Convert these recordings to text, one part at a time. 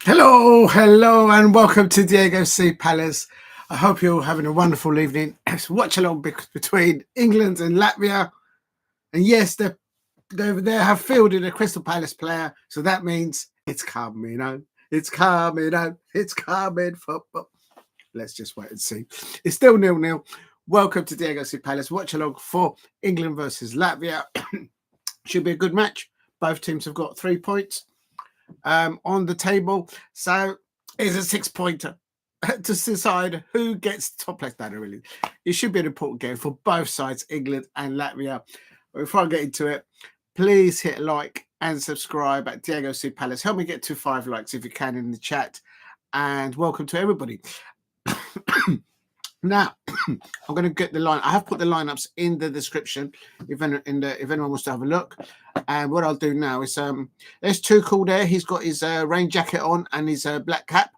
Hello, and welcome to Diego C. Palace. I hope you're having a wonderful evening. It's watch along between England and Latvia, and yes, they have fielded a Crystal Palace player, so that means it's coming on. It's coming on. It's coming. Football. Let's just wait and see. It's still 0-0. Welcome to Diego C. Palace. Watch along for England versus Latvia. Should be a good match. Both teams have got 3 points on the table, so it's a 6-pointer to decide who gets top place banner. Really, it should be an important game for both sides, England and Latvia. But before I get into it, please hit like and subscribe at Diego C. Palace. Help me get to 5 likes if you can in the chat, and welcome to everybody. Now, I'm going to get the line. I have put the lineups in the description if anyone wants to have a look. And what I'll do now is there's Tuchel there. He's got his rain jacket on and his black cap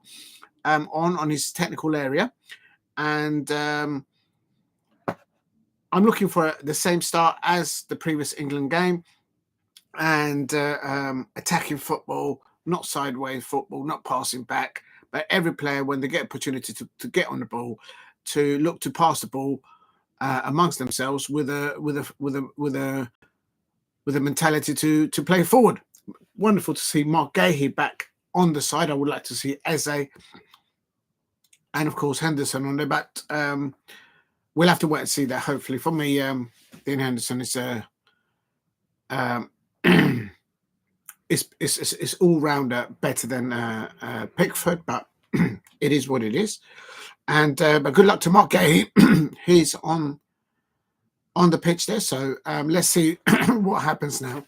on his technical area. And I'm looking for the same start as the previous England game. And attacking football, not sideways football, not passing back, but every player, when they get opportunity to get on the ball, to look to pass the ball amongst themselves with a mentality to play forward. Wonderful to see Marc Guehi back on the side. I would like to see Eze and of course Henderson on there, but we'll have to wait and see that. Hopefully, for me, Dean Henderson is it's all rounder better than Pickford, but it is what it is. And but good luck to Marc Guehi. He's on the pitch there. So let's see what happens now.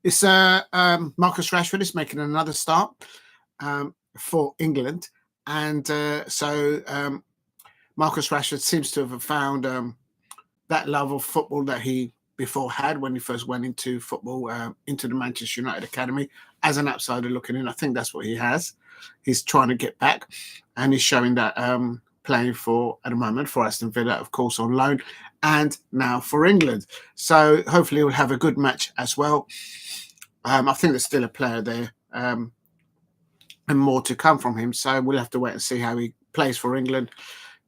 It's Marcus Rashford is making another start for England, and so Marcus Rashford seems to have found that love of football that he before had when he first went into football, into the Manchester United Academy as an outsider looking in. I think that's what he has. He's trying to get back, and he's showing that playing for, at the moment, for Aston Villa, of course, on loan, and now for England. So hopefully we'll have a good match as well. I think there's still a player there and more to come from him. So we'll have to wait and see how he plays for England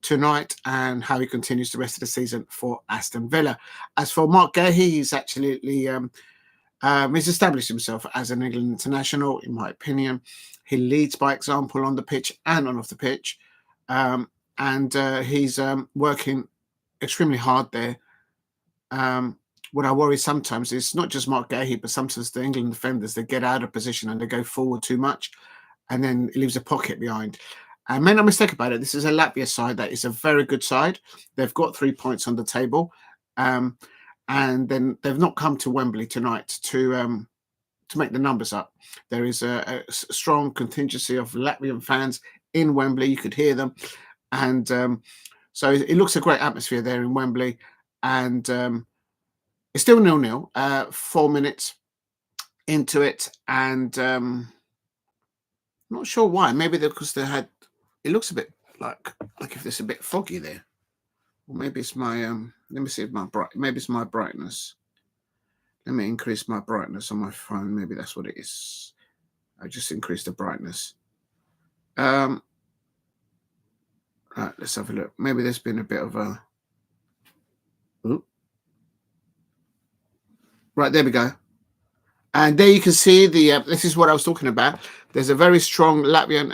tonight and how he continues the rest of the season for Aston Villa. As for Marc Guehi, he's actually he's established himself as an England international, in my opinion. He leads by example on the pitch and on off the pitch, and he's working extremely hard there. What I worry sometimes is not just Marc Guehi, but sometimes the England defenders, they get out of position and they go forward too much, and then it leaves a pocket behind. And make no mistake about it, this is a Latvia side that is a very good side. They've got 3 points on the table, and then they've not come to Wembley tonight to make the numbers up. There is a strong contingency of Latvian fans in Wembley. You could hear them, and so it looks a great atmosphere there in Wembley. And it's still 0-0, 4 minutes into it, and not sure why. Maybe because they had. It looks a bit like if there's a bit foggy there, or maybe it's my let me see if maybe it's my brightness. Let me increase my brightness on my phone. Maybe that's what it is. I just increased the brightness. Right, let's have a look. Maybe there's been a bit of a. Ooh. Right, there we go. And there you can see the. This is what I was talking about. There's a very strong Latvian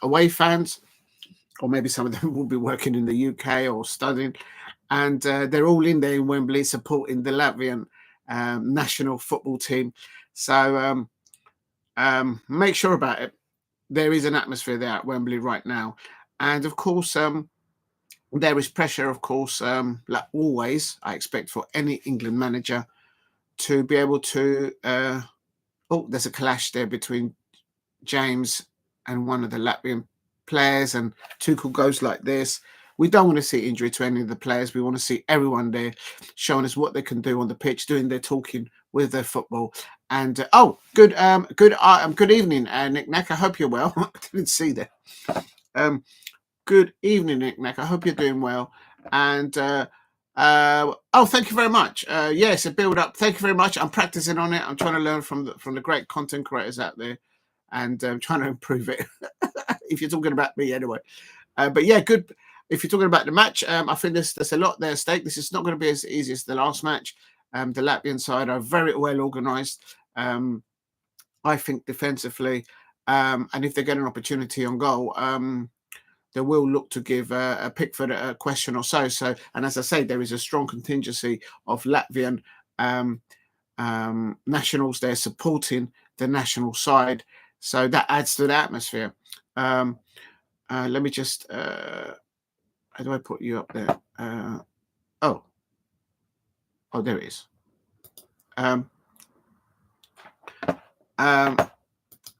away fans, or maybe some of them will be working in the UK or studying, and they're all in there in Wembley supporting the Latvian national football team. So make sure about it. There is an atmosphere there at Wembley right now, and of course there is pressure. Of course, like always, I expect for any England manager to be able to. Oh, there's a clash there between James and one of the Latvian players, and Tuchel goes like this. We don't want to see injury to any of the players. We want to see everyone there showing us what they can do on the pitch, doing their talking with their football. And good evening, Nick Nack. I hope you're well. I didn't see that. Good evening, Nick Nack. I hope you're doing well. And Oh, thank you very much. Yes, a build up. Thank you very much. I'm practicing on it. I'm trying to learn from the great content creators out there, and trying to improve it. If you're talking about me, anyway. But yeah, good. If you're talking about the match, I think there's a lot there at stake. This is not going to be as easy as the last match. The Latvian side are very well organised. I think defensively, and if they get an opportunity on goal, they will look to give Pickford a question or so. So, and as I say, there is a strong contingency of Latvian nationals there supporting the national side. So that adds to the atmosphere. Let me just, how do I put you up there? Oh, there it is. I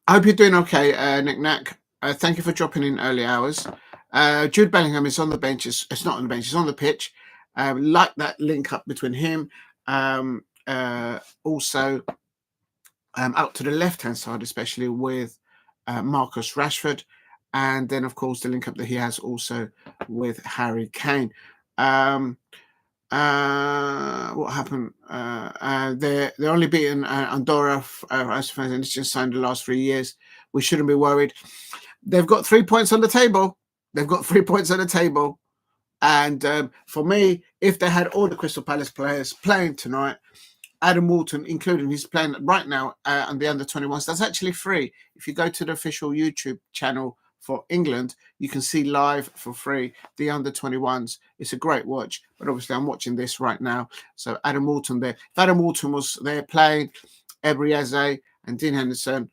hope you're doing okay, Nick Knack. Thank you for dropping in early hours. Jude Bellingham is on the bench. It's not on the bench. It's on the pitch. Like that link up between him. Also, out to the left-hand side, especially with Marcus Rashford. And then, of course, the link up that he has also with Harry Kane. What happened? They're only beaten Andorra as fans, and it's just signed the last 3 years. We shouldn't be worried. They've got 3 points on the table. And for me, if they had all the Crystal Palace players playing tonight, Adam Walton, including, he's playing right now on the under-21s. That's actually free. If you go to the official YouTube channel for England, you can see live for free the under-21s. It's a great watch, but obviously I'm watching this right now. So Adam Walton there. If Adam Walton was there playing, Ebrieze and Dean Henderson,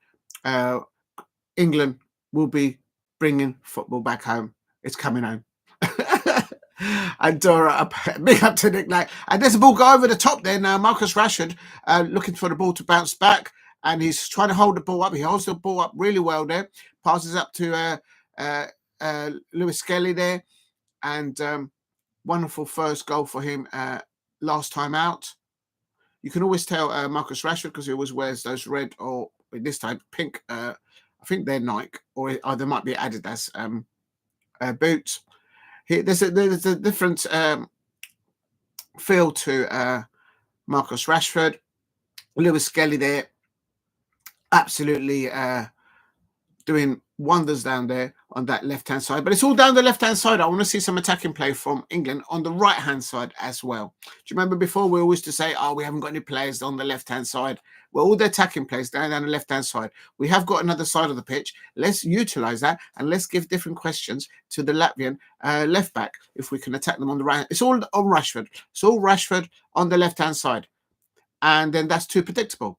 England will be bringing football back home. It's coming home. Andorra, big up to Nick Knack. And there's a ball go over the top there now. Marcus Rashford looking for the ball to bounce back, and he's trying to hold the ball up. He holds the ball up really well there. Passes up to Lewis-Skelly there, and wonderful first goal for him last time out. You can always tell Marcus Rashford because he always wears those red, or this time pink, I think they're Nike, or they might be Adidas boots. There's a different feel to Marcus Rashford. Lewis-Skelly there, absolutely doing wonders down there on that left-hand side. But it's all down the left-hand side. I want to see some attacking play from England on the right-hand side as well. Do you remember before we always used to say, we haven't got any players on the left-hand side? Well, all the attacking players down the left-hand side. We have got another side of the pitch. Let's utilise that, and let's give different questions to the Latvian left-back if we can attack them on the right. It's all on Rashford. It's all Rashford on the left-hand side. And then that's too predictable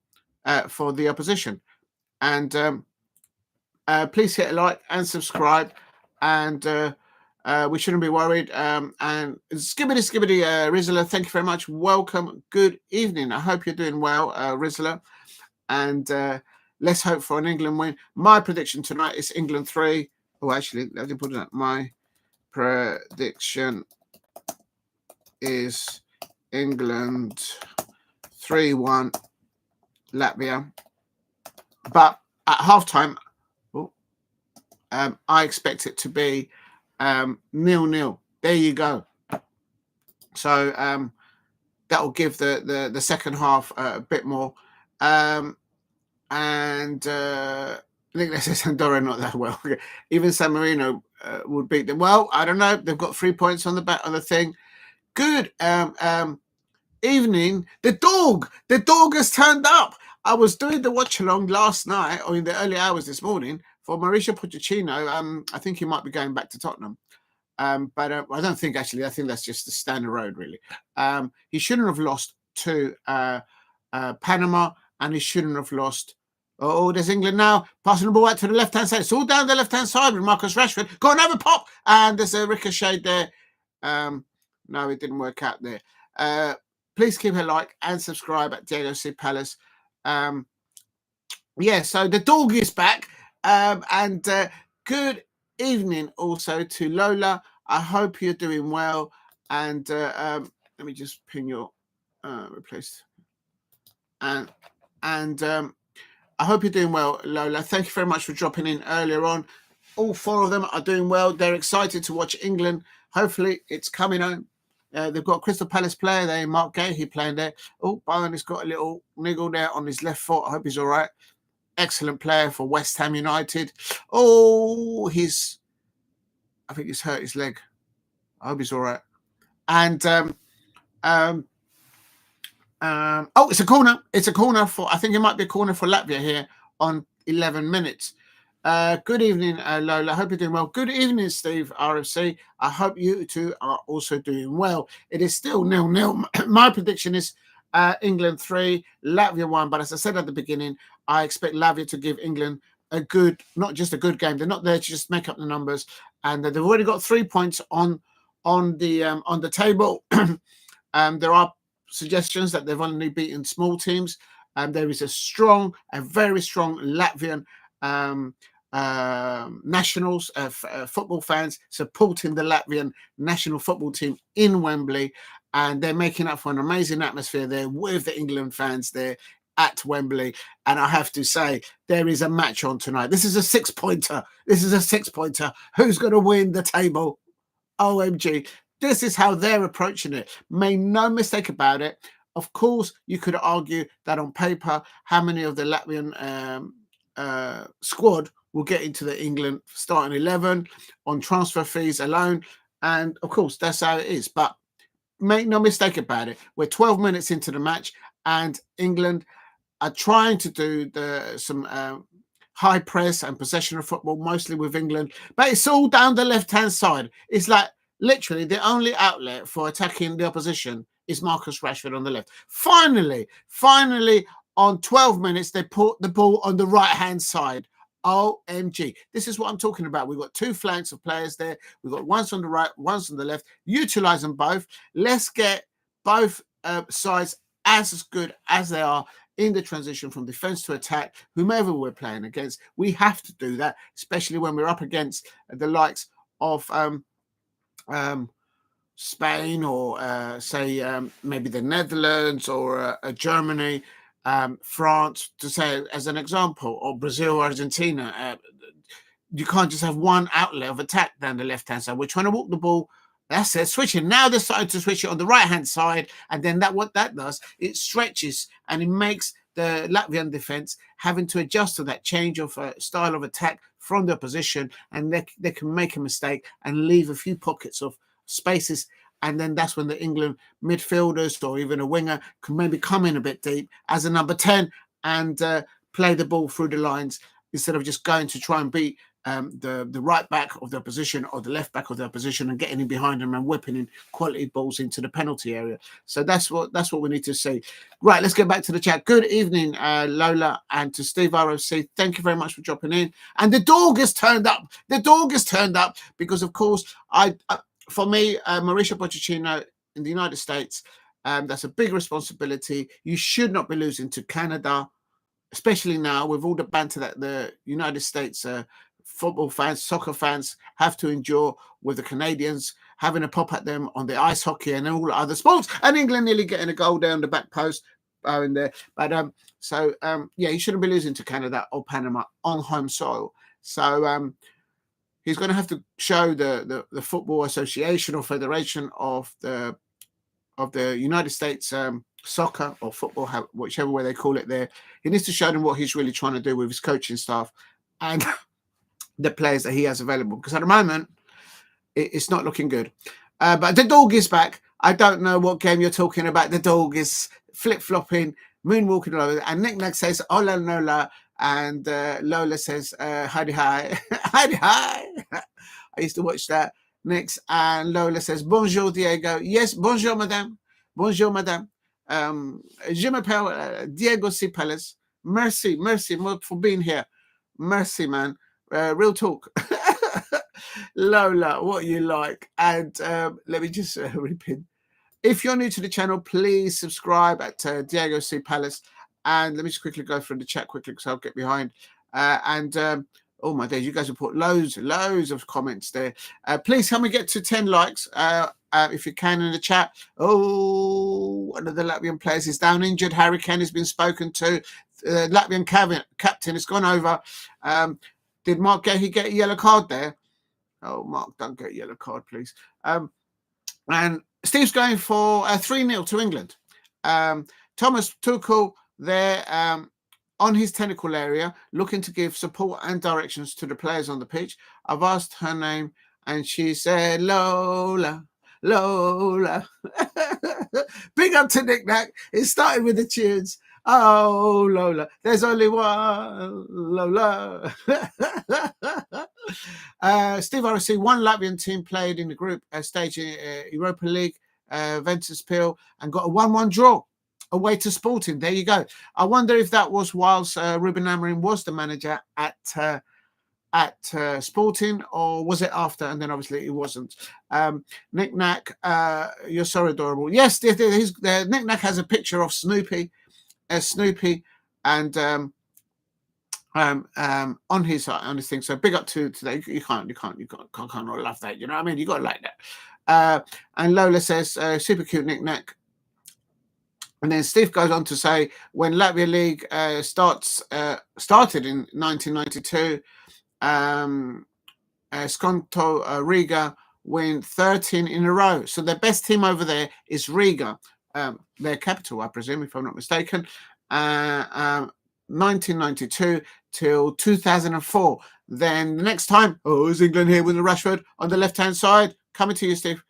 for the opposition. And please hit a like and subscribe, and we shouldn't be worried. And skibbity Rizla, thank you very much. Welcome. Good evening. I hope you're doing well, Rizla. And let's hope for an England win. My prediction tonight is England 3. Oh, actually, let me put it up. My prediction is England 3-1 Latvia. But at halftime, I expect it to be 0-0. There you go. So that will give the second half a bit more. And I think this is Andorra not that well. Even San Marino would beat them. Well, I don't know. They've got 3 points on the back on the thing. Good evening. The dog has turned up. I was doing the watch along last night, or in the early hours this morning, for Mauricio Pochettino. I think he might be going back to Tottenham. But I don't think, actually. I think that's just the standard road, really. He shouldn't have lost to Panama, and he shouldn't have lost. Oh, there's England now. Passing the ball out to the left-hand side. It's all down the left-hand side with Marcus Rashford. Go and have a pop. And there's a ricochet there. No, it didn't work out there. Please keep a like and subscribe at Diego C. Palace. Yeah, so the dog is back. And good evening also to Lola. I hope you're doing well. And let me just pin your replace. And I hope you're doing well, Lola. Thank you very much for dropping in earlier on. All 4 of them are doing well. They're excited to watch England. Hopefully it's coming home. They've got a Crystal Palace player there, Marc Guehi playing there. Oh, Bowen has got a little niggle there on his left foot. I hope he's all right. Excellent player for West Ham United. Oh, I think he's hurt his leg. I hope he's all right. And it's a corner. It's a corner I think it might be a corner for Latvia here on 11 minutes. Good evening, Lola. I hope you're doing well. Good evening, Steve, RFC. I hope you two are also doing well. It is still 0-0. My prediction is England 3, Latvia 1. But as I said at the beginning, I expect Latvia to give England a good, not just a good game. They're not there to just make up the numbers. And they've already got 3 points on the table. There are suggestions that they've only beaten small teams. There is a very strong Latvian nationals, football fans supporting the Latvian national football team in Wembley, and they're making up for an amazing atmosphere there with the England fans there at Wembley. And I have to say, there is a match on tonight. This is a 6-pointer. This is a 6-pointer. Who's going to win the table? OMG. This is how they're approaching it. Make no mistake about it. Of course, you could argue that on paper, how many of the Latvian squad will get into the England starting 11 on transfer fees alone. And of course, that's how it is. But make no mistake about it. We're 12 minutes into the match, and England are trying to do some high press and possession of football, mostly with England. But it's all down the left-hand side. It's like literally the only outlet for attacking the opposition is Marcus Rashford on the left. Finally, on 12 minutes, they put the ball on the right-hand side. OMG. This is what I'm talking about. We've got 2 flanks of players there. We've got one's on the right, one's on the left. Utilize them both. Let's get both sides as good as they are in the transition from defense to attack, whomever we're playing against. We have to do that, especially when we're up against the likes of Spain or say maybe the Netherlands or Germany, France, to say as an example, or Brazil or Argentina. You can't just have one outlet of attack down the left-hand side. We're trying to walk the ball. That's it, switching. Now they're starting to switch it on the right-hand side, and then what that does, it stretches and it makes the Latvian defense having to adjust to that change of style of attack from their position, and they can make a mistake and leave a few pockets of spaces. And then that's when the England midfielders or even a winger can maybe come in a bit deep as a number 10 and play the ball through the lines instead of just going to try and beat the right back of their position or the left back of their position and getting in behind them and whipping in quality balls into the penalty area. So that's what we need to see. Right, let's get back to the chat. Good evening, Lola, and to Steve ROC. Thank you very much for dropping in. And the dog has turned up. The dog has turned up because, of course, for me, Mauricio Pochettino in the United States, that's a big responsibility. You should not be losing to Canada, especially now with all the banter that the United States football fans, soccer fans have to endure with the Canadians having a pop at them on the ice hockey and all other sports, and England nearly getting a goal down the back post in there. But yeah, you shouldn't be losing to Canada or Panama on home soil. So he's going to have to show the Football Association or Federation of the United States soccer or football, whichever way they call it there. He needs to show them what he's really trying to do with his coaching staff and the players that he has available. Because at the moment, it's not looking good. But the dog is back. I don't know what game you're talking about. The dog is flip-flopping, moonwalking all over. And Nick Nack says, hola, Nola. And Lola says, howdy, hi. Howdy, hi. I used to watch that. Next, and Lola says, bonjour, Diego. Yes, bonjour, madame. Bonjour, madame. Je m'appelle Diego C. Palace. Merci for being here. Merci, man. Real talk. Lola, what you like. And let me just repeat. If you're new to the channel, please subscribe at Diego C. Palace. And let me just quickly go through the chat quickly because I'll get behind. Oh my days, you guys have put loads of comments there. Please help me get to 10 likes if you can in the chat. Oh, one of the Latvian players is down injured. Harry Kane has been spoken to. Latvian captain has gone over. Did Marc Guehi get a yellow card there? Oh, Marc, don't get a yellow card, please. And Steve's going for 3-0 to England. Thomas Tuchel there on his technical area, looking to give support and directions to the players on the pitch. I've asked her name, and she said Lola. Lola. Big up to Nick Nack. It started with the tunes. Oh, Lola. There's only one Lola. Steve RC, one Latvian team played in the group stage in Europa League, Ventus Peel, and got a 1-1 draw away to Sporting. There you go. I wonder if that was whilst Ruben Amorim was the manager at Sporting, or was it after? And then obviously it wasn't. Nick Nack, you're so adorable. Yes, Nick Nack has a picture of Snoopy, and on his thing. So big up to that. You can't not love that. You know what I mean? You got to like that. And Lola says, super cute Nick Nack. And then Steve goes on to say, when Latvia League started in 1992, Skonto Riga win 13 in a row. So their best team over there is Riga, their capital, I presume, if I'm not mistaken. 1992 till 2004. Then the next time, is England here with the Rashford on the left-hand side. Coming to you, Steve.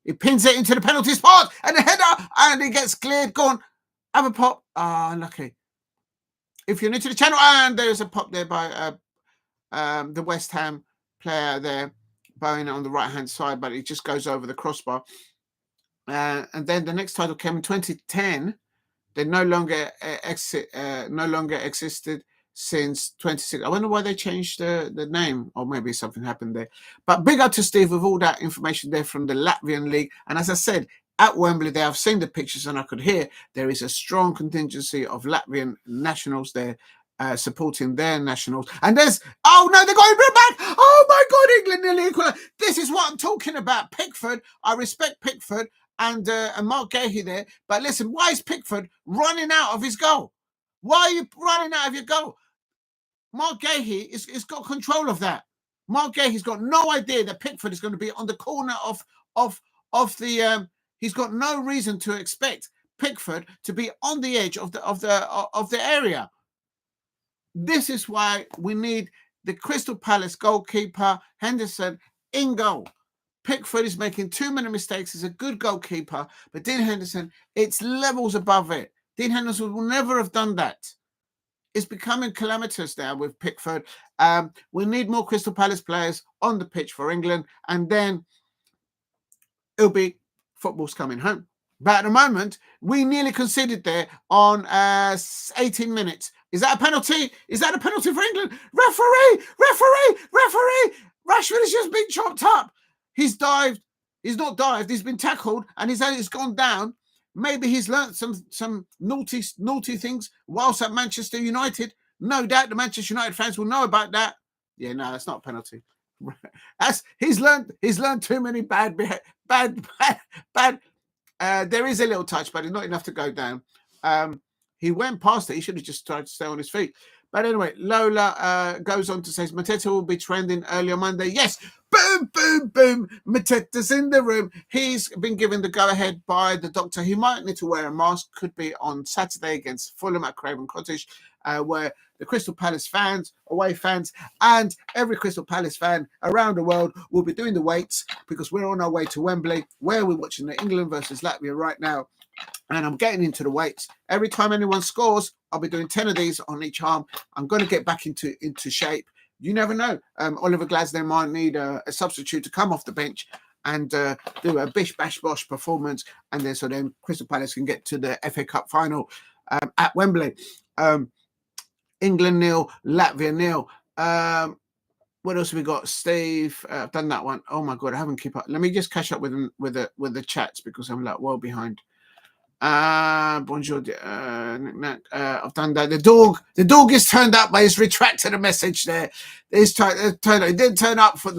He pins it into the penalty spot and a header, and it gets cleared. Go on, have a pop. Unlucky. If you're new to the channel, and there's a pop there by the West Ham player there, Bowen on the right-hand side, but it just goes over the crossbar. And then the next title came in 2010. They no longer existed since 26. I wonder why they changed the name, or maybe something happened there. But big up to Steve with all that information there from the Latvian League. And as I said, at Wembley there, I've seen the pictures and I could hear there is a strong contingency of Latvian nationals there supporting their nationals. And there's, oh no, they're going back. Oh my God, England nearly equal. This is what I'm talking about. Pickford, I respect Pickford and Marc Guehi there. But listen, why is Pickford running out of his goal? Why are you running out of your goal? Marc Guehi is got control of that. Marc Guehi's got no idea that Pickford is going to be on the corner of the. He's got no reason to expect Pickford to be on the edge of the area. This is why we need the Crystal Palace goalkeeper Henderson in goal. Pickford is making too many mistakes. He's a good goalkeeper, but Dean Henderson, it's levels above it. Dean Henderson will never have done that. It's becoming calamitous now with Pickford. We need more Crystal Palace players on the pitch for England, and then it'll be football's coming home. But at the moment, we nearly conceded there on 18 minutes. Is that a penalty? Is that a penalty for England? Referee! Rashford has just been chopped up. He's dived. He's not dived. He's been tackled, and he's gone down. Maybe he's learnt some naughty things whilst at Manchester United. No doubt the Manchester United fans will know about that. Yeah, no, that's not a penalty. He's learned too many bad. There is a little touch, but it's not enough to go down. He went past it. He should have just tried to stay on his feet. But anyway, Lola goes on to say Mateta will be trending early on Monday. Yes, boom, boom, boom. Mateta's in the room. He's been given the go-ahead by the doctor. He might need to wear a mask. Could be on Saturday against Fulham at Craven Cottage, where the Crystal Palace fans, away fans, and every Crystal Palace fan around the world will be doing the weights, because we're on our way to Wembley, where we're watching the England versus Latvia right now. And I'm getting into the weights. Every time anyone scores, I'll be doing 10 of these on each arm. I'm going to get back into shape. You never know. Oliver Glasner might need a substitute to come off the bench and do a bish bash bosh performance, and then Crystal Palace can get to the FA Cup final at Wembley. England 0, Latvia 0. What else have we got? Steve, I've done that one. Oh my God, I haven't kept up. Let me just catch up with the chats, because I'm like well behind. Bonjour, I've done that. The dog is turned up, but he's retracted a message there. It didn't turn up for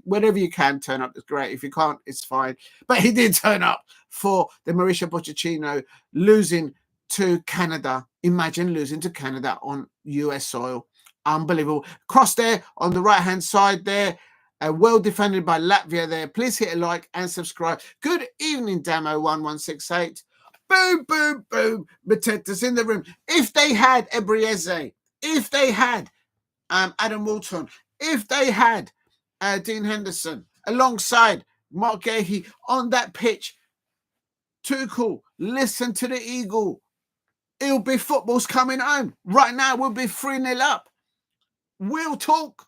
whenever you can turn up is great. If you can't, it's fine. But he did turn up for the Mauricio Pochettino losing to Canada. Imagine losing to Canada on US soil. Unbelievable. Cross there on the right hand side there. Well defended by Latvia there. Please hit a like and subscribe. Good evening, Damo1168. Boom, boom, boom. Mateta's in the room. If they had Ebrieze, if they had Adam Walton, if they had Dean Henderson alongside Marc Guehi on that pitch, Tuchel, listen to the Eagle. It'll be football's coming home. Right now, we'll be 3-0 up. We'll talk.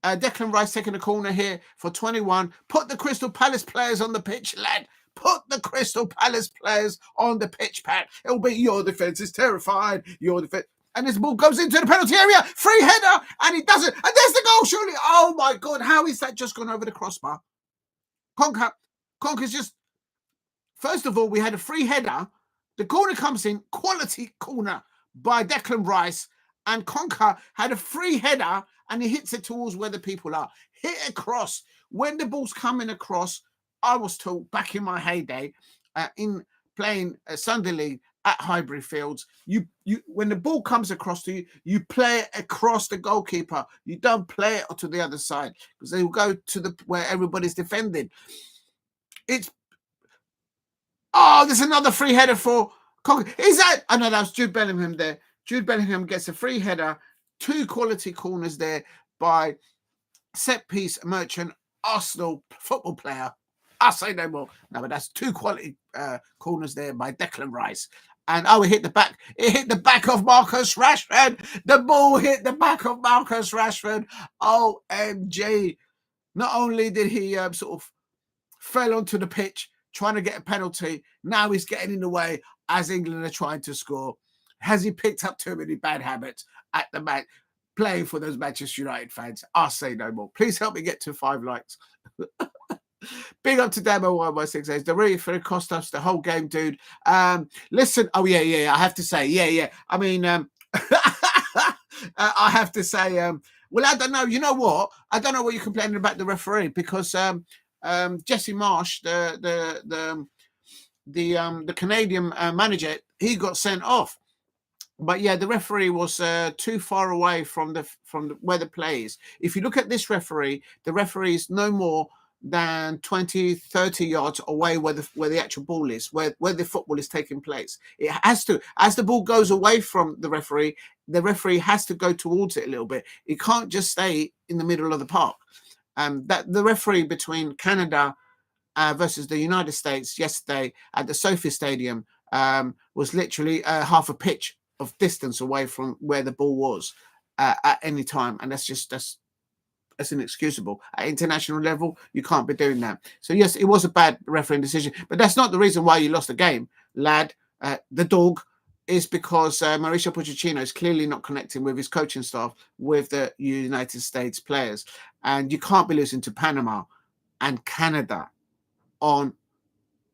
Declan Rice taking a corner here for 21. Put the Crystal Palace players on the pitch, lad. Put the Crystal Palace players on the pitch, Pat. It'll be your defence is terrified. Your defence. And this ball goes into the penalty area. Free header. And he does it. And there's the goal, surely. Oh, my God. How is that just gone over the crossbar? Konsa's just... First of all, we had a free header. The corner comes in. Quality corner by Declan Rice. And Konsa had a free header. And he hits it towards where the people are. Hit across. When the ball's coming across, I was told back in my heyday, in playing Sunday League at Highbury Fields, you when the ball comes across to you, you play it across the goalkeeper. You don't play it to the other side because they will go to the where everybody's defending. There's another free header for Konsa. Is that? I know that was Jude Bellingham there. Jude Bellingham gets a free header. 2 quality corners there by set-piece merchant, Arsenal football player. I say no more. No, but that's 2 quality corners there by Declan Rice. And it hit the back. It hit the back of Marcus Rashford. The ball hit the back of Marcus Rashford. OMG. Not only did he sort of fell onto the pitch trying to get a penalty, now he's getting in the way as England are trying to score. Has he picked up too many bad habits at the match, playing for those Manchester United fans? I'll say no more. Please help me get to 5 likes. Big up to Demo116. The really for cost us the whole game, dude. Listen, yeah. I have to say, yeah. I mean, I have to say, well, I don't know. You know what? I don't know what you're complaining about the referee because Jesse Marsh, the Canadian manager, he got sent off. But yeah, the referee was too far away from where the play is. If you look at this referee, the referee is no more than 20, 30 yards away where the actual ball is, where the football is taking place. It has to, as the ball goes away from the referee has to go towards it a little bit. It can't just stay in the middle of the park. That the referee between Canada versus the United States yesterday at the SoFi Stadium was literally half a pitch of distance away from where the ball was at any time, and that's inexcusable. At international level, you can't be doing that. So yes, it was a bad refereeing decision, but that's not the reason why you lost the game, lad. The dog is because Mauricio Pochettino is clearly not connecting with his coaching staff, with the United States players, and you can't be losing to Panama and Canada on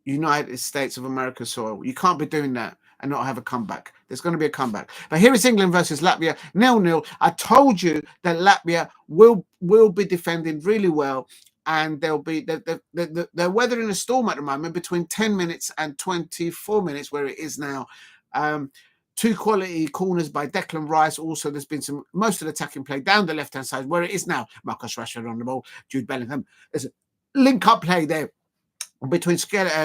United States of America soil. You can't be doing that and not have a comeback. There's going to be a comeback. But here is England versus Latvia, 0-0. I told you that Latvia will be defending really well, and they're weathering a storm at the moment between 10 minutes and 24 minutes where it is now. 2 quality corners by Declan Rice. Also, there's been most of the attacking play down the left-hand side where it is now. Marcus Rashford on the ball. Jude Bellingham. There's a link-up play there between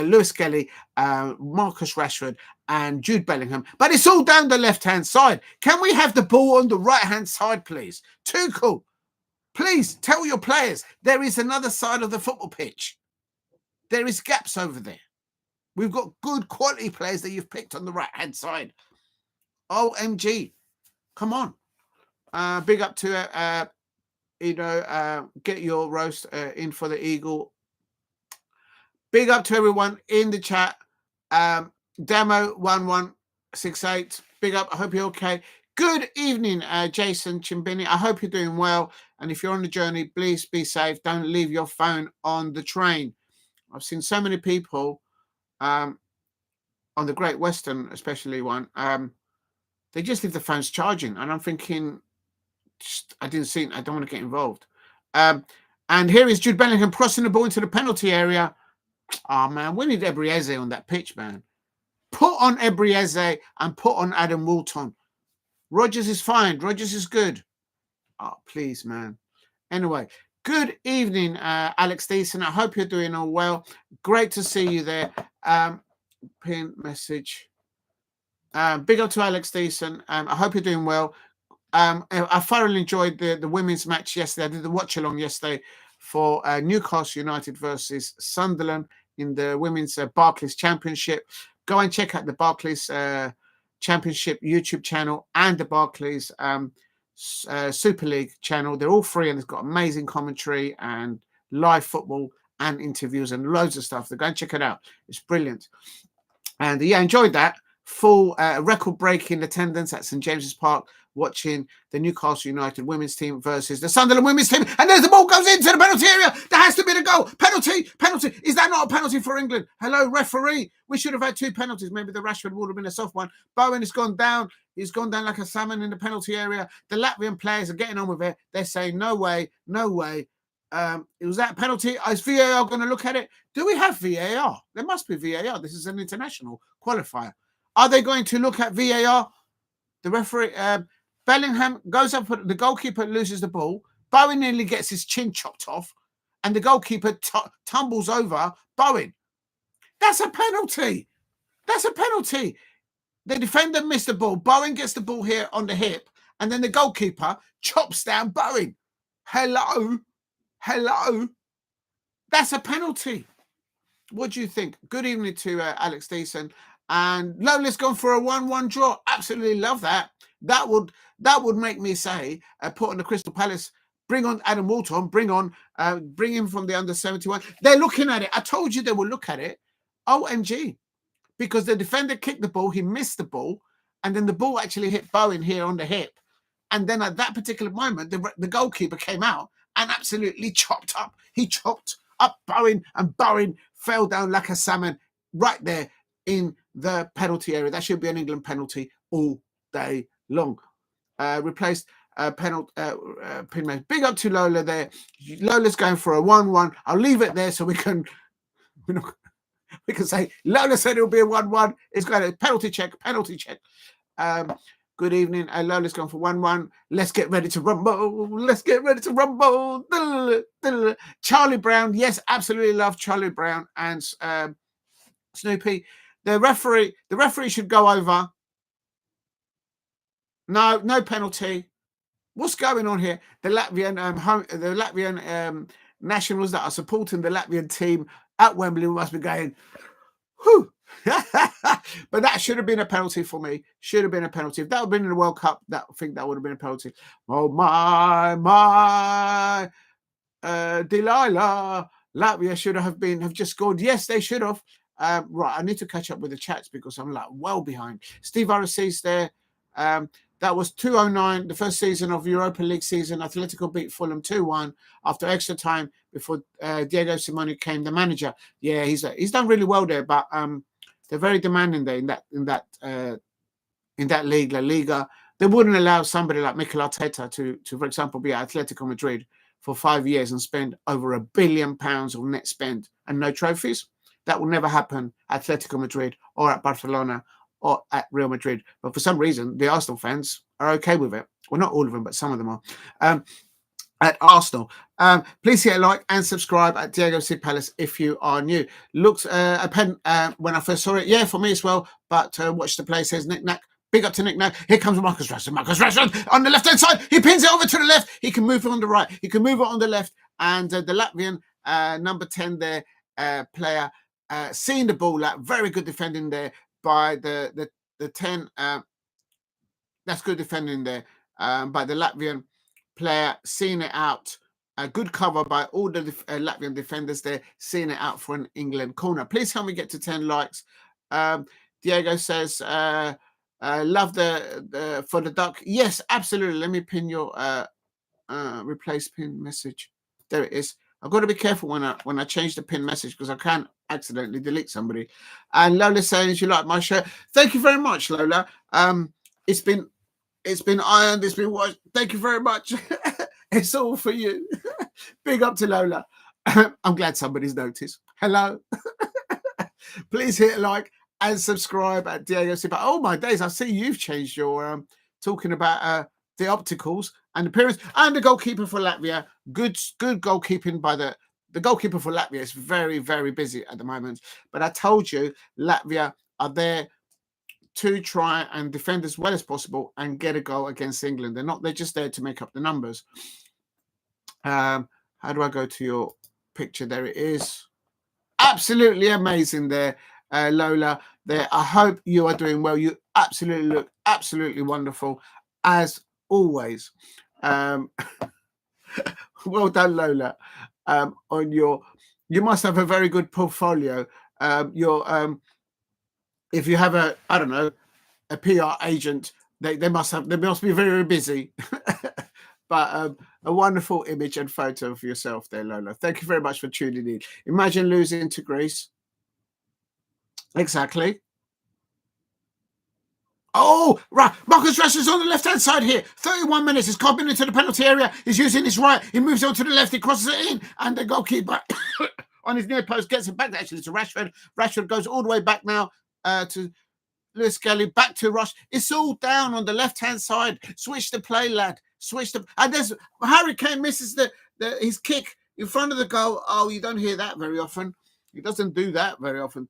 Lewis-Skelly, Marcus Rashford and Jude Bellingham. But it's all down the left-hand side. Can we have the ball on the right-hand side, please? Tuchel, please tell your players there is another side of the football pitch. There is gaps over there. We've got good quality players that you've picked on the right-hand side. OMG. Come on. Big up to, get your roast in for the Eagle. Big up to everyone in the chat. Demo1168. Big up. I hope you're okay. Good evening, Jason Chimbini. I hope you're doing well. And if you're on the journey, please be safe. Don't leave your phone on the train. I've seen so many people on the Great Western, especially one. They just leave the phones charging. And I'm thinking, I didn't see it. I don't want to get involved. And here is Jude Bellingham crossing the ball into the penalty area. Oh, man, we need Ebrieze on that pitch, man. Put on Ebrieze and put on Adam Walton. Rodgers is fine. Rodgers is good. Oh, please, man. Anyway, Good evening, Alex Deason. I hope you're doing all well. Great to see you there. Pin message. Big up to Alex Deason. I hope you're doing well. I thoroughly enjoyed the women's match yesterday. I did the watch along yesterday for Newcastle United versus Sunderland in the women's Barclays Championship. Go and check out the Barclays Championship YouTube channel and the Barclays Super League channel. They're all free and it's got amazing commentary and live football and interviews and loads of stuff. So go and check it out. It's brilliant. And yeah, enjoyed that. Full record-breaking attendance at St James's Park, watching the Newcastle United women's team versus the Sunderland women's team. And there's the ball goes into the penalty area. There has to be the goal. Penalty. Is that not a penalty for England? Hello, referee. We should have had 2 penalties. Maybe the Rashford would have been a soft one. Bowen has gone down. He's gone down like a salmon in the penalty area. The Latvian players are getting on with it. They're saying, no way, no way. It was that penalty. Is VAR going to look at it? Do we have VAR? There must be VAR. This is an international qualifier. Are they going to look at VAR? The referee, Bellingham goes up, the goalkeeper loses the ball. Bowen nearly gets his chin chopped off, and the goalkeeper tumbles over Bowen. That's a penalty. That's a penalty. The defender missed the ball. Bowen gets the ball here on the hip, and then the goalkeeper chops down Bowen. Hello. That's a penalty. What do you think? Good evening to Alex Deason. And Lola's gone for a 1-1 draw. Absolutely love that. That would make me say, put on the Crystal Palace, bring on Adam Walton, bring him from the under-71. They're looking at it. I told you they will look at it. OMG. Because the defender kicked the ball, he missed the ball, and then the ball actually hit Bowen here on the hip. And then at that particular moment, the goalkeeper came out and absolutely chopped up. He chopped up Bowen, and Bowen fell down like a salmon right there in the penalty area. That should be an England penalty all day long. Replaced penalty. Big up to Lola there. Lola's going for a 1-1. I'll leave it there so we can say Lola said it'll be a 1-1. It's got a penalty check. Good evening. Lola's gone for 1-1. Let's get ready to rumble. Charlie Brown. Yes, absolutely love Charlie Brown and Snoopy. The referee should go over. No penalty. What's going on here? The Latvian nationals that are supporting the Latvian team at Wembley must be going, whew. But that should have been a penalty for me. Should have been a penalty. If that would have been in the World Cup, I think that would have been a penalty. Oh my Delilah. Latvia should have just scored. Yes, they should have. Right, I need to catch up with the chats because I'm like well behind. Steve Aracís there. That was 209, the first season of Europa League season. Atletico beat Fulham 2-1 after extra time before Diego Simeone became the manager. Yeah, he's done really well there, but they're very demanding there in that league, La Liga. They wouldn't allow somebody like Mikel Arteta to for example, be at Atletico Madrid for 5 years and spend over £1 billion of net spend and no trophies. That will never happen at Atletico Madrid or at Barcelona or at Real Madrid. But for some reason, the Arsenal fans are okay with it. Well, not all of them, but some of them are. At Arsenal. Please hit a like and subscribe at Diego C. Palace if you are new. Looked a pen when I first saw it. Yeah, for me as well. But watch the play, says Nick Nack. Big up to Nick Nack. Here comes Marcus Rashford on the left-hand side. He pins it over to the left. He can move it on the right. He can move it on the left. And the Latvian number 10 there player seeing the ball out. Very good defending there by the 10. That's good defending there by the Latvian player, seeing it out. A good cover by all the Latvian defenders there, seeing it out for an England corner. Please help me get to 10 likes. Diego says, love the for the duck. Yes, absolutely. Let me pin your replace pin message. There it is. I've got to be careful when I change the pin message because I can accidentally delete somebody. And Lola says, you like my shirt. Thank you very much, Lola. It's been ironed, it's been washed. Thank you very much. It's all for you. Big up to Lola. I'm glad somebody's noticed. Hello. Please hit a like and subscribe at Diego Sipa. Oh my days, I see you've changed your talking about the opticals and appearance, and the goalkeeper for Latvia. Good goalkeeping by the goalkeeper for Latvia is very, very busy at the moment. But I told you, Latvia are there to try and defend as well as possible and get a goal against England. They're just there to make up the numbers. How do I go to your picture? There it is. Absolutely amazing there, Lola. There. I hope you are doing well. You absolutely look absolutely wonderful as always. Well done, Lola. You must have a very good portfolio. If you have a PR agent, they must be very, very busy. But a wonderful image and photo of yourself there, Lola. Thank you very much for tuning in. Imagine losing to Greece. Exactly. Oh, right. Marcus Rashford's on the left-hand side here. 31 minutes. He's coming into the penalty area. He's using his right. He moves on to the left. He crosses it in. And the goalkeeper on his near post gets it back actually to Rashford. Rashford goes all the way back now to Lewis-Skelly. Back to Rush. It's all down on the left-hand side. Switch the play, lad. And there's Harry Kane misses his kick in front of the goal. Oh, you don't hear that very often. He doesn't do that very often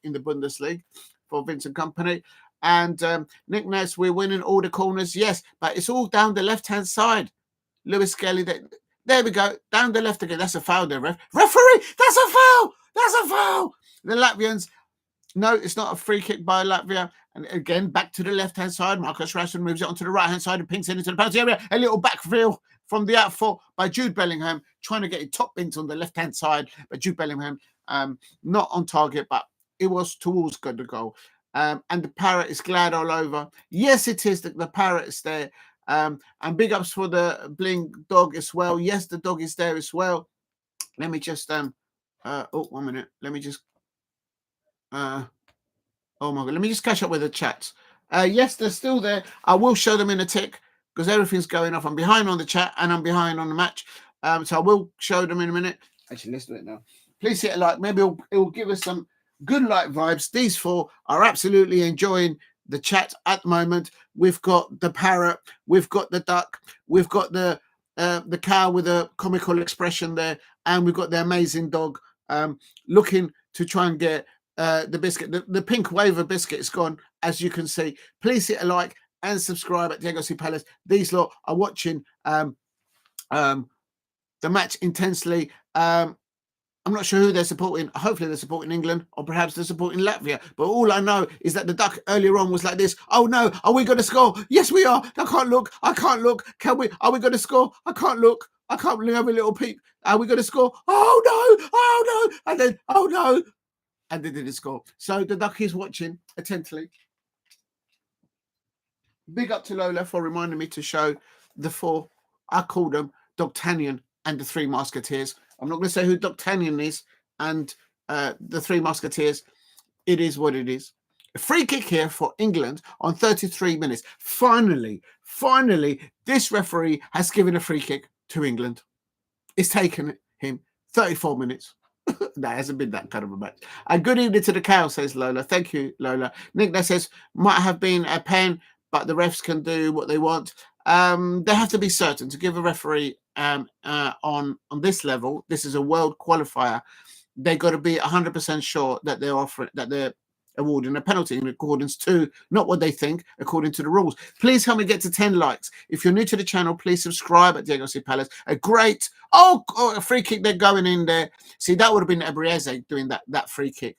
in the Bundesliga for Vincent Kompany. And Nick Ness, we're winning all the corners, yes, but it's all down the left-hand side. Lewis-Skelly, there we go, down the left again. That's a foul there, ref. Referee, that's a foul. That's a foul. The Latvians, no, it's not a free kick by Latvia. And again, back to the left-hand side. Marcus Rashford moves it onto the right-hand side and pinks it into the penalty area. A little backfield from the outfoot by Jude Bellingham, trying to get it top bins on the left-hand side. But Jude Bellingham, not on target, but it was towards the goal. And the parrot is glad all over. Yes, it is. The parrot is there. And big ups for the bling dog as well. Yes, the dog is there as well. Let me just, 1 minute. Let me just, oh my God, let me just catch up with the chats. Yes, they're still there. I will show them in a tick because everything's going off. I'm behind on the chat and I'm behind on the match. So I will show them in a minute. Actually, let's do it now. Please hit a like. Maybe it will give us some good like vibes. These four are absolutely enjoying the chat at the moment. We've got the parrot, we've got the duck, we've got the cow with a comical expression there, and we've got the amazing dog looking to try and get the biscuit. The pink wave of biscuit is gone, as you can see. Please hit a like and subscribe at Diego C. Palace. These lot are watching the match intensely. I'm not sure who they're supporting. Hopefully they're supporting England, or perhaps they're supporting Latvia. But all I know is that the duck earlier on was like this. Oh no, are we going to score? Yes, we are. I can't look. I can't look. Can we? Are we going to score? I can't look. I can't really have a little peep. Are we going to score? Oh no. Oh no. And then, oh no. And they didn't score. So the duck is watching attentively. Big up to Lola for reminding me to show the four. I call them D'Artagnan and the Three Musketeers. I'm not going to say who D'Artagnan is and the Three Musketeers. It is what it is. A free kick here for England on 33 minutes. Finally, this referee has given a free kick to England. It's taken him 34 minutes. That hasn't been that kind of a match. And good evening to the cow, says Lola. Thank you, Lola. Nick that says, might have been a pen, but the refs can do what they want. They have to be certain to give a referee on this level. This is a world qualifier. They've got to be 100% sure that they're awarding a penalty in accordance to not what they think, according to the rules. Please help me get to 10 likes. If you're new to the channel, please subscribe at Diego C. Palace. A great a free kick. They're going in there. See, that would have been Ebrieze doing that free kick.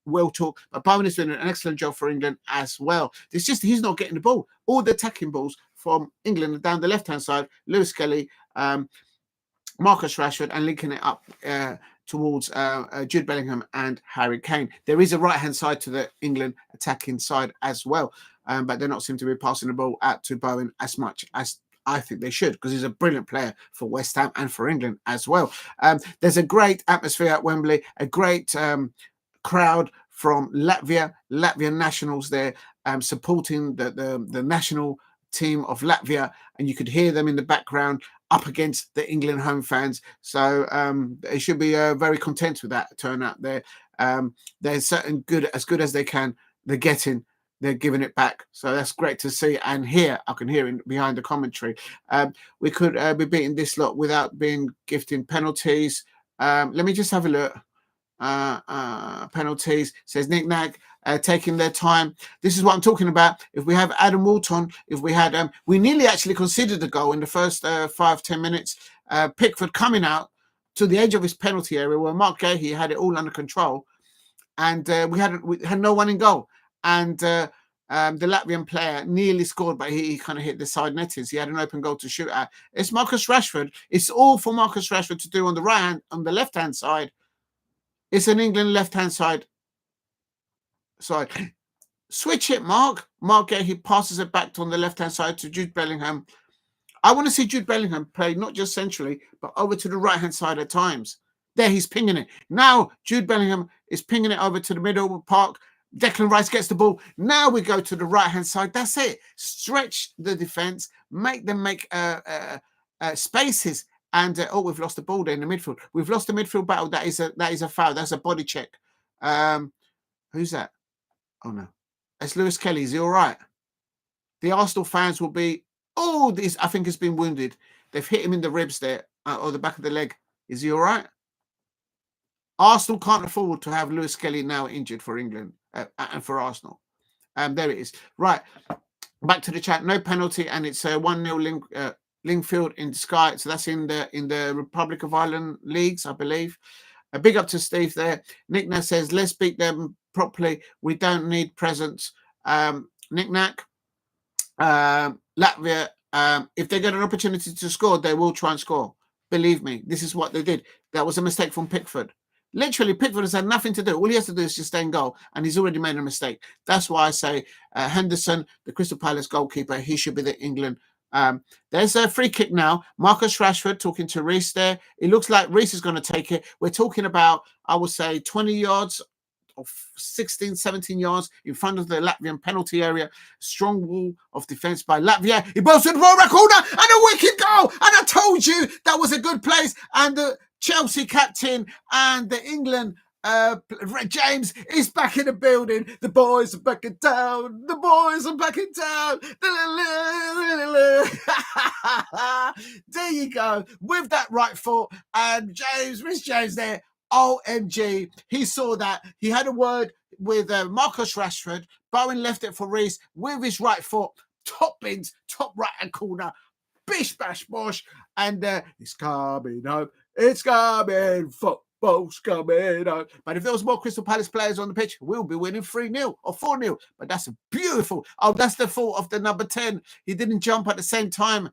We'll talk. But Bowen is doing an excellent job for England as well. It's just he's not getting the ball. All the attacking balls from England down the left-hand side. Lewis-Skelly, Marcus Rashford, and linking it up towards Jude Bellingham and Harry Kane. There is a right-hand side to the England attacking side as well, but they don't seem to be passing the ball out to Bowen as much as I think they should, because he's a brilliant player for West Ham and for England as well. There's a great atmosphere at Wembley, a great crowd from Latvian nationals there supporting the national team of Latvia, and you could hear them in the background up against the England home fans. So they should be very content with that turnout there. They're certain as good as they can. They're getting they're giving it back. So that's great to see and hear. I can hear it behind the commentary. We could be beating this lot without being gifting penalties. Let me just have a look. Penalties, says Nick Nack, taking their time. This is what I'm talking about. If we have Adam Walton, if we had, we nearly actually conceded the goal in the first 5-10 minutes. Pickford coming out to the edge of his penalty area where Marc Guehi had it all under control, and we had no one in goal. And the Latvian player nearly scored, but he kind of hit the side nettings. He had an open goal to shoot at. It's Marcus Rashford. It's all for Marcus Rashford to do on the left hand side. It's an England left-hand side. Switch it, Marc. Marc Guehi passes it back on the left-hand side to Jude Bellingham. I want to see Jude Bellingham play not just centrally, but over to the right-hand side at times. There, he's pinging it. Now, Jude Bellingham is pinging it over to the middle park. Declan Rice gets the ball. Now we go to the right-hand side. That's it. Stretch the defence. Make them make spaces. And we've lost the ball there in the midfield. We've lost the midfield battle. That is a foul. That's a body check. Who's that? Oh no, it's Lewis-Skelly. Is he all right? The Arsenal fans will be. Oh, this I think has been wounded. They've hit him in the ribs there, or the back of the leg. Is he all right? Arsenal can't afford to have Lewis-Skelly now injured for England and for Arsenal. There it is. Right, back to the chat. No penalty, and it's 1-0 Lingfield in Sky, so that's in the Republic of Ireland leagues, I believe. A big up to Steve there. Nick Nack says, let's beat them properly. We don't need presents. Nick Nack, Latvia, if they get an opportunity to score, they will try and score. Believe me, this is what they did. That was a mistake from Pickford. Literally, Pickford has had nothing to do. All he has to do is just stay in goal, and he's already made a mistake. That's why I say Henderson, the Crystal Palace goalkeeper, he should be the England. There's a free kick now. Marcus Rashford talking to Reece there. It looks like Reece is going to take it. We're talking about, I would say, 20 yards or 16, 17 yards in front of the Latvian penalty area. Strong wall of defence by Latvia. He bolts to the far right corner and a wicked goal. And I told you that was a good place. And the Chelsea captain and the England James is back in the building. The boys are back in town. The boys are back in town. There you go. With that right foot. And Reece James there. OMG. He saw that. He had a word with Marcus Rashford. Bowen left it for Reece with his right foot. Top bins, top right hand corner. Bish, bash, bosh. And it's coming home. It's coming. Football's coming home. But if there was more Crystal Palace players on the pitch, we'll be winning 3-0 or 4-0. But that's a beautiful. Oh, that's the fault of the number 10. He didn't jump at the same time.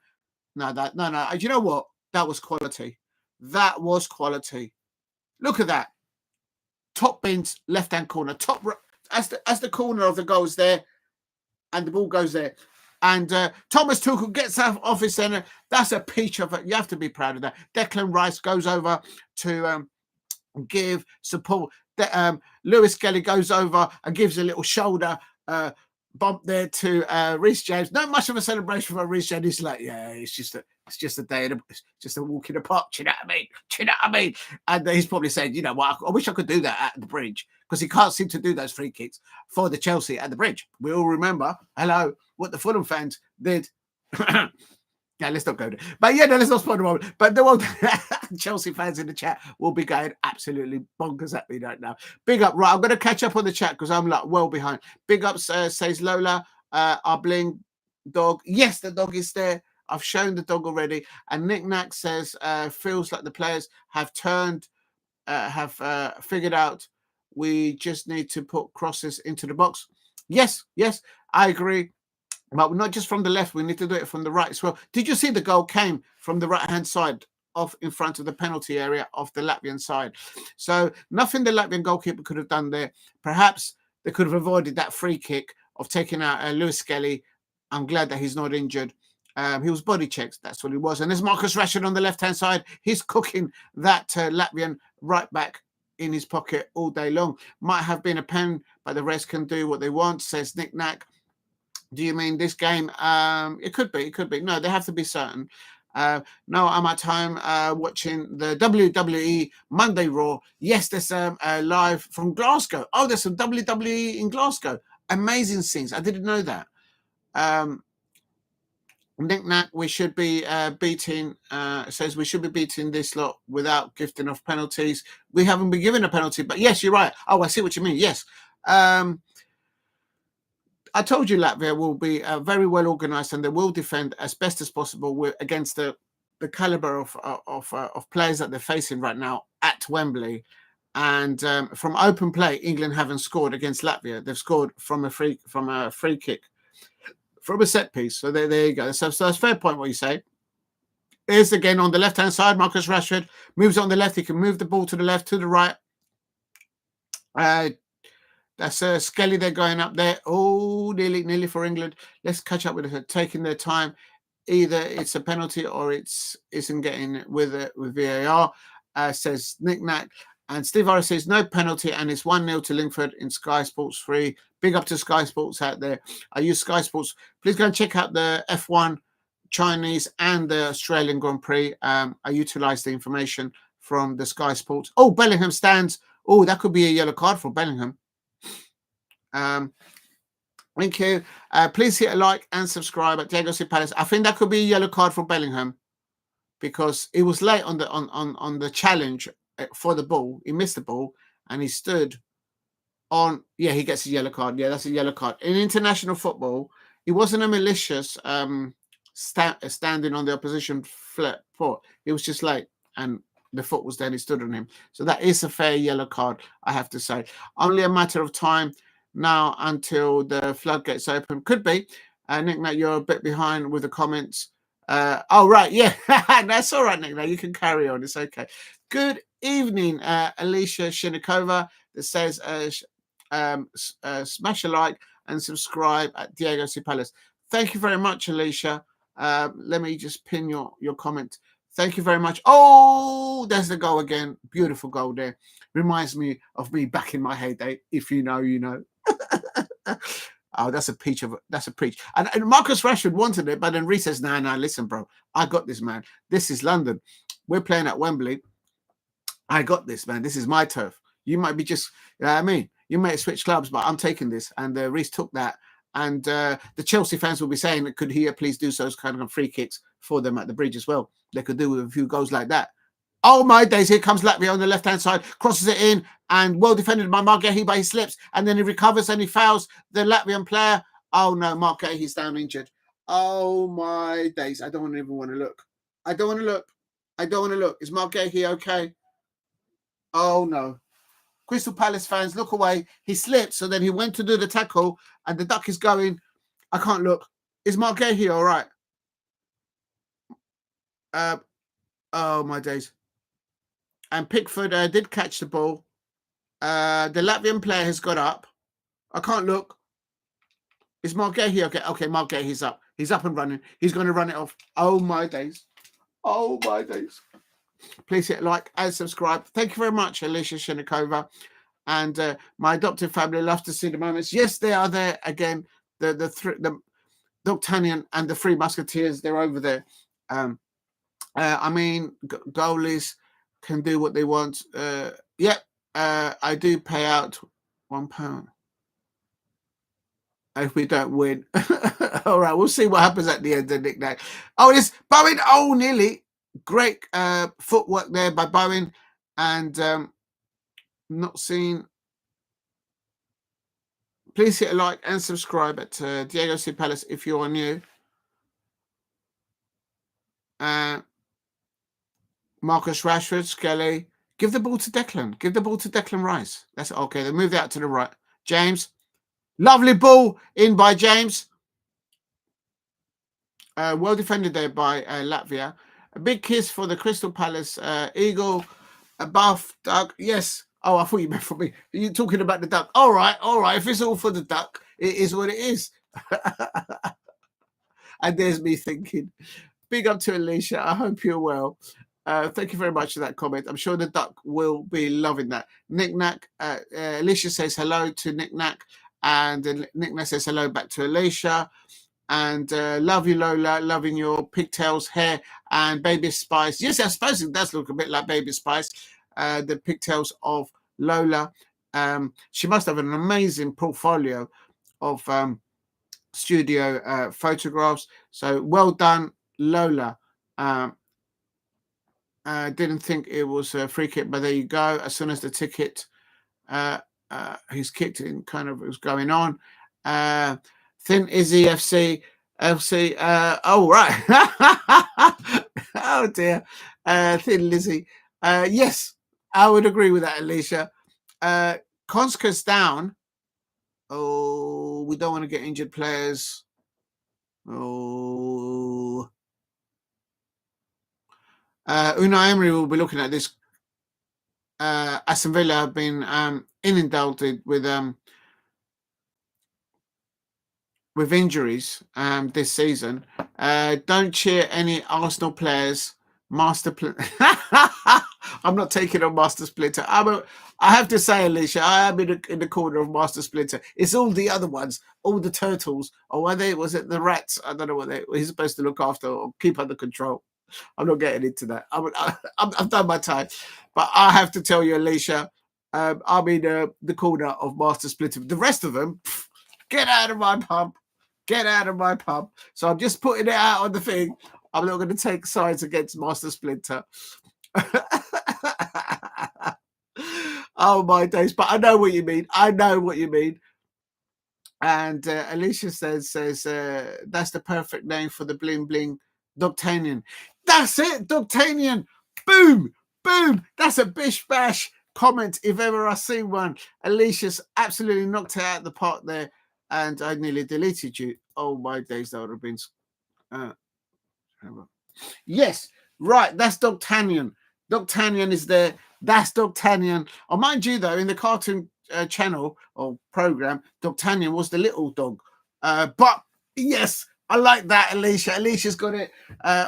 No. You know what? That was quality. That was quality. Look at that. Top bins, left-hand corner. Top as the corner of the goal is there. And the ball goes there. And Thomas Tuchel gets off his centre. That's a peach of it. You have to be proud of that. Declan Rice goes over to give support. Lewis-Skelly goes over and gives a little shoulder bump there to Reece James. Not much of a celebration for Reece James. He's like, yeah, it's just a day, it's just a walk in the park. Do you know what I mean? And he's probably saying, you know what, I wish I could do that at the Bridge, because he can't seem to do those free kicks for the Chelsea at the Bridge. We all remember, what the Fulham fans did. Yeah, let's not go there. But yeah, no, let's not spoil the moment. But the Chelsea fans in the chat will be going absolutely bonkers at me right now. Big up. Right, I'm going to catch up on the chat because I'm like well behind. Big up, says Lola. Our bling dog. Yes, the dog is there. I've shown the dog already. And Nick Nack says, feels like the players have figured out we just need to put crosses into the box. Yes, I agree. But not just from the left, we need to do it from the right as well. Did you see the goal came from the right-hand side off in front of the penalty area of the Latvian side? So nothing the Latvian goalkeeper could have done there. Perhaps they could have avoided that free kick of taking out Lewis-Skelly. I'm glad that he's not injured. He was body checked. That's what he was. And there's Marcus Rashford on the left-hand side. He's cooking that Latvian right back in his pocket all day long. Might have been a pen, but the rest can do what they want, says Nick Nack. Do you mean this game? It could be. No, they have to be certain. No, I'm at home watching the WWE Monday Raw. Yes, there's live from Glasgow. Oh, there's some WWE in Glasgow. Amazing scenes. I didn't know that. Nick Nack, we should be beating, says we should be beating this lot without gifting off penalties. We haven't been given a penalty, but yes, you're right. Oh, I see what you mean. Yes. I told you Latvia will be very well organised and they will defend as best as possible against the calibre of players that they're facing right now at Wembley. And from open play, England haven't scored against Latvia. They've scored from a free kick, from a set piece. So there you go. So that's fair point what you say. Here's again on the left-hand side, Marcus Rashford moves on the left. He can move the ball to the left, to the right. That's Skelly. They're going up there. Oh, nearly for England. Let's catch up with it. Taking their time. Either it's a penalty or isn't getting with VAR. Says Nick Nack. And Steve Harris says no penalty, and it's 1-0 to Lingford in Sky Sports 3. Big up to Sky Sports out there. I use Sky Sports. Please go and check out the F1 Chinese and the Australian Grand Prix. I utilise the information from the Sky Sports. Oh, Bellingham stands. Oh, that could be a yellow card for Bellingham. Thank you. Please hit a like and subscribe at Diego C. Palace. I think that could be a yellow card for Bellingham because he was late on the challenge for the ball. He missed the ball and he stood on. Yeah, he gets a yellow card. Yeah, that's a yellow card. In international football, he wasn't a malicious standing on the opposition foot. He was just late and the foot was there and he stood on him. So that is a fair yellow card, I have to say. Only a matter of time now until the floodgates open. Could be. Nick, now you're a bit behind with the comments. Oh, right. Yeah, that's all right, Nick. Now you can carry on. It's okay. Good evening, Alicia Shinikova, that says smash a like and subscribe at Diego C. Palace. Thank you very much, Alicia. Let me just pin your comment. Thank you very much. Oh, there's the goal again. Beautiful goal there. Reminds me of me back in my heyday. If you know, you know. Oh, that's a preach. And Marcus Rashford wanted it, but then Reece says, no, listen, bro. I got this, man. This is London. We're playing at Wembley. I got this, man. This is my turf. You might be just, you know what I mean? You may switch clubs, but I'm taking this. And Reece took that. And the Chelsea fans will be saying, could he please do those kind of free kicks for them at the bridge as well? They could do with a few goals like that. Oh, my days. Here comes Latvia on the left-hand side, crosses it in, and well defended by Marc Guehi, but he slips, and then he recovers and he fouls the Latvian player. Oh, no, Marc Guehi's down injured. Oh, my days. I don't even want to look. I don't want to look. Is Marc Guehi okay? Oh, no. Crystal Palace fans, look away. He slipped, so then he went to do the tackle, and the duck is going. I can't look. Is Marc Guehi all right? Oh, my days. And Pickford did catch the ball. The Latvian player has got up. I can't look. Is Marc Guehi okay? Okay, Marc Guehi's up. He's up and running. He's going to run it off. Oh, my days. Oh, my days. Please hit like and subscribe. Thank you very much, Alicia Shinikova. And my adopted family loves to see the moments. Yes, they are there again. The D'Artagnan and the Three Musketeers, they're over there. I mean, goalies can do what they want. I do pay out £1 if we don't win. All right, we'll see what happens at the end of Nick Nack. Oh, it's Bowen. Oh, nearly. Great footwork there by Bowen. And not seen. Please hit a like and subscribe at Diego C. Palace if you're new. Marcus Rashford, Skelly. Give the ball to Declan. Give the ball to Declan Rice. That's okay. They moved out to the right. James. Lovely ball in by James. Well defended there by Latvia. A big kiss for the Crystal Palace Eagle. A buff duck. Yes. Oh, I thought you meant for me. You're talking about the duck. All right. If it's all for the duck, it is what it is. And there's me thinking. Big up to Alicia. I hope you're well. Thank you very much for that comment. I'm sure the duck will be loving that. Nick Nack. Alicia says hello to Nick Nack. And Nick Nack says hello back to Alicia. And love you, Lola. Loving your pigtails, hair, and Baby Spice. Yes, I suppose it does look a bit like Baby Spice. The pigtails of Lola. She must have an amazing portfolio of studio photographs. So well done, Lola. Didn't think it was a free kick, but there you go. As soon as the ticket he's kicked in, kind of was going on. Thin Izzy FC. Oh right. Oh dear. Thin Lizzie. Yes, I would agree with that, Alicia. Konsa's down. Oh, we don't want to get injured players. Oh. Unai Emery will be looking at this. Aston Villa have been inundated with injuries this season. Don't cheer any Arsenal players. I'm not taking on Master Splinter. I have to say, Alicia, I am in the corner of Master Splinter. It's all the other ones, all the turtles, or was it the rats? I don't know what he's supposed to look after or keep under control. I'm not getting into that. I've done my time. But I have to tell you, Alicia, I'm in the corner of Master Splinter. The rest of them, get out of my pub. Get out of my pub. So I'm just putting it out on the thing. I'm not going to take sides against Master Splinter. Oh, my days. But I know what you mean. I know what you mean. And Alicia says that's the perfect name for the bling bling D'Artagnan. That's it, D'Artagnan. Boom, boom. That's a bish bash comment if ever I've seen one. Alicia's absolutely knocked it out of the park there, and I nearly deleted you. Oh my days, that would have been. Yes, right. That's D'Artagnan. D'Artagnan is there. That's D'Artagnan. Oh, mind you, though, in the cartoon channel or program, D'Artagnan was the little dog. But yes, I like that, Alicia. Alicia's got it.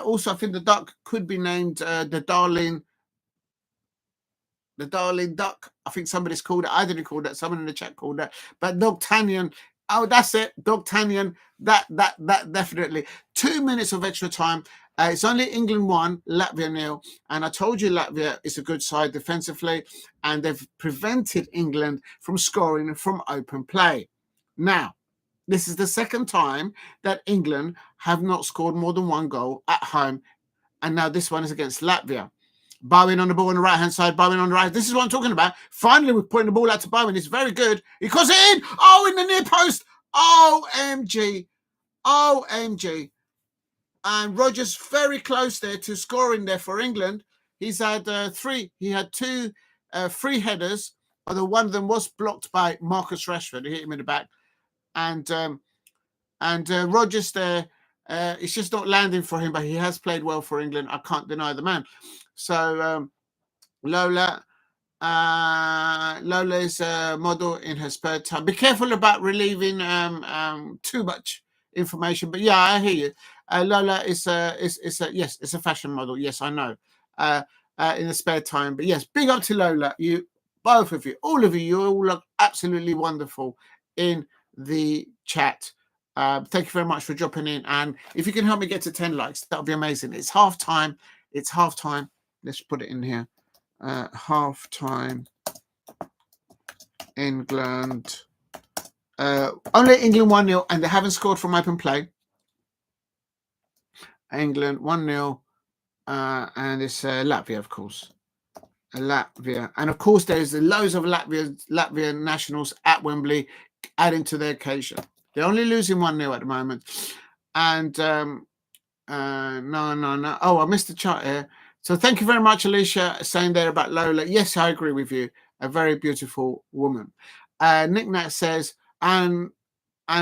Also, I think the duck could be named the darling duck. I think somebody's called it. I didn't call that. Someone in the chat called that. But D'Artagnan. Oh, that's it. D'Artagnan. That definitely. 2 minutes of extra time. It's only England 1, Latvia 0. And I told you Latvia is a good side defensively. And they've prevented England from scoring from open play. Now, this is the second time that England have not scored more than 1 goal at home. And now this one is against Latvia. Bowen on the ball on the right-hand side. Bowen on the right. This is what I'm talking about. Finally, we're putting the ball out to Bowen. It's very good. He cuts it in. Oh, in the near post. OMG. OMG. And Rodgers very close there to scoring there for England. He's had 3. He had 2 free headers. Although one of them was blocked by Marcus Rashford. He hit him in the back. And Rodgers there, it's just not landing for him, but he has played well for England. I can't deny the man. So Lola is a model in her spare time. Be careful about relieving too much information. But yeah, I hear you. Lola is yes, it's a fashion model. Yes, I know. In the spare time. But yes, big up to Lola. You, both of you, all of you all look absolutely wonderful in the chat. Thank you very much for dropping in. And if you can help me get to 10 likes, that would be amazing. It's half time. It's half time. Let's put it in here. Half time. England. Only England 1-0, and they haven't scored from open play. England 1-0. And it's Latvia, of course. Latvia. And of course, there's loads of Latvian nationals at Wembley adding to the occasion. They're only losing 1-0 at the moment. And no. Oh, I missed the chat here. So thank you very much, Alicia, saying there about Lola. Yes, I agree with you. A very beautiful woman. Nick Nat says, and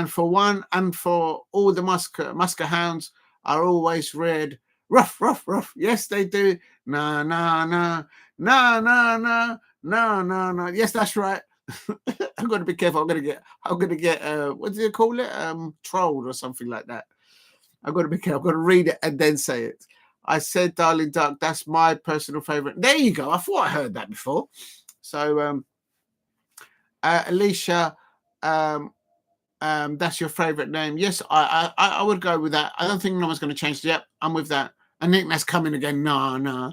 for one, and for all the Musker hounds are always reared rough. Yes, they do. No. Yes, that's right. I'm going to be careful. I'm going to get what do you call it? Trolled or something like that. I've got to be careful. I've got to read it and then say it. I said, darling duck, that's my personal favorite. There you go. I thought I heard that before. So, Alicia, that's your favorite name. Yes, I would go with that. I don't think no one's going to change it. Yep, I'm with that. And Nick, that's coming again. No.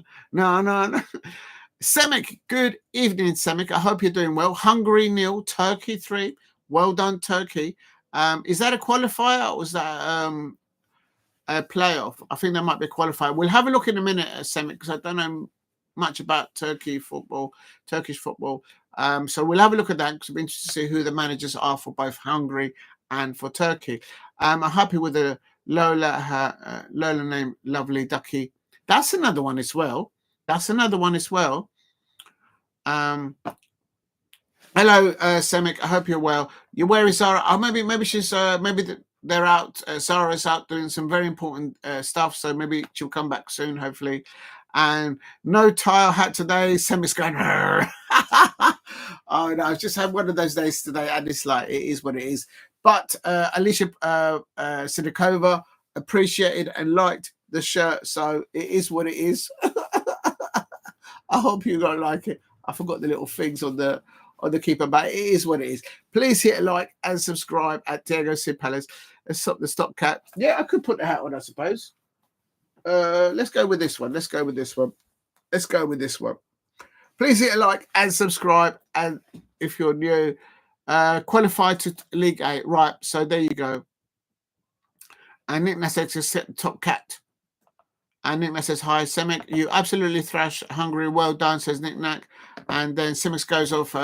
Semik, good evening, Semik. I hope you're doing well. Hungary 0, Turkey 3. Well done, Turkey. Is that a qualifier or was that a playoff? I think that might be a qualifier. We'll have a look in a minute at Semik because I don't know much about Turkish football. So we'll have a look at that because it'll be interesting to see who the managers are for both Hungary and for Turkey. I'm happy with the Lola name, Lovely Ducky. That's another one as well. Hello, Semik. I hope you're well. Where is Zara? Oh, maybe she's they're out. Zara's out doing some very important stuff, so maybe she'll come back soon, hopefully. And no tile hat today. Semik's going. Oh no, I've just had one of those days today, and it's like it is what it is. But Alicia Sidakova appreciated and liked the shirt, so it is what it is. I hope you don't like it. I forgot the little things on the keeper, but it is what it is. Please hit a like and subscribe at Diego Sid Palace. Let's stop the stop cat. Yeah, I could put the hat on, I suppose. Let's go with this one. Please hit a like and subscribe. And if you're new, qualified to League 8. Right, so there you go. And Nick Nasek just set the top cat. And Nick says, hi, Semik, you absolutely thrash Hungary. Well done, says Nick Nack. And then Semik goes off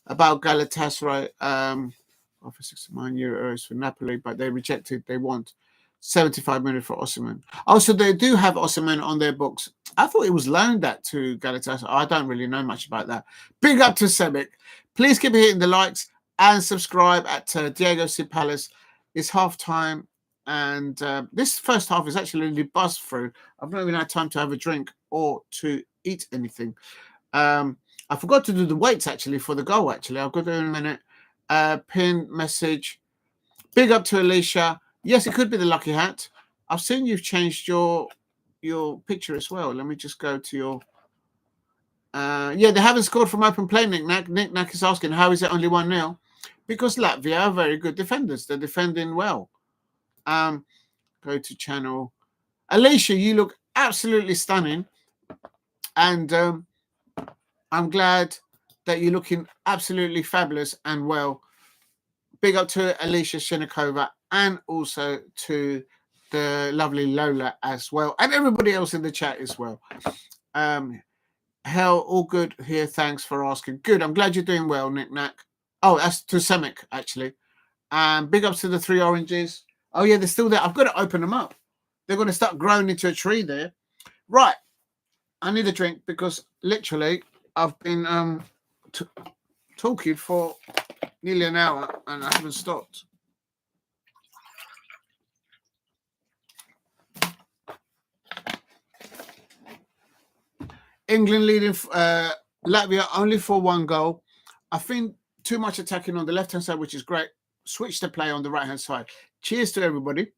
about Galatasaray for 69 euros for Napoli, but they rejected. They want 75 million for Osimhen. Also, they do have Osimhen on their books. I thought it was loaned that to Galatasaray. I don't really know much about that. Big up to Semik. Please keep hitting the likes and subscribe at Diego Sid Palace. It's half time. And this first half is actually really buzzed through. I've not even had time to have a drink or to eat anything. I forgot to do the weights, actually, for the goal, actually. I'll go there in a minute. Pin message. Big up to Alicia. Yes, it could be the lucky hat. I've seen you've changed your picture as well. Let me just go to your... yeah, they haven't scored from open play, Nick Nack. Nick Nack is asking, how is it only 1-0? Because Latvia are very good defenders. They're defending well. Go to channel. Alicia, you look absolutely stunning. And I'm glad that you're looking absolutely fabulous and well. Big up to Alicia Shinikova and also to the lovely Lola as well. And everybody else in the chat as well. Hell, all good here. Thanks for asking. Good. I'm glad you're doing well, Nick Nack. Oh, that's to Semik, actually. Big ups to the 3 oranges. Oh, yeah, they're still there. I've got to open them up. They're going to start growing into a tree there. Right. I need a drink because literally I've been talking for nearly an hour and I haven't stopped. England leading Latvia only for 1 goal. I think too much attacking on the left-hand side, which is great. Switch to play on the right-hand side. Cheers to everybody.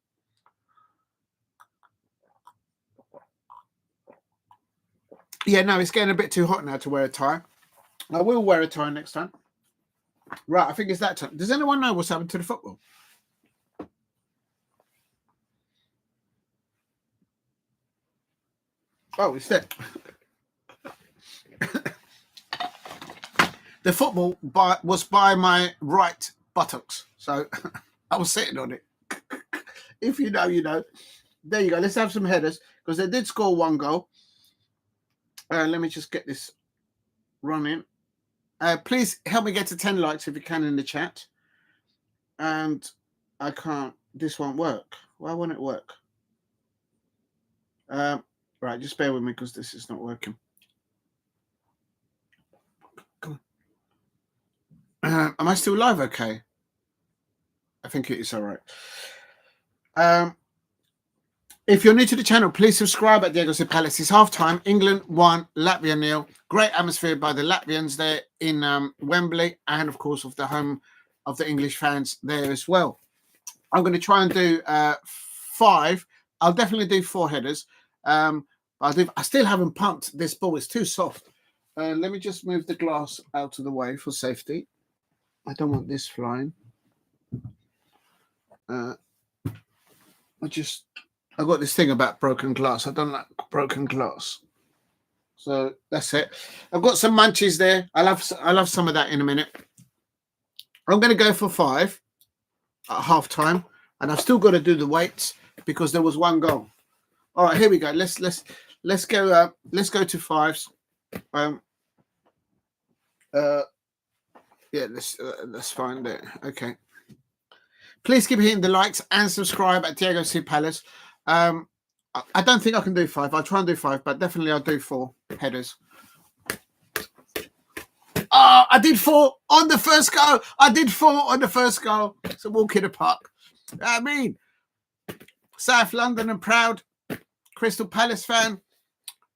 Yeah, no, it's getting a bit too hot now to wear a tie. I will wear a tie next time. Right, I think it's that time. Does anyone know what's happened to the football? Oh, it's there. The football was by my right buttocks. So I was sitting on it. If you know, you know. There you go. Let's have some headers because they did score 1 goal. Let me just get this running. Please help me get to 10 likes if you can in the chat. And I can't. This won't work. Why won't it work? Right, just bear with me because this is not working. Come on. Am I still live? Okay. I think it is all right. If you're new to the channel, please subscribe at Diego Sid Palace. It's half-time. England 1, Latvia 0. Great atmosphere by the Latvians there in Wembley and, of course, of the home of the English fans there as well. I'm going to try and do 5. I'll definitely do 4 headers. I still haven't pumped this ball. It's too soft. Let me just move the glass out of the way for safety. I don't want this flying. I've got this thing about broken glass. I don't like broken glass. So that's it. I've got some munchies there. I'll have some of that in a minute. I'm going to go for 5. at half time, and I've still got to do the weights because there was one goal. All right, here we go. Let's go. Let's go to fives. Yeah, let's find it. Okay. Please keep hitting the likes and subscribe at Diego C. Palace. I don't think I can do 5. I'll try and do 5, but definitely I'll do 4 headers. Oh, I did 4 on the first goal. I did 4 on the first goal. It's a walk in the park. I mean, South London and proud. Crystal Palace fan.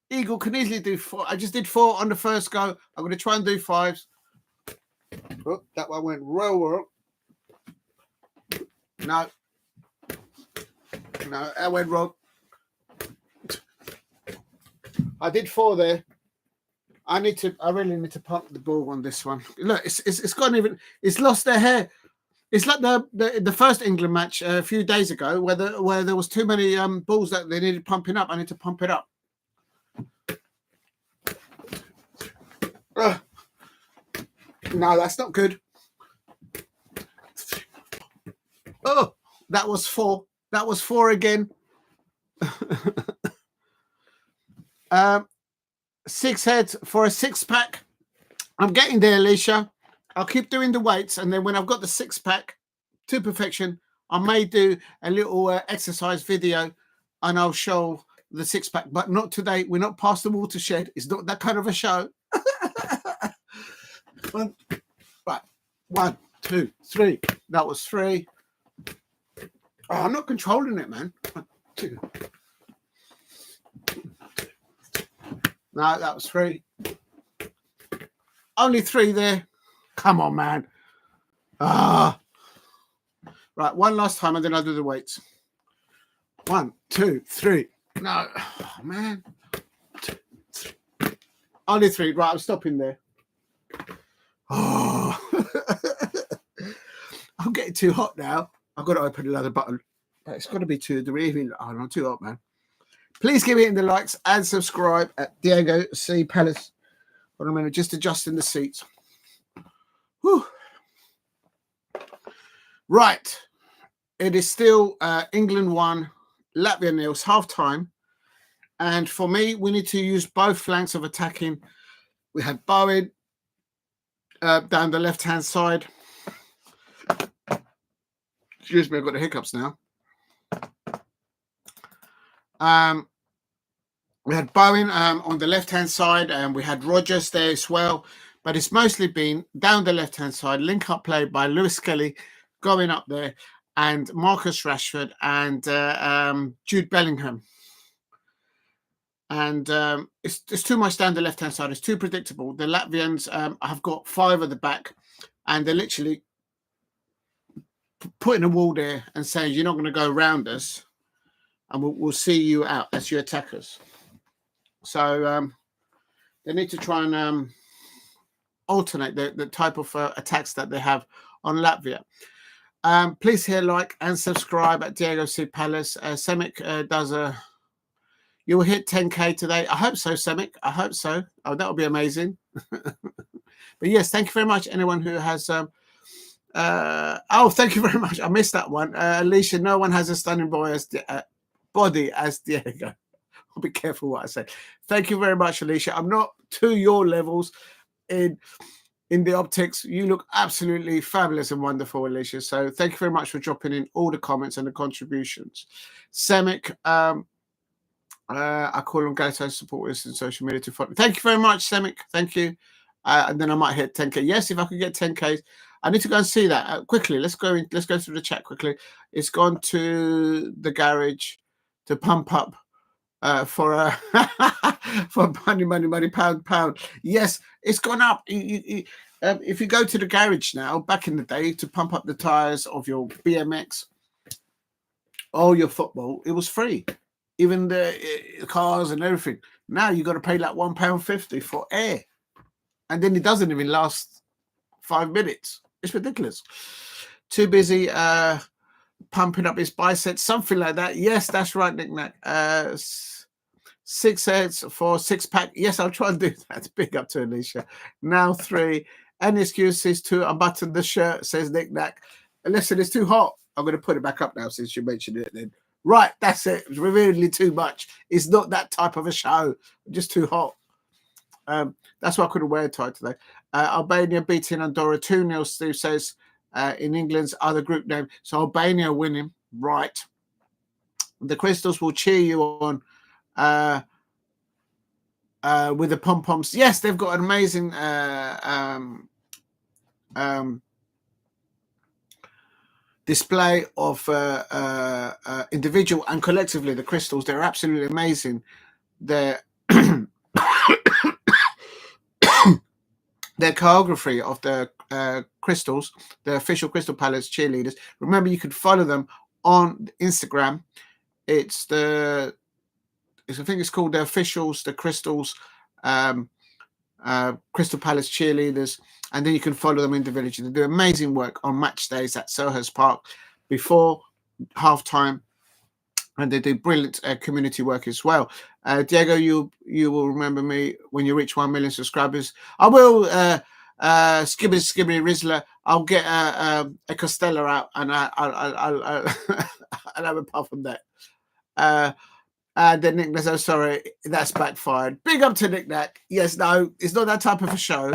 Eagle can easily do 4. I just did 4 on the first goal. I'm going to try and do 5s. Oh, that one went well. No, that went wrong. I did 4 there. I really need to pump the ball on this one. Look, it's gone even. It's lost their hair. It's like the first England match a few days ago, where there was too many balls that they needed pumping up. I need to pump it up. No, that's not good. Oh, that was 4. That was 4 again. 6 heads for a 6-pack. I'm getting there, Alicia. I'll keep doing the weights, and then when I've got the 6-pack to perfection, I may do a little exercise video, and I'll show the 6-pack. But not today. We're not past the watershed. It's not that kind of a show. Right. 1, 2, 3. That was 3. Oh, I'm not controlling it, man. 1, 2. No, that was 3. Only 3 there. Come on, man. Right, one last time, and then I'll do the weights. 1, 2, 3. No, oh, man. 2, 3. Only 3. Right, I'm stopping there. Oh, I'm getting too hot now. I've got to open another button. It's got to be 2 degrees. Oh, I'm too hot, man. Please give it in the likes and subscribe at Diego C. Palace. Hold on a minute, just adjusting the seats. Whew. Right. It is still England 1, Latvia 0, half time. And for me, we need to use both flanks of attacking. We had Bowen down the left-hand side. Excuse me, I've got the hiccups now. We had Bowen on the left-hand side, and we had Rodgers there as well. But it's mostly been down the left-hand side, link-up play by Lewis-Skelly going up there, and Marcus Rashford and Jude Bellingham. And it's too much down the left-hand side. It's too predictable. The Latvians have got 5 at the back, and they're literally putting a wall there and saying, you're not going to go around us, and we'll see you out as your attackers. So they need to try and alternate the type of attacks that they have on Latvia. Please hit like and subscribe at Diego C. Palace. Semic does a... You will hit 10K today. I hope so, Semic. I hope so. Oh, that would be amazing. But yes, thank you very much. Anyone who has... oh, thank you very much. I missed that one. Alicia, no one has a stunning body as Diego. I'll be careful what I say. Thank you very much, Alicia. I'm not to your levels in the optics. You look absolutely fabulous and wonderful, Alicia. So thank you very much for dropping in all the comments and the contributions. Semic, I call them Galatasaray supporters in social media to follow. Thank you very much, Semic. Thank you. And then I might hit 10K. Yes, if I could get 10K, I need to go and see that quickly. Let's go through the chat quickly. It's gone to the garage to pump up for money, pound. Yes, it's gone up. If you go to the garage now, back in the day, to pump up the tires of your BMX or your football, it was free. Even the cars and everything. Now you got to pay like £1.50 for air, and then it doesn't even last 5 minutes. It's ridiculous. Too busy pumping up his biceps, something like that. Yes, that's right, Nick Nack. 6 heads for 6-pack. Yes, I'll try and do that. Big up to Alicia. Now 3. Any excuses to unbutton the shirt, says Nick Nack. Listen, it's too hot. I'm going to put it back up now since you mentioned it then. Right, that's it. It was revealing too much. It's not that type of a show. Just too hot. That's why I couldn't wear a tie today. Albania beating Andorra 2-0, Steve says, in England's other group name. So Albania winning. Right. The Crystals will cheer you on with the pom-poms. Yes, they've got an amazing display of individual and collectively the Crystals. They're absolutely amazing. They're their choreography of the Crystals, the official Crystal Palace cheerleaders. Remember, you could follow them on Instagram. I think it's called the officials, the Crystals, Crystal Palace cheerleaders, and then you can follow them individually. They do amazing work on match days at Selhurst Park before halftime, and they do brilliant community work as well. Diego, you will remember me when you reach 1 million subscribers. I will, Skibbity Rizzler. I'll get a Costella out, and I'll have a puff on that. Then Nick Nack, oh, sorry, that's backfired. Big up to Nick Nack. Yes, no, it's not that type of a show.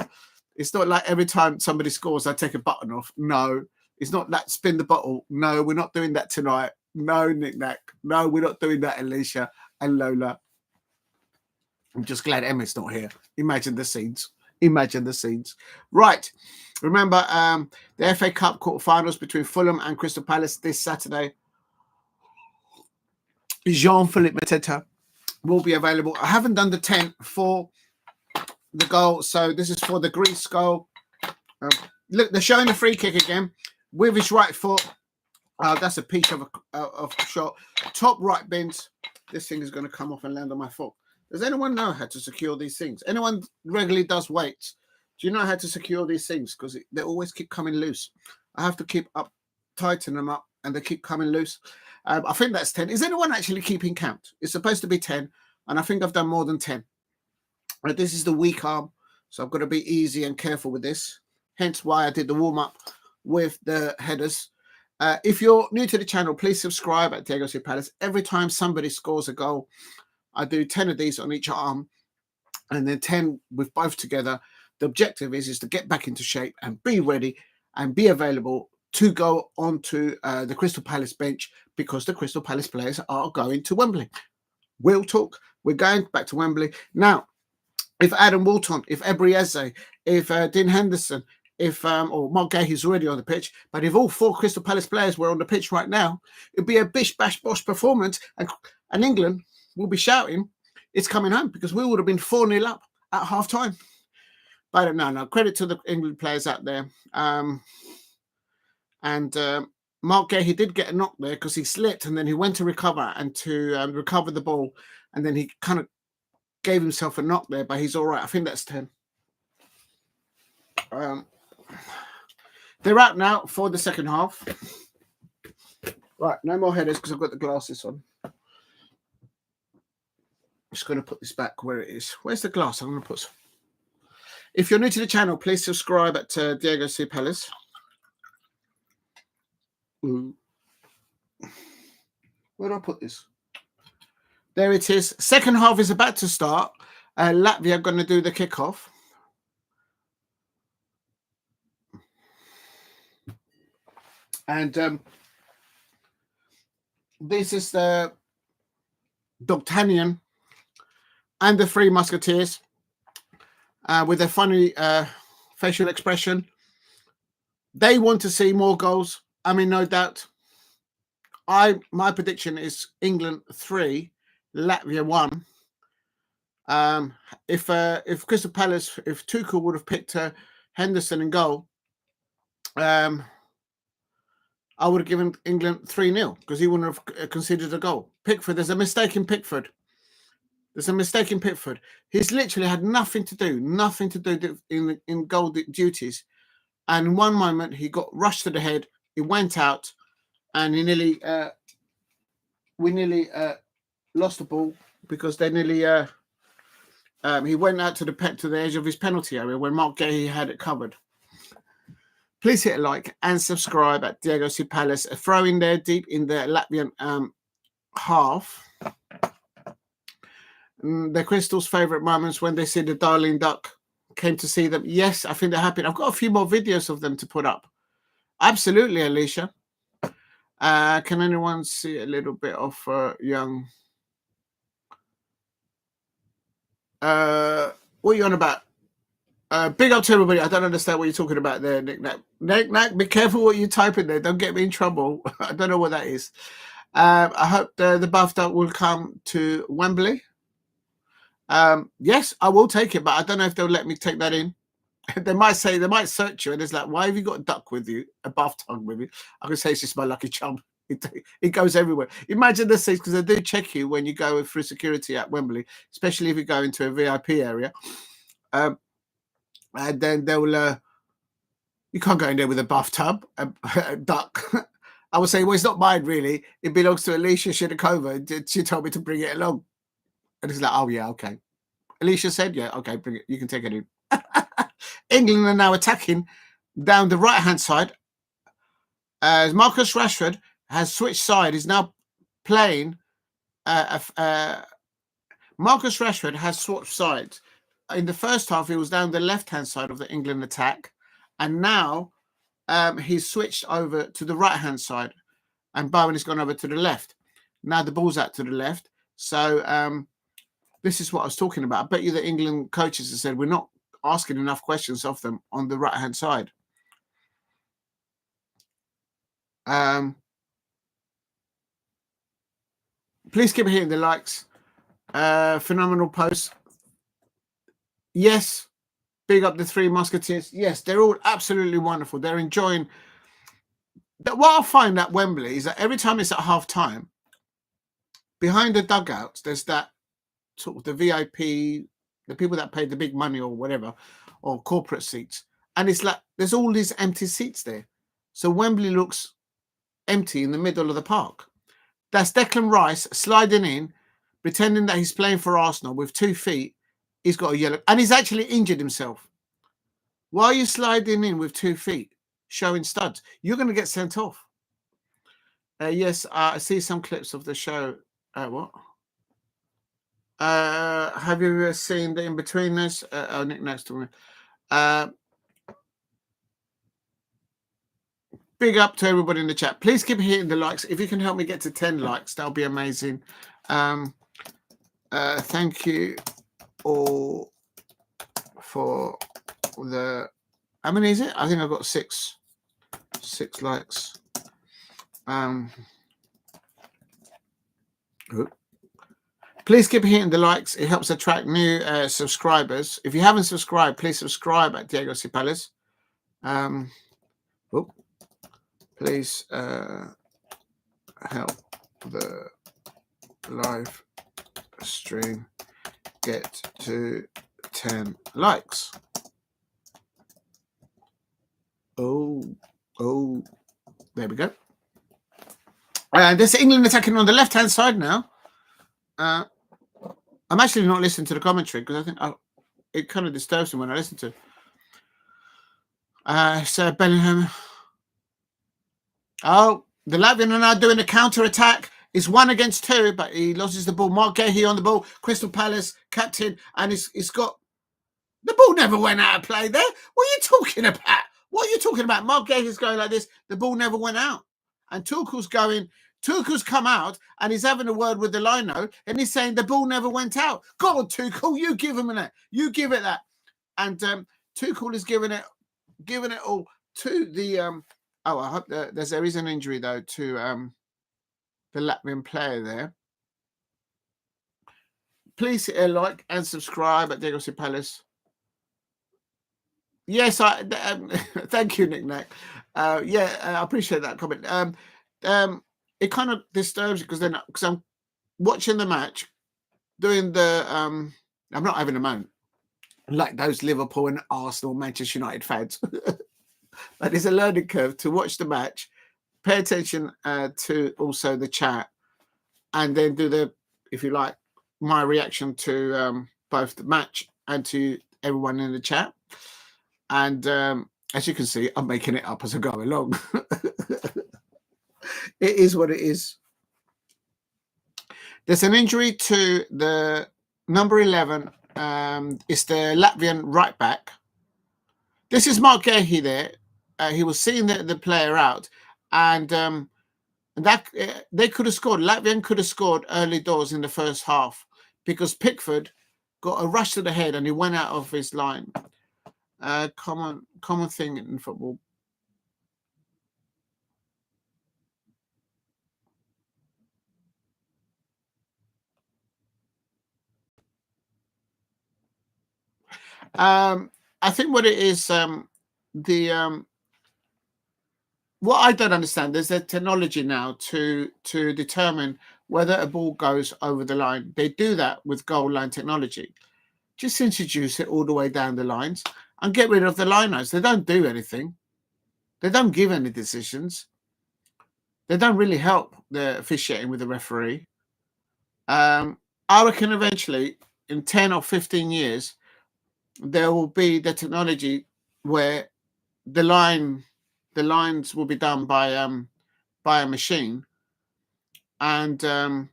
It's not like every time somebody scores, I take a button off. No, it's not that spin the bottle. No, we're not doing that tonight. No, Nick Nack. No, we're not doing that, Alicia and Lola. I'm just glad Emmett's not here. Imagine the scenes. Imagine the scenes. Right. Remember, the FA Cup quarterfinals between Fulham and Crystal Palace this Saturday. Jean-Philippe Mateta will be available. I haven't done the 10 for the goal, so this is for the Greece goal. Look, they're showing the free kick again with his right foot. That's a piece of a shot. Top right bins. This thing is going to come off and land on my foot. Does anyone know how to secure these things? Anyone regularly does weights? Do you know how to secure these things? Because they always keep coming loose. I have to keep tighten them up, and they keep coming loose. I think that's 10. Is anyone actually keeping count? It's supposed to be 10, and I think I've done more than 10. Right, this is the weak arm, so I've got to be easy and careful with this. Hence why I did the warm-up with the headers. If you're new to the channel, please subscribe at Diego C. Palace. Every time somebody scores a goal, I do 10 of these on each arm, and then 10 with both together. The objective is to get back into shape and be ready and be available to go onto the Crystal Palace bench, because the Crystal Palace players are going to Wembley. We'll talk. We're going back to Wembley. Now, if Adam Walton, if Ebrieze, if Dean Henderson, if or Marc Guehi is already on the pitch, but if all 4 Crystal Palace players were on the pitch right now, it'd be a bish bash bosh performance, and England will be shouting, it's coming home, because we would have been 4-0 up at half time. But no, credit to the England players out there. Marc Guehi did get a knock there because he slipped, and then he went to recover and to recover the ball, and then he kind of gave himself a knock there, but he's all right. I think that's 10. They're out now for the second half. Right, no more headers because I've got the glasses on. I'm just going to put this back where it is. Where's the glass? I'm going to put some. If you're new to the channel, please subscribe at Diego C. Palace. Ooh. Where do I put this? There it is. Second half is about to start. Latvia are going to do the kickoff. And this is the D'Artagnan and the 3 Musketeers with a funny facial expression. They want to see more goals. I mean, no doubt. My prediction is England 3, Latvia 1. If Crystal Palace, if Tuchel would have picked Henderson in goal, I would have given England 3-0 because he wouldn't have considered a goal. Pickford, there's a mistake in Pickford. He's literally had nothing to do in goal duties. And in one moment, he got rushed to the head. He went out, and we nearly lost the ball because they nearly he went out to the edge of his penalty area when Marc Guehi had it covered. Please hit a like and subscribe at Diego C. Palace. A throw in there deep in the Latvian half. The Crystal's favourite moments when they see the Darling Duck. Came to see them. Yes, I think they're happy. I've got a few more videos of them to put up. Absolutely, Alicia. Can anyone see a little bit of young? What are you on about? Big up to everybody. I don't understand what you're talking about there, Nick Nack. Nick Nack, be careful what you type in there. Don't get me in trouble. I don't know what that is. I hope the Buff Duck will come to Wembley. Yes, I will take it, but I don't know if they'll let me take that in. They might search you, and it's like, why have you got a duck with you, a buff tongue with you? I can say it's just my lucky charm. It goes everywhere. Imagine this, because they do check you when you go through security at Wembley, especially if you go into a VIP area. And then they'll, you can't go in there with a buff tub, a duck. I would say, well, it's not mine, really. It belongs to Alicia Shidakova. She told me to bring it along. And it's like, oh, yeah, okay. Alicia said, yeah, okay, bring it. You can take it in. England are now attacking down the right-hand side. As Marcus Rashford has switched side, he's now playing. Marcus Rashford has switched sides. In the first half, he was down the left-hand side of the England attack. And now he's switched over to the right-hand side. And Bowen has gone over to the left. Now the ball's out to the left. So this is what I was talking about. I bet you the England coaches have said, we're not asking enough questions of them on the right-hand side. Please keep hitting the likes. Phenomenal post. Yes. Big up the Three Musketeers. Yes, they're all absolutely wonderful. They're enjoying. What I find at Wembley is that every time it's at half-time, behind the dugouts, there's that sort of the VIP, the people that paid the big money or whatever, or corporate seats. And it's like there's all these empty seats there. So Wembley looks empty in the middle of the park. That's Declan Rice sliding in, pretending that he's playing for Arsenal with 2 feet. He's got a yellow, and he's actually injured himself. Why are you sliding in with 2 feet, showing studs? You're going to get sent off. Yes, I see some clips of the show. What? Have you ever seen the In-Betweeners? Nick next to me. Big up to everybody in the chat. Please keep hitting the likes. If you can help me get to 10 likes, that'll be amazing. Thank you all for the... How many is it? I think I've got 6 likes. Please keep hitting the likes. It helps attract new subscribers. If you haven't subscribed, please subscribe at Diego C. Palace. Please help the live stream get to 10 likes. Oh, there we go. There's England attacking on the left-hand side now. I'm actually not listening to the commentary because I think it kind of disturbs me when I listen to it. So Bellingham. Oh, the Latvian are now doing a counter-attack. It's 1 against 2, but he loses the ball. Marc Guehi on the ball. Crystal Palace captain, and he's got the ball never went out of play there. What are you talking about? What are you talking about? Marc Guehi's going like this. The ball never went out, and Tuchel's come out and he's having a word with the lino, and he's saying the ball never went out. Go on, Tuchel, you give him that. You give it that, and Tuchel is giving it all to the Oh, I hope there is an injury, though, to the Latvian player there. Please hit a like and subscribe at Diego C. Palace. Yes, thank you, Nick Nack. Yeah, I appreciate that comment. It kind of disturbs you because I'm watching the match, doing the I'm not having a moan like those Liverpool and Arsenal, Manchester United fans. But it's a learning curve to watch the match, pay attention to also the chat, and then do the, if you like, my reaction to both the match and to everyone in the chat. And As you can see, I'm making it up as I go along. It is what it is. There's an injury to the number 11. It's the Latvian right back. This is Marc Guehi there. He was seeing the player out, and that they could have scored. Latvian could have scored early doors in the first half because Pickford got a rush to the head and he went out of his line. Common thing in football. I think what it is, what I don't understand, there's a technology now to determine whether a ball goes over the line. They do that with goal line technology. Just introduce it all the way down the lines and get rid of the linos. They don't do anything. They don't give any decisions. They don't really help the officiating with the referee. I reckon eventually, in 10 or 15 years, there will be the technology where the lines will be done by a machine, and the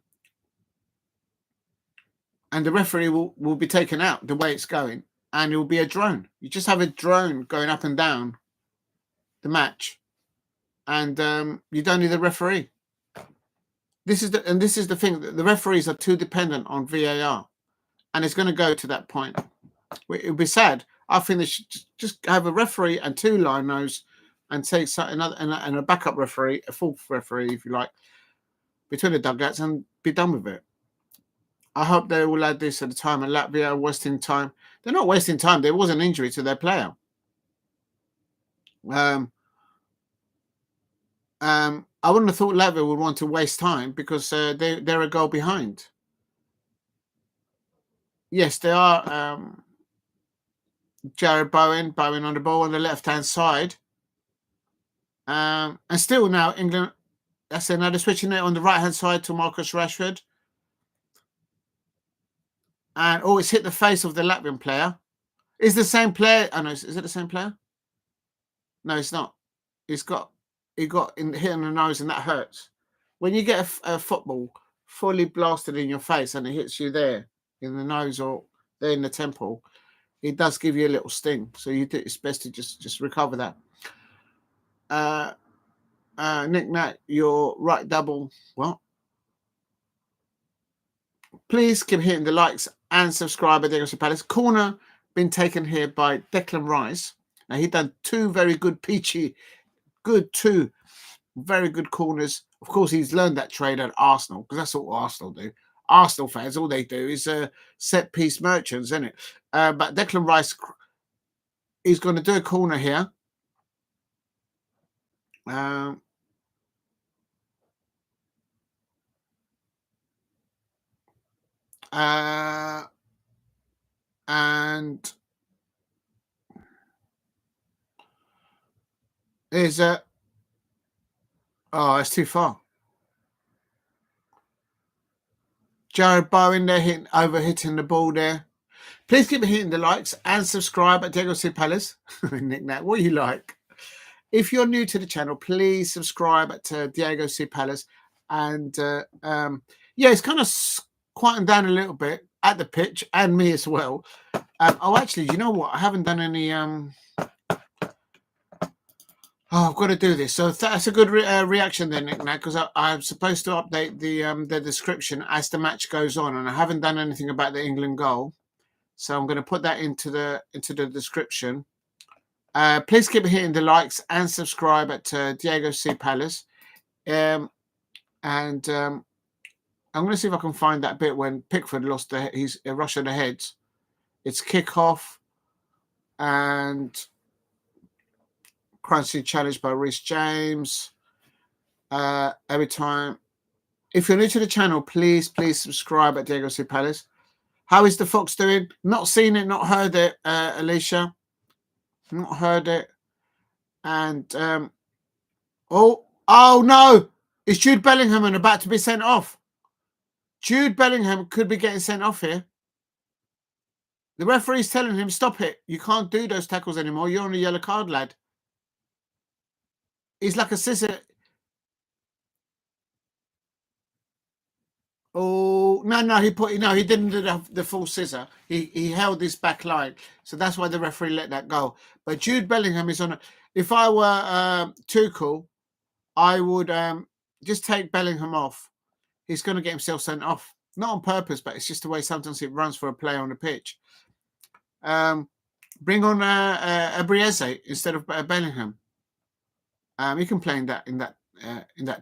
referee will be taken out the way it's going, and it will be a drone. You just have a drone going up and down the match, and you don't need a referee. This is the thing, that the referees are too dependent on VAR, and it's going to go to that point. It would be sad. I think they should just have a referee and two linos, and take another and a backup referee, a fourth referee, if you like, between the dugouts, and be done with it. I hope they will add this at the time. And Latvia are wasting time. They're not wasting time. There was an injury to their player. I wouldn't have thought Latvia would want to waste time because they're a goal behind. Yes, they are. Jarrod Bowen on the ball on the left-hand side. And still now England, that's it. Now they're switching it on the right-hand side to Marcus Rashford. And it's hit the face of the Latvian player. Is the same player? Oh no, is it the same player? No, it's not. He got hit in the nose, and that hurts. When you get a football fully blasted in your face and it hits you there in the nose or there in the temple, it does give you a little sting. So it's best to just recover that. Nick Nat, your right double. Well, please keep hitting the likes and subscribe at Diego Palace. Corner been taken here by Declan Rice. Now he done two very good two very good corners. Of course, he's learned that trade at Arsenal, because that's what Arsenal do. Arsenal fans, all they do is set piece merchants, isn't it? But Declan Rice, he's going to do a corner here. And is it's too far. Jarrod Bowen there hitting the ball there. Please keep hitting the likes and subscribe at Diego Palace. Nick Nat, what you like? If you're new to the channel, please subscribe to Diego Palace. And yeah, it's kind of quieting down a little bit at the pitch, and me as well. Actually, you know what? I haven't done any. I've got to do this. So that's a good reaction then, Nick, because I'm supposed to update the description as the match goes on, and I haven't done anything about the England goal. So I'm going to put that into the description. Please keep hitting the likes and subscribe at Diego Palace. And I'm going to see if I can find that bit when Pickford lost his rush of the heads. It's kick-off and Quansah challenged by Reece James. Every time. If you're new to the channel, please subscribe at Diego Palace. How is the Fox doing? Not seen it, not heard it, Alicia. Not heard it. And oh no! Is Jude Bellingham about to be sent off? Jude Bellingham could be getting sent off here. The referee's telling him, stop it. You can't do those tackles anymore. You're on a yellow card, lad. He's like a scissor. Oh no, he didn't do the full scissor. He held his back line, so that's why the referee let that go. But Jude Bellingham is on a. If I were Tuchel, I would just take Bellingham off. He's going to get himself sent off, not on purpose, but it's just the way sometimes it runs for a player on the pitch. Bring on Ebrieze instead of Bellingham. He can play in that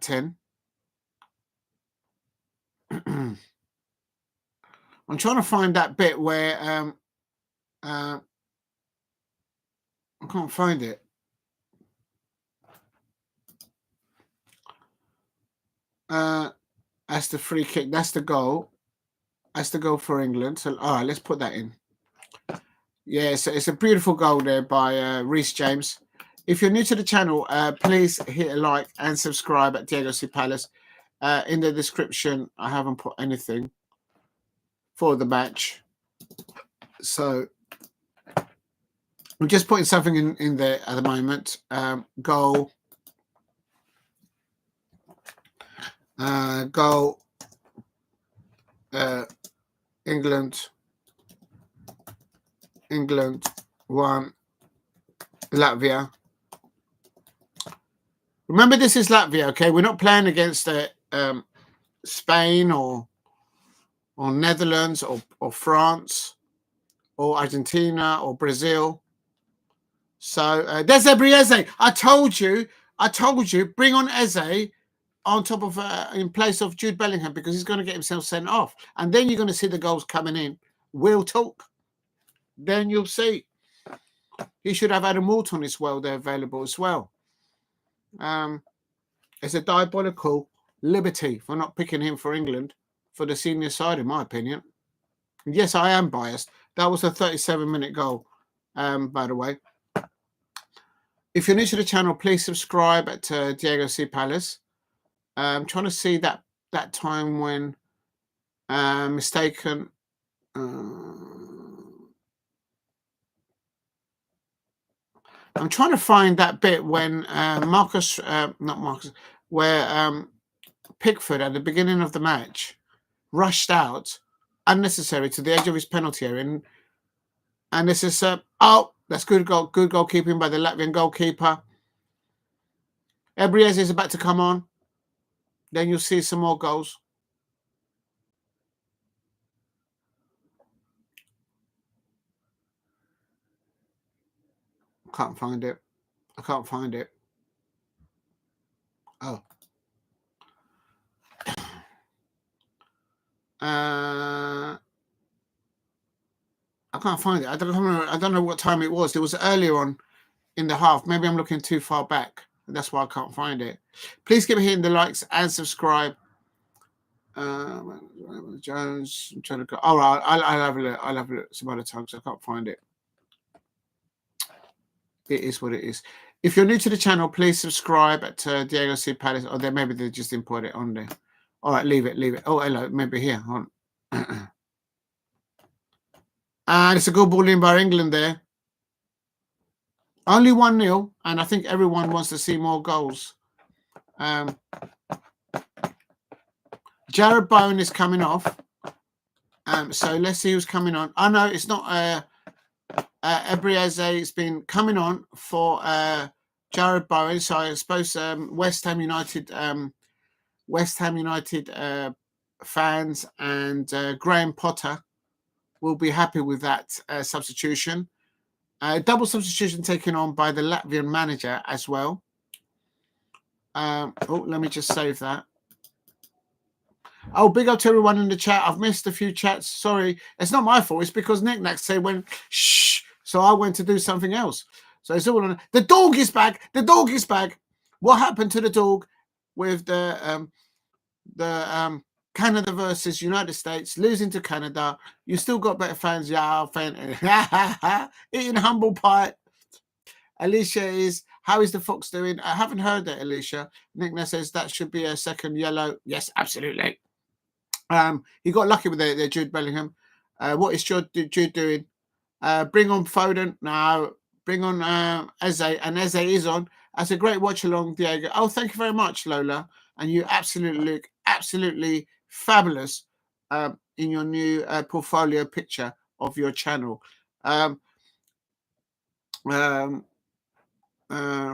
10. I'm trying to find that bit where I can't find it. That's the free kick. That's the goal. That's the goal for England. So, all right, let's put that in. Yeah, it's a beautiful goal there by Reece James. If you're new to the channel, please hit a like and subscribe at Diego C. Palace. In the description, I haven't put anything for the match. So I'm just putting something in there at the moment. Goal. Goal. England 1, Latvia. Remember, this is Latvia, okay? We're not playing against Spain or Netherlands or France or Argentina or Brazil. So there's Ebrieze. I told you, bring on Eze on top of in place of Jude Bellingham, because he's going to get himself sent off, and then you're going to see the goals coming in. We'll talk. Then you'll see. He should have Adam Walton as well there available as well. It's a diabolical liberty for not picking him for England for the senior side, in my opinion. Yes, I am biased. That was a 37-minute goal, by the way. If you're new to the channel, please subscribe at Diego C. Palace. I'm trying to see that time when mistaken. I'm trying to find that bit when where Pickford at the beginning of the match rushed out unnecessary to the edge of his penalty area, and this is that's good goalkeeping by the Latvian goalkeeper. Ebrieze is about to come on. Then you'll see some more goals. I can't find it. Oh. I can't find it. I don't know what time it was. It was earlier on in the half. Maybe I'm looking too far back. That's why I can't find it. Please keep hitting the likes and subscribe. Jones, I'm trying to go. All right, I'll have a look. I'll have a look some other time because I can't find it. It is what it is. If you're new to the channel, please subscribe at Diego C. Palace. Or maybe they just didn't put it on there. All right, leave it. Oh, hello, maybe here. Hold on. And it's a good ball in by England there. Only 1-0, and I think everyone wants to see more goals. Jarrod Bowen is coming off. So let's see who's coming on. Oh, no, it's not Ebrieze. It's been coming on for Jarrod Bowen. So I suppose West Ham United fans and Graham Potter will be happy with that substitution. Double substitution taken on by the Latvian manager as well. Let me just save that. Oh, big up to everyone in the chat. I've missed a few chats. Sorry. It's not my fault. It's because Nick said when shh. So I went to do something else. So it's all on. The dog is back. What happened to the dog with the Canada versus United States, losing to Canada? You still got better fans. Yeah, eating humble pie. Alicia is, how is the Fox doing? I haven't heard that, Alicia. Nick says that should be a second yellow. Yes, absolutely. He got lucky with the Jude Bellingham. What is Jude doing? Bring on Foden. No, bring on Eze, and Eze is on. That's a great watch along, Diego. Oh, thank you very much, Lola. And you absolutely look absolutely fabulous in your new portfolio picture of your channel.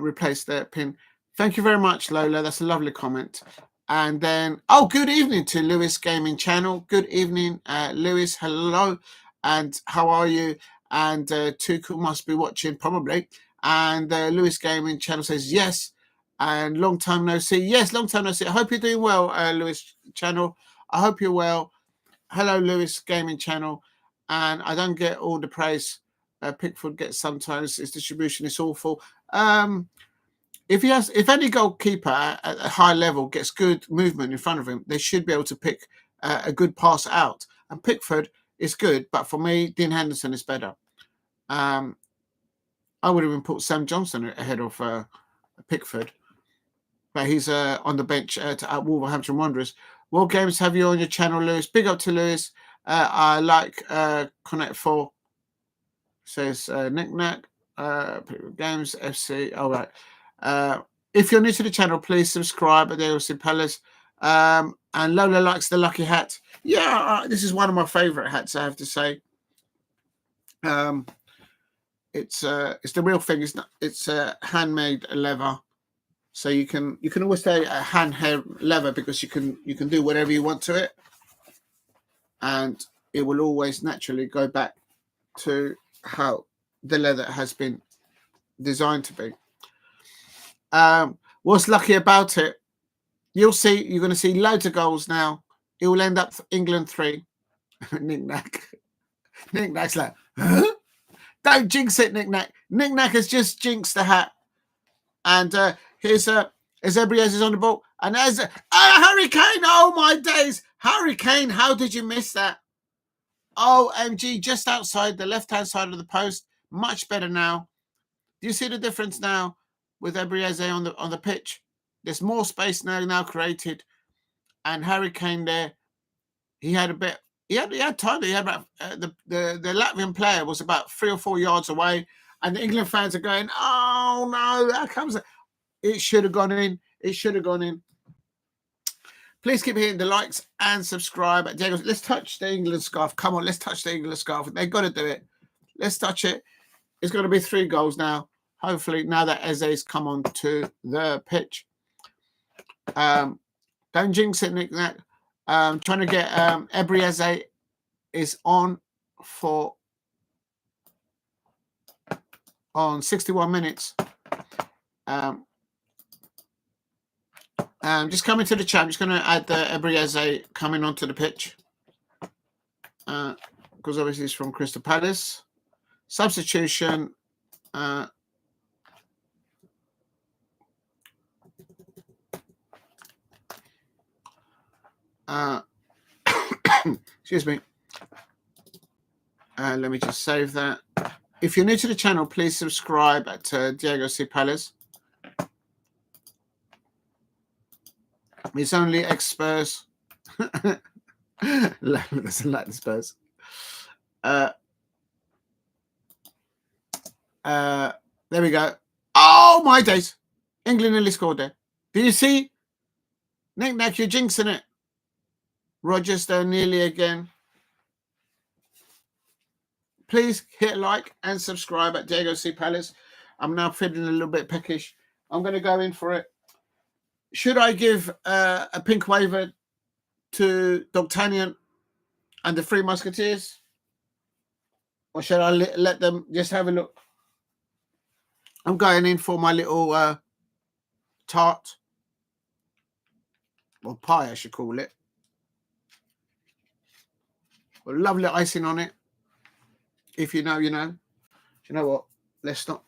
Replace that pin. Thank you very much, Lola. That's a lovely comment. And then, oh, good evening to Lewis Gaming Channel. Good evening, Lewis. Hello. And how are you? And Tuchel must be watching probably. And Lewis Gaming Channel says yes. And long time no see. Yes, long time no see. I hope you're doing well, Lewis Channel. I hope you're well. Hello, Lewis Gaming Channel. And I don't get all the praise Pickford gets sometimes. His distribution is awful. If any goalkeeper at a high level gets good movement in front of him, they should be able to pick a good pass out. And Pickford is good, but for me, Dean Henderson is better. I would have even put Sam Johnson ahead of Pickford, but he's on the bench at Wolverhampton Wanderers. What games have you on your channel, Lewis? Big up to Lewis. I like Connect 4. Says Knick-Knack. Games FC. All right. If you're new to the channel, please subscribe at the AOC Palace. And Lola likes the lucky hat. Yeah, this is one of my favourite hats, I have to say. It's the real thing. It's handmade leather, so you can always say a hand hair leather because you can do whatever you want to it, and it will always naturally go back to how the leather has been designed to be. What's lucky about it? You'll see. You're going to see loads of goals now. It will end up England 3. Knick-Knack. Knick-Knack's like, huh? Don't jinx it, Knick-Knack. Knick-Knack has just jinxed the hat. And here's Ebriez is on the ball. And there's Harry Kane. Oh, my days. Harry Kane, how did you miss that? OMG, just outside the left-hand side of the post. Much better now. Do you see the difference now with Ebriez on the pitch? There's more space now created. And Harry Kane there, he had a bit... He had time. He had about the Latvian player was about 3 or 4 yards away, and the England fans are going, "Oh no, that comes! It should have gone in. It should have gone in." Please keep hitting the likes and subscribe. Diego, let's touch the England scarf. Come on, let's touch the England scarf. They've got to do it. Let's touch it. It's going to be 3 goals now. Hopefully, now that Eze's come on to the pitch. Don't jinx it, Nick. Trying to get Ebriez is on 61 minutes. Just coming to the chat. I'm just going to add Ebriez coming onto the pitch because obviously he's from Crystal Palace. Substitution. Excuse me. Let me just save that. If you're new to the channel, please subscribe at Diego C. Palace. It's only ex-Spurs. Doesn't like the Spurs. There we go. Oh, my days. England nearly scored there. Do you see? Knick-Knack, you're jinxing it. Rochester nearly again. Please hit like and subscribe at Diego C. Palace. I'm now feeling a little bit peckish. I'm going to go in for it. Should I give a pink waiver to D'Artagnan and the 3 Musketeers? Or should I let them just have a look? I'm going in for my little tart. Or pie, I should call it. With lovely icing on it. If you know, you know. You know what? Let's not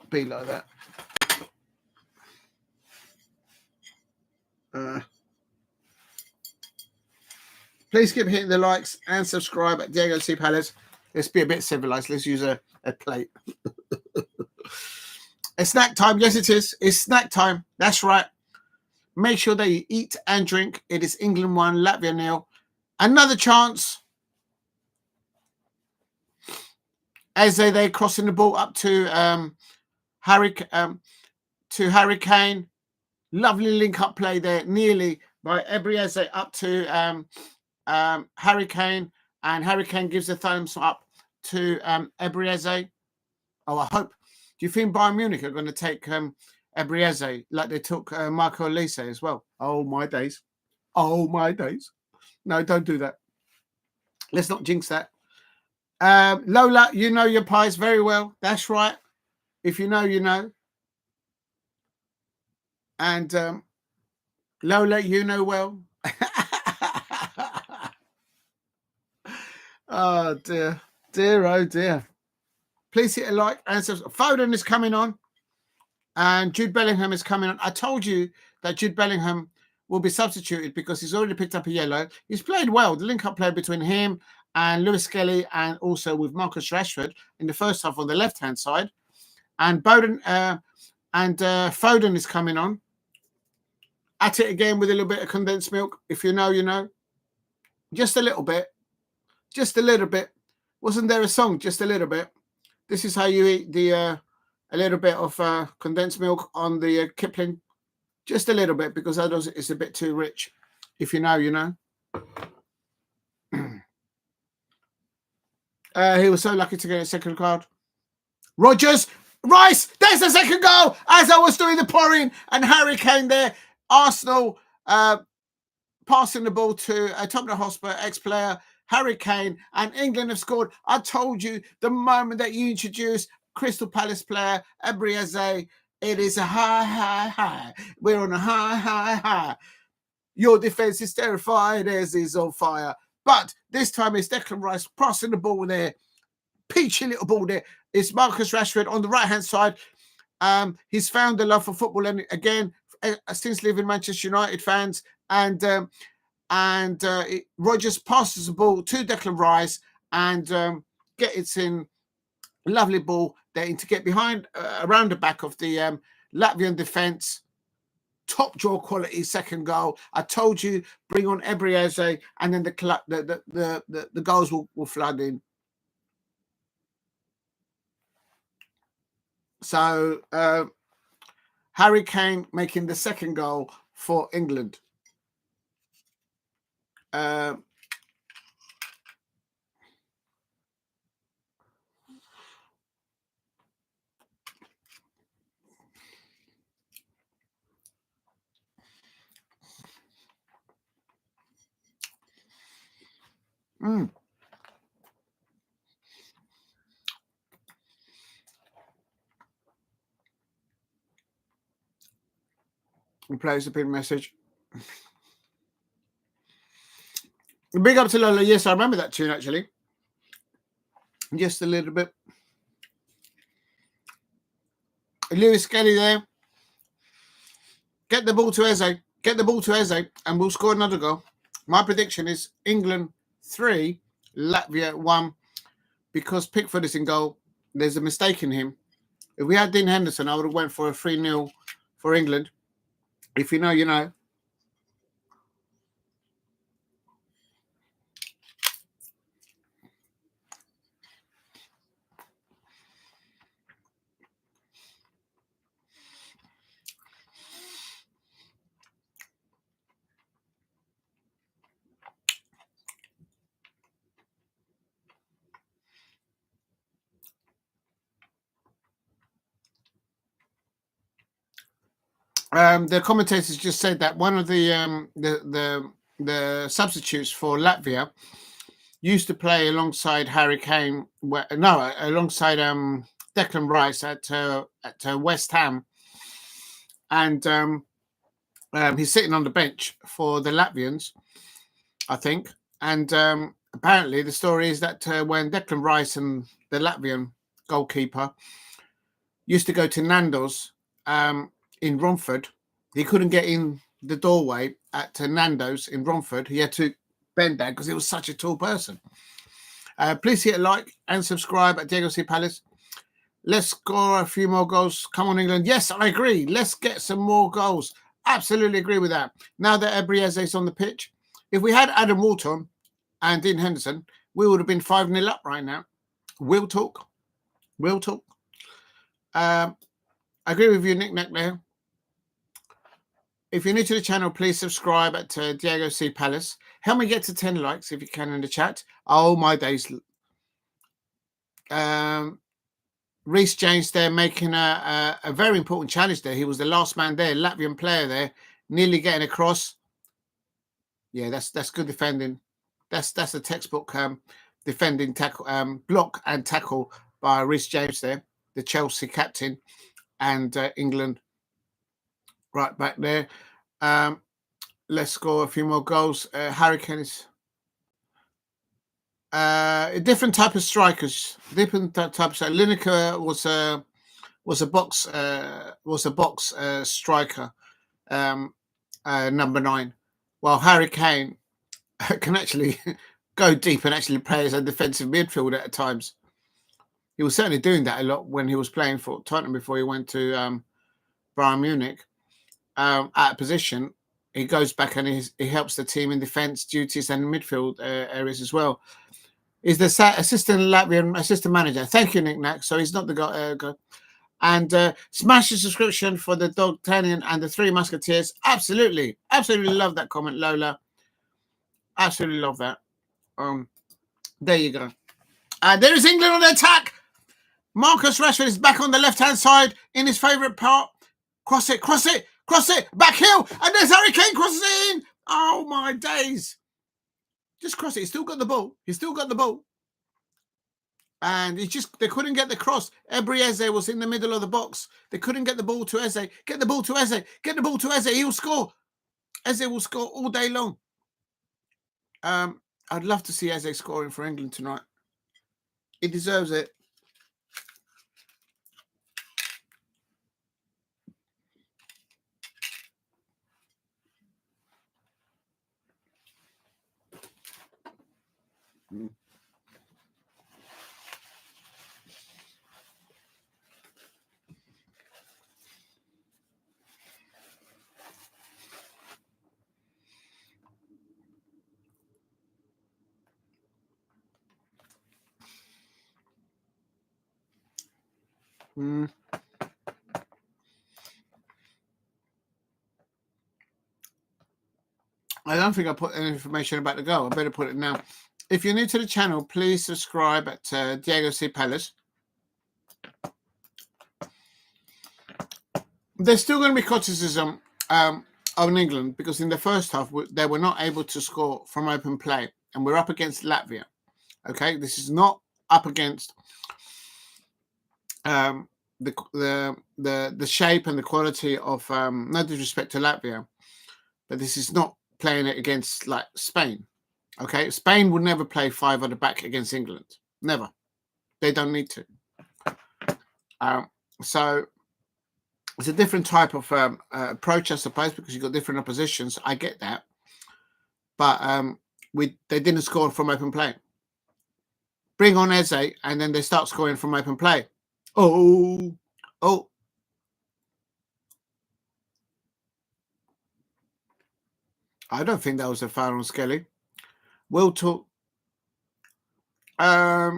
be like that. Please keep hitting the likes and subscribe at Diego C. Palace. Let's be a bit civilized. Let's use a plate. It's snack time. Yes, it is. It's snack time. That's right. Make sure that you eat and drink. It is England 1, Latvia 0. Another chance. As they're crossing the ball up to to Harry Kane. Lovely link-up play there, nearly by Ebrieze up to Harry Kane. And Harry Kane gives a thumbs up to Ebrieze. Oh, I hope. Do you think Bayern Munich are going to take Ebrieze like they took Marco Olise as well? Oh, my days. Oh, my days. No, don't do that. Let's not jinx that. Lola, you know your pies very well. That's right. If you know, you know. And Lola, you know well. Oh, dear. Dear, oh, dear. Please hit a like and subscribe. Foden is coming on. And Jude Bellingham is coming on. I told you that Jude Bellingham will be substituted because he's already picked up a yellow. He's played well. The link-up play between him and Lewis-Skelly and also with Marcus Rashford in the first half on the left-hand side. And Foden is coming on. At it again with a little bit of condensed milk. If you know, you know. Just a little bit. Just a little bit. Wasn't there a song? Just a little bit. This is how you eat the a little bit of condensed milk on the Kipling. Just a little bit, because otherwise it's a bit too rich. If you know, you know. He was so lucky to get a second card. Rodgers, Rice, there's the second goal as I was doing the pouring, and Harry Kane there. Arsenal passing the ball to Tottenham Hotspur ex-player Harry Kane, and England have scored. I told you the moment that you introduced Crystal Palace player Ebrieze, it is a high, high, high. We're on a high, high, high. Your defense is terrified, as is on fire. But this time it's Declan Rice crossing the ball there. Peachy little ball there. It's Marcus Rashford on the right-hand side. He's found the love for football, and again, since leaving Manchester United fans, and Rodgers passes the ball to Declan Rice and gets in. Lovely ball there to get behind around the back of the Latvian defence. Top draw quality second goal. I told you, bring on Ebrieze, and then the goals will flood in. So Harry Kane making the second goal for England. And plays a big message. Big up to Lola. Yes, I remember that tune actually. Just a little bit. Lewis-Skelly there. Get the ball to Eze. Get the ball to Eze, and we'll score another goal. My prediction is England 3, Latvia 1, because Pickford is in goal. There's a mistake in him. If we had Dean Henderson, I would have went for a 3-0 for England. If you know, you know. The commentators just said that one of the substitutes for Latvia used to play alongside Harry Kane. Alongside Declan Rice at West Ham, and he's sitting on the bench for the Latvians, I think. And apparently, the story is that when Declan Rice and the Latvian goalkeeper used to go to Nando's in Romford, he couldn't get in the doorway at Nando's in Romford. He had to bend down because he was such a tall person. Please hit a like and subscribe at Diego C. Palace. Let's score a few more goals. Come on, England. Yes, I agree. Let's get some more goals. Absolutely agree with that. Now that Ebrieze is on the pitch, if we had Adam Walton and Dean Henderson, we would have been 5-0 up right now. We'll talk. I agree with you, Nick Nack there. if you're new to the channel, please subscribe at Diego C. Palace. Help me get to 10 likes if you can in the chat. Oh, my days. Reece James there making a very important challenge there. He was the last man there, Latvian player there, nearly getting across. Yeah, that's good defending. That's a textbook defending tackle, block and tackle by Reece James there, the Chelsea captain, and England right back there. Let's score a few more goals. Harry Kane is a different type of strikers. Different type of strikers. Lineker was a box striker, number 9, while Harry Kane can actually go deep and actually play as a defensive midfielder at times. He was certainly doing that a lot when he was playing for Tottenham before he went to Bayern Munich. Out of position, he goes back and he helps the team in defence duties and midfield areas as well. He's the Latvian assistant manager. Thank you, Nick Nack. So he's not the guy. And smash the subscription for the D'Artagnan and the Three Musketeers. Absolutely. Absolutely love that comment, Lola. Absolutely love that. There you go. There is England on the attack. Marcus Rashford is back on the left-hand side in his favourite part. Cross it, cross it, cross it. Back heel. And there's Harry Kane crosses it in. Oh, my days. Just cross it. He's still got the ball. He's still got the ball. And they couldn't get the cross. Eze was in the middle of the box. They couldn't get the ball to Eze. Get the ball to Eze. Get the ball to Eze. He'll score. Eze will score all day long. I'd love to see Eze scoring for England tonight. He deserves it. I don't think I put any information about the goal. I better put it now. If you're new to the channel, please subscribe at Diego C. Palace. There's still going to be criticism on England because in the first half, they were not able to score from open play. And we're up against Latvia. Okay, this is not up against the shape and the quality of, no disrespect to Latvia, but this is not playing it against like Spain. Okay, Spain would never play 5 at the back against England. Never. They don't need to. So it's a different type of approach, I suppose, because you've got different oppositions. I get that, but they didn't score from open play. Bring on Eze, and then they start scoring from open play. Oh. I don't think that was a foul on Skelly. We'll talk. Yeah,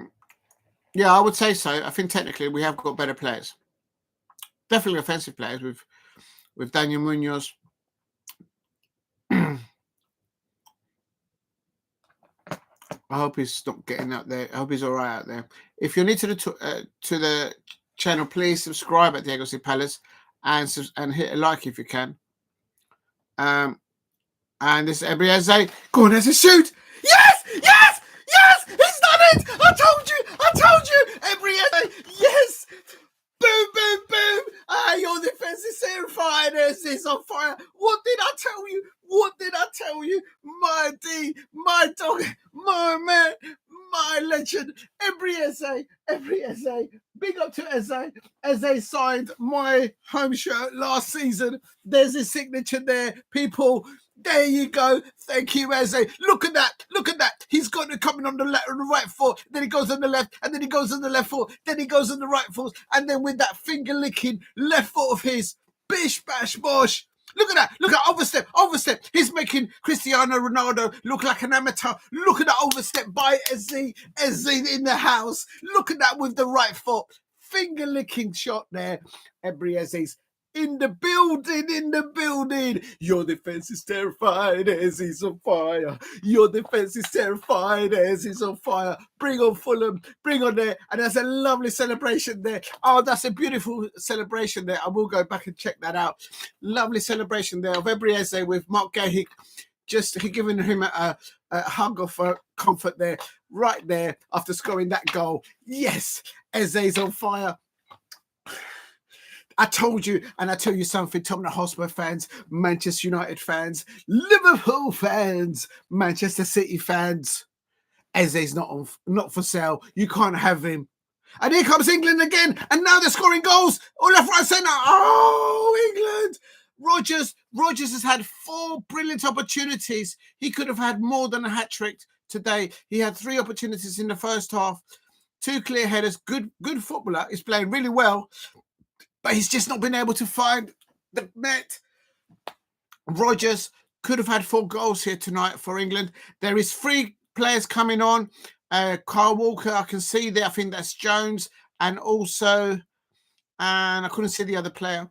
I would say so. I think technically we have got better players. Definitely offensive players with Daniel Munoz. I hope he's not getting out there. I hope he's all right out there. If you're new to the channel, please subscribe at Diego C. Palace and hit a like if you can. And this is Eze. Go on, Eze, shoot! Yes! Yes! Yes! He's done it! I told you! Eze, yes! Boom, boom, boom! Your defense is on fire. It's on fire. What did I tell you? What did I tell you? My D, my dog, my man, my legend. Eze. Big up to Eze. Eze signed my home shirt last season. There's his signature there, people. There you go. Thank you, Eze. Look at that. Look at that. He's got it coming on the left and the right foot. Then he goes on the left, and then he goes on the left foot. Then he goes on the right foot. And then with that finger-licking left foot of his, bish, bash, bosh. Look at that. Look at overstep. He's making Cristiano Ronaldo look like an amateur. Look at that overstep by Eze. Eze in the house. Look at that with the right foot. Finger-licking shot there. Eze's in the building. Your defense is terrified as he's on fire. Your defense is terrified as he's on fire. Bring on Fulham, bring on there. And there's a lovely celebration there. Oh, that's a beautiful celebration there. I will go back and check that out. Lovely celebration there of Ebrieze with Marc Guehi, just giving him a hug of comfort there, right there after scoring that goal. Yes, Eze's on fire. I told you, and I tell you something, Tottenham Hotspur fans, Manchester United fans, Liverpool fans, Manchester City fans, Eze's not for sale. You can't have him. And here comes England again, and now they're scoring goals all left, right, centre. Oh, England! Rodgers has had 4 brilliant opportunities. He could have had more than a hat-trick today. He had 3 opportunities in the first half. 2 clear headers. Good footballer. He's playing really well. But he's just not been able to find the net. Rodgers could have had 4 goals here tonight for England. There is 3 players coming on. Kyle Walker, I can see there. I think that's Jones. And also, and I couldn't see the other player.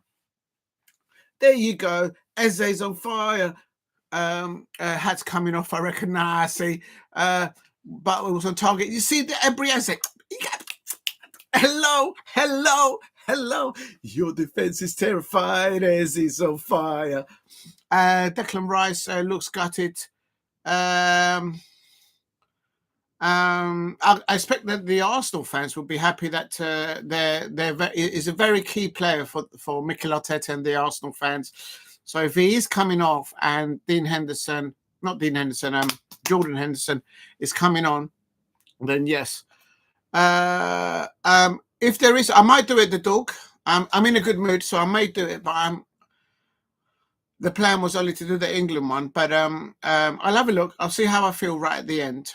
There you go. Eze's on fire. Hat's coming off, I reckon. Nah, I see. But it was on target. You see the Ebrieze. Hello. Your defense is terrified as he's on fire. Declan Rice looks gutted. I expect that the Arsenal fans will be happy that is a very key player for Mikel Arteta and the Arsenal fans. So if he is coming off and Jordan Henderson is coming on, then yes. If there is, I might do it the dog. I'm in a good mood, so I may do it, but the plan was only to do the England one. But I'll have a look. I'll see how I feel right at the end.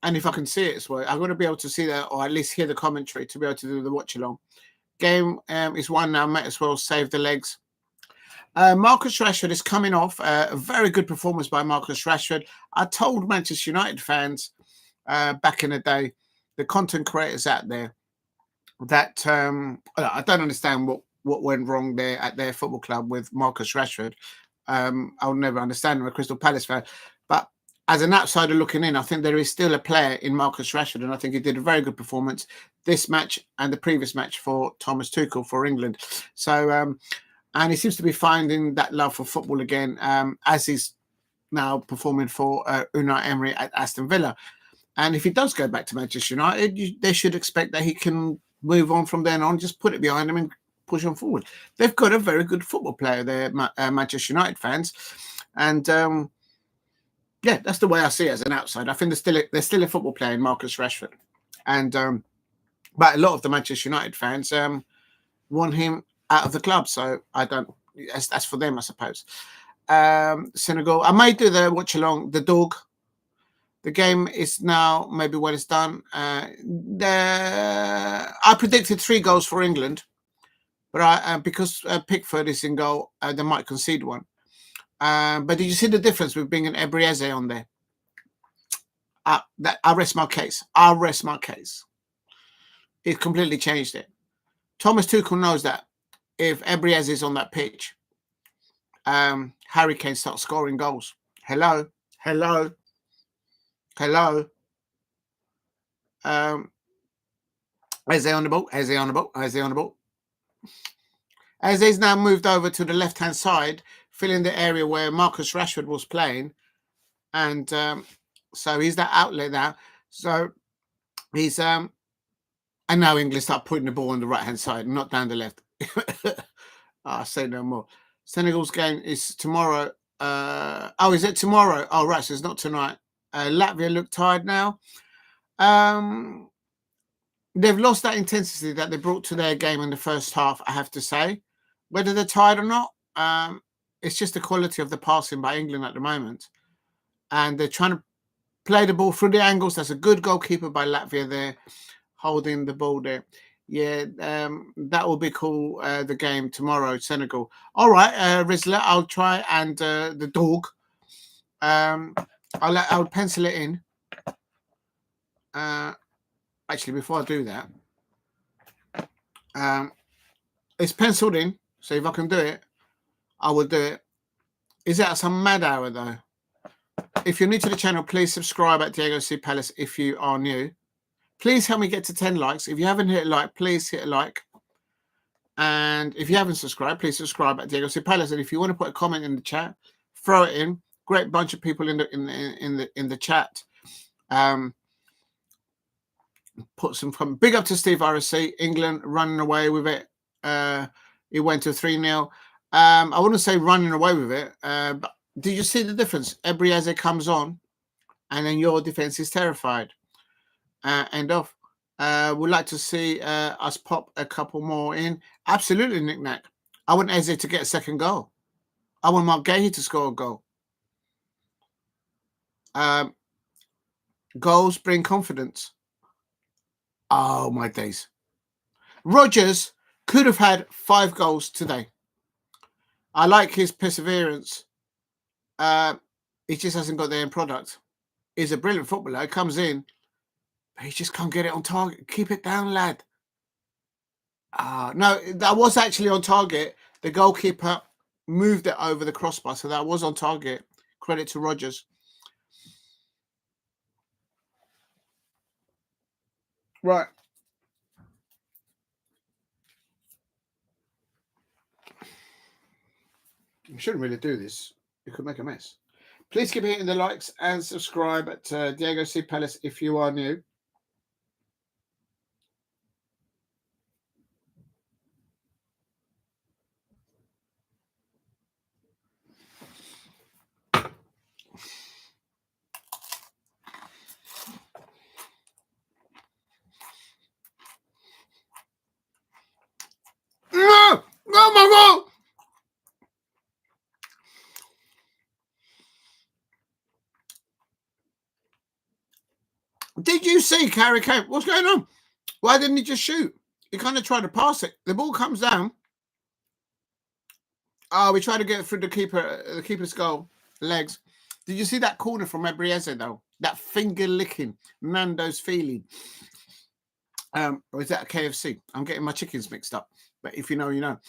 And if I can see it as well, I'm going to be able to see that, or at least hear the commentary to be able to do the watch along. Game is won now. Might as well save the legs. Marcus Rashford is coming off. A very good performance by Marcus Rashford. I told Manchester United fans back in the day, the content creators out there, that I don't understand what went wrong there at their football club with Marcus Rashford. I'll never understand. I'm a Crystal Palace fan. But as an outsider looking in, I think there is still a player in Marcus Rashford, and I think he did a very good performance this match and the previous match for Thomas Tuchel for England. So, and he seems to be finding that love for football again, as he's now performing for Unai Emery at Aston Villa. And if he does go back to Manchester United, they should expect that he can move on from then on, just put it behind him and push on forward. They've got a very good football player there, Manchester United fans. And yeah, that's the way I see it as an outsider. I think there's still a football player in Marcus Rashford. And but a lot of the Manchester United fans want him out of the club. So I don't, that's for them, I suppose. Senegal, I may do the watch along, the dog. The game is now maybe when it's done. I predicted 3 goals for England, but because Pickford is in goal, they might concede one. But did you see the difference with bringing Ebrieze on there? I rest my case. It completely changed it. Thomas Tuchel knows that if Ebrieze is on that pitch, Harry Kane starts scoring goals. Hello. Eze on the ball. Eze's now moved over to the left-hand side, filling the area where Marcus Rashford was playing. And so he's that outlet now. So he's and now England start putting the ball on the right-hand side, not down the left. I'll say no more. Senegal's game is tomorrow. Is it tomorrow? Oh, right, so it's not tonight. Latvia look tired now. They've lost that intensity that they brought to their game in the first half, I have to say. Whether they're tired or not, it's just the quality of the passing by England at the moment. And they're trying to play the ball through the angles. That's a good goalkeeper by Latvia there, holding the ball there. Yeah, that will be cool, the game tomorrow, Senegal. All right, Rizla, I'll try, and the dog. I'll pencil it in. Actually, before I do that, it's penciled in. So if I can do it, I will do it. Is that some mad hour though? If you're new to the channel, please subscribe at Diego C Palace if you are new. Please help me get to 10 likes. If you haven't hit a like, please hit a like. And if you haven't subscribed, please subscribe at Diego C Palace. And if you want to put a comment in the chat, throw it in. Great bunch of people in the chat. Put some comment. Big up to Steve RSC. England running away with it. It went to 3-0. I wouldn't say running away with it, but did you see the difference? Ebrieze comes on, and then your defense is terrified. End off. Would like to see us pop a couple more in. Absolutely, Nick Nack. I want Eze to get a second goal. I want Marc Guehi to score a goal. Goals bring confidence. Oh, my days. Rodgers could have had 5 goals today. I like his perseverance. He just hasn't got the end product. He's a brilliant footballer. He comes in, but he just can't get it on target. Keep it down, lad. No, that was actually on target. The goalkeeper moved it over the crossbar, so that was on target. Credit to Rodgers. Right. You shouldn't really do this. You could make a mess. Please keep hitting the likes and subscribe at Diego C Palace if you are new. No! Oh my God! Did you see Harry Kane? What's going on? Why didn't he just shoot? He kind of tried to pass it. The ball comes down. Oh, we tried to get it through the keeper's goal legs. Did you see that corner from Ebrieze though? That finger licking, Nando's feeling. Or is that a KFC? I'm getting my chickens mixed up. But if you know, you know.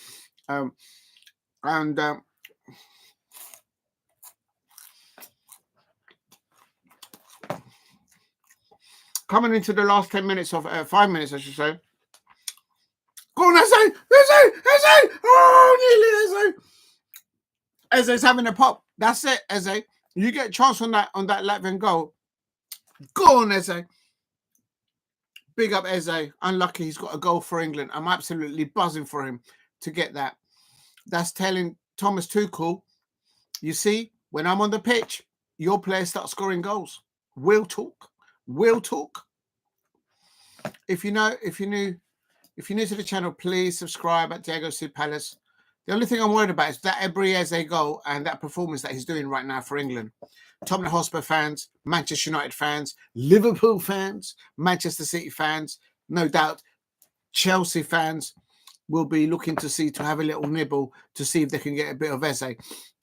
Coming into the last 10 minutes of 5 minutes, I should say. Go on, Eze! Oh, nearly Eze! Eze's having a pop. That's it, Eze. You get a chance on that Latvian goal. Go on, Eze. Big up Eze. Unlucky he's got a goal for England. I'm absolutely buzzing for him to get that. That's telling Thomas Tuchel, you see, when I'm on the pitch, your players start scoring goals. We'll talk. If you're new to the channel, please subscribe at Diego C Palace. The only thing I'm worried about is that Ebrieze goal and that performance that he's doing right now for England. Tottenham Hotspur fans, Manchester United fans, Liverpool fans, Manchester City fans, no doubt Chelsea fans will be looking to have a little nibble to see if they can get a bit of Eze.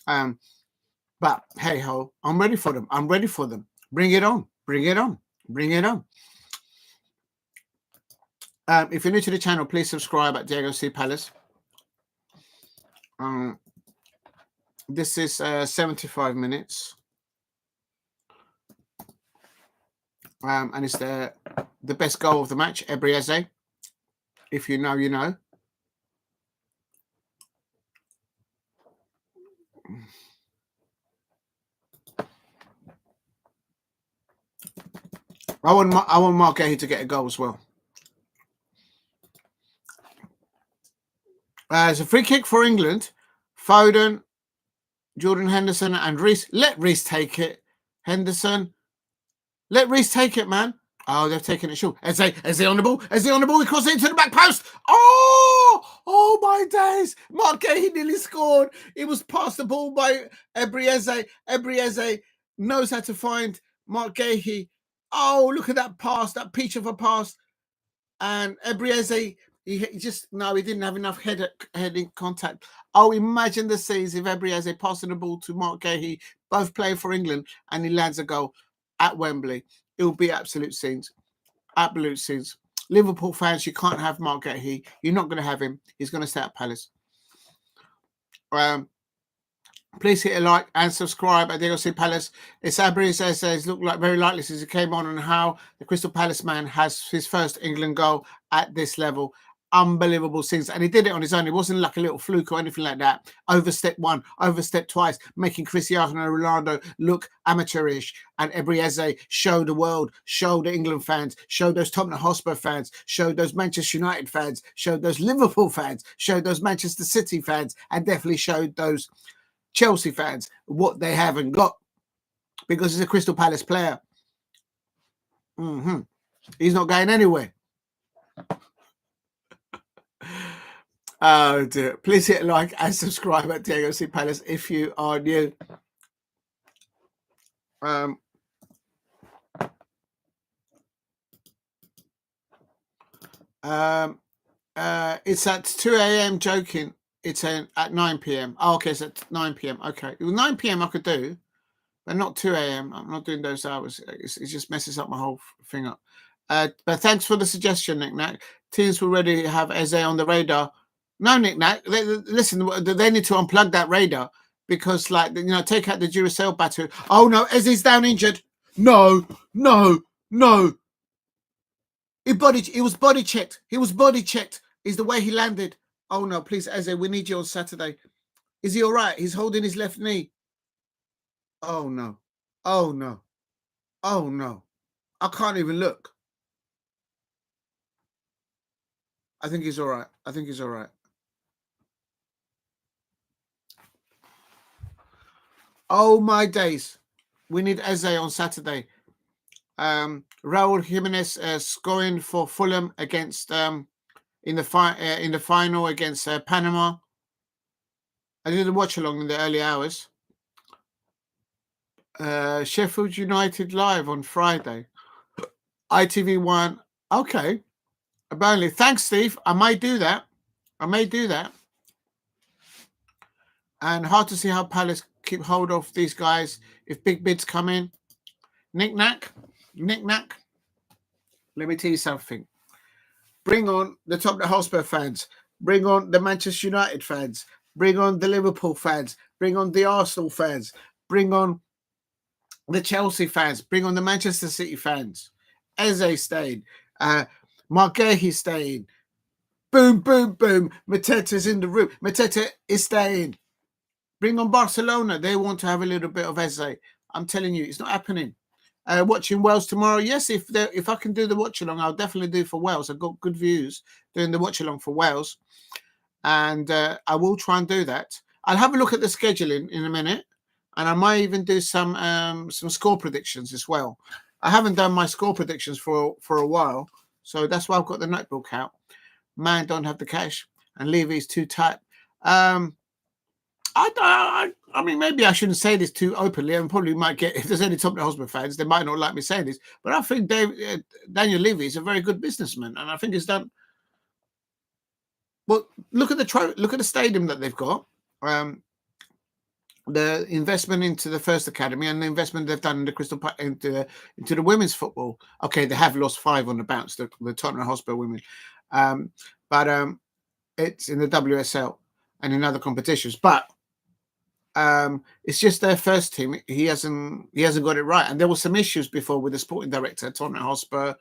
But hey ho, I'm ready for them. Bring it on. If you're new to the channel, please subscribe at Diego C Palace. This is 75 minutes. And it's the best goal of the match, Ebrieze. If you know, you know. I want Marc Guehi to get a goal as well. It's a free kick for England. Foden, Jordan Henderson, and Reece. Let Reece take it. Henderson. Let Reece take it, man. Oh, they've taken it short. Eze on the ball. He crosses it into the back post. Oh my days. Marc Guehi nearly scored. It was past the ball by Ebrieze. Ebrieze knows how to find Marc Guehi. Oh, look at that pass, that peach of a pass. And Ebrieze, he didn't have enough heading contact. Oh, imagine the scenes if Ebrieze passing the ball to Marc Guehi, both playing for England, and he lands a goal at Wembley. It will be absolute scenes. Absolute scenes. Liverpool fans, you can't have Marc Guehi. You're not going to have him. He's going to stay at Palace. Please hit a like and subscribe at Diego C. Palace. It's Abri says look like very likely since he came on how the Crystal Palace man has his first England goal at this level. Unbelievable things. And he did it on his own. It wasn't like a little fluke or anything like that. Overstep one, overstep twice, making Cristiano Ronaldo look amateurish. And Ebrieze showed the world, showed the England fans, showed those Tottenham Hotspur fans, showed those Manchester United fans, showed those Liverpool fans, showed those Manchester City fans, and definitely showed those Chelsea fans what they haven't got, because he's a Crystal Palace player. He's not going anywhere. Oh dear. Please hit like and subscribe at Diego C. Palace if you are new. It's at 2 a.m. joking. It's at 9 p.m. Oh, okay, it's at 9 p.m. Okay. 9 p.m. I could do, but not 2 a.m. I'm not doing those hours. It just messes up my whole thing up. But thanks for the suggestion, Nick Nack. Teams will already have Eze on the radar. No, Nick Nack. Listen, they need to unplug that radar because, like, take out the Duracell battery. Oh, no, Eze's down injured. No. He was body checked. Is the way he landed. Oh, no, please, Eze, we need you on Saturday. Is he all right? He's holding his left knee. Oh, no. I can't even look. I think he's all right. Oh, my days. We need Eze on Saturday. Raul Jimenez scoring for Fulham against in the final against Panama. I did a watch along in the early hours. Sheffield United live on Friday. ITV1. Okay. Burnley. Thanks, Steve. I may do that. And hard to see how Palace keep hold of these guys if big bids come in. Nick Nack. Let me tell you something. Bring on the Tottenham Hotspur fans. Bring on the Manchester United fans. Bring on the Liverpool fans. Bring on the Arsenal fans. Bring on the Chelsea fans. Bring on the Manchester City fans. Eze stayed. Marc Guehi staying. Boom. Mateta's in the room. Mateta is staying. Bring on Barcelona. They want to have a little bit of Eze. I'm telling you, it's not happening. Watching Wales tomorrow. Yes, if I can do the watch along, I'll definitely do for Wales. I've got good views doing the watch along for Wales, and I will try and do that. I'll have a look at the scheduling in a minute, and I might even do some score predictions as well. I haven't done my score predictions for a while, so that's why I've got the notebook out. Man, don't have the cash, and Levy's too tight. I mean, maybe I shouldn't say this too openly, and probably might get, if there's any Tottenham Hotspur fans, they might not like me saying this, but I think Daniel Levy is a very good businessman, and I think he's done well. Look at the stadium that they've got, the investment into the first academy, and the investment they've done in the into the women's football. Okay, they have lost 5 on the bounce, the Tottenham Hotspur women, but it's in the WSL and in other competitions, but. It's just their first team. He hasn't got it right, and there were some issues before with the sporting director, Tottenham Hotspur,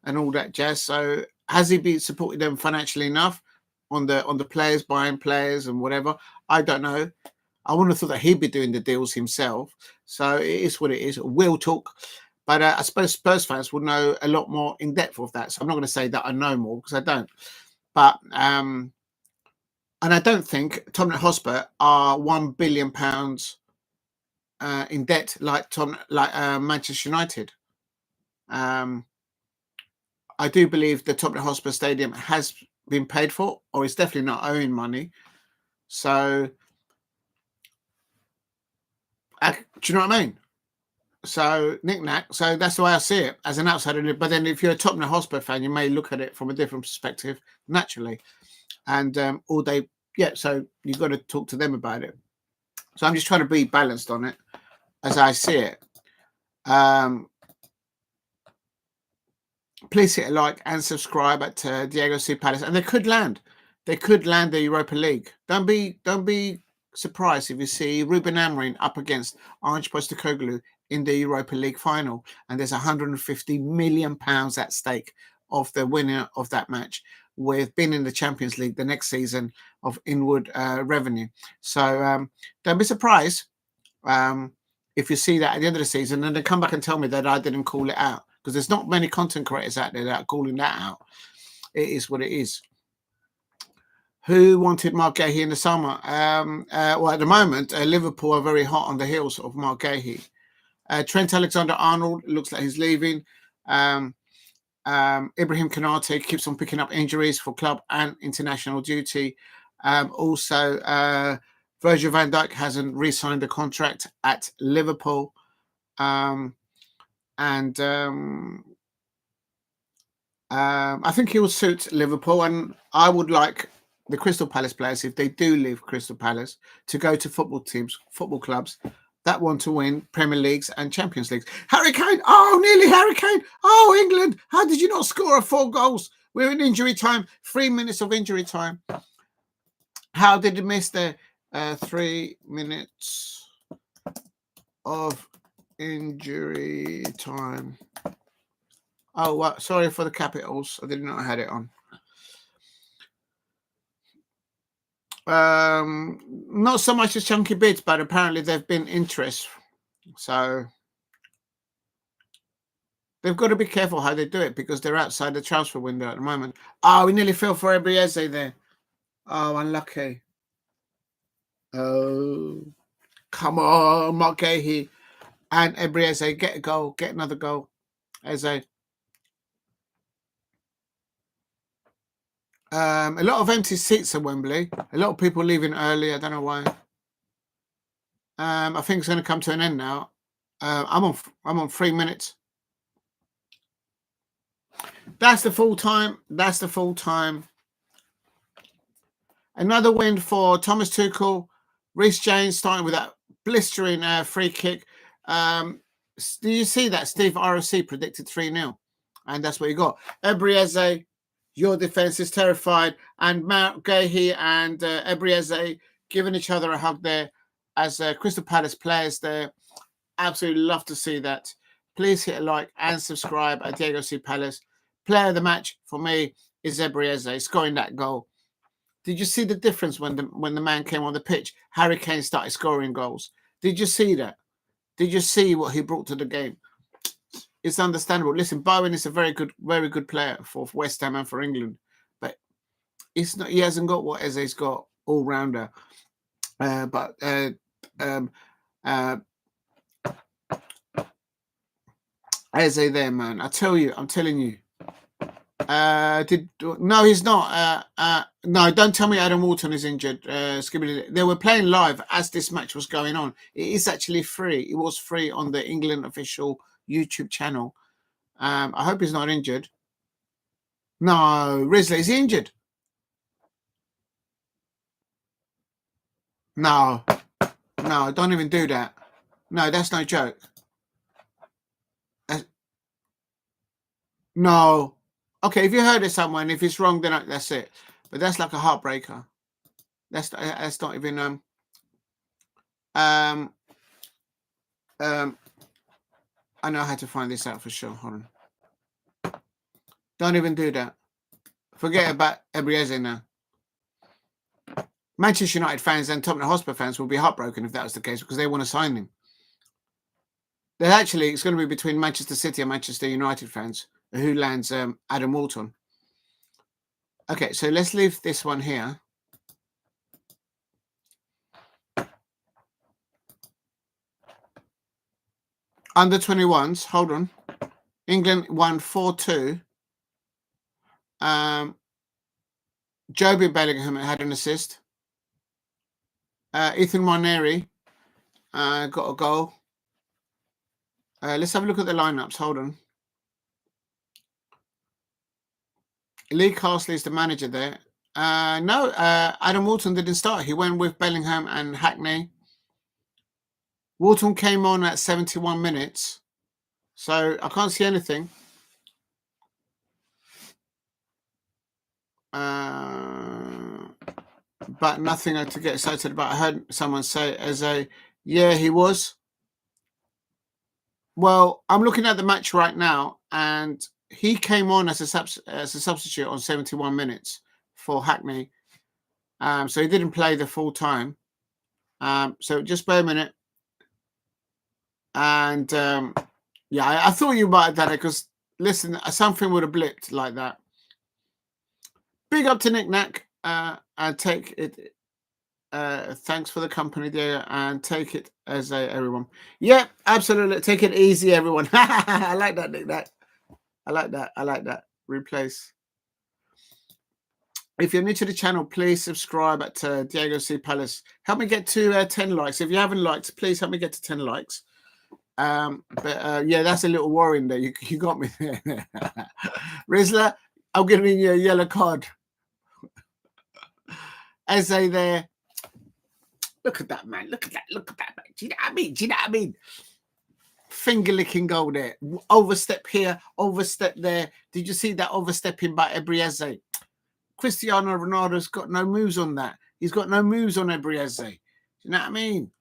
and all that jazz. So has he been supporting them financially enough on the players, buying players and whatever? I don't know. I wouldn't have thought that he'd be doing the deals himself. So it is what it is. We'll talk, but I suppose Spurs fans will know a lot more in depth of that. So I'm not going to say that I know more because I don't. But and I don't think Tottenham Hotspur are £1 billion in debt like Manchester United. I do believe the Tottenham Hotspur Stadium has been paid for, or it's definitely not owing money. So, do you know what I mean? So, knick-knack. So that's the way I see it as an outsider. But then if you're a Tottenham Hotspur fan, you may look at it from a different perspective, naturally. And all day, so you've got to talk to them about it. So I'm just trying to be balanced on it as I see it. Please hit a like and subscribe at Diego C. Palace. And they could land. They could land the Europa League. Don't be surprised if you see Ruben Amorim up against Ange Postecoglou in the Europa League final, and there's £150 million at stake of the winner of that match, with being in the Champions League the next season of inward revenue. So don't be surprised if you see that at the end of the season, and then come back and tell me that I didn't call it out, because there's not many content creators out there that are calling that out. It is what it is. Who wanted Marc Guehi in the summer? Well, at the moment, Liverpool are very hot on the heels of Marc Guehi. Trent Alexander-Arnold looks like he's leaving. Ibrahim Konate keeps on picking up injuries for club and international duty. Also, Virgil van Dijk hasn't re-signed the contract at Liverpool. I think he will suit Liverpool, and I would like the Crystal Palace players, if they do leave Crystal Palace, to go to football clubs that want to win Premier Leagues and Champions Leagues. Harry Kane, nearly Harry Kane. Oh, England, how did you not score 4 goals? We're in injury time, 3 minutes of injury time. How did you miss the 3 minutes of injury time? Oh, well, sorry for the capitals. I didn't know I had it on. Not so much as chunky bids, but apparently there've been interest. So they've got to be careful how they do it, because they're outside the transfer window at the moment. Oh, we nearly fell for Ebrieze there. Oh, unlucky. Oh, come on, Marc Guehi and Ebrieze, get a goal, get another goal. Eze. A lot of empty seats at Wembley. A lot of people leaving early. I don't know why. I think it's going to come to an end now. I'm on 3 minutes. That's the full time. That's the full time. Another win for Thomas Tuchel. Reece James starting with that blistering free kick. Do you see that? Steve ROC predicted 3-0. And that's what you got. Ebrieze, your defense is terrified. And Marc Guehi and Ebrieze giving each other a hug there as Crystal Palace players there. Absolutely love to see that. Please hit a like and subscribe at Diego C. Palace. Player of the match for me is Ebrieze, scoring that goal. Did you see the difference when the man came on the pitch? Harry Kane started scoring goals. Did you see that? Did you see what he brought to the game? It's understandable. Listen, Bowen is a very good player for West Ham and for England, but it's not. He hasn't got what Eze's got, all rounder. Eze there, man. I'm telling you. No, he's not. No, don't tell me Adam Walton is injured. They were playing live as this match was going on. It is actually free. It was free on the England official YouTube channel. I hope he's not injured. No, Risley's injured. No, don't even do that. No, that's no joke. No. Okay, if you heard it somewhere, and if it's wrong, then that's it. But that's like a heartbreaker. That's not even I know how to find this out for sure. Hold on. Don't even do that. Forget about Ebrieze now. Manchester United fans and Tottenham Hotspur fans will be heartbroken if that was the case, because they want to sign him. It's going to be between Manchester City and Manchester United fans who lands Adam Walton. Okay, so let's leave this one here. Under 21s, hold on. England won 4-2. Joby Bellingham had an assist. Ethan Marneri got a goal. Let's have a look at the lineups. Hold on. Lee Castley is the manager there. No, Adam Walton didn't start. He went with Bellingham and Hackney. Walton came on at 71 minutes. So I can't see anything. but nothing to get excited about. I heard someone say yeah, he was. Well, I'm looking at the match right now, and he came on as a substitute on 71 minutes for Hackney. So he didn't play the full time. So just bear a minute. And yeah, I thought you might have done it because, listen, something would have blipped like that. Big up to Nick Knack. And take it. Thanks for the company there, and take it as everyone. Yeah, absolutely. Take it easy, everyone. I like that, Nick Knack. I like that. Replace. If you're new to the channel, please subscribe at Diego C. Palace. Help me get to 10 likes. If you haven't liked, please help me get to 10 likes. But yeah, that's a little worrying there. You got me there. Rizla, I'm giving you a yellow card. As they there. Look at that, man. Look at that, man. Do you know what I mean? Finger-licking goal there. Overstep here, overstep there. Did you see that overstepping by Ebrieze? Cristiano Ronaldo's got no moves on that. He's got no moves on Ebrieze. Do you know what I mean?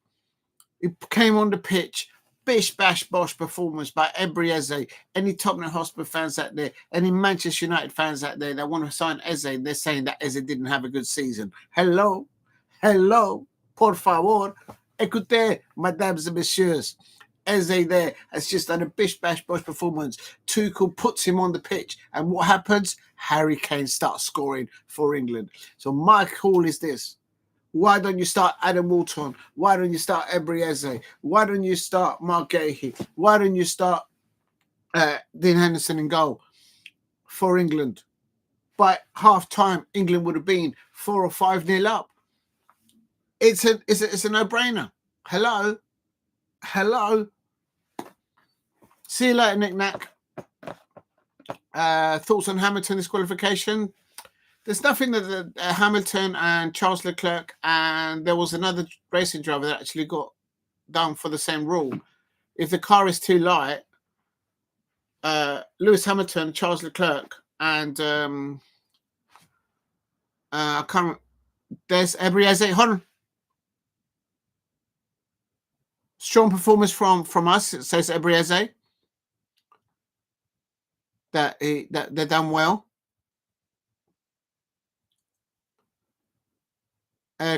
He came on the pitch. Bish, bash, bosh performance by Ebrieze. Any Tottenham Hotspur fans out there, any Manchester United fans out there that want to sign Eze, they're saying that Eze didn't have a good season. Hello. Por favor. Écoutez, mesdames et messieurs. Eze there has just done a bish, bash, bosh performance. Tuchel puts him on the pitch. And what happens? Harry Kane starts scoring for England. So my call is this. Why don't you start Adam Walton? Why don't you start Ebrieze? Why don't you start Marc Guehi? Why don't you start Dean Henderson in goal for England? By half time, England would have been 4 or 5-0 up. It's a no-brainer. Hello. See you later, Nick Knack. Thoughts on Hamilton disqualification? There's nothing that Hamilton and Charles Leclerc, and there was another racing driver that actually got done for the same rule. If the car is too light, Lewis Hamilton, Charles Leclerc, and I can't. There's Ebrieze. Hold on. Strong performance from us. It says Ebrieze that they're done well.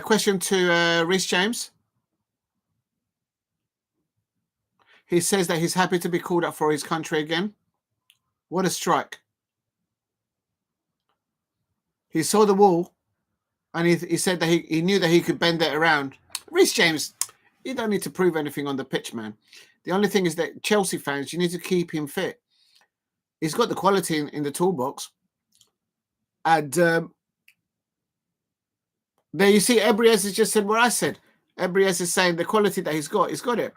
Question to Reece James. He says that he's happy to be called up for his country again. What a strike. He saw the wall and he said that he knew that he could bend it around. Reece James, you don't need to prove anything on the pitch, man. The only thing is that Chelsea fans, you need to keep him fit. He's got the quality in the toolbox. And there you see, Ebrieze has just said what I said. Ebrieze is saying the quality that he's got it.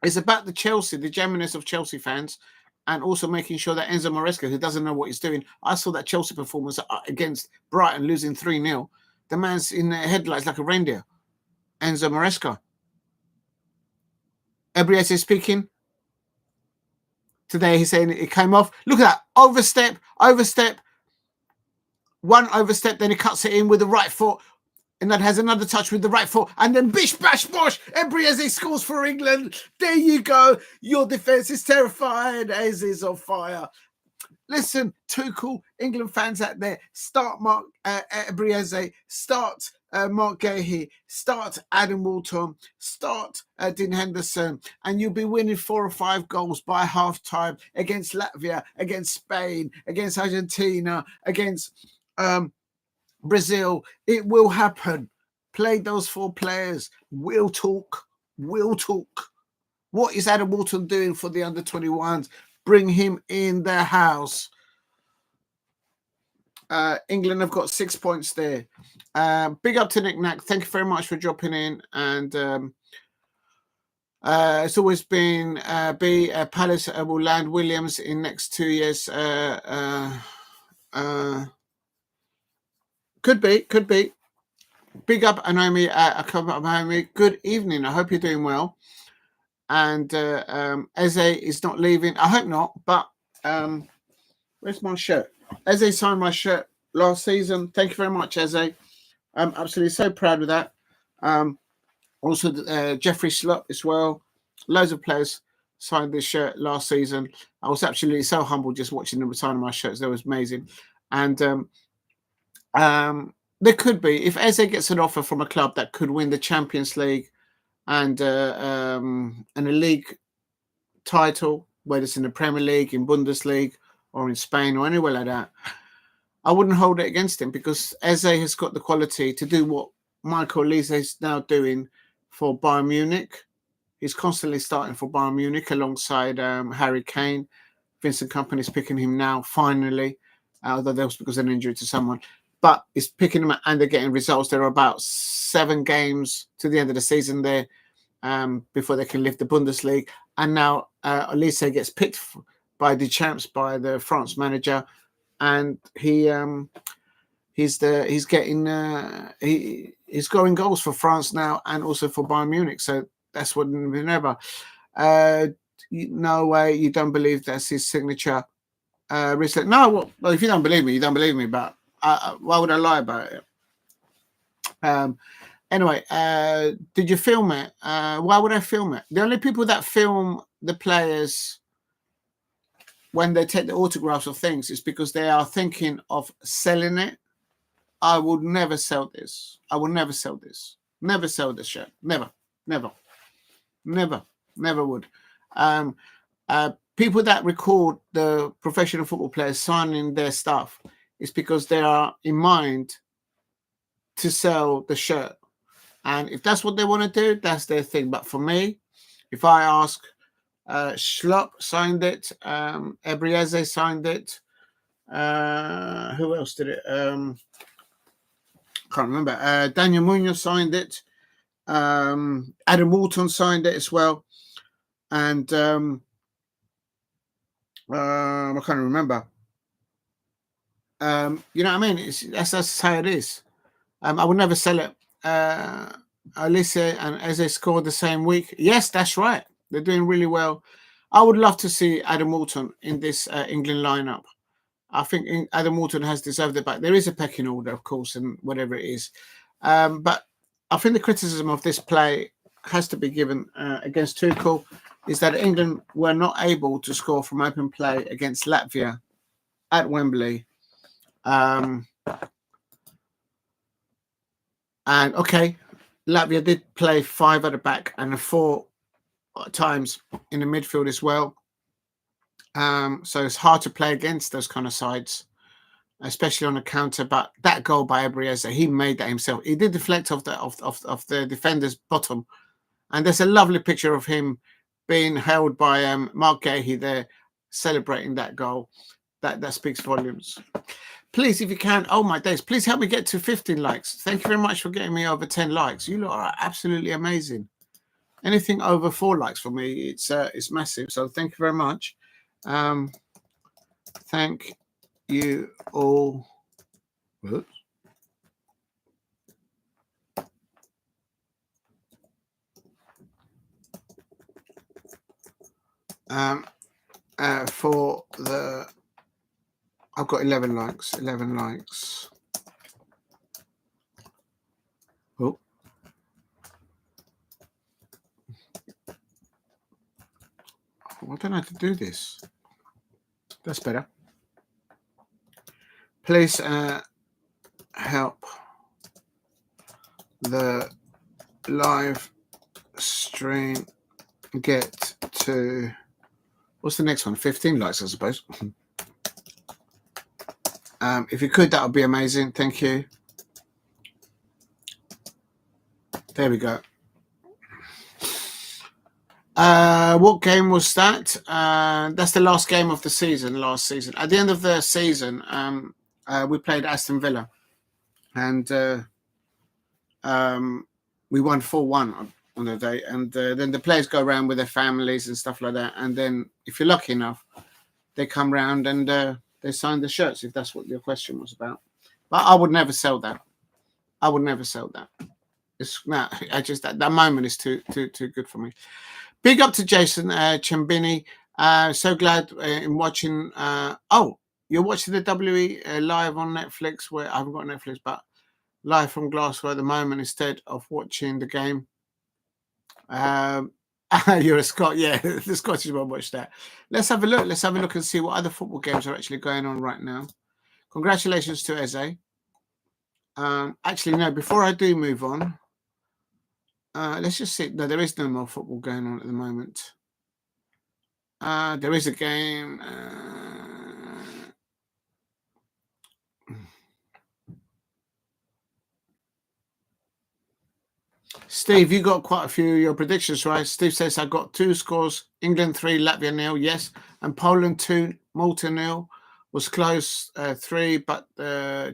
It's about the genuineness of Chelsea fans, and also making sure that Enzo Maresca, who doesn't know what he's doing, I saw that Chelsea performance against Brighton losing 3-0. The man's in the headlights like a reindeer. Enzo Maresca. Ebrieze is speaking. Today he's saying it came off. Look at that. Overstep. One overstep, then he cuts it in with the right foot. And then has another touch with the right foot. And then bish, bash, bosh. Ebrieze scores for England. There you go. Your defence is terrifying. Eze is on fire. Listen, Tuchel, England fans out there, start Marc Ebrieze, start Marc Guehi, start Adam Walton, start Dean Henderson, and you'll be winning 4 or 5 goals by half-time against Latvia, against Spain, against Argentina, against Brazil. It will happen. Play those 4 players. We'll talk. What is Adam Walton doing for the under-21s? Bring him in the house. England have got 6 points there. Big up to Nick Knack. Thank you very much for dropping in. And it's always been Palace will land Williams in next 2 years. Could be. Big up, Anomi. Good evening. I hope you're doing well. And Eze is not leaving. I hope not. But where's my shirt? Eze signed my shirt last season. Thank you very much, Eze. I'm absolutely so proud of that. Also, Jeffrey Slop as well. Loads of players signed this shirt last season. I was absolutely so humbled just watching them sign my shirts. That was amazing. And there could be, if Eze gets an offer from a club that could win the Champions League and a league title, whether it's in the Premier League, in Bundesliga, or in Spain, or anywhere like that, I wouldn't hold it against him, because Eze has got the quality to do what Michael Olise is now doing for Bayern Munich. He's constantly starting for Bayern Munich alongside Harry Kane. Vincent Kompany's picking him now, finally, although that was because of an injury to someone. But he's picking him, and they're getting results. There are about 7 games to the end of the season there before they can lift the Bundesliga. And now Olise gets picked by the champs, by the France manager, and he's scoring goals for France now, and also for Bayern Munich. So that's what we never. No way, you don't believe that's his signature. Reece, no, well, if you don't believe me, you don't believe me. But why would I lie about it? Anyway, did you film it? Why would I film it? The only people that film the players when they take the autographs of things is because they are thinking of selling it. I would never sell this. I will never sell this. Never sell this shirt. Never would. People that record the professional football players signing their stuff is because they are in mind to sell the shirt. And if that's what they want to do, that's their thing. But for me, if I ask, Schlop signed it, Ebrieze signed it, who else did it? Can't remember. Daniel Munoz signed it. Adam Walton signed it as well. And I can't remember. You know what I mean? That's how it is. I would never sell it. Olise and Eze scored the same week. Yes, that's right. They're doing really well. I would love to see Adam Walton in this England lineup. I think Adam Walton has deserved it back. There is a pecking order, of course, and whatever it is. But I think the criticism of this play has to be given against Tuchel is that England were not able to score from open play against Latvia at Wembley. And okay, Latvia did play 5 at the back and 4 times in the midfield as well. So it's hard to play against those kind of sides, especially on a counter. But that goal by Ebrieze, he made that himself. He did deflect off the defender's bottom, and there's a lovely picture of him being held by Marc Guehi there, celebrating that goal. That speaks volumes. Please, if you can, oh my days, please help me get to 15 likes. Thank you very much for getting me over 10 likes. You lot are absolutely amazing. Anything over 4 likes for me, it's massive. So thank you very much. Thank you all. Whoops. For the, I've got 11 likes. 11 likes. Oh. I don't know how to do this. That's better. Please help the live stream get to, what's the next one? 15 likes, I suppose. If you could, that would be amazing. Thank you. There we go. What game was that? That's the last game of the season, last season. At the end of the season, we played Aston Villa, and we won 4-1 on the day. And then the players go around with their families and stuff like that. And then, if you're lucky enough, they come round and they sign the shirts, if that's what your question was about. But I would never sell that. I would never sell that. It's no, I just that moment is too good for me. Big up to Jason Ciambini. So glad in watching. Oh, you're watching the WE live on Netflix. Where I haven't got Netflix, but live from Glasgow at the moment instead of watching the game. You're a Scot, yeah. The Scottish won't watch that. Let's have a look. Let's have a look and see what other football games are actually going on right now. Congratulations to Eze. Actually, no. Before I do move on, let's just see. No, there is no more football going on at the moment. There is a game. Steve, you got quite a few of your predictions right. Steve says I got 2 scores: England 3, Latvia 0. Yes, and Poland 2, Malta 0. Was close 3, but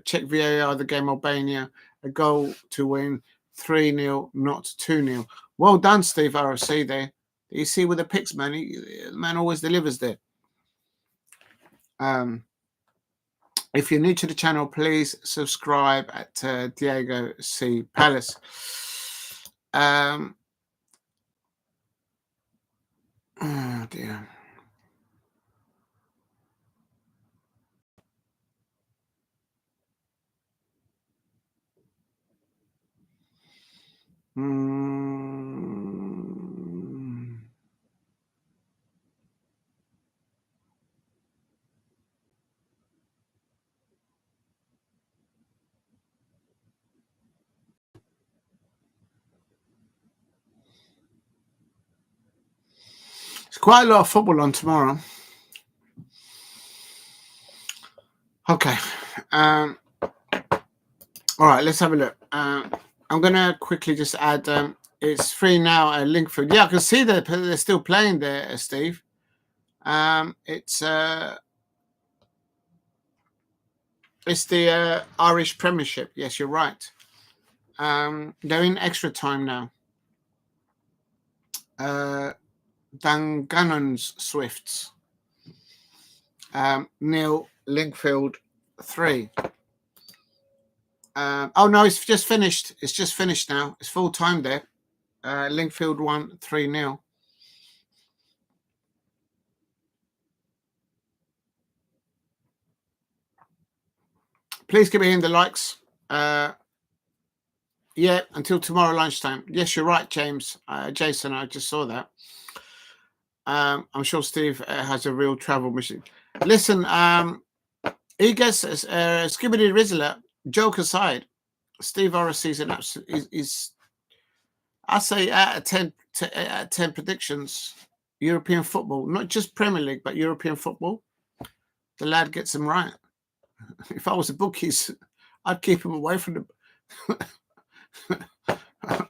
check VAR the game. Albania a goal to win 3-0, not 2-0. Well done, Steve RFC. There, you see with the picks, man. The man always delivers there. If you're new to the channel, please subscribe at Diego C Palace. Oh dear. It's quite a lot of football on tomorrow. Okay. All right, let's have a look. I'm going to quickly just add, it's free now at Linkford. Yeah, I can see that they're still playing there, Steve. It's the Irish Premiership. Yes, you're right. They're in extra time now. Dungannon's Swifts. Neil Linkfield 3. Oh no, it's just finished. It's just finished now. It's full time there. Linkfield 1, 3-0. Please give me in the likes. Yeah, until tomorrow lunchtime. Yes, you're right, James. Jason, I just saw that. I'm sure Steve has a real travel mission. Listen, he gets Skibbity Rizzler, joke aside. Steve RSC's an absolute. I say out of 10 predictions, European football, not just Premier League, but European football. The lad gets them right. If I was a bookies, I'd keep him away from them.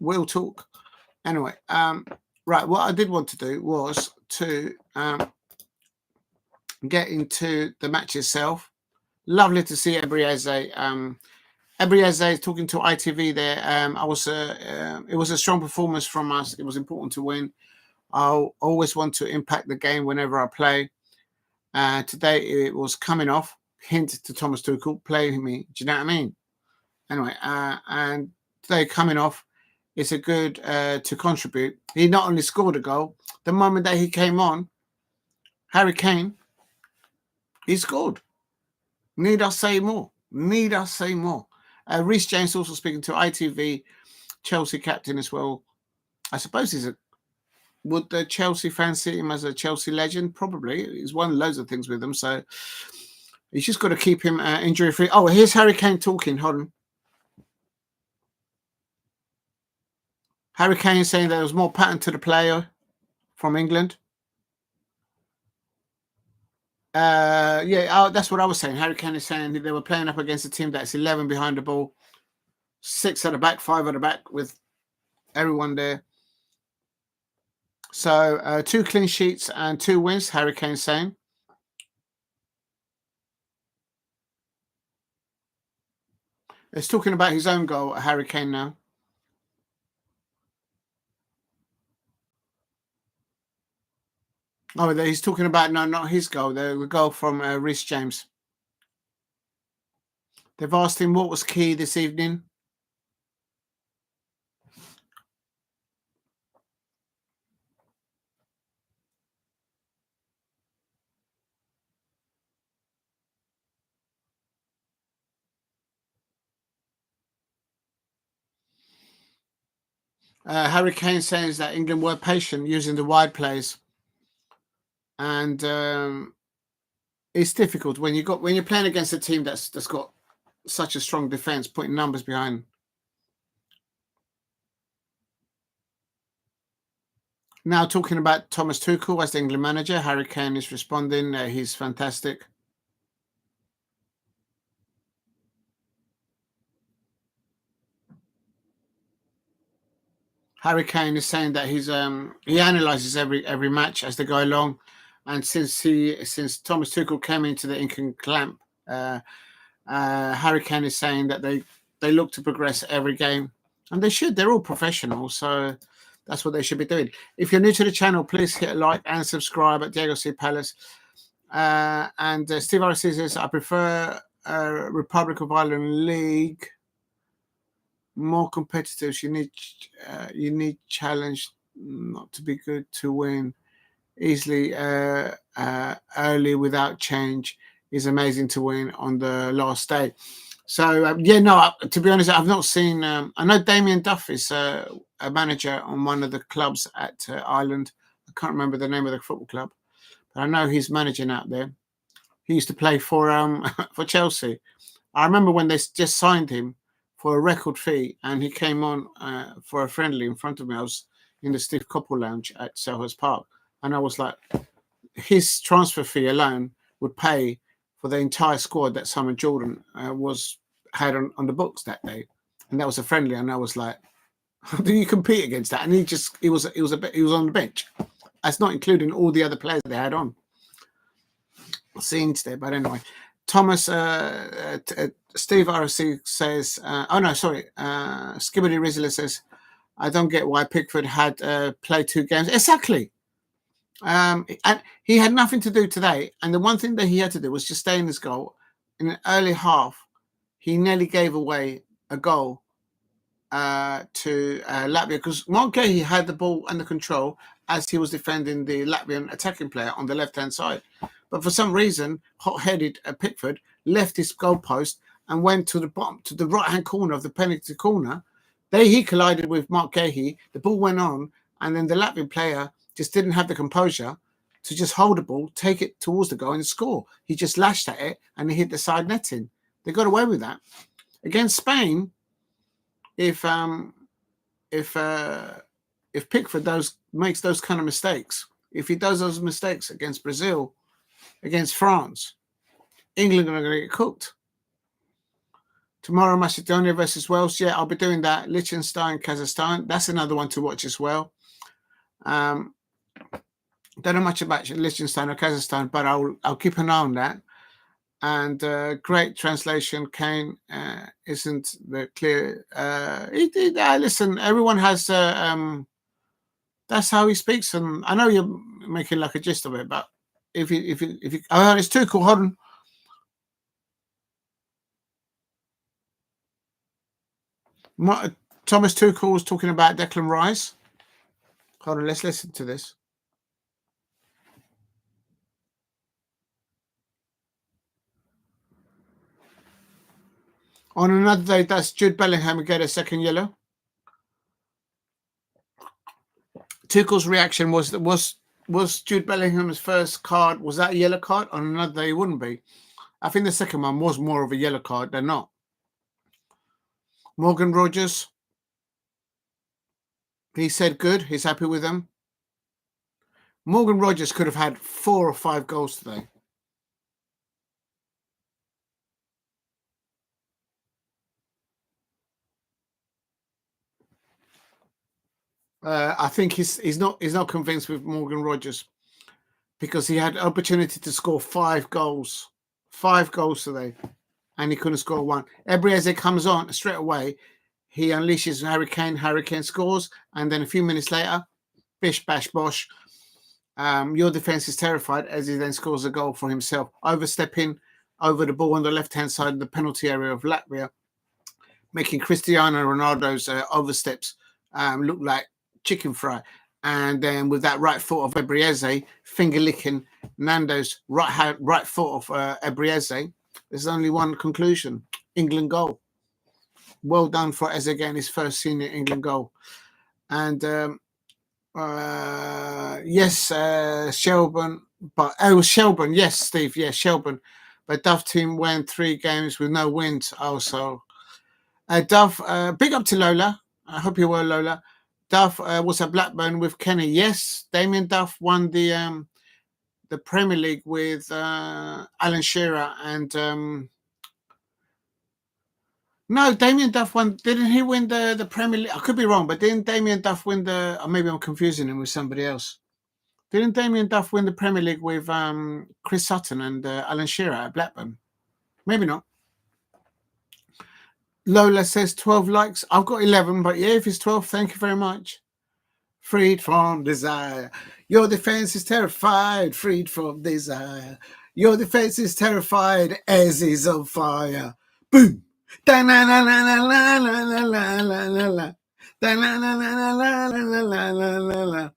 We'll talk. Anyway, right. What I did want to do was to get into the match itself. Lovely to see Ebrieze. Ebrieze talking to ITV there. It was a strong performance from us. It was important to win. I always want to impact the game whenever I play. Today it was coming off. Hint to Thomas Tuchel, play me. Do you know what I mean? Anyway, and today coming off, it's a good to contribute. He not only scored a goal, the moment that he came on, Harry Kane, he scored. Need I say more? Need I say more? Reece James also speaking to ITV, Chelsea captain as well. I suppose would the Chelsea fans see him as a Chelsea legend? Probably. He's won loads of things with them, so he's just got to keep him injury free. Oh, here's Harry Kane talking. Hold on. Harry Kane saying there was more pattern to the player from England. That's what I was saying. Harry Kane is saying they were playing up against a team that's 11 behind the ball, 6 at the back, 5 at the back with everyone there. So 2 clean sheets and 2 wins, Harry Kane saying. It's talking about his own goal, Harry Kane now. Oh, he's talking about, no, not his goal, the goal from Reece James. They've asked him what was key this evening. Harry Kane says that England were patient using the wide plays, and it's difficult when you're playing against a team that's got such a strong defense, putting numbers behind. Now talking about Thomas Tuchel as the England manager, Harry Kane is responding. He's fantastic. Harry Kane is saying that he analyzes every match as they go along, and since Thomas Tuchel came into the England camp, Harry Kane is saying that they look to progress every game, and they should. They're all professionals, so that's what they should be doing. If you're new to the channel, please hit like and subscribe at Diego C. Palace. And Steve R.C. says, I prefer Republic of Ireland League. More competitive. You need challenge, not to be good to win. Easily early without change is amazing to win on the last day. So to be honest, I've not seen. I know Damien Duff is a manager on one of the clubs at Ireland. I can't remember the name of the football club, but I know he's managing out there. He used to play for for Chelsea. I remember when they just signed him for a record fee, and he came on for a friendly in front of me. I was in the Steve Coppell Lounge at Selhurst Park, and I was like, his transfer fee alone would pay for the entire squad that Simon Jordan had on the books that day, and that was a friendly. And I was like, how do you compete against that? And he was on the bench. That's not including all the other players they had on. Scenes there, but anyway. Thomas Steve RC says, Skibbity Rizzler says, I don't get why Pickford had played 2 games. Exactly. And he had nothing to do today, and the one thing that he had to do was just stay in his goal. In the early half, he nearly gave away a goal to Latvia, because Marc Guehi had the ball under control as he was defending the Latvian attacking player on the left-hand side. But for some reason, hot-headed Pickford left his goalpost and went to the bottom, to the right-hand corner of the penalty corner. There he collided with Marc Guehi. The ball went on, and then the Latvian player just didn't have the composure to just hold the ball, take it towards the goal and score. He just lashed at it and he hit the side netting. They got away with that. Against Spain, if Pickford makes those kind of mistakes, if he does those mistakes against Brazil, against France, England are going to get cooked. Tomorrow, Macedonia versus Wales. Yeah, I'll be doing that. Liechtenstein, Kazakhstan. That's another one to watch as well. Don't know much about Liechtenstein or Kazakhstan, but I'll keep an eye on that. And great translation. Kane isn't the clear. Listen, everyone has. That's how he speaks, and I know you're making like a gist of it, but if you, oh, it's too cool. Hold on. Thomas Tuchel was talking about Declan Rice. Hold on, let's listen to this. On another day, does Jude Bellingham get a second yellow? Tuchel's reaction was Jude Bellingham's first card, was that a yellow card? On another day, it wouldn't be. I think the second one was more of a yellow card than not. Morgan Rogers, he said good. He's happy with them. Morgan Rogers could have had 4 or 5 goals today. I think he's not convinced with Morgan Rogers, because he had opportunity to score 5 goals. 5 goals today, and he couldn't score 1. Ebrieze comes on straight away. He unleashes Harry Kane. Harry Kane scores, and then a few minutes later, bish, bash, bosh. Your defense is terrified as he then scores a goal for himself, overstepping over the ball on the left-hand side of the penalty area of Latvia, making Cristiano Ronaldo's oversteps look like chicken fry. And then with that right foot of Ebrieze, finger-licking Nando's right foot of Ebrieze, there's only one conclusion: England goal. Well done for Eze getting his first senior England goal. And yes, Shelburne, but it was Shelburne. Yes, Steve. Yeah, Shelburne. But Dove team went 3 games with no wins. Also, Dove. Big up to Lola. I hope you well, Lola. Duff was at Blackburn with Kenny. Yes, Damien Duff won the Premier League with Alan Shearer and no, Damien Duff won. Didn't he win the Premier League? I could be wrong, but didn't Damien Duff win the? Or maybe I'm confusing him with somebody else. Didn't Damien Duff win the Premier League with Chris Sutton and Alan Shearer at Blackburn? Maybe not. Lola says 12 likes. I've got 11, but yeah, if it's 12, thank you very much. Freed from desire. Your defense is terrified. Freed from desire. Your defense is terrified as is on fire. Boom.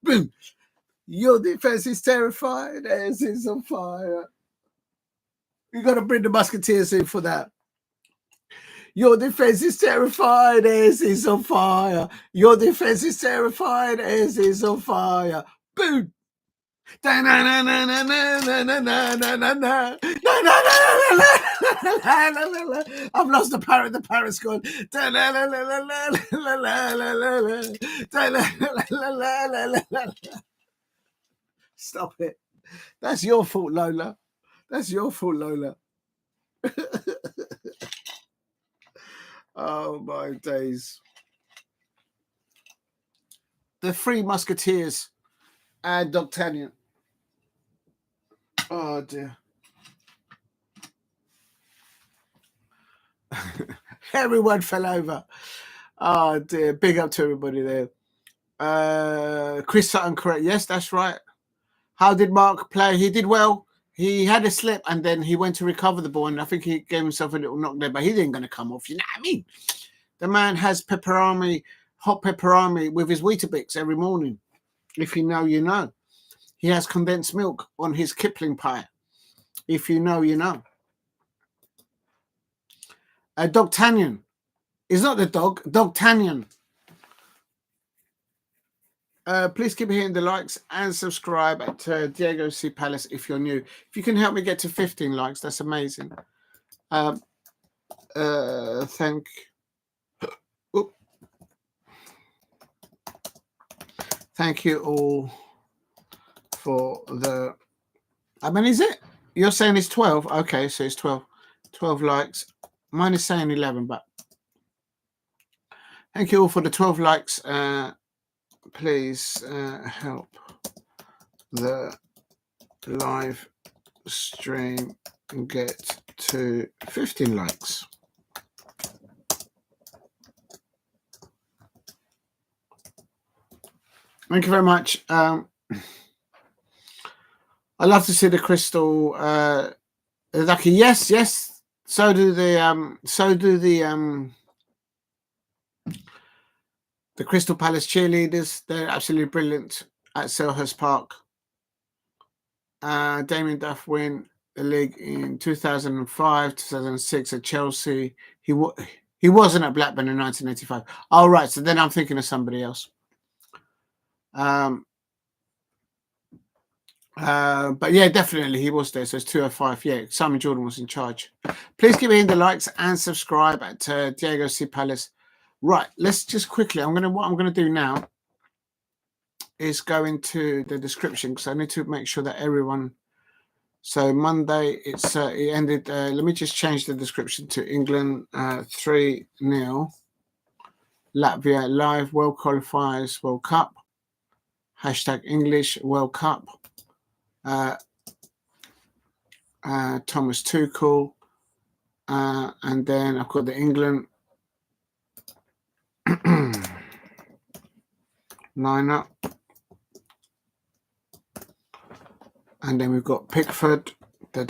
Boom. Your defense is terrified as is on fire. You got to bring the Musketeers in for that. Your defense is terrified as is on fire. Your defense is terrified as is on fire. Boom. I've lost the parrot. The parrot's gone. Stop it. That's your fault, Lola. That's your fault, Lola. Oh, my days. The 3 Musketeers and D'Artagnan. Oh, dear. Everyone fell over. Oh, dear. Big up to everybody there. Chris Sutton, correct. Yes, that's right. How did Marc play? He did well. He had a slip and then he went to recover the ball, and I think he gave himself a little knock there, but he didn't going to come off. You know what I mean? The man has hot pepperami with his Weetabix every morning. If you know, you know. He has condensed milk on his Kipling pie. If you know, you know. D'Artagnan is not the dog. D'Artagnan. Please keep hitting the likes and subscribe at Diego C. Palace if you're new. If you can help me get to 15 likes, that's amazing. Thank you all for the... How many is it? You're saying it's 12? Okay, so it's 12. 12 likes. Mine is saying 11, but... Thank you all for the 12 likes. Please help the live stream get to 15 likes. Thank you very much. I love to see the crystal. Lucky, yes. So do the Crystal Palace cheerleaders. They're absolutely brilliant at Selhurst Park. Damien Duff win the league in 2005, 2006 at Chelsea. He wasn't at Blackburn in 1985. Oh, right. So then I'm thinking of somebody else. But yeah, definitely he was there. So it's 205. Yeah, Simon Jordan was in charge. Please keep hitting the likes and subscribe at Diego C. Palace. Right, let's just quickly. What I'm gonna do now is go into the description because I need to make sure that everyone. So Monday, it ended. Let me just change the description to England 3-0. Latvia live World Qualifiers World Cup. # English World Cup. Thomas Tuchel, and then I've got the England lineup, and then we've got Pickford. We've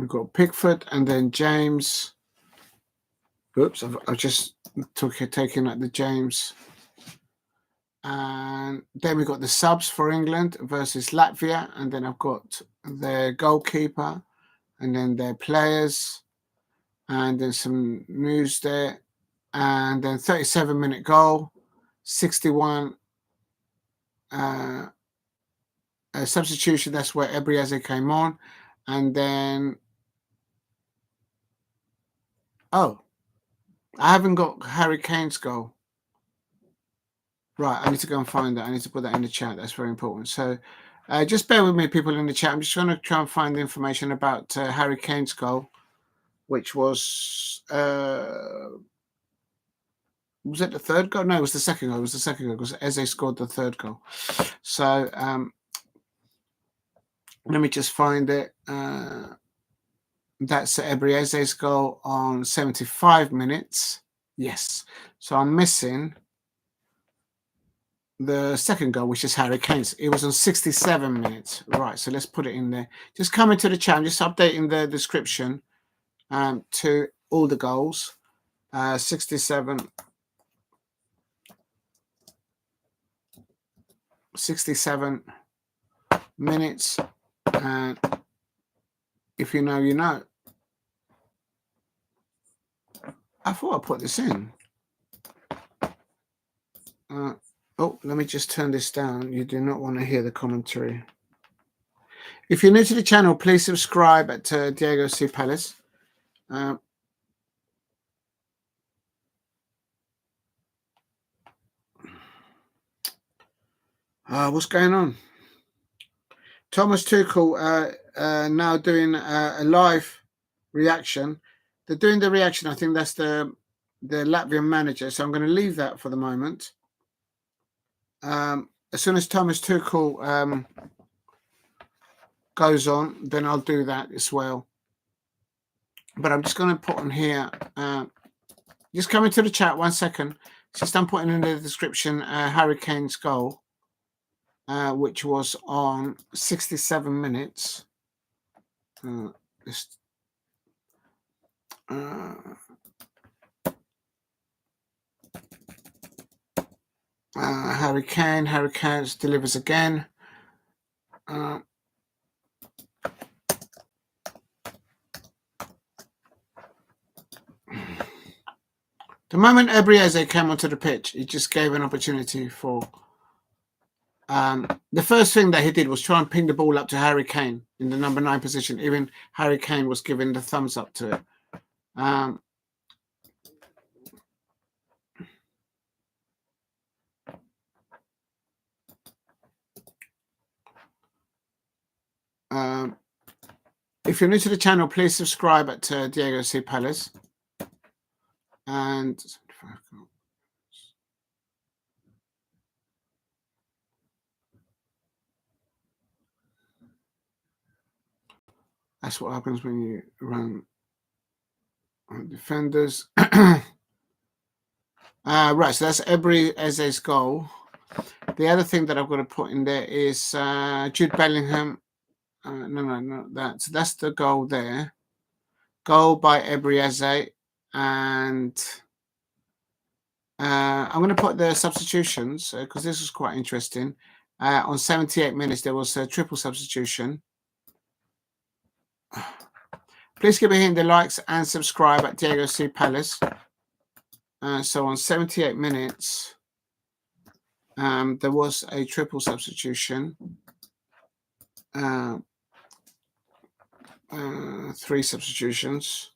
got Pickford, and then James. Oops, I've just taken out the James. And then we've got the subs for England versus Latvia, and then I've got their goalkeeper, and then their players, and then some news there, and then 37-minute goal, 61 substitution. That's where Ebrieze came on. And then, oh, I haven't got Harry Kane's goal. Right, I need to go and find that. I need to put that in the chat. That's very important. So just bear with me, people in the chat. I'm just trying to try and find the information about Harry Kane's goal, which was it the third goal? No, it was the second goal. It was the second goal because Eze scored the third goal. So let me just find it. That's Ebrieze's goal on 75 minutes. Yes. So I'm missing the second goal, which is Harry Kane's. It was on 67 minutes. Right. So let's put it in there. Just come into the chat. I'm just updating the description to all the goals. 67 minutes. And if you know, you know. I thought I put this in. Oh, let me just turn this down. You do not want to hear the commentary. If you're new to the channel, please subscribe at Diego C. Palace. What's going on? Thomas Tuchel now doing a live reaction. They're doing the reaction. I think that's the Latvian manager. So I'm going to leave that for the moment. As soon as Thomas Tuchel goes on, then I'll do that as well. But I'm just going to put on here. Just come into the chat 1 second. Just I'm putting in the description Harry Kane's goal, which was on 67 minutes. Harry Kane delivers again. The moment Ebrieze came onto the pitch, he just gave an opportunity for. The first thing that he did was try and ping the ball up to Harry Kane in the number 9 position. Even Harry Kane was giving the thumbs up to it. If you're new to the channel, please subscribe at Diego C. Palace. And that's what happens when you run on defenders. Right, so that's Ebrieze's goal. The other thing that I've got to put in there is Jude Bellingham. No, that's the goal there. Goal by Ebrieze. And I'm going to put the substitutions because this was quite interesting. On 78 minutes, there was a triple substitution. Please keep hitting the likes and subscribe at Diego C. Palace. So on 78 minutes, there was a triple substitution. 3 substitutions.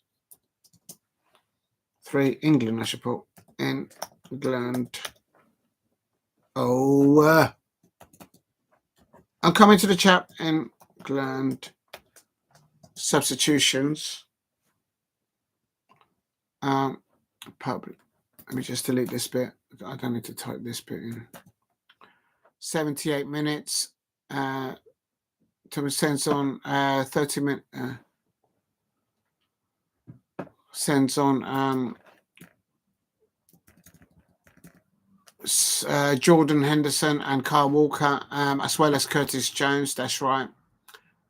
3 England, I should put. England. I'm coming to the chat. England substitutions. Public. Let me just delete this bit. I don't need to type this bit in. 78 minutes. Thomas sends on 30 minutes. Sends on Jordan Henderson and Carl Walker, as well as Curtis Jones. That's right.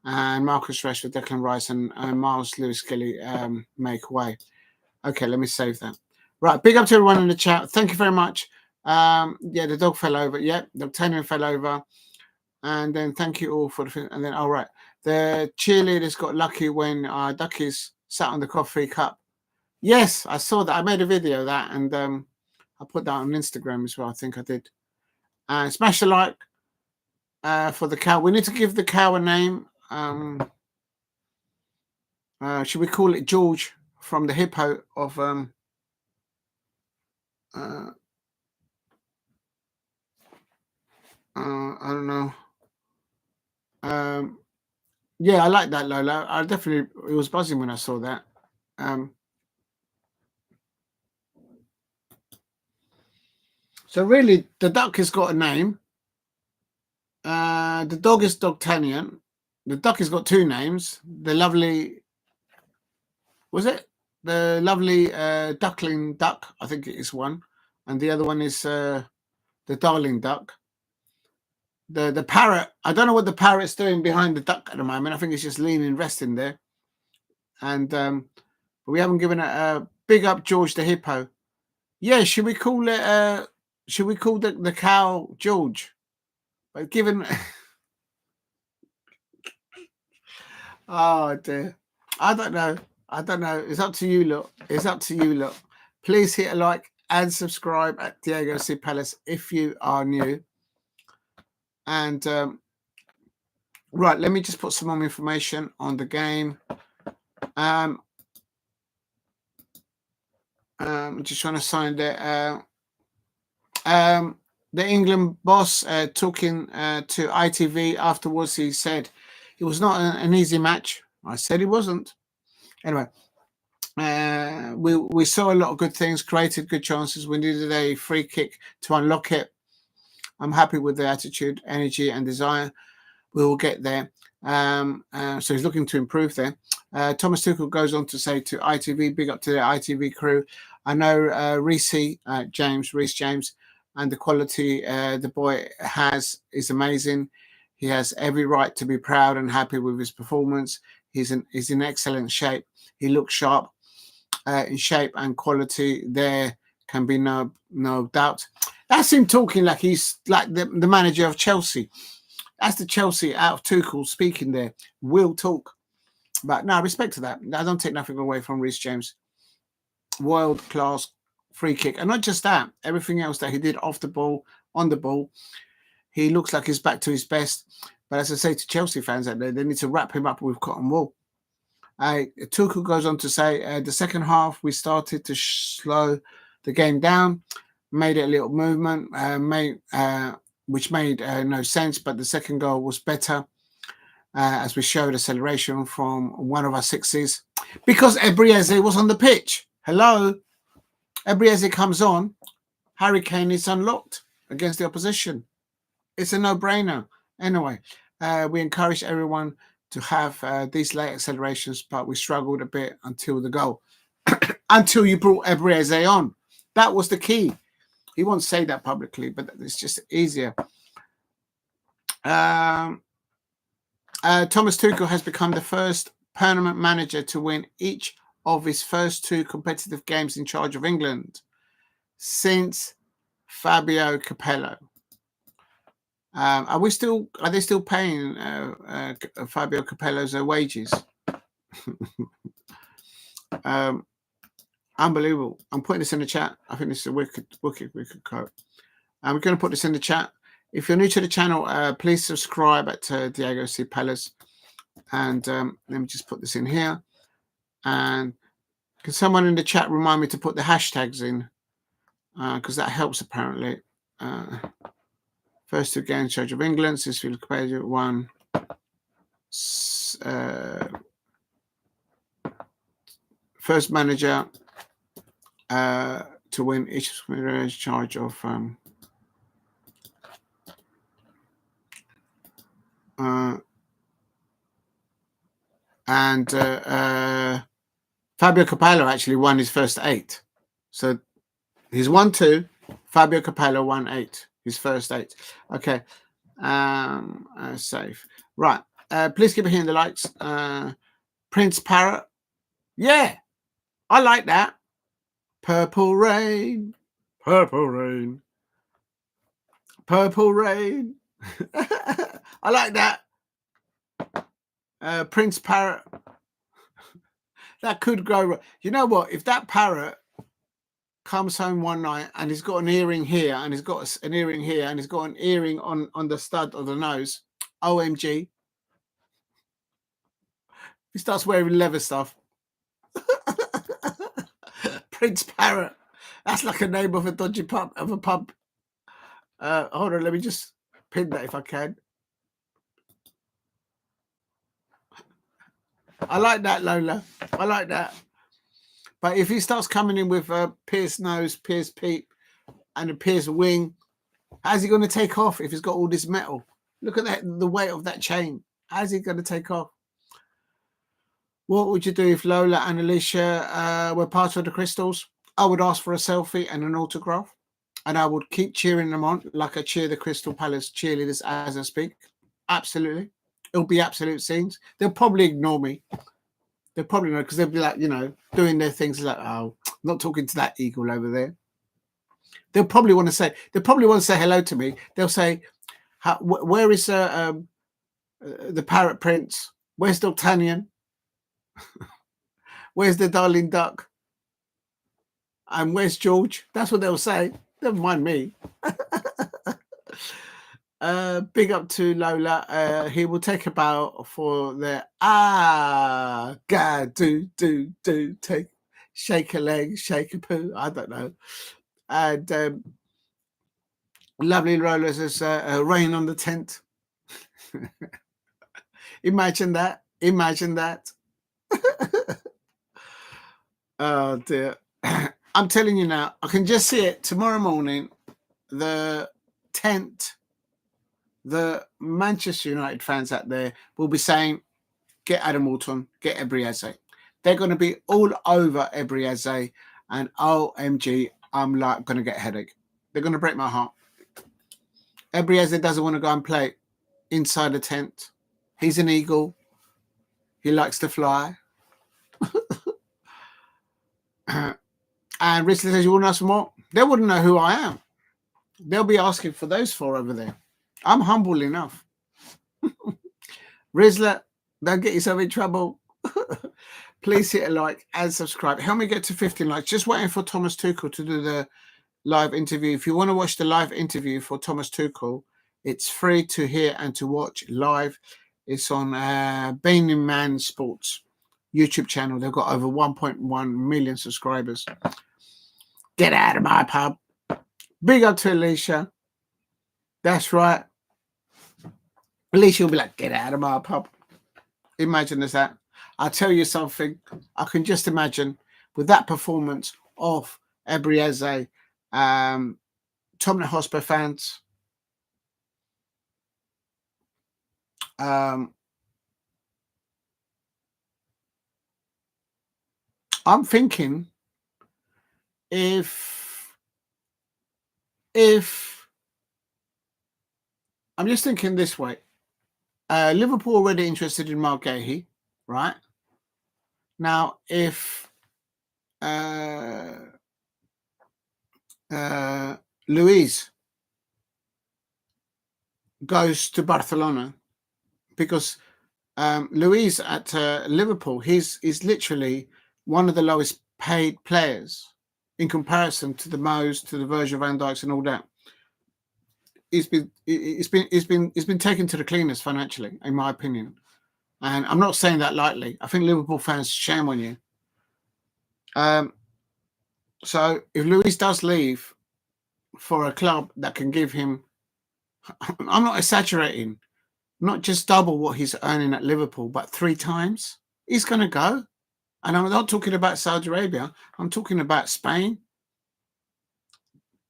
And Marcus Rashford, Declan Rice, and Miles Lewis-Skelly make way. Okay, let me save that. Right, big up to everyone in the chat. Thank you very much. Yeah, the dog fell over. Yeah, the Octavian fell over. And then thank you all for the. And then, all right, the cheerleaders got lucky when Duckies sat on the coffee cup. Yes, I saw that. I made a video of that, and I put that on Instagram as well. I think I did. Smash the like for the cow. We need to give the cow a name. Should we call it George from the hippo of I don't know. Yeah, I like that, Lola. I definitely, it was buzzing when I saw that. So really, the duck has got a name. The dog is Dogtanian. The duck has got two names. The lovely, was it? The lovely duckling duck, I think it is one. And the other one is the darling duck. The parrot, I don't know what the parrot's doing behind the duck at the moment. I think it's just leaning, resting there. And we haven't given it a big up George the hippo. Yeah, should we call it should we call the cow George? But given oh dear. I don't know. It's up to you, look. It's up to you, look. Please hit a like and subscribe at Diego C Palace if you are new. And right, let me just put some more information on the game. I'm just trying to find it. The England boss talking to ITV afterwards, he said it was not an easy match. I said it wasn't. Anyway, we saw a lot of good things, created good chances. We needed a free kick to unlock it. I'm happy with the attitude, energy, and desire. We will get there. So he's looking to improve there. Thomas Tuchel goes on to say to ITV, big up to the ITV crew. I know Reece James, and the quality the boy is amazing. He has every right to be proud and happy with his performance. He's in excellent shape. He looks sharp in shape and quality. There can be no doubt. That's him talking like he's like the manager of Chelsea. That's the Chelsea out of Tuchel speaking there. Will talk. But no, respect to that. I don't take nothing away from Reece James. World-class free kick. And not just that, everything else that he did off the ball, on the ball, he looks like he's back to his best. But as I say to Chelsea fans out there, they need to wrap him up with cotton wool. Tuchel goes on to say, the second half, we started to slow the game down, made it a little movement, which made no sense, but the second goal was better as we showed acceleration from one of our sixes because Ebrieze was on the pitch. Hello? Ebrieze comes on, Harry Kane is unlocked against the opposition. It's a no-brainer. Anyway, we encourage everyone to have these late accelerations, but we struggled a bit until the goal. Until you brought Ebrieze on. That was the key. He won't say that publicly, but it's just easier. Thomas Tuchel has become the first permanent manager to win each of his first two competitive games in charge of England since Fabio Capello. Are they still paying Fabio Capello's wages? Unbelievable. I'm putting this in the chat. I think this is a wicked quote. We're going to put this in the chat. If you're new to the channel, please subscribe at Diego C Palace. And let me just put this in here. And can someone in the chat remind me to put the hashtags in? Because that helps apparently. First two games in charge of England since Phil Foden won. First manager to win each in charge of Fabio Capello actually won his first 8. So he's won 2. Fabio Capello won 8. His first 8. Okay. Safe. Right. Please keep hitting the likes. Prince Parrot. Yeah. I like that. Purple rain. Purple rain. Purple rain. I like that. Prince Parrot. That could grow. You know what? If that parrot comes home one night and he's got an earring here and he's got an earring here and he's got an earring on the stud of the nose. OMG. He starts wearing leather stuff. Prince Parrot. That's like a name of a dodgy pub, of a pub. Hold on, let me just pin that if I can. I like that, Lola. I like that. But if he starts coming in with a pierced nose, pierced peep, and a pierced wing, how's he going to take off if he's got all this metal? Look at that, the weight of that chain. How's he going to take off? What would you do if Lola and Alicia were part of the Crystals? I would ask for a selfie and an autograph, and I would keep cheering them on like I cheer the Crystal Palace cheerleaders as I speak. Absolutely. It'll be absolute scenes. They'll probably ignore me. They'll probably know because they'll be like, doing their things like, oh, I'm not talking to that eagle over there. They'll probably want to say hello to me. They'll say, where is the Parrot Prince? Where's D'Artagnan? Where's the darling duck? And where's George? That's what they'll say. Never mind me. Big up to Lola. He will take a bow for the God, do take, shake a leg, shake a poo. I don't know. And lovely Lola says rain on the tent. Imagine that. Imagine that. Oh dear. I'm telling you now, I can just see it tomorrow morning. The tent, the Manchester United fans out there will be saying, get Adam Walton, get Ebrieze. They're going to be all over Ebrieze, and OMG, I'm like going to get a headache. They're going to break my heart. Ebrieze doesn't want to go and play inside the tent. He's an eagle. He likes to fly. And Reece says, you want to know some more? They wouldn't know who I am. They'll be asking for those four over there. I'm humble enough. Rizla, don't get yourself in trouble. Please hit a like and subscribe. Help me get to 15 likes. Just waiting for Thomas Tuchel to do the live interview. If you want to watch the live interview for Thomas Tuchel, it's free to hear and to watch live. It's on Bellingham Man Sports YouTube channel. They've got over 1.1 million subscribers. Get out of my pub. Big up to Alicia. That's right. Alicia will be like, get out of my pub. Imagine that. I'll tell you something. I can just imagine with that performance of Ebrieze, Tottenham Hotspur fans, I'm thinking if I'm just thinking this way, Liverpool already interested in Marc Guehi, right? Now, if Luis goes to Barcelona, because Luis at Liverpool, he's literally one of the lowest paid players in comparison to the Mo's, to the Virgil van Dijks and all that. It's been taken to the cleaners financially, in my opinion. And I'm not saying that lightly. I think Liverpool fans, shame on you. So if Luis does leave for a club that can give him, I'm not exaggerating, not just double what he's earning at Liverpool, but 3 times, he's going to go. And I'm not talking about Saudi Arabia. I'm talking about Spain.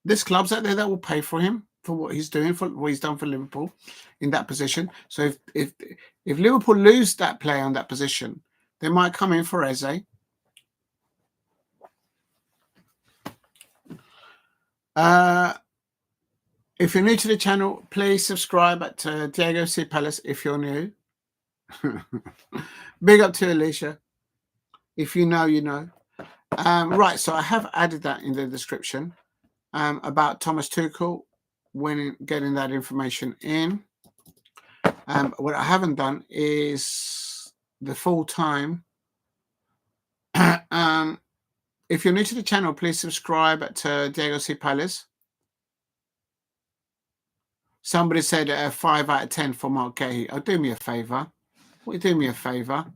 There's clubs out there that will pay for him for what he's doing, for what he's done for Liverpool in that position. So if Liverpool lose that player on that position, they might come in for Eze. If you're new to the channel, please subscribe at Diego C. Palace if you're new. Big up to Alicia. If you know, you know. Right, so I have added that in the description about Thomas Tuchel when getting that information in. What I haven't done is the full-time If you're new to the channel, please subscribe to Diego C. Palace. Somebody said 5 out of 10 for Marc Guehi. Oh, do me a favour. Will you do me a favour?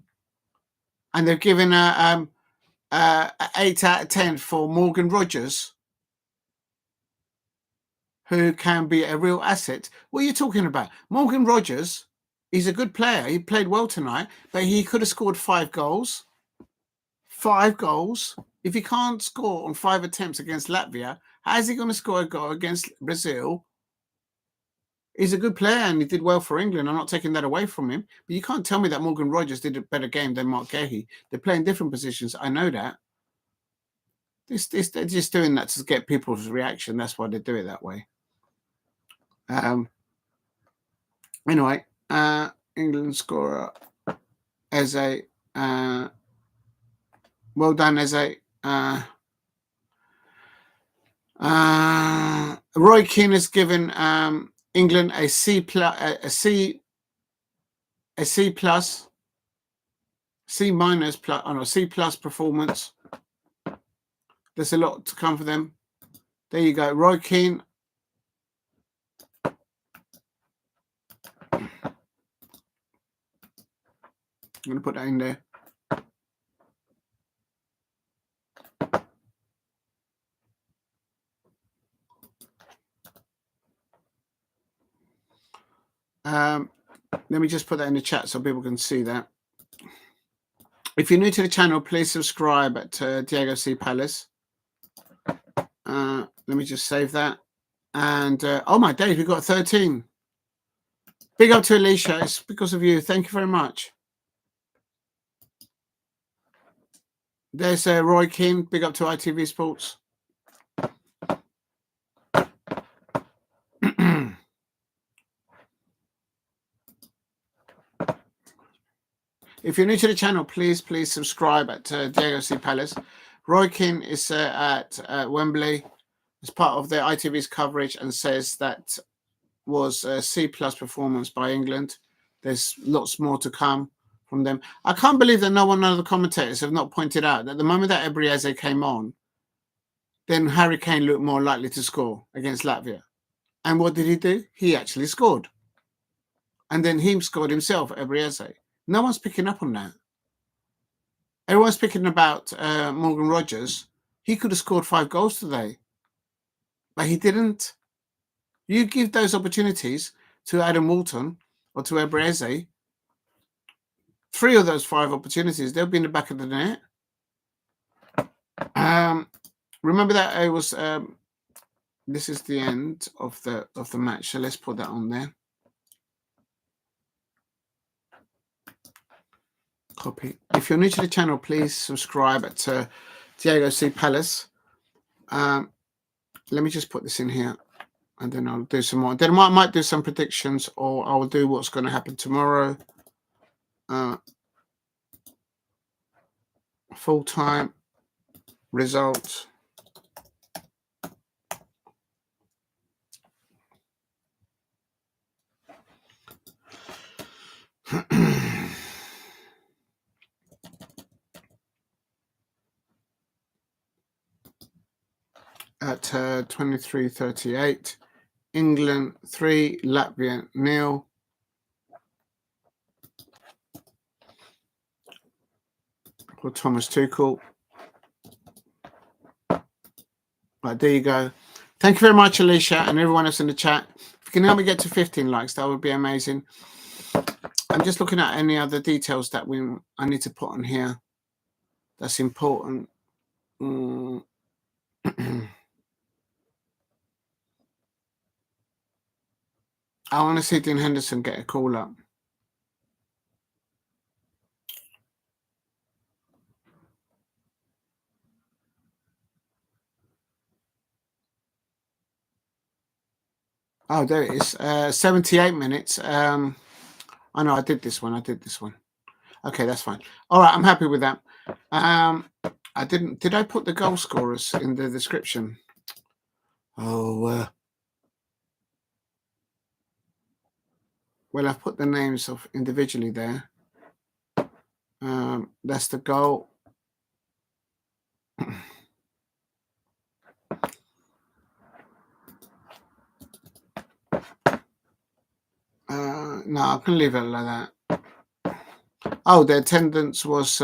And they've given a 8 out of 10 for Morgan Rogers, who can be a real asset. What are you talking about? Morgan Rogers, he's a good player. He played well tonight, but he could have scored 5 goals. 5 goals. If he can't score on 5 attempts against Latvia, how is he going to score a goal against Brazil? He's a good player and he did well for England. I'm not taking that away from him. But you can't tell me that Morgan Rogers did a better game than Marc Guehi. They're playing different positions. I know that. They're just doing that to get people's reaction. That's why they do it that way. Anyway, England scorer Eze. Well done, Eze. Roy Keane has given England a C plus, C minus plus, oh no, C plus performance. There's a lot to come for them. There you go, Roy Keane. I'm going to put that in there. Let me just put that in the chat so people can see that. If you're new to the channel, please subscribe to Diego C. Palace. Let me just save that. And oh my days, we got 13. Big up to Alicia. It's because of you. Thank you very much. There's Roy Keane. Big up to ITV Sports. If you're new to the channel, please subscribe to Diego C. Palace. Roy Keane is at Wembley as part of the ITV's coverage and says that was a C plus performance by England. There's lots more to come from them. I can't believe that no one of the commentators have not pointed out that the moment that Ebrieze came on, then Harry Kane looked more likely to score against Latvia. And what did he do? He actually scored. And then he scored himself, Ebrieze. No one's picking up on that. Everyone's picking about Morgan Rogers. He could have scored 5 goals today, but he didn't. You give those opportunities to Adam Walton or to Ebrieze, 3 of those 5 opportunities, they'll be in the back of the net. Remember that it was. This is the end of the match, so let's put that on there. Copy. If you're new to the channel, please subscribe to Diego C. Palace. Let me just put this in here, and then I'll do some more. Then I might do some predictions, or I'll do what's going to happen tomorrow. Full-time results. At 23:38, England 3, Latvia 0. For Thomas Tuchel. Right, there you go. Thank you very much, Alicia, and everyone else in the chat. If you can help me get to 15 likes, that would be amazing. I'm just looking at any other details that I need to put on here. That's important. I want to see Dean Henderson get a call up. Oh, there it is. 78 minutes. I know I did this one. Okay, that's fine. All right, I'm happy with that. I didn't. Did I put the goal scorers in the description? Oh, well, I've put the names of individually there. That's the goal. No, I can leave it like that. Oh, the attendance was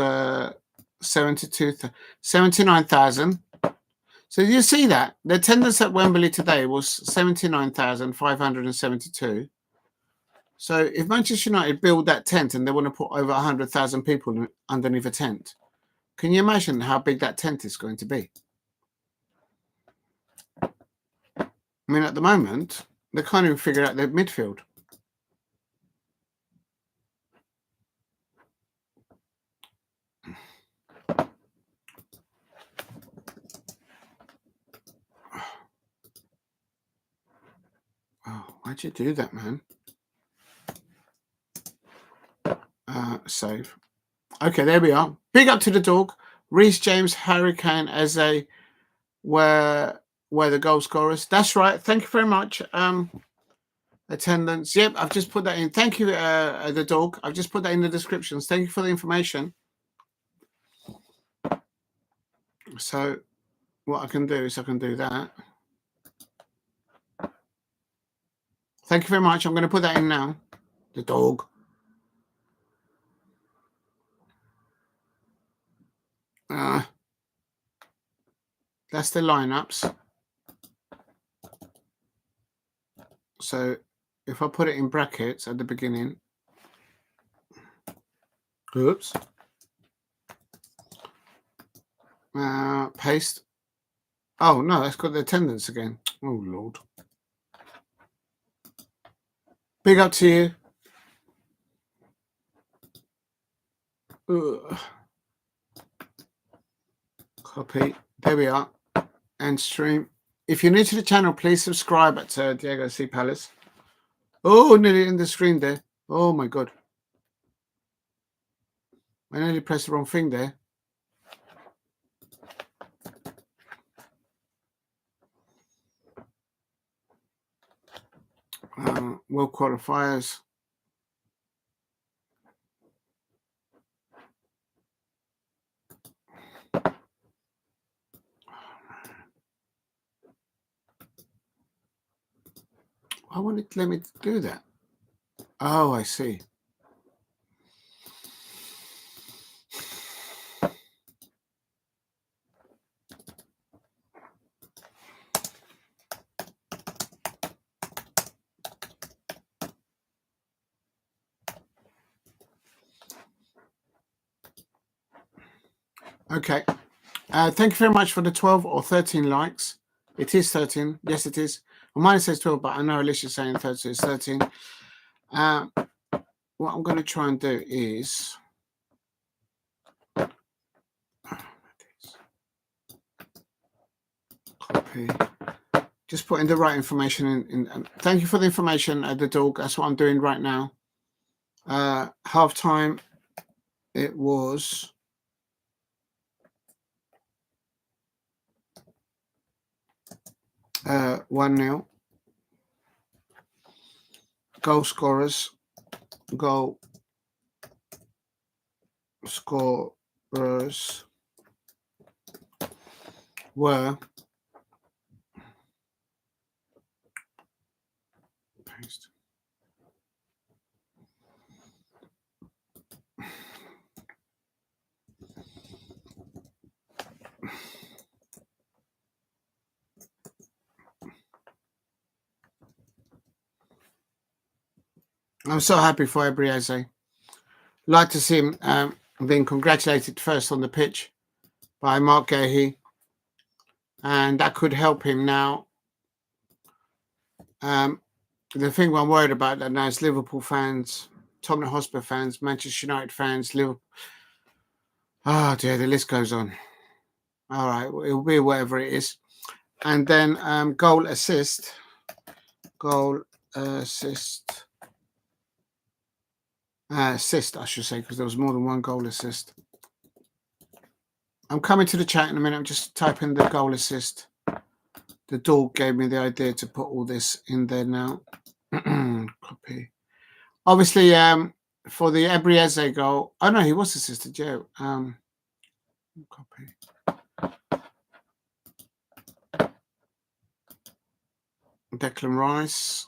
79,000. So you see that the attendance at Wembley today was 79,572. So if Manchester United build that tent and they want to put over 100,000 people underneath a tent, can you imagine how big that tent is going to be? I mean, at the moment, they can't even figure out their midfield. Oh, why'd you do that, man? Save. Okay, there we are. Big up to the dog. Reece, James, Harry Kane, Eze were the goal scorers. That's right. Thank you very much. Attendance. Yep, I've just put that in. Thank you, the dog. I've just put that in the descriptions. Thank you for the information. So what I can do is I can do that. Thank you very much. I'm going to put that in now. The dog. That's the lineups. So if I put it in brackets at the beginning, oops, paste. Oh no, that's got the attendance again. Oh Lord. Big up to you. Ugh. Copy. There we are. And stream. If you're new to the channel, please subscribe at Diego C. Palace. Oh, nearly in the screen there. Oh my God. I nearly pressed the wrong thing there. World qualifiers. I wanted to let me do that. Oh, I see. Okay. Thank you very much for the 12 or 13 likes. It is 13. Yes, it is. Well, mine says 12, but I know Alicia's saying 13, so it's 13. What I'm going to try and do is copy. Just putting the right information in. Thank you for the information, the dog. That's what I'm doing right now. Half time, it was 1-0. Goal scorers were paste. I'm so happy for Ebrieze. Like to see him being congratulated first on the pitch by Marc Guehi, and that could help him now. The thing I'm worried about that now is Liverpool fans, Tottenham Hotspur fans, Manchester United fans, Liverpool. Oh dear, the list goes on. All right, it'll be whatever it is. And then goal assist, assist, I should say, because there was more than one goal assist. I'm coming to the chat in a minute. I'm just typing the goal assist. The dog gave me the idea to put all this in there now. Copy. Obviously, for the Ebrieze goal, oh no, he was assisted, yeah. Copy. Declan Rice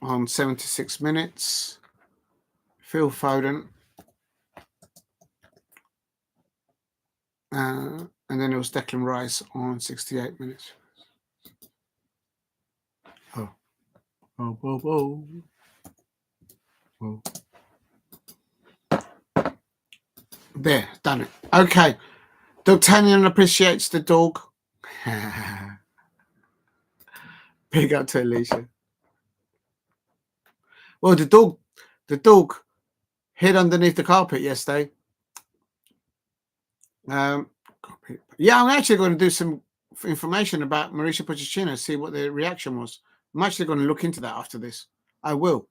on 76 minutes. Phil Foden. And then it was Declan Rice on 68 minutes. Oh. Oh, whoa, whoa. Whoa. There, done it. Okay. D'Artagnan appreciates the dog. Big up to Alicia. Well, the dog hid underneath the carpet yesterday. Yeah, I'm actually going to do some information about Mauricio Pochettino, see what the reaction was. I'm actually going to look into that after this. I will,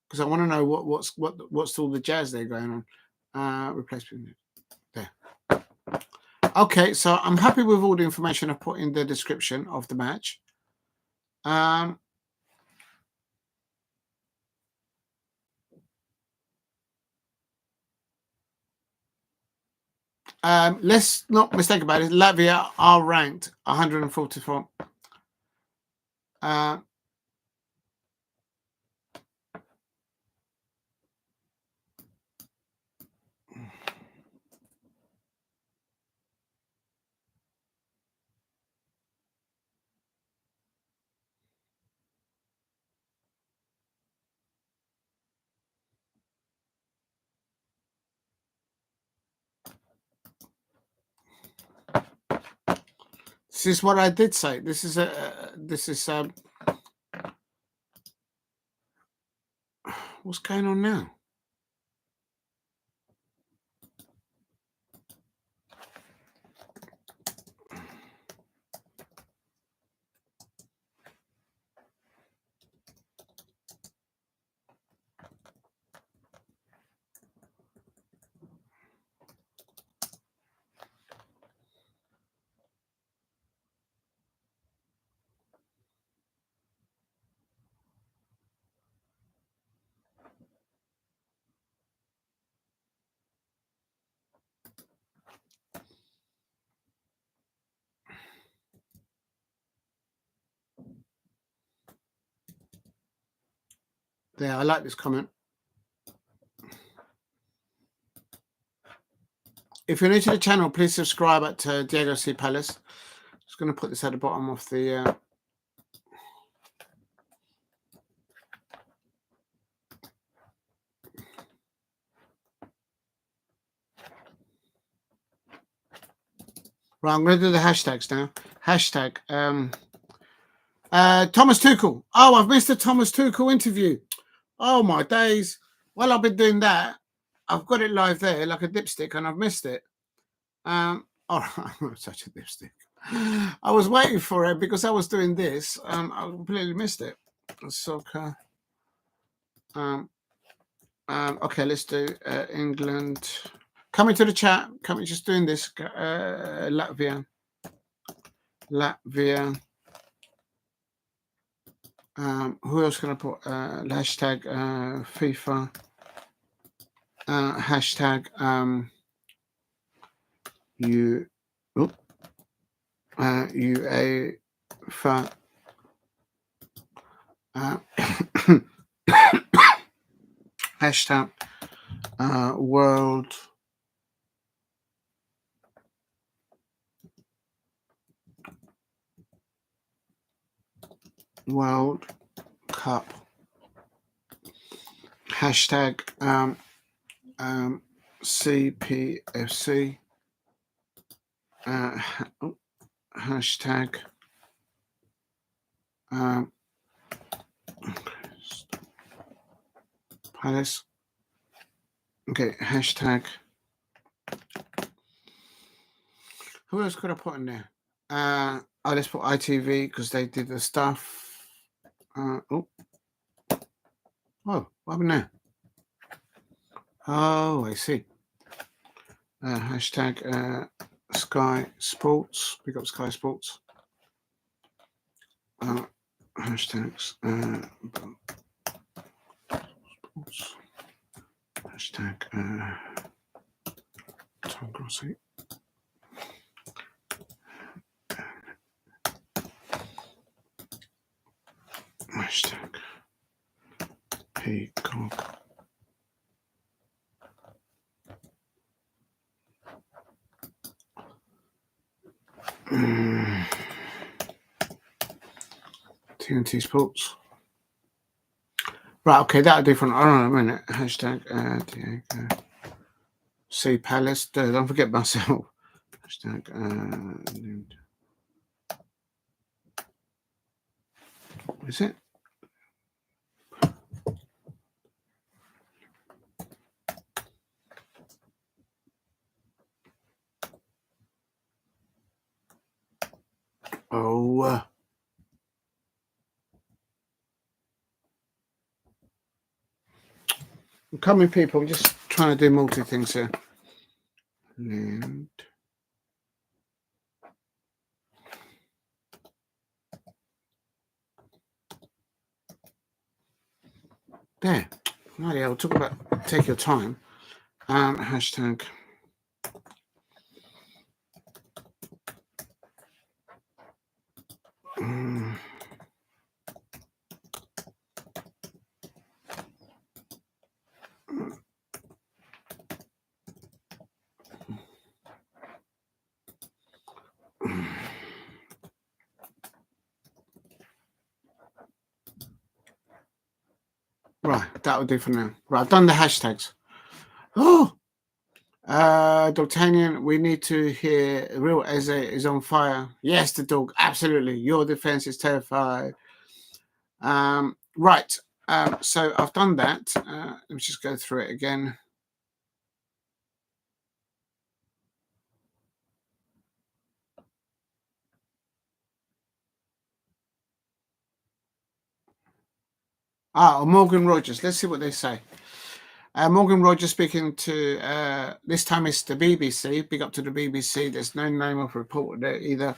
because I want to know what's all the jazz there going on. Replacement there. Okay, so I'm happy with all the information I've put in the description of the match. Let's not mistake about it. Latvia are ranked 144. This is what I did say. This is what's going on now? There, I like this comment. If you're new to the channel, please subscribe at Diego C. Palace. Just going to put this at the bottom of the. Right, I'm going to do the hashtags now. Hashtag Thomas Tuchel. Oh, I've missed the Thomas Tuchel interview. Oh my days. Well, I've been doing that. I've got it live there like a dipstick and I've missed it. Oh, I'm such a dipstick. I was waiting for it because I was doing this. I completely missed it. Soccer. Okay, let's do England. Coming to the chat. Coming, just doing this. Latvia. Who else can I put? Hashtag FIFA. Hashtag UEFA. Hashtag World Cup. Hashtag cpfc. Hashtag Palace. Okay, hashtag. Who else could I put in there? Let's put ITV because they did the stuff. What happened there? Oh, I see. Hashtag Sky Sports. Pick up Sky Sports. Hashtags sports. Hashtag Tom Grossi. Hashtag Peacock. TNT Sports. Right, okay, that'll do for a minute. Hashtag Diego. See Palace. Don't forget myself. Hashtag is it? Oh. I'm coming, people. I'm just trying to do multi things here. And there. Bloody hell, talk about take your time. Hashtag. Right, that'll do for now. Right, I've done the hashtags. Oh, D'Artagnan, we need to hear real Eze is on fire. Yes, the dog, absolutely. Your defense is terrified. Right, so I've done that. Let me just go through it again. Morgan Rogers. Let's see what they say. Morgan Rogers speaking to, this time it's the BBC. Big up to the BBC. There's no name of reporter there either.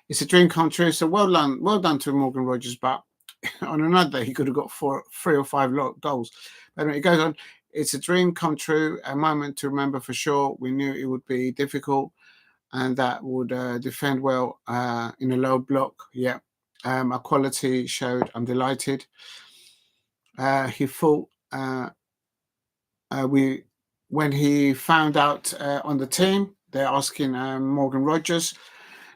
It's a dream come true. So well done to Morgan Rogers. But on another day, he could have got 3 or 5 goals. But anyway, it goes on. It's a dream come true. A moment to remember for sure. We knew it would be difficult, and that would defend well in a low block. Yeah, our quality showed. I'm delighted. He thought when he found out on the team, they're asking Morgan Rogers.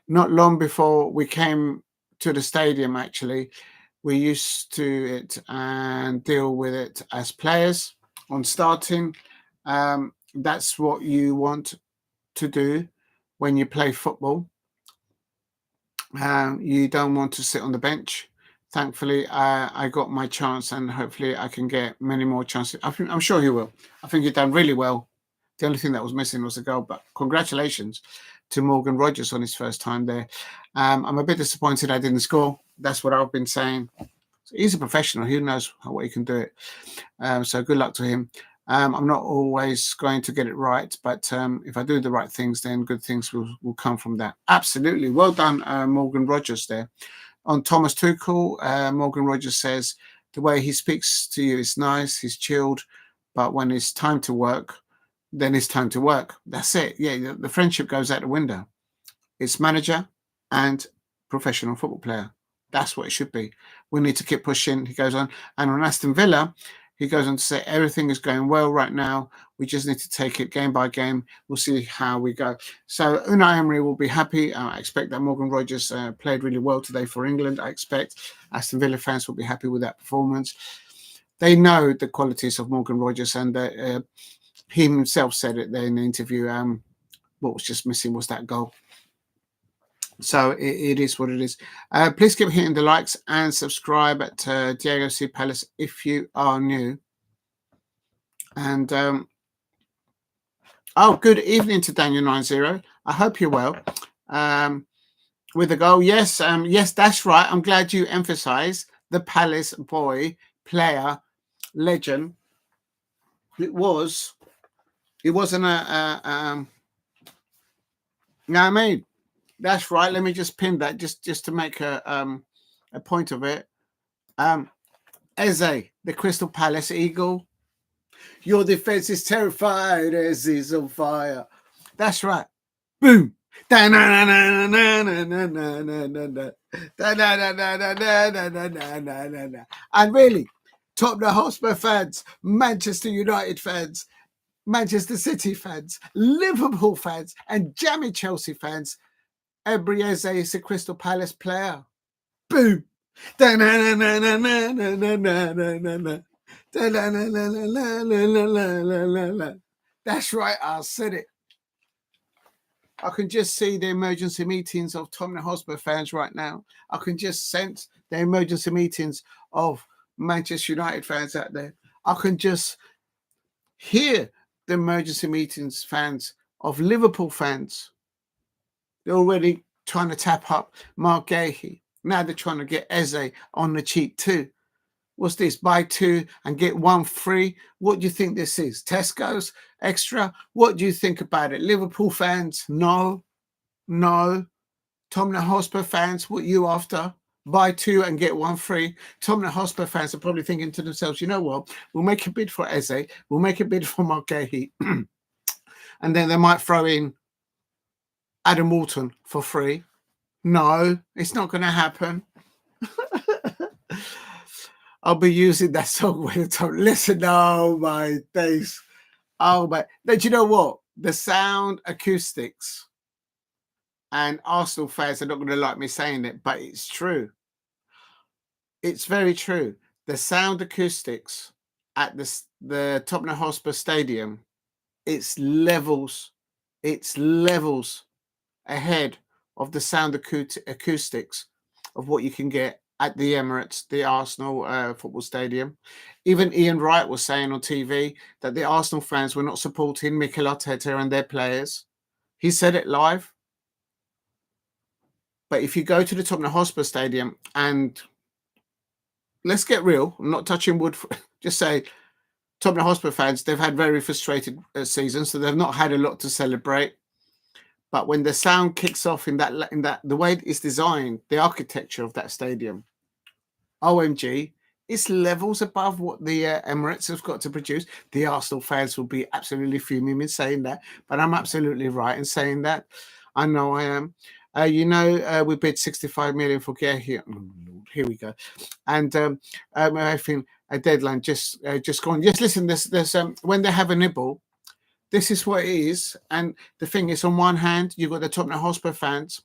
Not long before we came to the stadium, actually, we're used to it and deal with it as players on starting. That's what you want to do when you play football. You don't want to sit on the bench. Thankfully, I got my chance, and hopefully I can get many more chances. I'm sure he will. I think he's done really well. The only thing that was missing was a goal, but congratulations to Morgan Rogers on his first time there. I'm a bit disappointed I didn't score. That's what I've been saying. He's a professional. He knows what he can do it. So good luck to him. I'm not always going to get it right, but if I do the right things, then good things will come from that. Absolutely. Well done, Morgan Rogers there. On Thomas Tuchel, Morgan Rogers says, the way he speaks to you is nice. He's chilled, but when it's time to work, then it's time to work. That's it. Yeah, the friendship goes out the window. It's manager and professional football player. That's what it should be. We need to keep pushing, he goes on. And on Aston Villa, he goes on to say, everything is going well right now. We just need to take it game by game. We'll see how we go. So Unai Emery will be happy. I expect that Morgan Rogers played really well today for England. I expect Aston Villa fans will be happy with that performance. They know the qualities of Morgan Rogers, and he himself said it there in the interview. What was just missing was that goal. So it is what it is. Please keep hitting the likes and subscribe at Diego C. Palace if you are new. And good evening to Daniel 90. I hope you're well. With the goal, yes, that's right. I'm glad you emphasize the Palace boy, player, legend. It wasn't a. You know what I mean? That's right. Let me just pin that just to make a point of it. Eze, the Crystal Palace Eagle. Your defense is terrified. Eze is on fire. That's right. Boom. And really, Tottenham Hotspur fans, Manchester United fans, Manchester City fans, Liverpool fans, and jammy Chelsea fans, Eze is a Crystal Palace player. Boom. That's right, I said it. I can just see the emergency meetings of Tottenham Hotspur fans right now. I can just sense the emergency meetings of Manchester United fans out there. I can just hear the emergency meetings fans of Liverpool fans. They're already trying to tap up Marc Guehi. Now they're trying to get Eze on the cheap too. What's this? Buy two and get one free? What do you think this is? Tesco's extra? What do you think about it? Liverpool fans? No. Tottenham Hotspur fans, what you after? Buy two and get one free. Tottenham Hotspur fans are probably thinking to themselves, you know what? We'll make a bid for Eze. We'll make a bid for Marc Guehi. And then they might throw in Adam Walton for free. No, it's not going to happen. I'll be using that song when it's on. Listen, oh my days. Oh my. Do you know what? The sound acoustics, and Arsenal fans are not going to like me saying it, but it's true. It's very true. The sound acoustics at the Tottenham Hotspur Stadium, it's levels ahead of the sound acoustics of what you can get at the Emirates, the Arsenal football stadium. Even Ian Wright was saying on TV that the Arsenal fans were not supporting Mikel Arteta and their players. He said it live. But if you go to the Tottenham Hotspur Stadium, and let's get real, I'm not touching wood, just say Tottenham Hotspur fans, they've had very frustrated seasons, so they've not had a lot to celebrate. But when the sound kicks off in that the way it's designed, the architecture of that stadium, OMG, it's levels above what the Emirates have got to produce. The Arsenal fans will be absolutely fuming in saying that, but I'm absolutely right in saying that. I know I am. We bid 65 million for Guehi. Here we go. And I think a deadline just gone. Yes, listen, there's when they have a nibble, this is what it is. And the thing is, on one hand, you've got the Tottenham Hotspur fans.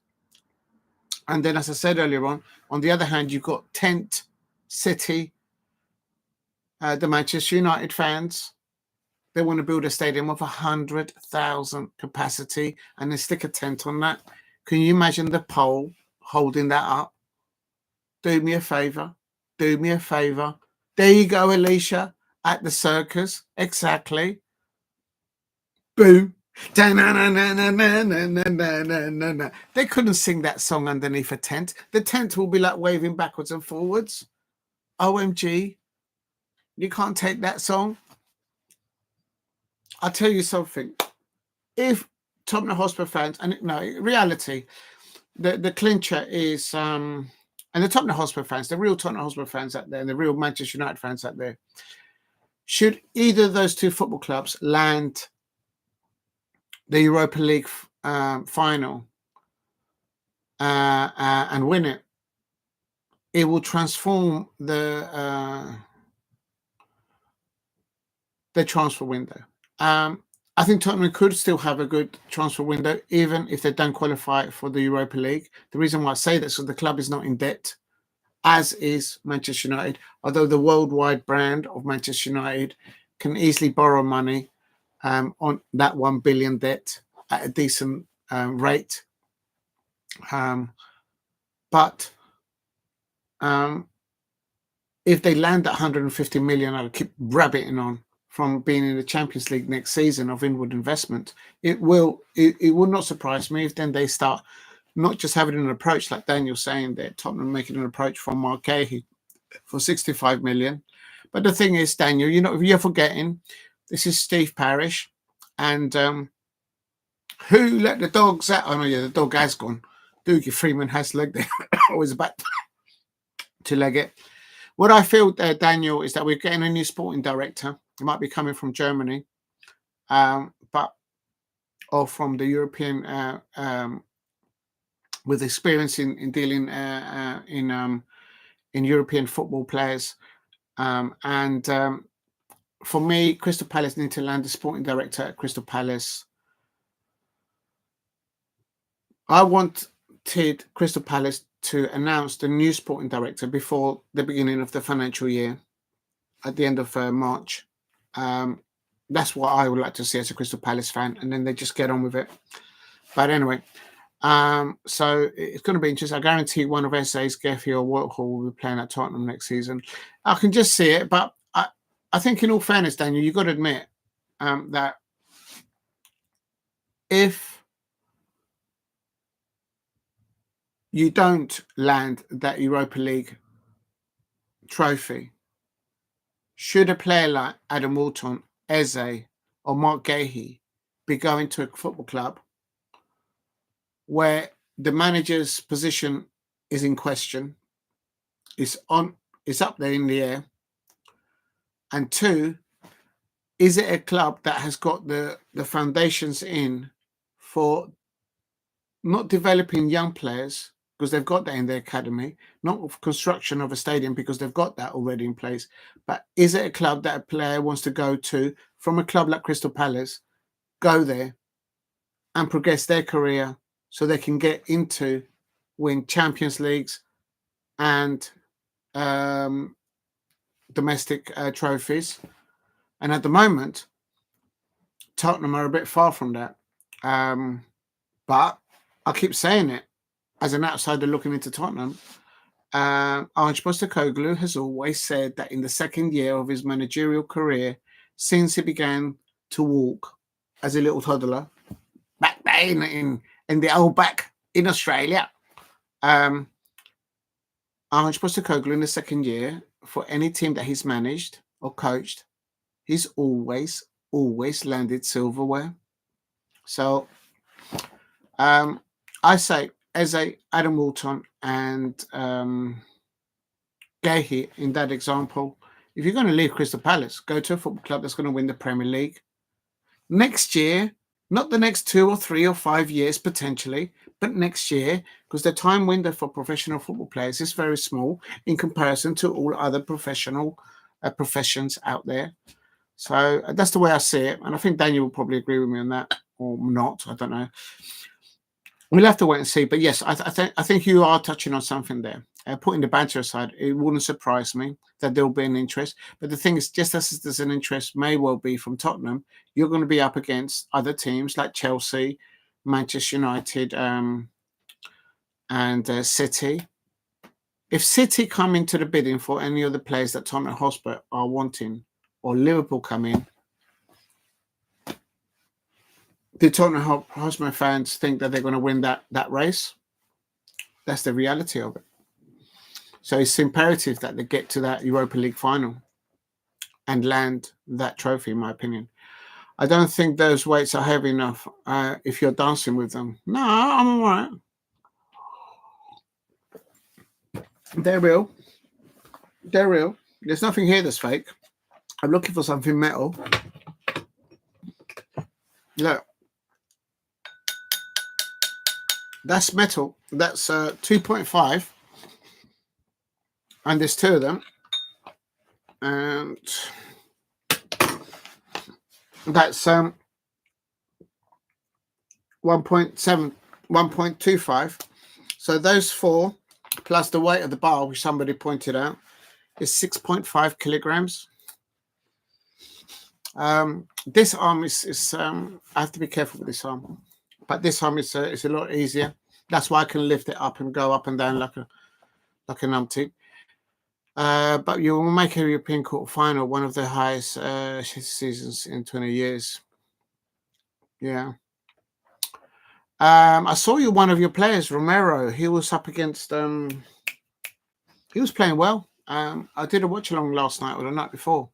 And then, as I said earlier on the other hand, you've got Tent City, the Manchester United fans. They want to build a stadium of 100,000 capacity and they stick a tent on that. Can you imagine the pole holding that up? Do me a favour. Do me a favour. There you go, Alicia, at the circus. Exactly. Boom. They couldn't sing that song underneath a tent. The tent will be like waving backwards and forwards. OMG. You can't take that song. I'll tell you something. If Tottenham Hotspur fans, and no, reality, the clincher is, and the Tottenham Hotspur fans, the real Tottenham Hotspur fans out there, and the real Manchester United fans out there, should either of those two football clubs land the Europa League final and win it, it will transform the transfer window. I think Tottenham could still have a good transfer window, even if they don't qualify for the Europa League. The reason why I say that is because the club is not in debt, as is Manchester United, although the worldwide brand of Manchester United can easily borrow money on that 1 billion debt at a decent rate. But if they land that 150 million, I'll keep rabbiting on, from being in the Champions League next season of inward investment, it will not surprise me if then they start not just having an approach like Daniel's saying that Tottenham making an approach from Marc Guehi for 65 million. But the thing is, Daniel, you're forgetting this is Steve Parish, and who let the dogs out? Oh no, yeah, the dog has gone. Dougie Freeman has legged it. I was about to leg it. What I feel, Daniel, is that we're getting a new sporting director. It might be coming from Germany, or from the European, with experience in dealing in European football players. For me, Crystal Palace need to land a sporting director at Crystal Palace. I want wanted Crystal Palace to announce the new sporting director before the beginning of the financial year, at the end of March. That's what I would like to see as a Crystal Palace fan, and then they just get on with it. But anyway, so it's going to be interesting. I guarantee one of SA's Guehi or Whitehall will be playing at Tottenham next season. I can just see it, but I think in all fairness, Daniel, you've got to admit that if you don't land that Europa League trophy, should a player like Adam Walton, Eze, or Marc Guehi be going to a football club where the manager's position is in question, is up there in the air, and two, is it a club that has got the foundations in for not developing young players, because they've got that in their academy, not construction of a stadium because they've got that already in place, but is it a club that a player wants to go to from a club like Crystal Palace, go there and progress their career so they can get into win Champions Leagues and domestic trophies. And at the moment, Tottenham are a bit far from that. But I keep saying it, as an outsider looking into Tottenham, Ange Postecoglou has always said that in the second year of his managerial career, since he began to walk as a little toddler, back there in the old back in Australia, Ange Postecoglou in the second year, for any team that he's managed or coached, he's always landed silverware. So I say, as Adam Walton and Guehi in that example, if you're going to leave Crystal Palace, go to a football club that's going to win the Premier League next year, not the next 2 or 3 or 5 years potentially, but next year, because the time window for professional football players is very small in comparison to all other professional professions out there. So that's the way I see it, and I think Daniel will probably agree with me on that, or not. I don't know. We'll have to wait and see. But yes, I think you are touching on something there. Putting the banter aside, it wouldn't surprise me that there will be an interest. But the thing is, just as there's an interest may well be from Tottenham, you're going to be up against other teams like Chelsea, Manchester United, and City. If City come into the bidding for any of the players that Tottenham Hotspur are wanting, or Liverpool come in, the Tottenham Hotspur fans think that they're going to win that race. That's the reality of it. So it's imperative that they get to that Europa League final and land that trophy, in my opinion. I don't think those weights are heavy enough if you're dancing with them. No, I'm all right. They're real. They're real. There's nothing here that's fake. I'm looking for something metal. Look. That's metal. That's 2.5. And there's 2 of them. And that's 1.7, 1.25. So those 4 plus the weight of the bar, which somebody pointed out, is 6.5 kilograms. This arm is I have to be careful with this arm. But this arm is a lot easier. That's why I can lift it up and go up and down like a numpty. But you will make a European quarter final, one of the highest seasons in 20 years. Yeah. I saw one of your players, Romero. He was up against. He was playing well. I did a watch along last night or the night before.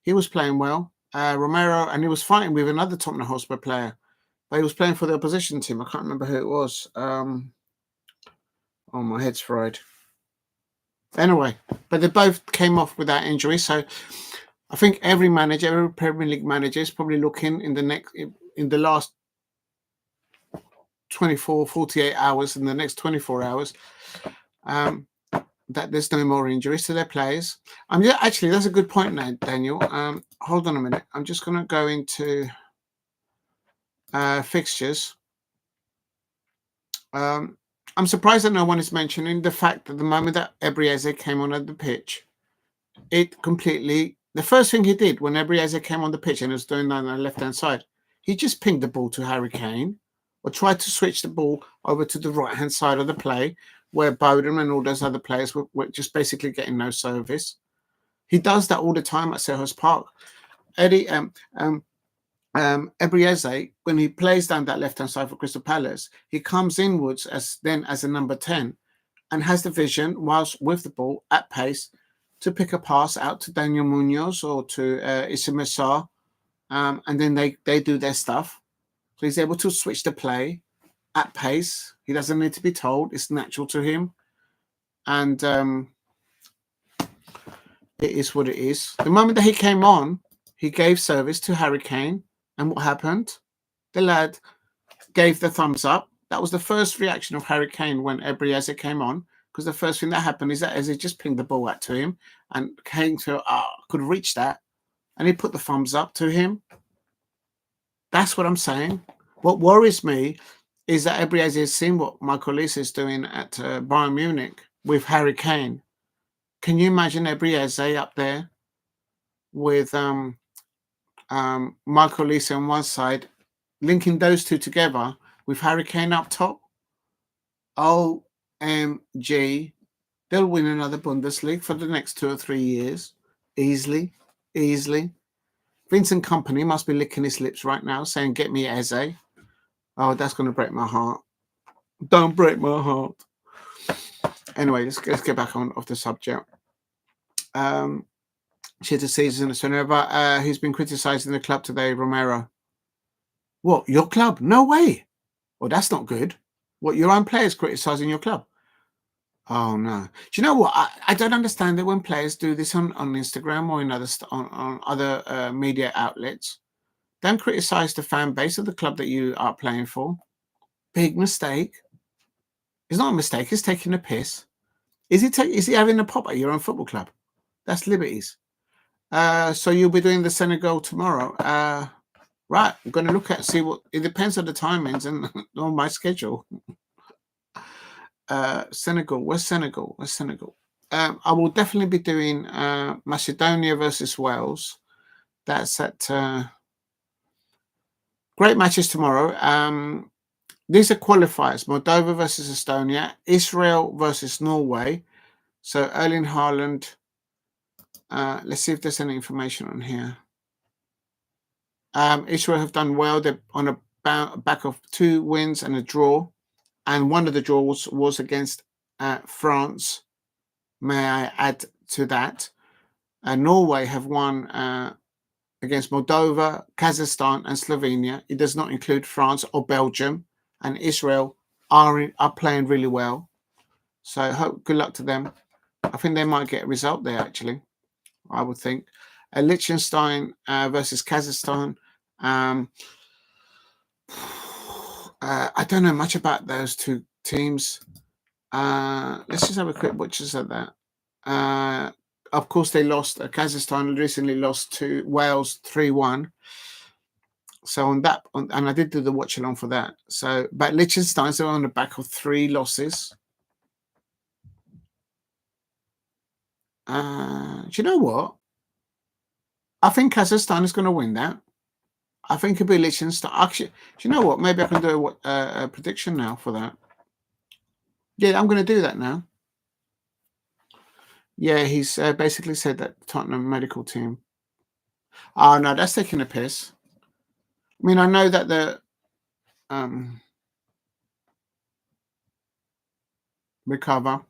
He was playing well, Romero, and he was fighting with another Tottenham Hotspur player. But he was playing for the opposition team. I can't remember who it was. Oh, my head's fried. Anyway, but they both came off without injury. So I think every Premier League manager is probably looking in the last 48 hours, in the next 24 hours, that there's no more injuries to their players. Actually, that's a good point now, Daniel. Hold on a minute. I'm just going to go into fixtures. I'm surprised that no one is mentioning the fact that the moment that Ebrieze came on the pitch, it completely. The first thing he did when Ebrieze came on the pitch and was doing that on the left-hand side, he just pinged the ball to Harry Kane, or tried to switch the ball over to the right-hand side of the play, where Bowen and all those other players were just basically getting no service. He does that all the time at Selhurst Park. Ebrieze, when he plays down that left-hand side for Crystal Palace, he comes inwards as a number 10 and has the vision whilst with the ball at pace to pick a pass out to Daniel Munoz or to Issa Mensah, and then they do their stuff. So he's able to switch the play at pace. He doesn't need to be told. It's natural to him. And it is what it is. The moment that he came on, he gave service to Harry Kane. And what happened? The lad gave the thumbs up. That was the first reaction of Harry Kane when Ebrieze came on, because the first thing that happened is that as he just pinged the ball out to him, and Kane could reach that, and he put the thumbs up to him. That's what I'm saying. What worries me is that Ebrieze has seen what Michael Olise is doing at Bayern Munich with Harry Kane. Can you imagine Ebrieze up there with Michael Olise on one side, linking those two together with Harry Kane up top? OMG, they'll win another Bundesliga for the next 2 or 3 years. Easily. Vincent Kompany must be licking his lips right now saying, get me Eze. Oh, that's going to break my heart. Don't break my heart. Anyway, let's get back on off the subject. Shit the season. So never, who's been criticising the club today? Romero. What, your club? No way. Well, that's not good. What, your own players criticising your club? Oh no. Do you know what? I don't understand it when players do this on Instagram or in on other media outlets. Don't criticise the fan base of the club that you are playing for. Big mistake. It's not a mistake. It's taking a piss. Is he having a pop at your own football club? That's liberties. So you'll be doing the Senegal tomorrow. Right. I'm going to see what it depends on the timings and on my schedule. Senegal. Where's Senegal? I will definitely be doing Macedonia versus Wales. That's at great matches tomorrow. These are qualifiers. Moldova versus Estonia, Israel versus Norway. So Erling Haaland. Let's see if there's any information on here. Israel have done well. They're on a back of 2 wins and a draw. And one of the draws was against France. May I add to that? Norway have won against Moldova, Kazakhstan, and Slovenia. It does not include France or Belgium. And Israel are playing really well. So good luck to them. I think they might get a result there, actually. I would think. Liechtenstein versus Kazakhstan. I don't know much about those 2 teams. Let's just have a quick butchers at that. Of course, they lost. Kazakhstan recently lost to Wales 3-1. So on that, and I did do the watch along for that. So, but Liechtenstein's are on the back of 3 losses. Do you know what? I think Kazakhstan is going to win that. I think it'll be Liechtenstein. Actually, do you know what? Maybe I can do a prediction now for that. Yeah, I'm going to do that now. Yeah, he's basically said that Tottenham medical team. Oh, no, that's taking a piss. I mean, I know that the recover.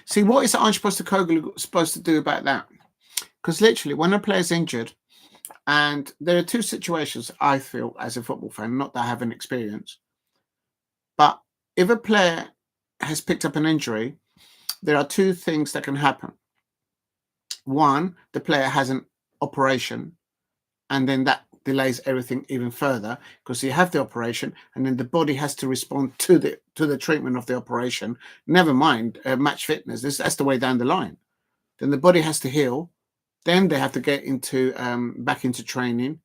See, what is Ange Postecoglou supposed to do about that? Because literally, when a player's injured, and there are 2 situations, I feel, as a football fan, not that I have an experience, but if a player has picked up an injury, there are 2 things that can happen. One, the player has an operation, and then that delays everything even further because you have the operation, and then the body has to respond to the treatment of the operation. Never mind match fitness. That's the way down the line. Then the body has to heal. Then they have to get into back into training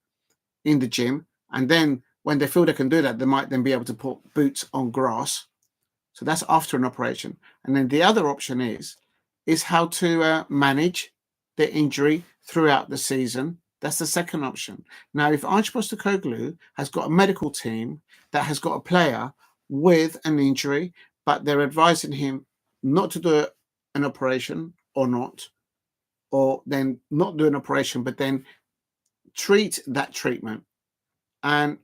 in the gym, and then when they feel they can do that, they might then be able to put boots on grass. So that's after an operation. And then the other option is how to manage the injury throughout the season. That's the second option. Now, if Ange Postecoglou has got a medical team that has got a player with an injury, but they're advising him not to do an operation or not, or then not do an operation, but then treat that treatment. And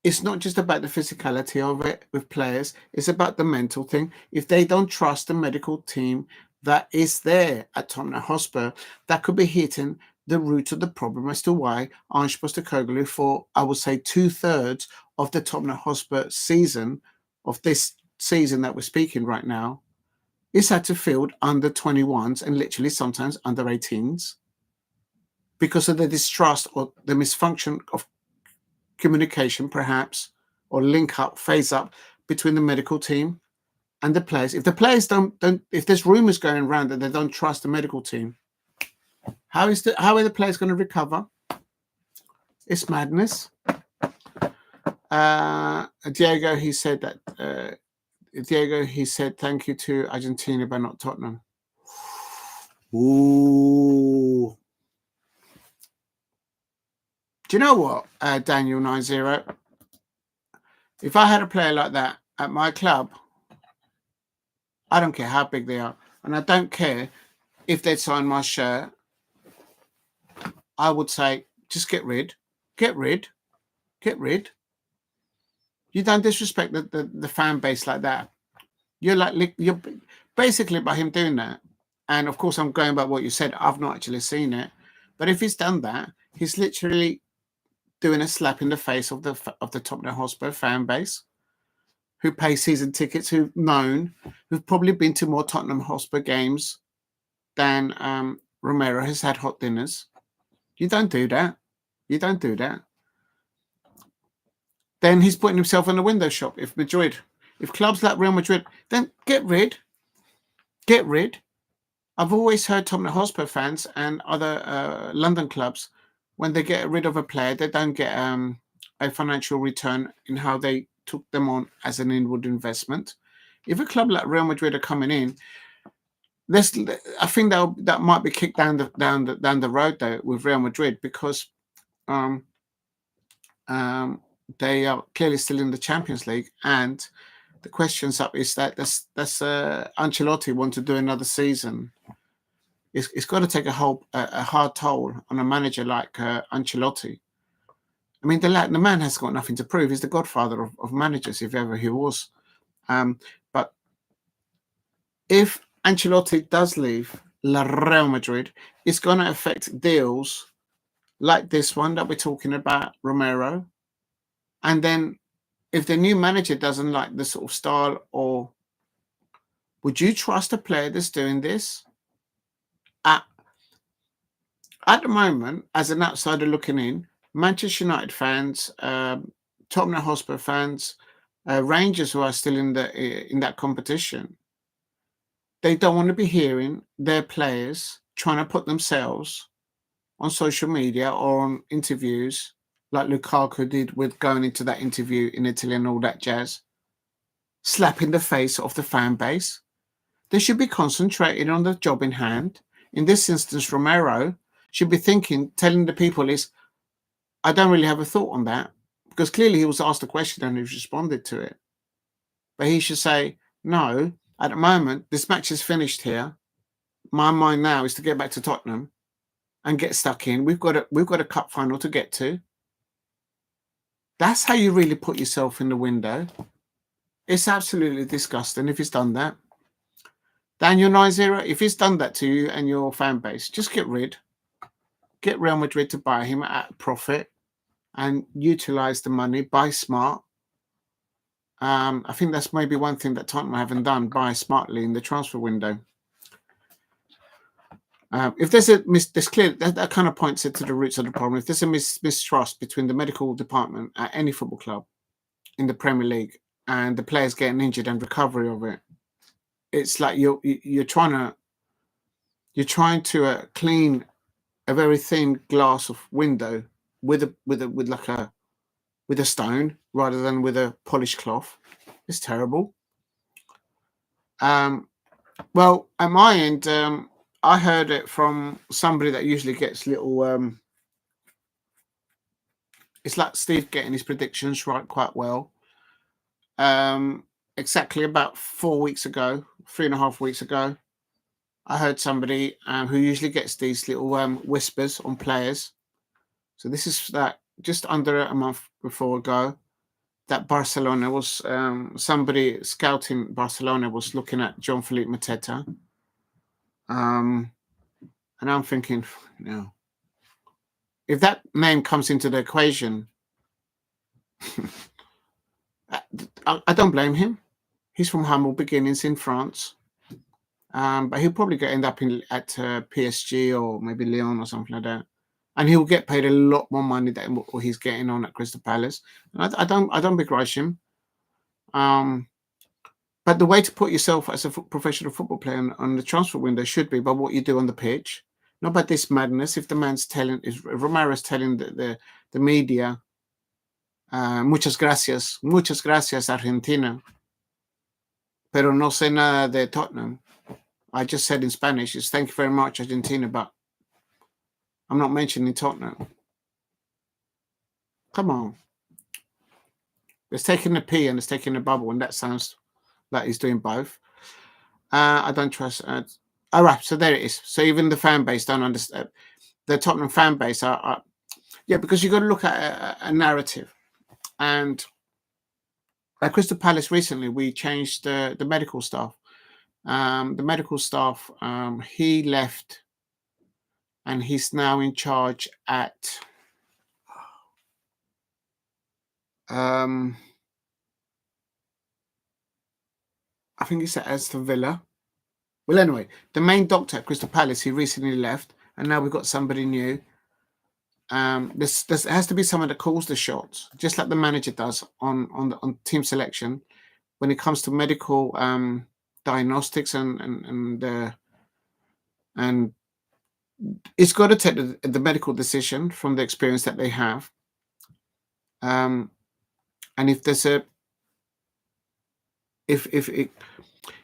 it's not just about the physicality of it with players, it's about the mental thing. If they don't trust the medical team that is there at Tottenham Hotspur, that could be hitting the root of the problem as to why Ange Postecoglou, for I would say 2/3 of the Tottenham Hotspur season, of this season that we're speaking right now, is had to field under 21s and literally sometimes under 18s because of the distrust or the misfunction of communication, perhaps, or link up, phase up between the medical team and the players. If the players don't, if there's rumors going around that they don't trust the medical team, how are the players going to recover? It's madness. Diego, he said that. Diego, he said thank you to Argentina, but not Tottenham. Ooh. Do you know what, Daniel 90? If I had a player like that at my club, I don't care how big they are, and I don't care if they'd sign my shirt, I would say, just get rid. You don't disrespect the fan base like that. You're basically, by him doing that, and of course I'm going by what you said, I've not actually seen it, but if he's done that, he's literally doing a slap in the face of the Tottenham Hotspur fan base, who pay season tickets, who've probably been to more Tottenham Hotspur games than Romero has had hot dinners. You don't do that. Then he's putting himself in the window shop. If clubs like Real Madrid, then get rid. I've always heard Tottenham Hotspur fans and other London clubs, when they get rid of a player, they don't get a financial return in how they took them on as an inward investment. If a club like Real Madrid are coming in, I think that might be kicked down the road though with Real Madrid, because they are clearly still in the Champions League, and the question's up is that that's Ancelotti want to do another season. It's got to take a hard toll on a manager like Ancelotti. I mean, the man has got nothing to prove. He's the godfather of managers, if ever he was. But if Ancelotti does leave Real Madrid, it's going to affect deals like this one that we're talking about, Romero. And then if the new manager doesn't like the sort of style, or would you trust a player that's doing this? At the moment, as an outsider looking in, Manchester United fans, Tottenham Hotspur fans, Rangers who are still in that competition, they don't want to be hearing their players trying to put themselves on social media or on interviews like Lukaku did with going into that interview in Italy and all that jazz, slapping the face of the fan base. They should be concentrating on the job in hand. In this instance, Romero should be telling the people I don't really have a thought on that, because clearly he was asked a question and he responded to it. But he should say, no, at the moment, this match is finished here. My mind now is to get back to Tottenham and get stuck in. We've got a cup final to get to. That's how you really put yourself in the window. It's absolutely disgusting if he's done that. Daniel 90, if he's done that to you and your fan base, just get Real Madrid to buy him at a profit and utilize the money, buy smart. I think that's maybe one thing that Tottenham haven't done, buy smartly in the transfer window. If there's that kind of points it to the roots of the problem. If there's a mistrust between the medical department at any football club in the Premier League and the players getting injured and recovery of it, it's like you're trying to clean a very thin glass of window with a stone rather than with a polished cloth. It's terrible. Well, at my end, I heard it from somebody that usually gets little. It's like Steve getting his predictions right quite well. Exactly about 4 weeks ago, 3.5 weeks ago, I heard somebody who usually gets these little whispers on players. So this is that just under a month before ago, that Barcelona was somebody scouting Barcelona was looking at Jean-Philippe Mateta. And I'm thinking, no, if that name comes into the equation, I don't blame him. He's from humble beginnings in France. But he'll probably end up at PSG or maybe Lyon or something like that, and he'll get paid a lot more money than what he's getting on at Crystal Palace. And I don't begrudge him. But the way to put yourself as a professional football player on the transfer window should be by what you do on the pitch, not by this madness. If the man's telling, if Romero's telling the media, muchas gracias, Argentina, pero no sé nada de Tottenham. I just said in Spanish, it's thank you very much, Argentina, but I'm not mentioning Tottenham. Come on. It's taking a pee and it's taking a bubble, and that sounds like he's doing both. I don't trust. All right, so there it is. So even the fan base don't understand. The Tottenham fan base are yeah, because you've got to look at a narrative. And at Crystal Palace recently, we changed the medical staff. The medical staff, he left, and he's now in charge at I think it's at Aston Villa. Well, anyway, the main doctor at Crystal Palace, he recently left, and now we've got somebody new. There has to be someone that calls the shots, just like the manager does on team selection when it comes to medical diagnostics and it's got to take the medical decision from the experience that they have. And if there's if it,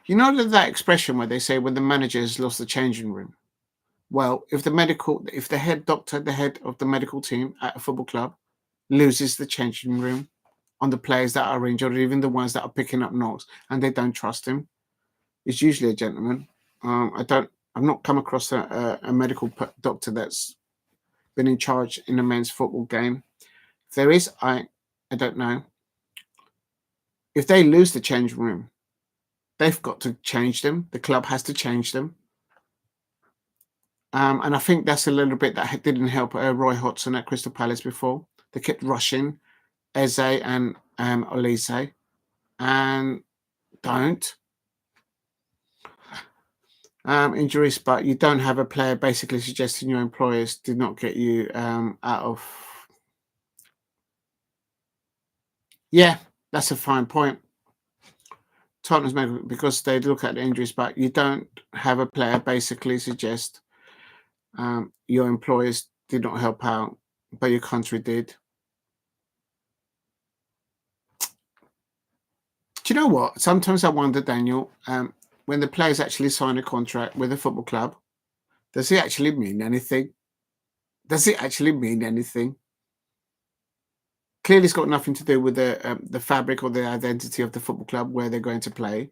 you know that expression where they say when the manager has lost the changing room. Well, if the head doctor, the head of the medical team at a football club loses the changing room on the players that are injured, or even the ones that are picking up knocks, and they don't trust him, it's usually a gentleman. I've not come across a medical doctor that's been in charge in a men's football game. If there is, I don't know. If they lose the changing room, they've got to change them. The club has to change them. And I think that's a little bit that didn't help Roy Hodgson at Crystal Palace before. They kept rushing Eze and Olise, and don't. Injuries, but you don't have a player basically suggesting your employers did not get you out of. Yeah, that's a fine point. Tottenham's made because they look at the injuries, but you don't have a player basically suggest your employers did not help out, but your country did. Do you know what? Sometimes I wonder, Daniel, when the players actually sign a contract with a football club, does it actually mean anything? Does it actually mean anything? Clearly, it's got nothing to do with the fabric or the identity of the football club where they're going to play,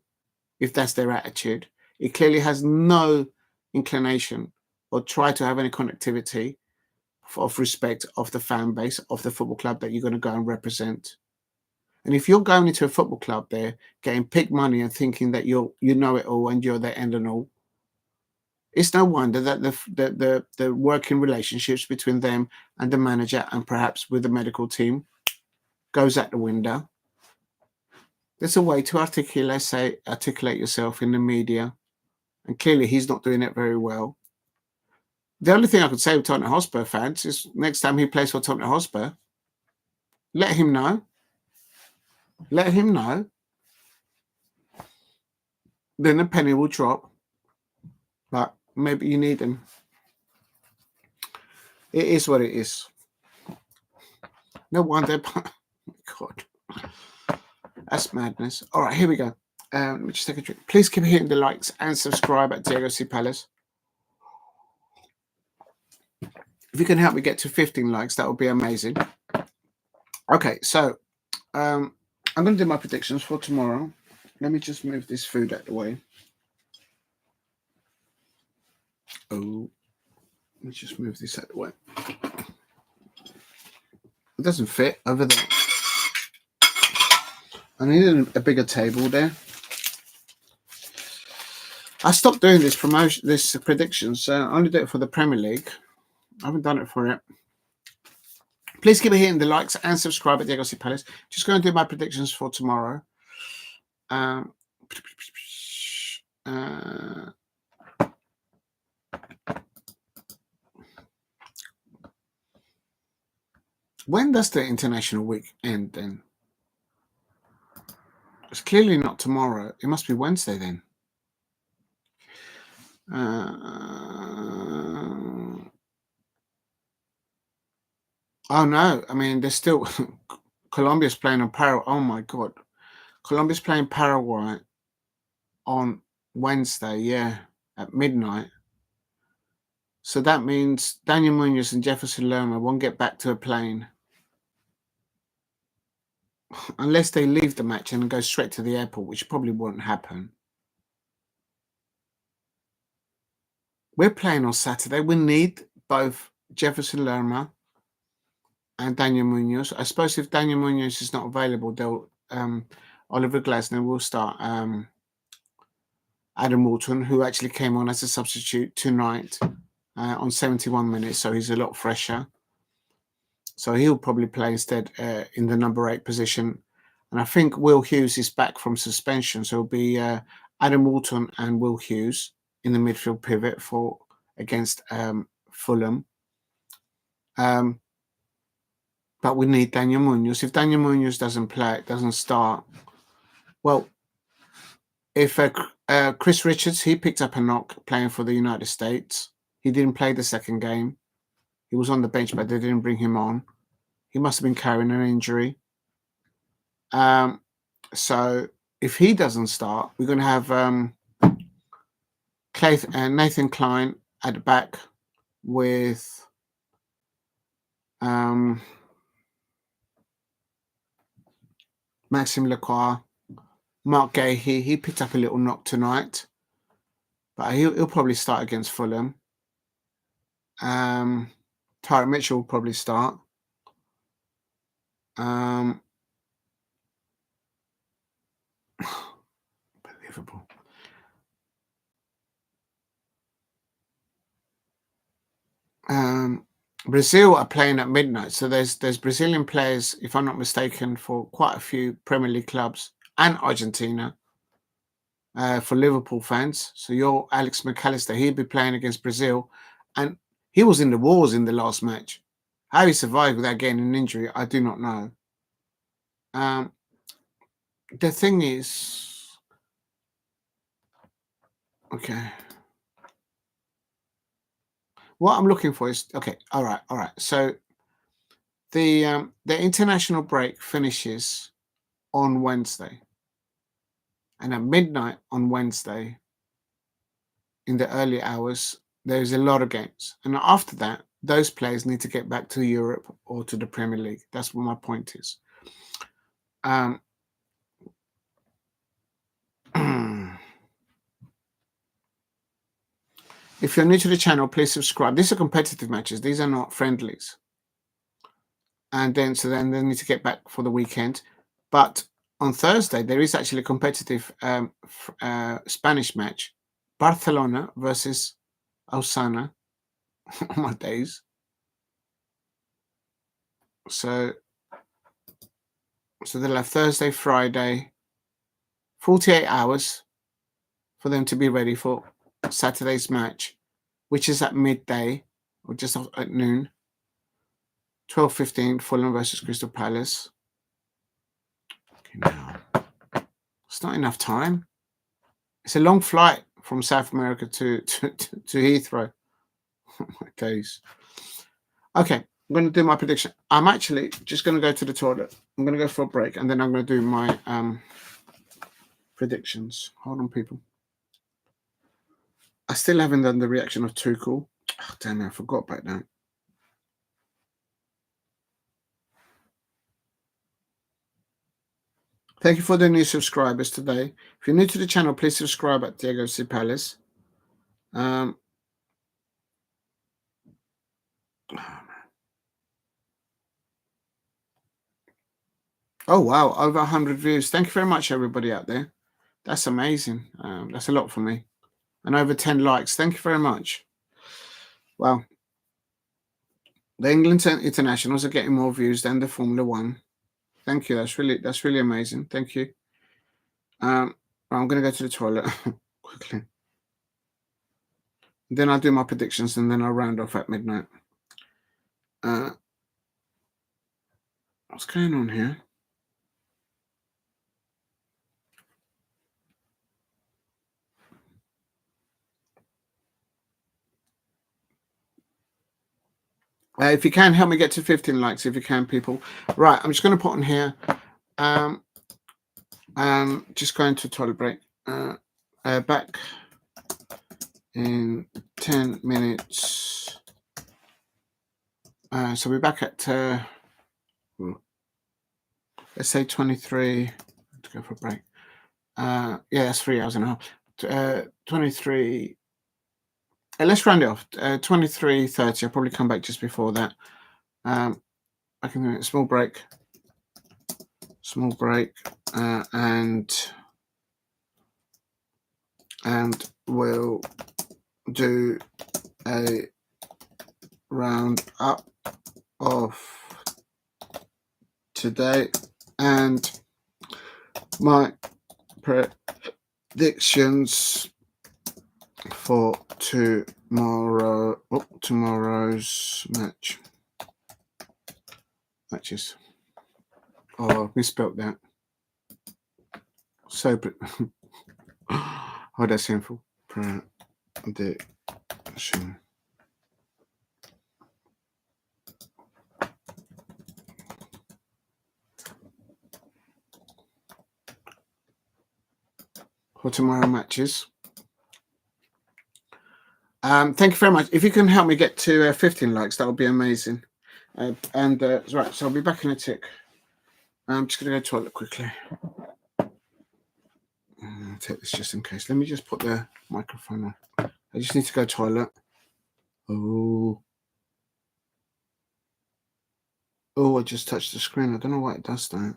if that's their attitude. It clearly has no inclination or try to have any connectivity of respect of the fan base of the football club that you're going to go and represent. And if you're going into a football club there, getting big money and thinking that you know it all and you're the end and all, it's no wonder that the working relationships between them and the manager and perhaps with the medical team goes out the window. There's a way to articulate yourself in the media, and clearly he's not doing it very well. The only thing I could say with Tottenham Hotspur fans is next time he plays for Tottenham Hotspur, let him know. Let him know. Then the penny will drop. But maybe you need him. It is what it is. No wonder. Oh my God. That's madness. All right, here we go. Let me just take a drink. Please keep hitting the likes and subscribe at Diego C. Palace. If you can help me get to 15 likes, that would be amazing. Okay, so I'm going to do my predictions for tomorrow. Let me just move this food out of the way. Oh, let me just move this out of the way. It doesn't fit over there. I need a bigger table there. I stopped doing this predictions. I only do it for the Premier League. I haven't done it for it. Please keep hitting the likes and subscribe at Diego C. Palace. Just going to do my predictions for tomorrow. When does the international week end then? It's clearly not tomorrow. It must be Wednesday then. Oh no, I mean there's still Colombia's playing on Paraguay. Oh my god. Colombia's playing Paraguay on Wednesday, yeah, at midnight. So that means Daniel Munoz and Jefferson Lerma won't get back to a plane unless they leave the match and go straight to the airport, which probably won't happen. We're playing on Saturday. We need both Jefferson Lerma and Daniel Munoz. I suppose if Daniel Munoz is not available, they'll Oliver Glasner will start Adam Walton, who actually came on as a substitute tonight on 71 minutes, so he's a lot fresher. So he'll probably play instead in the number 8 position. And I think Will Hughes is back from suspension, so it'll be Adam Walton and Will Hughes in the midfield pivot against Fulham. But we need Daniel Munoz. If Daniel Munoz doesn't start, well, if Chris Richards, he picked up a knock playing for the United States. He didn't play the second game. He was on the bench, but they didn't bring him on. He must have been carrying an injury. So if he doesn't start, we're going to have Nathan Klein at the back with Maxime Lacroix, Marc Guehi. He picked up a little knock tonight, but he'll probably start against Fulham. Tyron Mitchell will probably start. Unbelievable. Brazil are playing at midnight, so there's Brazilian players, if I'm not mistaken, for quite a few Premier League clubs and Argentina for Liverpool fans. So your Alex McAllister, he'll be playing against Brazil, and he was in the wars in the last match. How he survived without getting an injury, I do not know. The thing is, okay. What I'm looking for is okay. All right. So the international break finishes on Wednesday, and at midnight on Wednesday, in the early hours, there's a lot of games, and after that, those players need to get back to Europe or to the Premier League. That's what my point is. If you're new to the channel, please subscribe. These are competitive matches. These are not friendlies. And then they need to get back for the weekend. But on Thursday, there is actually a competitive Spanish match. Barcelona versus Osasuna. On my days. So they'll have Thursday, Friday, 48 hours for them to be ready for Saturday's match, which is at midday or just at noon. 12:15, Fulham versus Crystal Palace. Okay, now it's not enough time. It's a long flight from South America to Heathrow. Oh my days. Okay, I'm going to do my prediction. I'm actually just going to go to the toilet. I'm going to go for a break, and then I'm going to do my predictions. Hold on, people. I still haven't done the reaction of Tuchel. Oh, damn it, I forgot about that. Thank you for the new subscribers today. If you're new to the channel, please subscribe at Diego C. Palace. Oh, wow. Over 100 views. Thank you very much, everybody out there. That's amazing. That's a lot for me. And over 10 likes. Thank you very much. Wow. The England internationals are getting more views than the Formula One. Thank you. That's really amazing. Thank you. I'm going to go to the toilet quickly. Then I'll do my predictions and then I'll round off at midnight. What's going on here? If you can, help me get to 15 likes if you can, people. Right, I'm just going to put on here. Just going to toilet break. Back in 10 minutes. So we're back at, let's say 23. To go for a break. Yeah, that's 3 hours and a half. 23. Let's round it off. 23:30. I'll probably come back just before that. I can do a small break, and we'll do a round up of today and my predictions for tomorrow's matches. Oh, misspelled that. So, oh, that's sinful. Prediction. For tomorrow matches. Thank you very much. If you can help me get to 15 likes, that would be amazing. Right, so I'll be back in a tick. I'm just going to go to the toilet quickly. I'll take this just in case. Let me just put the microphone on. I just need to go to the toilet. Oh, I just touched the screen. I don't know why it does that.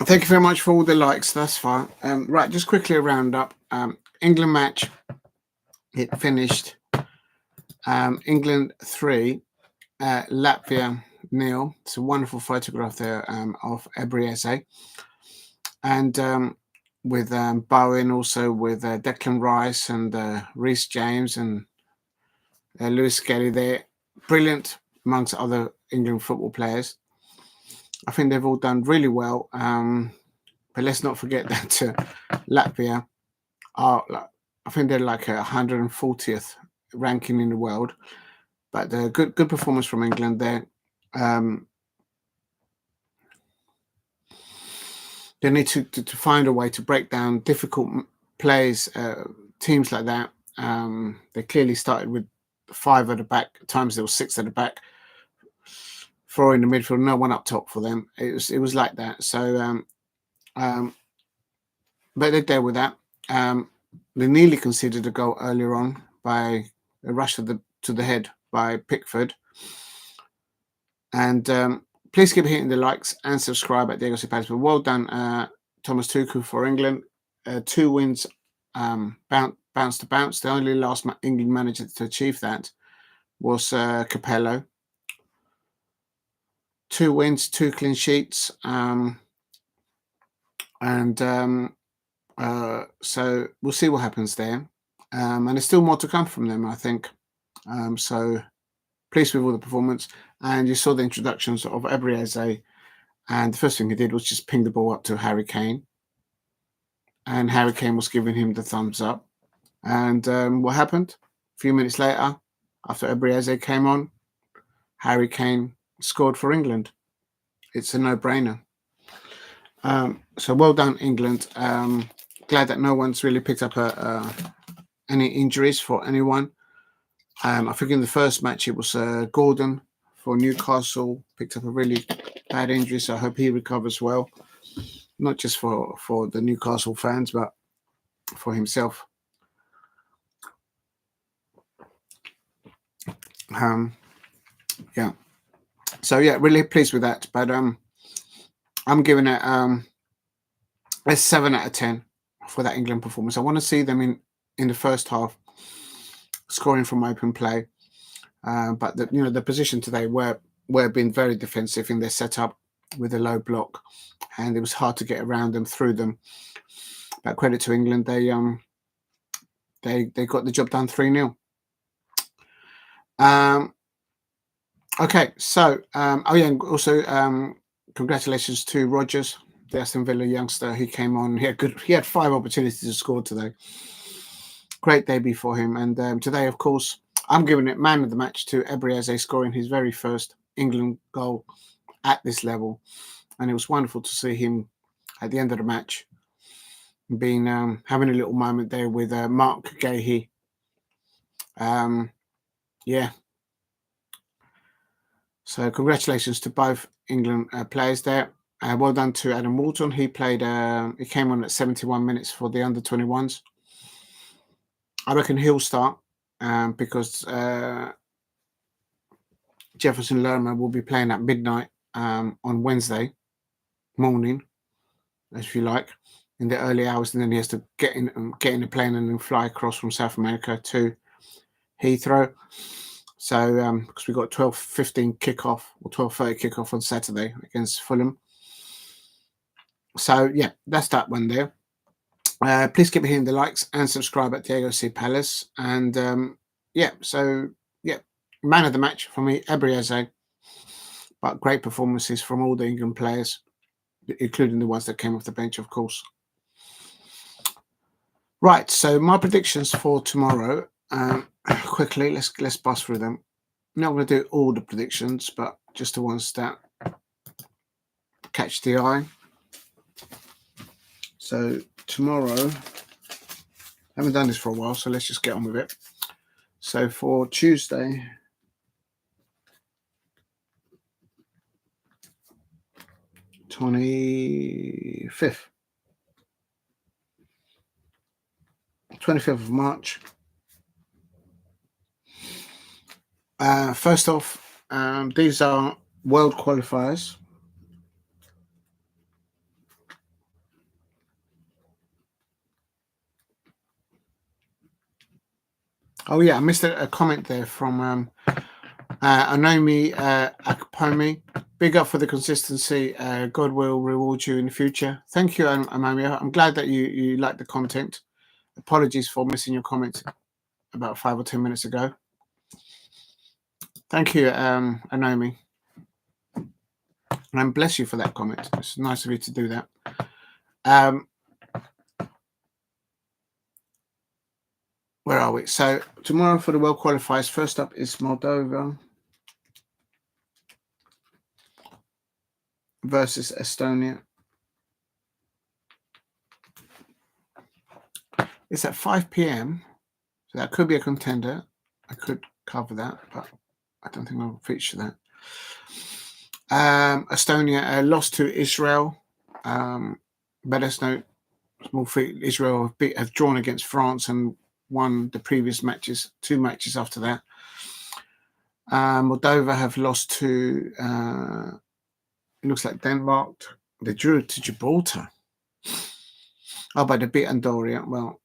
Thank you very much for all the likes thus far. Right, just quickly a roundup. England match, it finished England 3, Latvia 0. It's a wonderful photograph there of Ebrieze. And with Bowen, also with Declan Rice and Reece James and Lewis-Skelly there. Brilliant amongst other England football players. I think they've all done really well. But let's not forget that Latvia are, I think they're like 140th ranking in the world. But good performance from England there. They need to find a way to break down difficult plays, teams like that. They clearly started with 5 at the back. At times there was 6 at the back, 4 in the midfield, no one up top for them. It was like that. So, but they dealt with that. They nearly conceded a goal earlier on by a rush to the head by Pickford. And please keep hitting the likes and subscribe at Diego Palace. But well done, Thomas Tuchel for England. 2 wins, bounce to bounce. The only last England manager to achieve that was Capello. 2 wins, 2 clean sheets. So we'll see what happens there. And there's still more to come from them, I think. So pleased with all the performance. And you saw the introductions of Ebrieze, and the first thing he did was just ping the ball up to Harry Kane. And Harry Kane was giving him the thumbs up. And what happened? A few minutes later, after Ebrieze came on, Harry Kane scored for England. It's a no-brainer. So well done, England. Glad that no one's really picked up any injuries for anyone. I think in the first match it was Gordon for Newcastle, picked up a really bad injury, so I hope he recovers well. Not just for the Newcastle fans, but for himself. Yeah. So yeah, really pleased with that. But I'm giving it a 7 out of 10 for that England performance. I want to see them in the first half scoring from open play. But the position today were being very defensive in their setup with a low block, and it was hard to get around them, through them. But credit to England, they got the job done 3-0. Okay, so also congratulations to Rodgers, the Aston Villa youngster. He came on. He had 5 opportunities to score today. Great debut for him. And today, of course, I'm giving it man of the match to Ebrieze, scoring his very first England goal at this level. And it was wonderful to see him at the end of the match being having a little moment there with Marc, Guehi. Yeah. So congratulations to both England players there. Well done to Adam Walton. He played. He came on at 71 minutes for the under-21s. I reckon he'll start because Jefferson Lerma will be playing at midnight on Wednesday morning, if you like, in the early hours, and then he has to get in the plane and then fly across from South America to Heathrow. So because we've got 12:15 kickoff or 12:30 kickoff on Saturday against Fulham. So yeah, that's that one there. Please keep hitting the likes and subscribe at Diego Palace. And man of the match for me, Ebrieze. But great performances from all the England players, including the ones that came off the bench, of course. Right, so my predictions for tomorrow. Quickly, let's bust through them. I'm not going to do all the predictions, but just the ones that catch the eye. So tomorrow, I haven't done this for a while, so let's just get on with it. So for Tuesday, (25th of March). First off, these are world qualifiers. Oh yeah, I missed a comment there from Anomi Akpomi. Big up for the consistency. God will reward you in the future. Thank you, Anomi. I'm glad that you like the content. Apologies for missing your comment about 5 or 10 minutes ago. Thank you, Anomi. And bless you for that comment. It's nice of you to do that. Where are we? So tomorrow for the World Qualifiers, first up is Moldova versus Estonia. It's at 5 p.m. So that could be a contender. I could cover that, but I don't think I'll feature that. Estonia lost to Israel. But there's no small feat. Israel have drawn against France and won the previous matches, 2 matches after that. Moldova have lost to, it looks like Denmark. They drew to Gibraltar. Oh, but they beat Andorra. Well,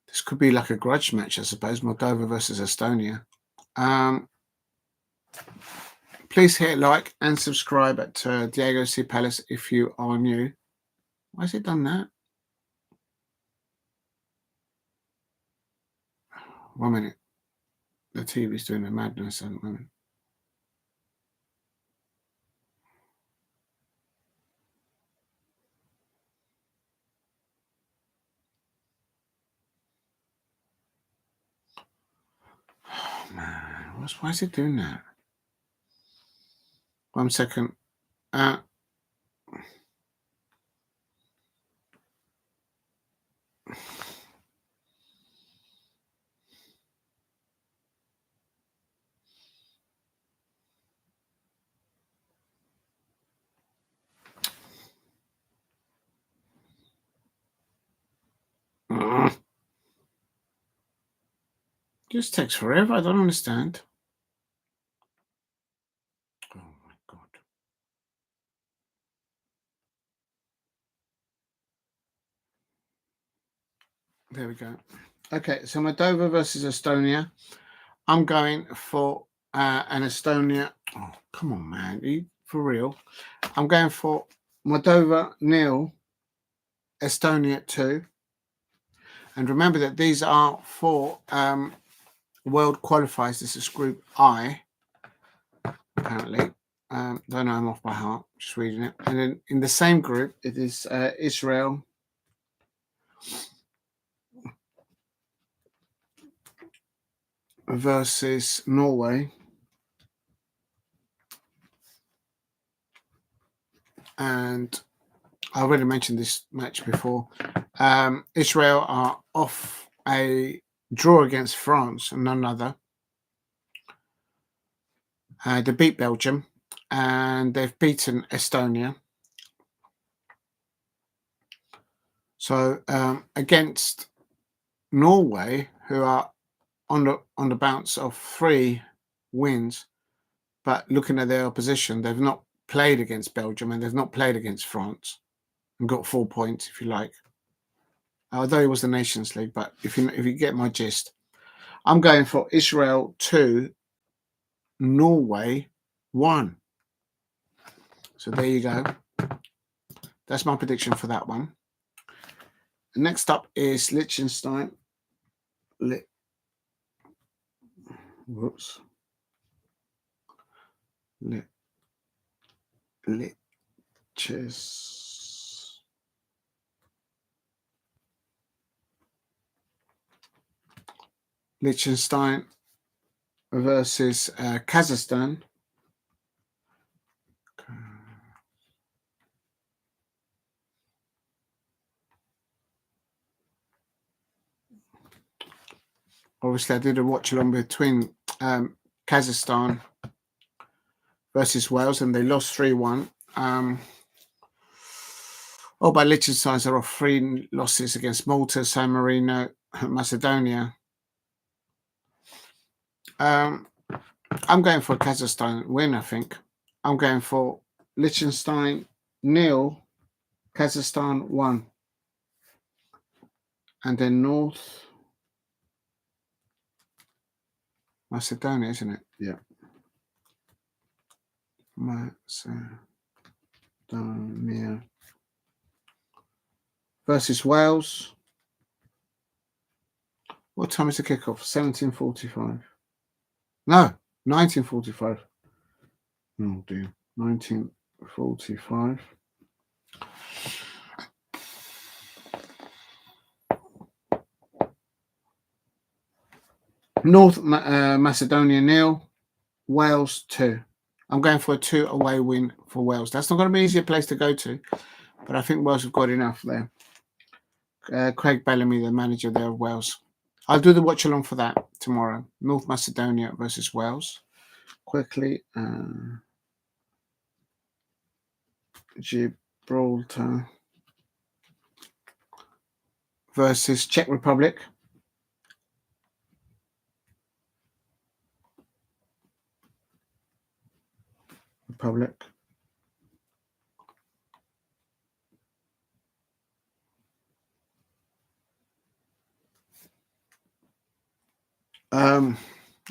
this could be like a grudge match, I suppose. Moldova versus Estonia. Please hit like and subscribe at Diego C. Palace if you are new. Why has it done that? 1 minute. The TV's doing a madness at the moment. Oh man, why is it doing that? 1 second. Just takes forever. I don't understand. Oh my god. There we go. Okay, so Moldova versus Estonia. I'm going for an Estonia. Oh, come on, man. Are you for real? I'm going for Moldova 0, Estonia 2. And remember that these are for World Qualifiers. This is Group I, apparently. Don't know, I'm off by heart. Just reading it. And then in the same group, it is Israel versus Norway. And I already mentioned this match before. Israel are off a draw against France and none other. They beat Belgium and they've beaten Estonia. So against Norway, who are on the bounce of 3 wins, but looking at their opposition, they've not played against Belgium and they've not played against France and got 4 points, if you like. Although it was the Nations League, but if you get my gist, I'm going for Israel 2, Norway 1. So there you go. That's my prediction for that one. Next up is Liechtenstein. Liechtenstein versus Kazakhstan. Obviously, I did a watch along between Kazakhstan versus Wales, and they lost 3-1. But Liechtenstein are off 3 losses against Malta, San Marino, Macedonia. I'm going for a Kazakhstan win, I think. I'm going for Liechtenstein 0, Kazakhstan 1. And then North Macedonia, isn't it? Yeah. Macedonia versus Wales. What time is the kickoff? 17:45. No, 19:45. Oh dear. 19:45. North Macedonia 0, Wales 2. I'm going for a 2 away win for Wales. That's not going to be an easier place to go to, but I think Wales have got enough there. Craig Bellamy, the manager there of Wales. I'll do the watch along for that tomorrow. North Macedonia versus Wales. Quickly, Gibraltar versus Czech Republic.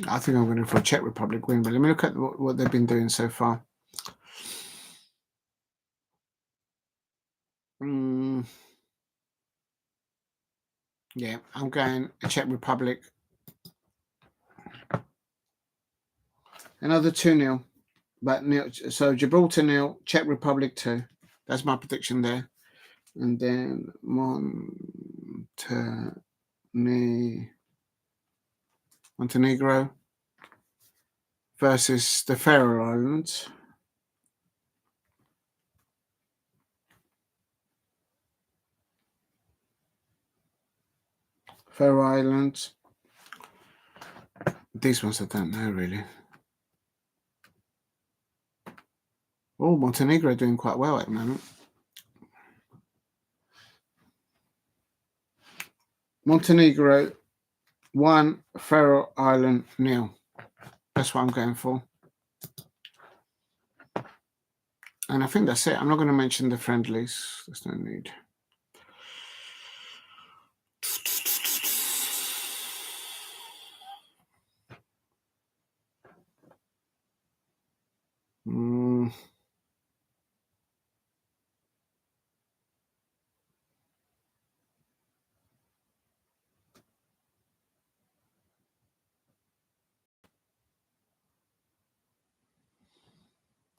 I think I'm going for a Czech Republic win, but let me look at what they've been doing so far. Yeah, I'm going Czech Republic. Another 2-0. But so Gibraltar 0, Czech Republic 2. That's my prediction there. And then Montenegro versus the Faroe Islands. Faroe Islands. These ones I don't know really. Oh, Montenegro doing quite well at the moment. Montenegro 1, Faroe Island 0. That's what I'm going for. And I think that's it. I'm not going to mention the friendlies. There's no need.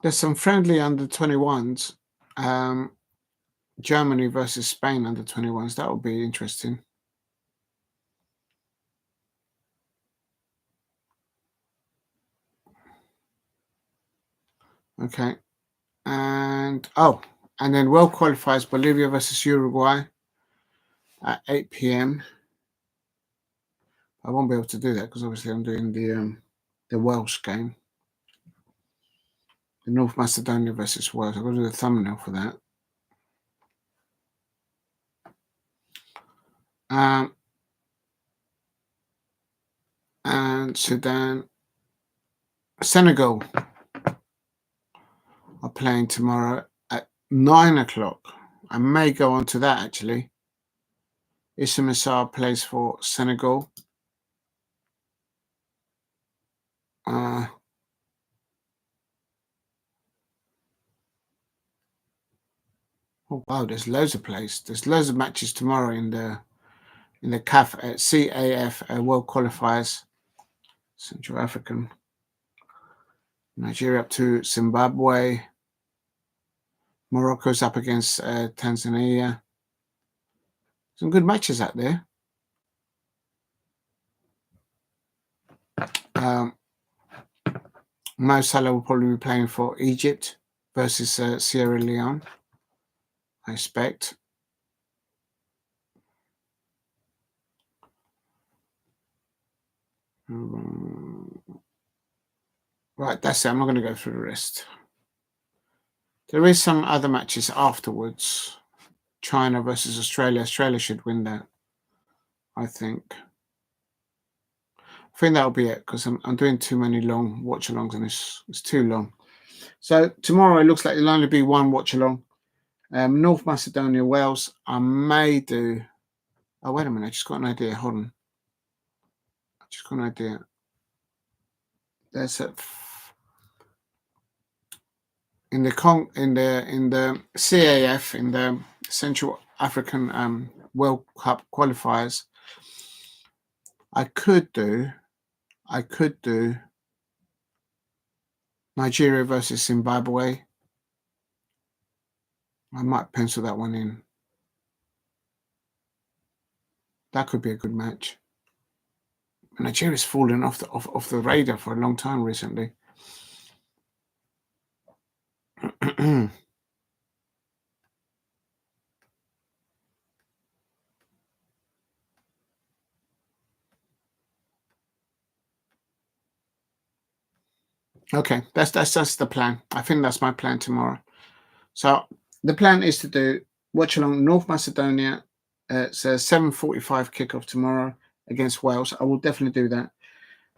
There's some friendly under 21s. Germany versus Spain under 21s. That would be interesting. Okay. And then World Qualifiers, Bolivia versus Uruguay at 8 p.m. I won't be able to do that because obviously I'm doing the Welsh game. The North Macedonia versus Wales. I've got to do the thumbnail for that. And Sudan, Senegal are playing tomorrow at 9 o'clock. I may go on to that actually. Issa Missar plays for Senegal. Oh wow, there's loads of plays. There's loads of matches tomorrow in the CAF World Qualifiers. Central African. Nigeria up to Zimbabwe. Morocco's up against Tanzania. Some good matches out there. Mo Salah will probably be playing for Egypt versus Sierra Leone, I expect. Right, that's it. I'm not going to go through the rest. There is some other matches afterwards. China versus Australia. Australia should win that, I think. I think that'll be it because I'm doing too many long watch-alongs and it's too long. So tomorrow it looks like it'll only be one watch-along. North Macedonia, Wales. I may do Oh, wait a minute. I just got an idea. Hold on. I just got an idea. There's a in the CAF, in the Central African World Cup qualifiers. I could do Nigeria versus Zimbabwe. I might pencil that one in. That could be a good match. Nigeria's fallen off the radar for a long time recently. Okay, that's the plan. I think that's my plan tomorrow. So the plan is to watch along North Macedonia. It's a 7:45 kickoff tomorrow against Wales. I will definitely do that.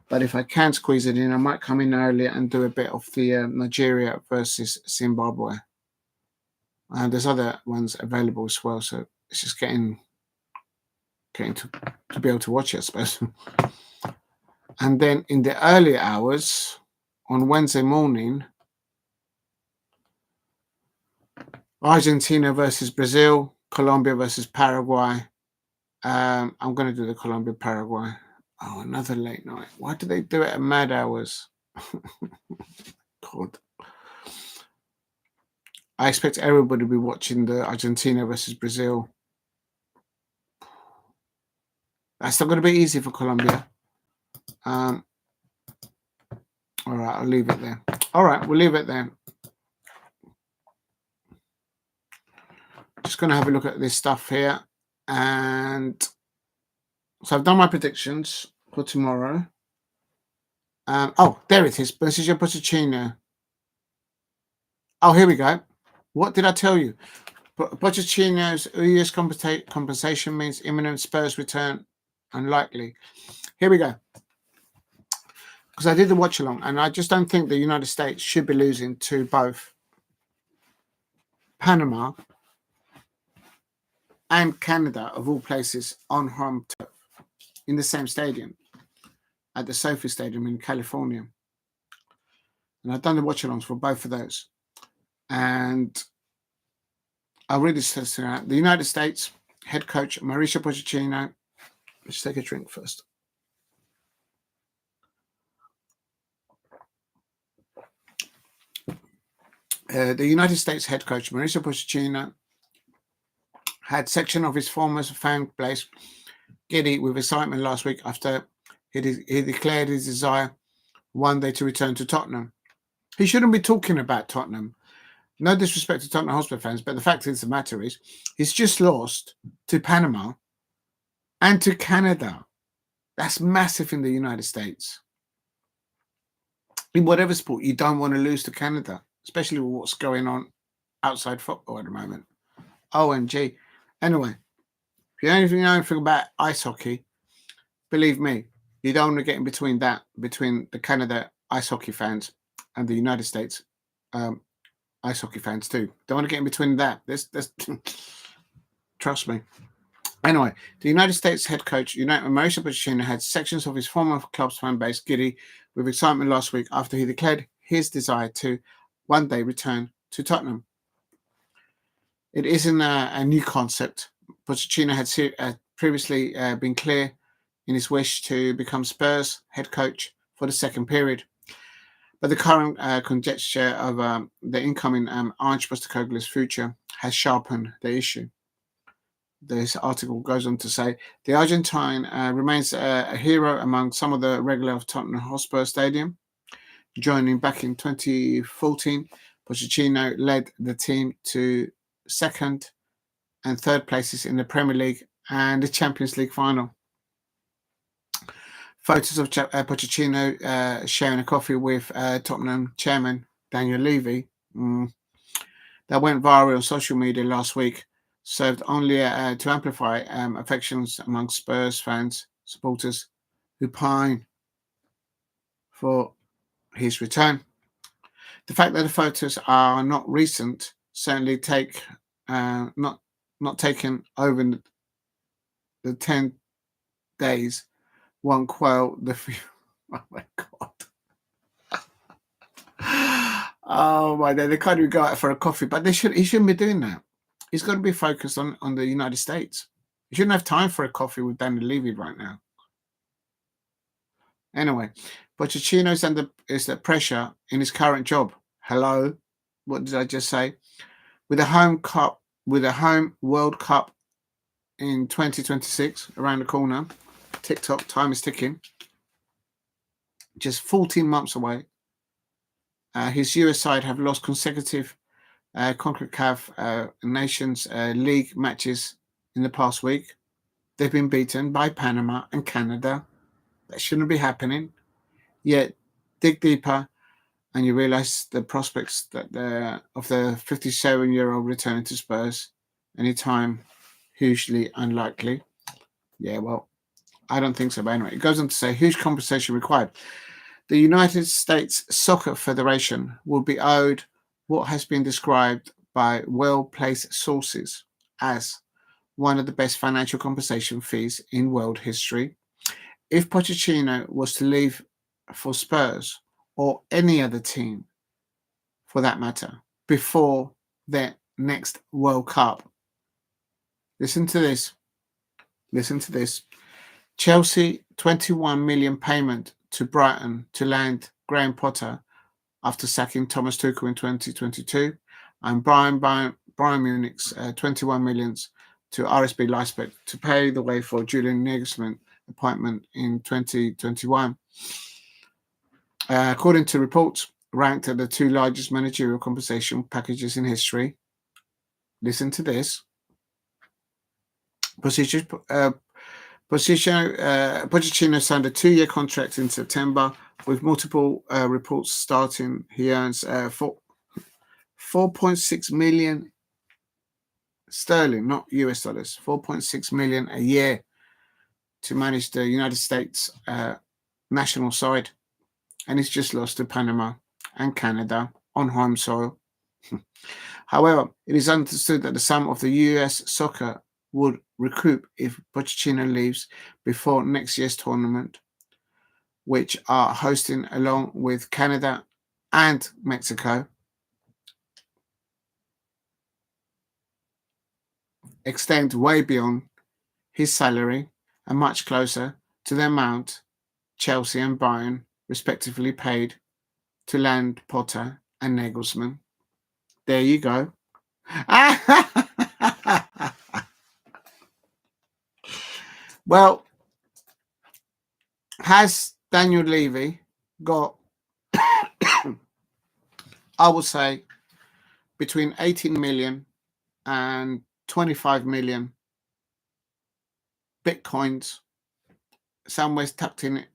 But if I can squeeze it in, I might come in earlier and do a bit of the Nigeria versus Zimbabwe. And there's other ones available as well. So it's just getting to be able to watch it, I suppose. And then in the early hours on Wednesday morning, Argentina versus Brazil, Colombia versus Paraguay. I'm going to do the Colombia-Paraguay. Oh, another late night. Why do they do it at mad hours? God. I expect everybody to be watching the Argentina versus Brazil. That's not going to be easy for Colombia. All right, I'll leave it there. All right, we'll leave it there. Just going to have a look at this stuff here. And so I've done my predictions for tomorrow. Oh, there it is. This is your Pochettino. Oh, here we go. What did I tell you? Pochettino's year's compensation means imminent Spurs return unlikely. Here we go. Because I did the watch along, and I just don't think the United States should be losing to both Panama and Canada, of all places, on home turf in the same stadium at the Sophie Stadium in California. And I've done the watch alongs for both of those. And I'll read this out. The United States head coach Mauricio Pochettino. Let's take a drink first. The United States head coach Mauricio Pochettino had section of his former fan base giddy with excitement last week after he declared his desire one day to return to Tottenham. He shouldn't be talking about Tottenham. No disrespect to Tottenham Hotspur fans, but the fact of the matter is he's just lost to Panama and to Canada. That's massive in the United States. In whatever sport, you don't want to lose to Canada, especially with what's going on outside football at the moment. OMG. Anyway, if you don't know anything about ice hockey, believe me, you don't want to get in between the Canada ice hockey fans and the United States ice hockey fans too. Don't want to get in between that. This trust me. Anyway, the United States head coach, Mauricio Pochettino, had sections of his former club's fan base giddy with excitement last week after he declared his desire to one day return to Tottenham. It isn't a new concept. Pochettino had previously been clear in his wish to become Spurs head coach for the second period. But the current conjecture of the incoming Ange Postecoglou's future has sharpened the issue. This article goes on to say the Argentine remains a hero among some of the regular of Tottenham Hotspur Stadium. Joining back in 2014, Pochettino led the team to second and third places in the Premier League and the Champions League final. Photos of Pochettino sharing a coffee with Tottenham chairman Daniel Levy that went viral on social media last week served only to amplify affections among Spurs fans, supporters who pine for his return. The fact that the photos are not recent certainly not taken over the 10 days won't quell the. Oh my God. Oh my God, they can't even go out for a coffee, but he shouldn't be doing that. He's got to be focused on the United States. He shouldn't have time for a coffee with Daniel Levy right now. Anyway, Pochettino's under the pressure in his current job. Hello, what did I just say? With a home World Cup in 2026 around the corner, TikTok time is ticking. Just 14 months away. His US side have lost consecutive CONCACAF Nations League matches in the past week. They've been beaten by Panama and Canada. That shouldn't be happening. Yet, dig deeper and you realise the prospects that of the 57-year-old returning to Spurs anytime hugely unlikely. Yeah, well, I don't think so. But anyway, it goes on to say huge compensation required. The United States Soccer Federation will be owed what has been described by well-placed sources as one of the best financial compensation fees in world history. If Pochettino was to leave for Spurs or any other team, for that matter, before their next World Cup, listen to this. Chelsea 21 million payment to Brighton to land Graham Potter after sacking Thomas Tuchel in 2022, and Bayern Munich's 21 millions to RSB Leipzig to pay the way for Julian Nagelsmann appointment in 2021. According to reports, ranked at the two largest managerial compensation packages in history. Listen to this. Pochettino signed a 2-year contract in September with multiple reports starting. He earns 4.6 million sterling, not US dollars, 4.6 million a year to manage the United States national side. And he's just lost to Panama and Canada on home soil. However, it is understood that the sum of the US soccer would recoup if Pochettino leaves before next year's tournament, which are hosting along with Canada and Mexico. Extend way beyond his salary and much closer to the amount Chelsea and Bayern respectively paid to land Potter and Nagelsmann. There you go. Well, has Daniel Levy got, I would say, between 18 million and 25 million Bitcoins somewhere tucked in it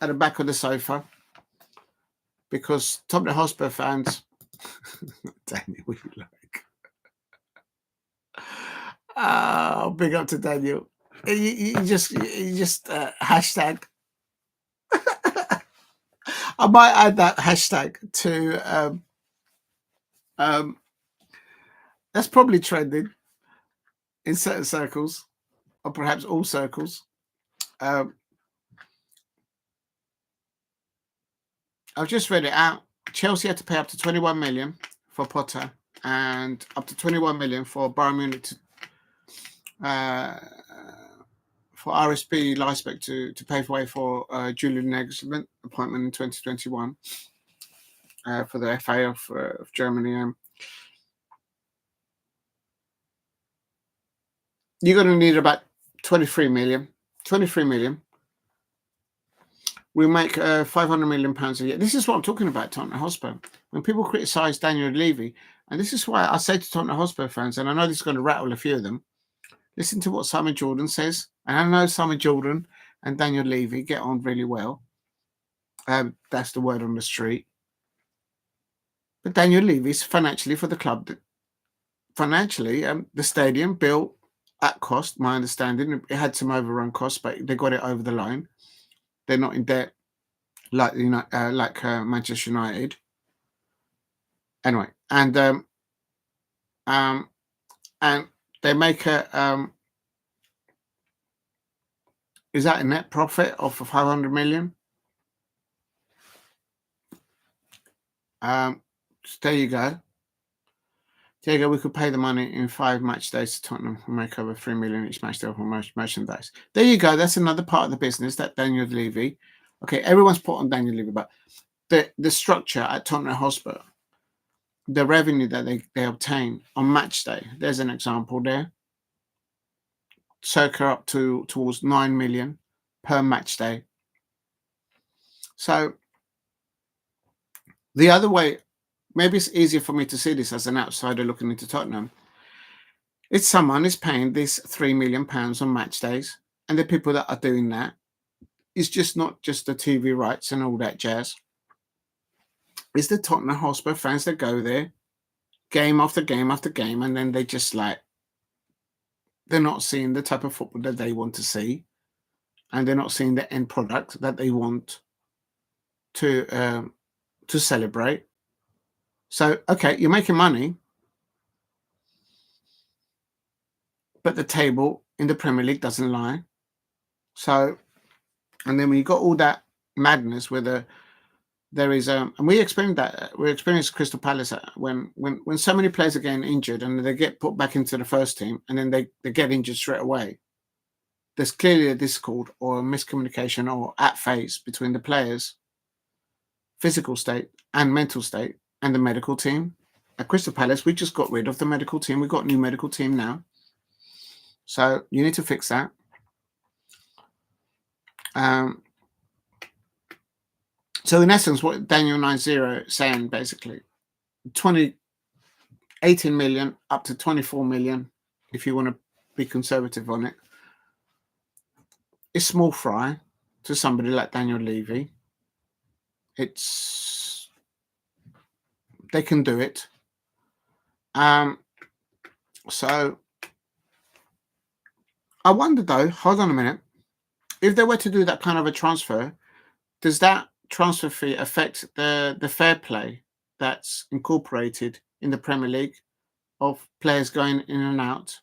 at the back of the sofa? Because Tottenham Hotspur fans, Daniel, what you like? Oh, big up to Daniel. You just hashtag. I might add that hashtag to that's probably trending in certain circles, or perhaps all circles. I've just read it out. Chelsea had to pay up to 21 million for Potter and up to 21 million for Bayern Munich for RSB Leipzig to pave way for Julian Nagelsmann appointment in 2021 for the FA of Germany. You're going to need about 23 million. 23 million. We make 500 million pounds a year. This is what I'm talking about, Tottenham Hotspur. When people criticise Daniel Levy, and this is why I say to Tottenham Hotspur fans, and I know this is going to rattle a few of them, listen to what Simon Jordan says. And I know Simon Jordan and Daniel Levy get on really well. That's the word on the street. But Daniel Levy's financially for the club. Financially, the stadium built at cost, my understanding. It had some overrun costs, but they got it over the line. They're not in debt like Manchester United. Anyway, and they make a Is that a net profit of 500 million? There you go. There you go. We could pay the money in 5 match days to Tottenham and make over 3 million each match day for merchandise. There you go. That's another part of the business that Daniel Levy. Okay, everyone's put on Daniel Levy, but the structure at Tottenham Hotspur, the revenue that they obtain on match day. There's an example there. Circa up towards 9 million per match day. So the other way, maybe it's easier for me to see this as an outsider looking into Tottenham. It's someone is paying this £3 million on match days, and the people that are doing that is just not just the TV rights and all that jazz. It's the Tottenham Hotspur fans that go there, game after game after game, and then they just like, they're not seeing the type of football that they want to see, and they're not seeing the end product that they want to celebrate. So, okay, you're making money, but the table in the Premier League doesn't lie. So, and then when you got all that madness where there is and we experienced Crystal Palace when so many players are getting injured and they get put back into the first team and then they get injured straight away. There's clearly a discord or a miscommunication or at phase between the players' physical state and mental state and the medical team. At Crystal Palace, we just got rid of the medical team. We've got a new medical team now. So you need to fix that. So in essence, what Daniel 90 is saying, basically, 18 million up to 24 million, if you want to be conservative on it, is small fry to somebody like Daniel Levy. They can do it. So I wonder though, hold on a minute, if they were to do that kind of a transfer, does that transfer fee affect the fair play that's incorporated in the Premier League of players going in and out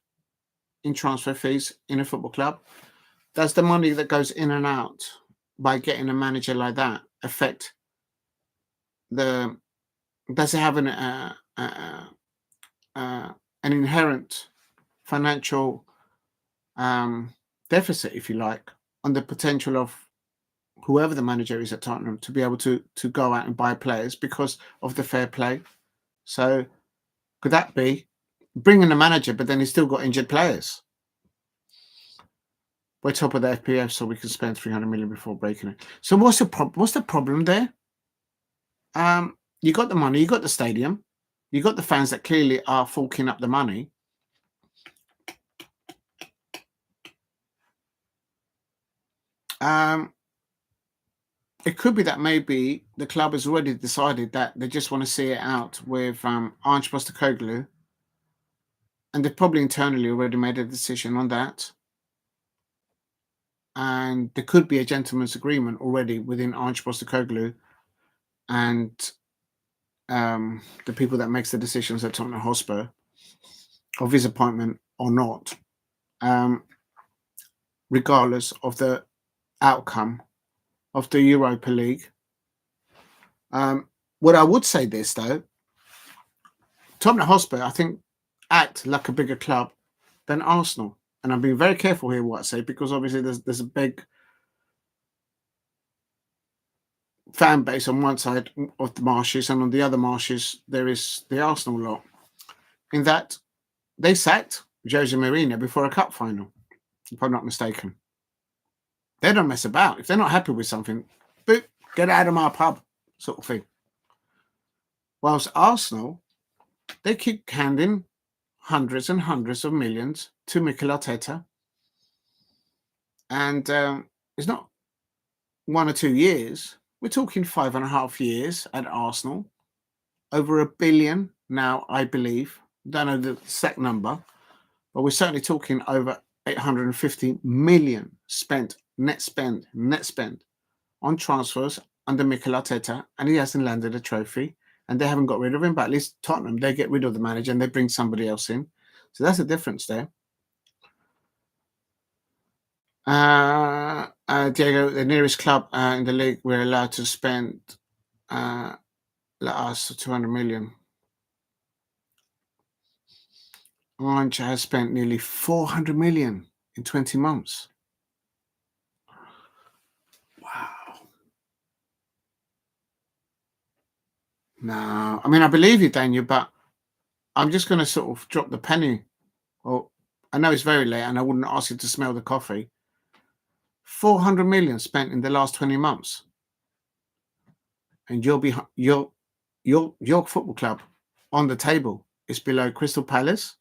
in transfer fees in a football club? Does the money that goes in and out by getting a manager like that affect does it have an inherent financial deficit, if you like, on the potential of whoever the manager is at Tottenham to be able to go out and buy players because of the fair play? So could that be bringing a manager, but then he's still got injured players? We're top of the FPF, so we can spend 300 million before breaking it. So what's the problem there? You got the money, you got the stadium, you got the fans that clearly are forking up the money. It could be that maybe the club has already decided that they just want to see it out with Ange Postecoglou, and they've probably internally already made a decision on that. And there could be a gentleman's agreement already within Ange Postecoglou and the people that makes the decisions at Tottenham Hotspur of his appointment or not, regardless of the outcome of the Europa League. What I would say this though, Tottenham Hotspur, I think, act like a bigger club than Arsenal. And I'm being very careful here what I say, because obviously there's a big fan base on one side of the marshes, and on the other marshes there is the Arsenal lot. In that they sacked Jose Mourinho before a cup final, if I'm not mistaken. They don't mess about. If they're not happy with something, boop, get out of my pub, sort of thing. Whilst Arsenal, they keep handing hundreds and hundreds of millions to Mikel Arteta. And it's not 1 or 2 years. We're talking 5.5 years at Arsenal. Over £1 billion now, I believe. Don't know the exact number, but we're certainly talking over 850 million spent, net spend on transfers under Mikel Arteta, and he hasn't landed a trophy, and they haven't got rid of him. But at least Tottenham, they get rid of the manager and they bring somebody else in. So that's the difference there. Diego, the nearest club in the league we're allowed to spend let us 200 million. Orange has spent nearly 400 million in 20 months. Wow. No, I mean, I believe you, Daniel, but I'm just going to sort of drop the penny. Well, I know it's very late and I wouldn't ask you to smell the coffee. 400 million spent in the last 20 months. And your football club on the table is below Crystal Palace.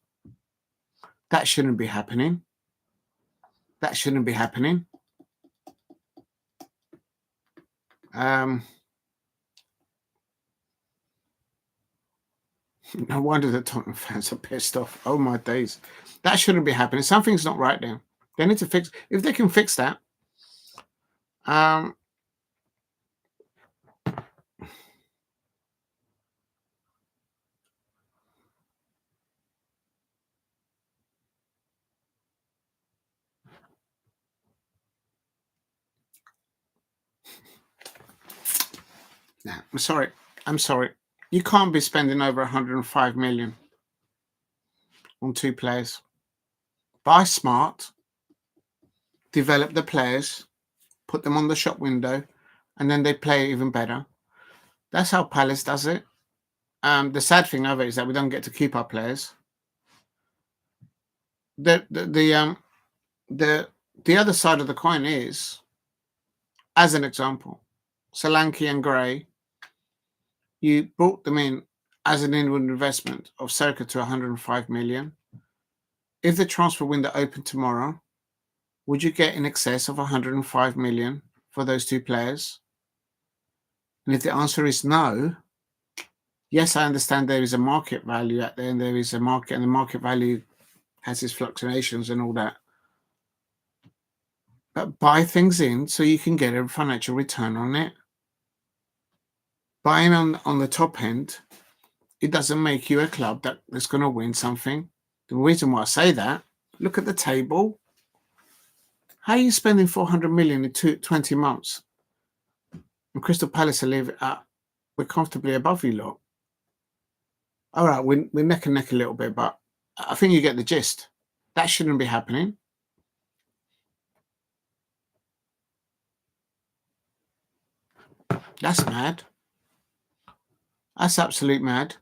That shouldn't be happening. That shouldn't be happening. No wonder the Tottenham fans are pissed off. Oh my days. That shouldn't be happening. Something's not right there. They need to fix. If they can fix that, no, I'm sorry. You can't be spending over 105 million on two players. Buy smart, develop the players, put them on the shop window, and then they play even better. That's how Palace does it. The sad thing of it is that we don't get to keep our players. The other side of the coin is, as an example, Solanke and Guehi, you brought them in as an inward investment of circa to 105 million. If the transfer window opened tomorrow, would you get in excess of 105 million for those two players? And if the answer is no, yes, I understand there is a market value out there and there is a market, and the market value has its fluctuations and all that. But buy things in so you can get a financial return on it. Buying on the top end, it doesn't make you a club that's going to win something. The reason why I say that, look at the table. How are you spending 400 million in 20 months? And Crystal Palace we're comfortably above you lot. All right, we're neck and neck a little bit, but I think you get the gist. That shouldn't be happening. That's mad. That's absolute mad.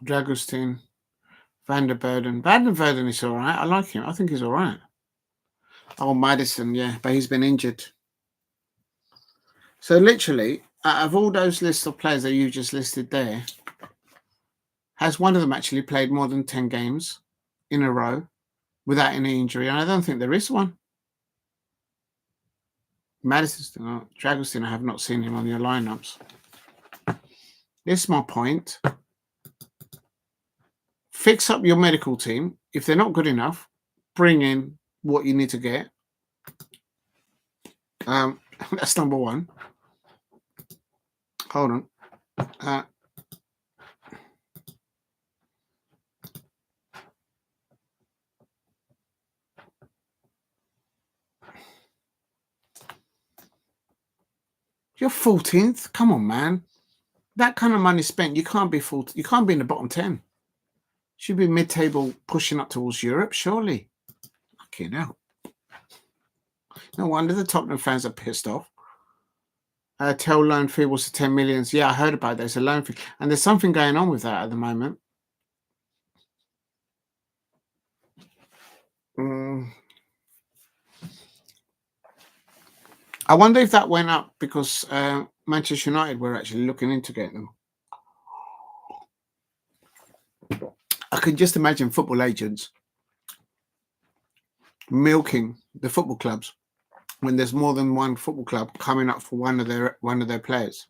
Dragostin, Van der Verden is all right. I like him. I think he's all right. Oh, Maddison, yeah, but he's been injured. So literally, out of all those lists of players that you just listed there, has one of them actually played more than 10 games in a row without any injury? And I don't think there is one. Maddison, Dragostin, I have not seen him on your lineups. This is my point. Fix up your medical team. If they're not good enough, bring in what you need to get. That's number one. Hold on. You're 14th. Come on, man. That kind of money spent, you can't be you can't be in the bottom 10. Should be mid-table, pushing up towards Europe, surely. Fucking hell. No wonder the Tottenham fans are pissed off. Tell loan fee was 10 million. Yeah, I heard about that. It's a loan fee. And there's something going on with that at the moment. I wonder if that went up because Manchester United were actually looking into getting them. I can just imagine football agents milking the football clubs when there's more than one football club coming up for one of their players.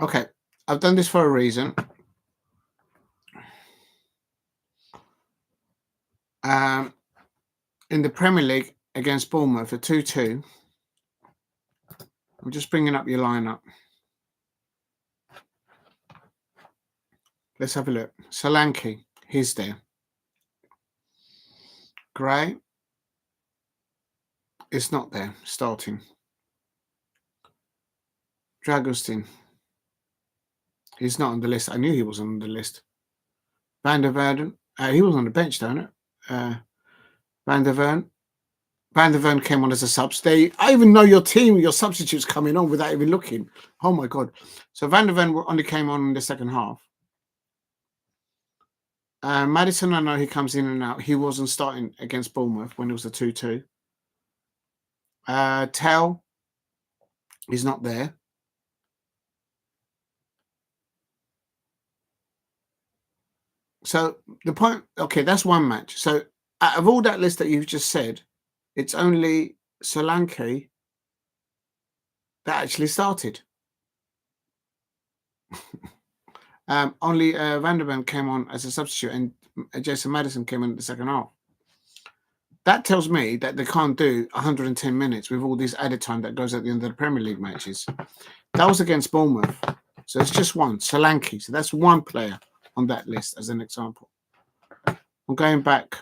Okay, I've done this for a reason. in the Premier League against Bournemouth, a 2-2. I'm just bringing up your lineup. Let's have a look. Solanke, he's there. Gray is not there, starting. Dragostin, he's not on the list. I knew he was on the list. Van der Verden, he was on the bench, don't it? Van der Ven came on as a sub. I even know your team, your substitutes coming on without even looking. Oh my God. So Van der Ven only came on in the second half. Maddison, I know he comes in and out. He wasn't starting against Bournemouth when it was a 2-2. Tell is not there. So the point, okay, that's one match. So out of all that list that you've just said, it's only Solanke that actually started. Only Van der Ven came on as a substitute and Jason Maddison came in the second half. That tells me that they can't do 110 minutes with all this added time that goes at the end of the Premier League matches. That was against Bournemouth. So it's just one, Solanke. So that's one player on that list as an example. I'm going back.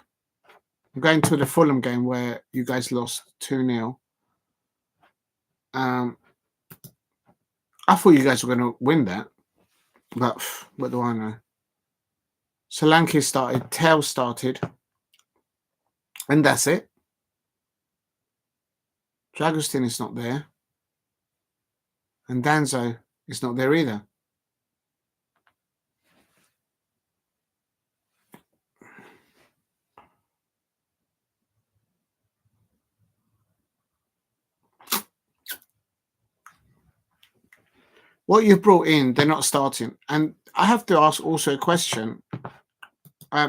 I'm going to the Fulham game where you guys lost 2-0. I thought you guys were going to win that. But what do I know? Solanke started. Tell started. And that's it. Dragostin is not there. And Danzo is not there either. What you've brought in, they're not starting. And I have to ask also a question.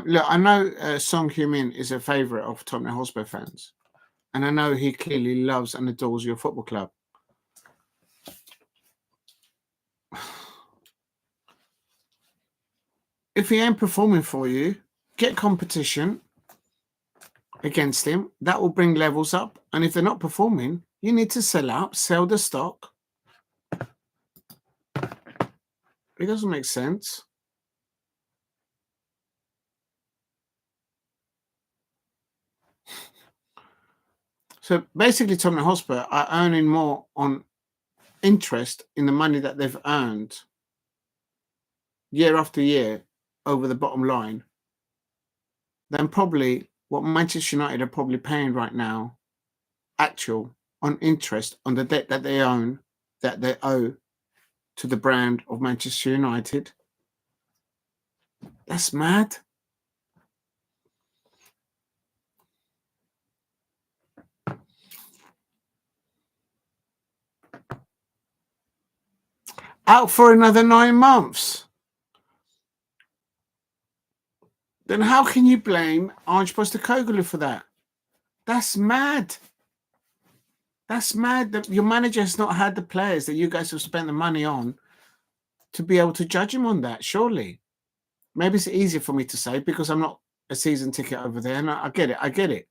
Look, I know Son Heung-min is a favourite of Tottenham Hotspur fans. And I know he clearly loves and adores your football club. If he ain't performing for you, get competition against him. That will bring levels up. And if they're not performing, you need to sell out, sell the stock. It doesn't make sense. So basically, Tottenham Hotspur are earning more on interest in the money that they've earned year after year over the bottom line than probably what Manchester United are probably paying right now, actual on interest on the debt that they own, that they owe to the brand of Manchester United. That's mad. Out for another 9 months. Then how can you blame Ange Postecoglou for that? That's mad. That's mad that your manager has not had the players that you guys have spent the money on to be able to judge him on that, surely. Maybe it's easier for me to say because I'm not a season ticket over there. And I get it.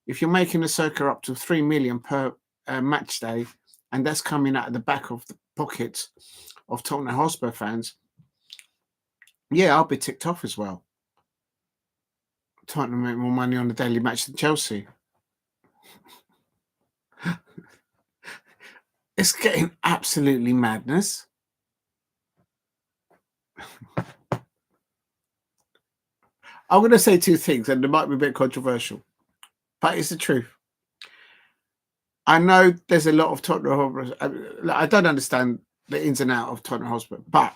If you're making a circa up to 3 million per match day, and that's coming out of the back of the pockets of Tottenham Hotspur fans, yeah, I'll be ticked off as well. Tottenham make more money on the daily match than Chelsea. It's getting absolutely madness. I'm going to say two things, and they might be a bit controversial, but it's the truth. I know there's a lot of Tottenham Hotspur. I don't understand the ins and outs of Tottenham Hotspur, but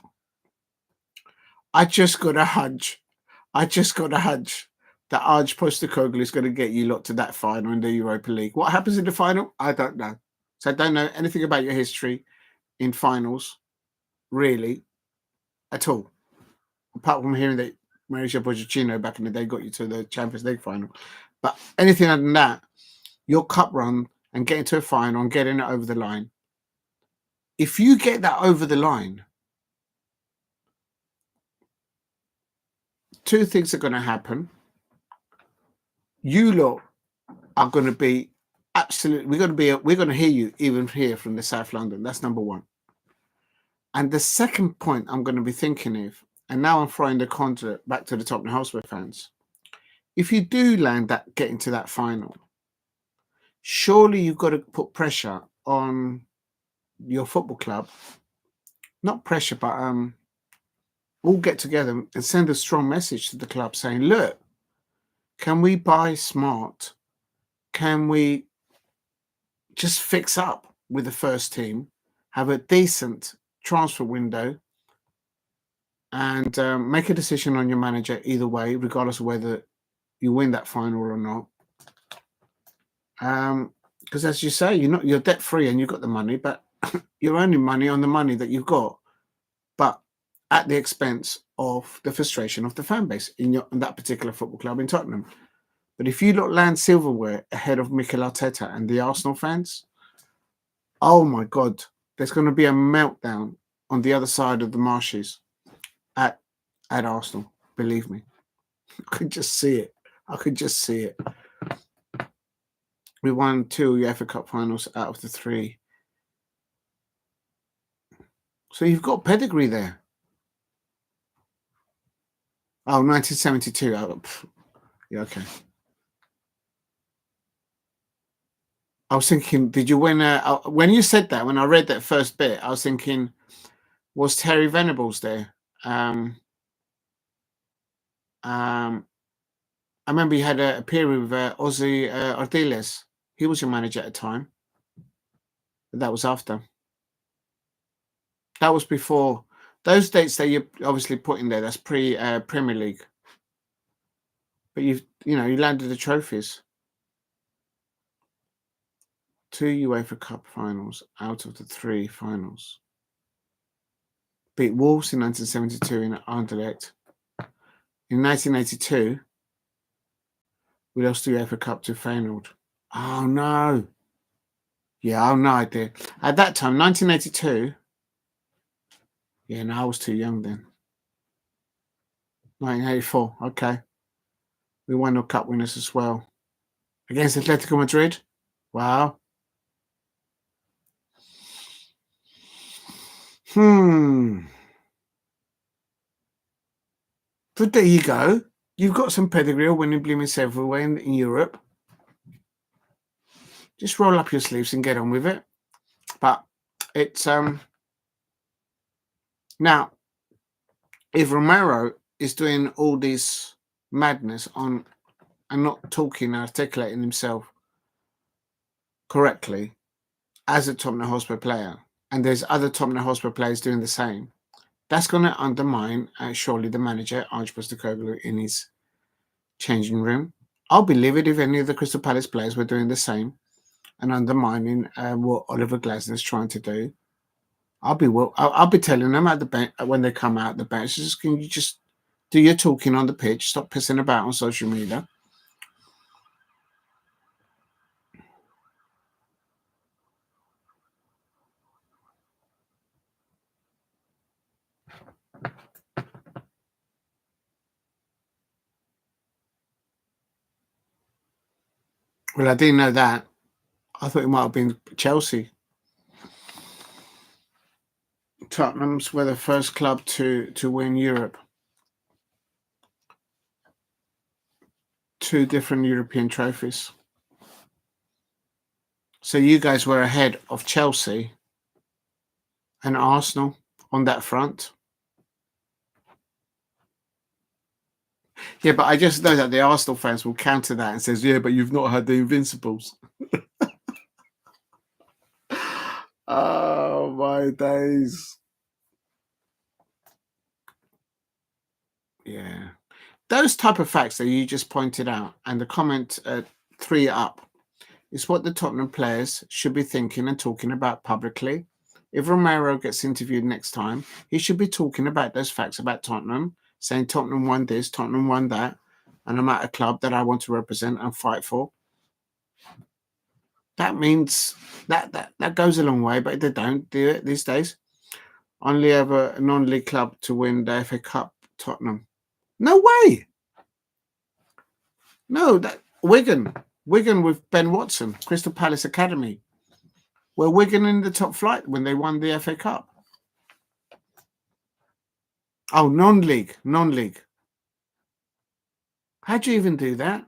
I just got a hunch. that Ange Postecoglou is going to get you lot to that final in the Europa League. What happens in the final? I don't know. So I don't know anything about your history in finals, really, at all. Apart from hearing that Mauricio Pochettino back in the day got you to the Champions League final. But anything other than that, your cup run and getting to a final and getting it over the line. If you get that over the line, two things are going to happen. you lot are going to be absolutely. We're going to hear you even here from the South London. That's number one. And the second point I'm going to be thinking of, and now I'm throwing the contra back to the Tottenham Hotspur fans. If you do get into that final, surely you've got to put pressure on your football club. Not pressure, but all get together and send a strong message to the club saying, look, can we buy smart? Can we just fix up with the first team, have a decent transfer window, and make a decision on your manager either way, regardless of whether you win that final or not. Because as you say, you're debt free and you've got the money, but you're earning money on the money that you've got, but at the expense of the frustration of the fan base in that particular football club in Tottenham. But if you land silverware ahead of Mikel Arteta and the Arsenal fans, oh my God, there's going to be a meltdown on the other side of the marshes at Arsenal. Believe me, I could just see it. We won 2 UEFA Cup finals out of the 3. So you've got pedigree there. Oh, 1972. Oh, yeah, okay. I was thinking, did you win? When you said that, when I read that first bit, I was thinking, was Terry Venables there? I remember you had a period with Ozzy Ardiles. He was your manager at the time. That was after. That was before. Those dates that you're obviously putting there, that's pre-Premier League. But you landed the trophies. 2 UEFA Cup finals out of the 3 finals. Beat Wolves in 1972 in Anderlecht. In 1982, we lost the UEFA Cup to Feyenoord. Oh no! Yeah, I have no idea. At that time, 1982. Yeah, no, I was too young then. 1984. Okay, we won the cup winners as well against Atletico Madrid. Wow. But there you go. You've got some pedigree of winning blooming everywhere in Europe. Just roll up your sleeves and get on with it. But it's now, if Romero is doing all this madness on and not talking, articulating himself correctly as a Tottenham Hotspur player, and there's other Tottenham Hotspur players doing the same, that's going to undermine surely the manager, Postecoglou, in his changing room. I'll be livid if any of the Crystal Palace players were doing the same and undermining what Oliver Glasner's trying to do. I'll be telling them at the bench when they come out the bench, can you just do your talking on the pitch? Stop pissing about on social media. Well, I didn't know that. I thought it might have been Chelsea. Tottenham's were the first club to win Europe. 2 different European trophies. So you guys were ahead of Chelsea and Arsenal on that front. Yeah, but I just know that the Arsenal fans will counter that and says, yeah, but you've not had the Invincibles. Oh, my days. Yeah. Those type of facts that you just pointed out and the comment 3 up is what the Tottenham players should be thinking and talking about publicly. If Romero gets interviewed next time, he should be talking about those facts about Tottenham, saying Tottenham won this, Tottenham won that, and I'm at a club that I want to represent and fight for. That means that goes a long way, but they don't do it these days. Only ever a non-league club to win the FA Cup, Tottenham. No way. No, Wigan with Ben Watson, Crystal Palace Academy. Were Wigan in the top flight when they won the FA Cup? Oh, non-league. How'd you even do that?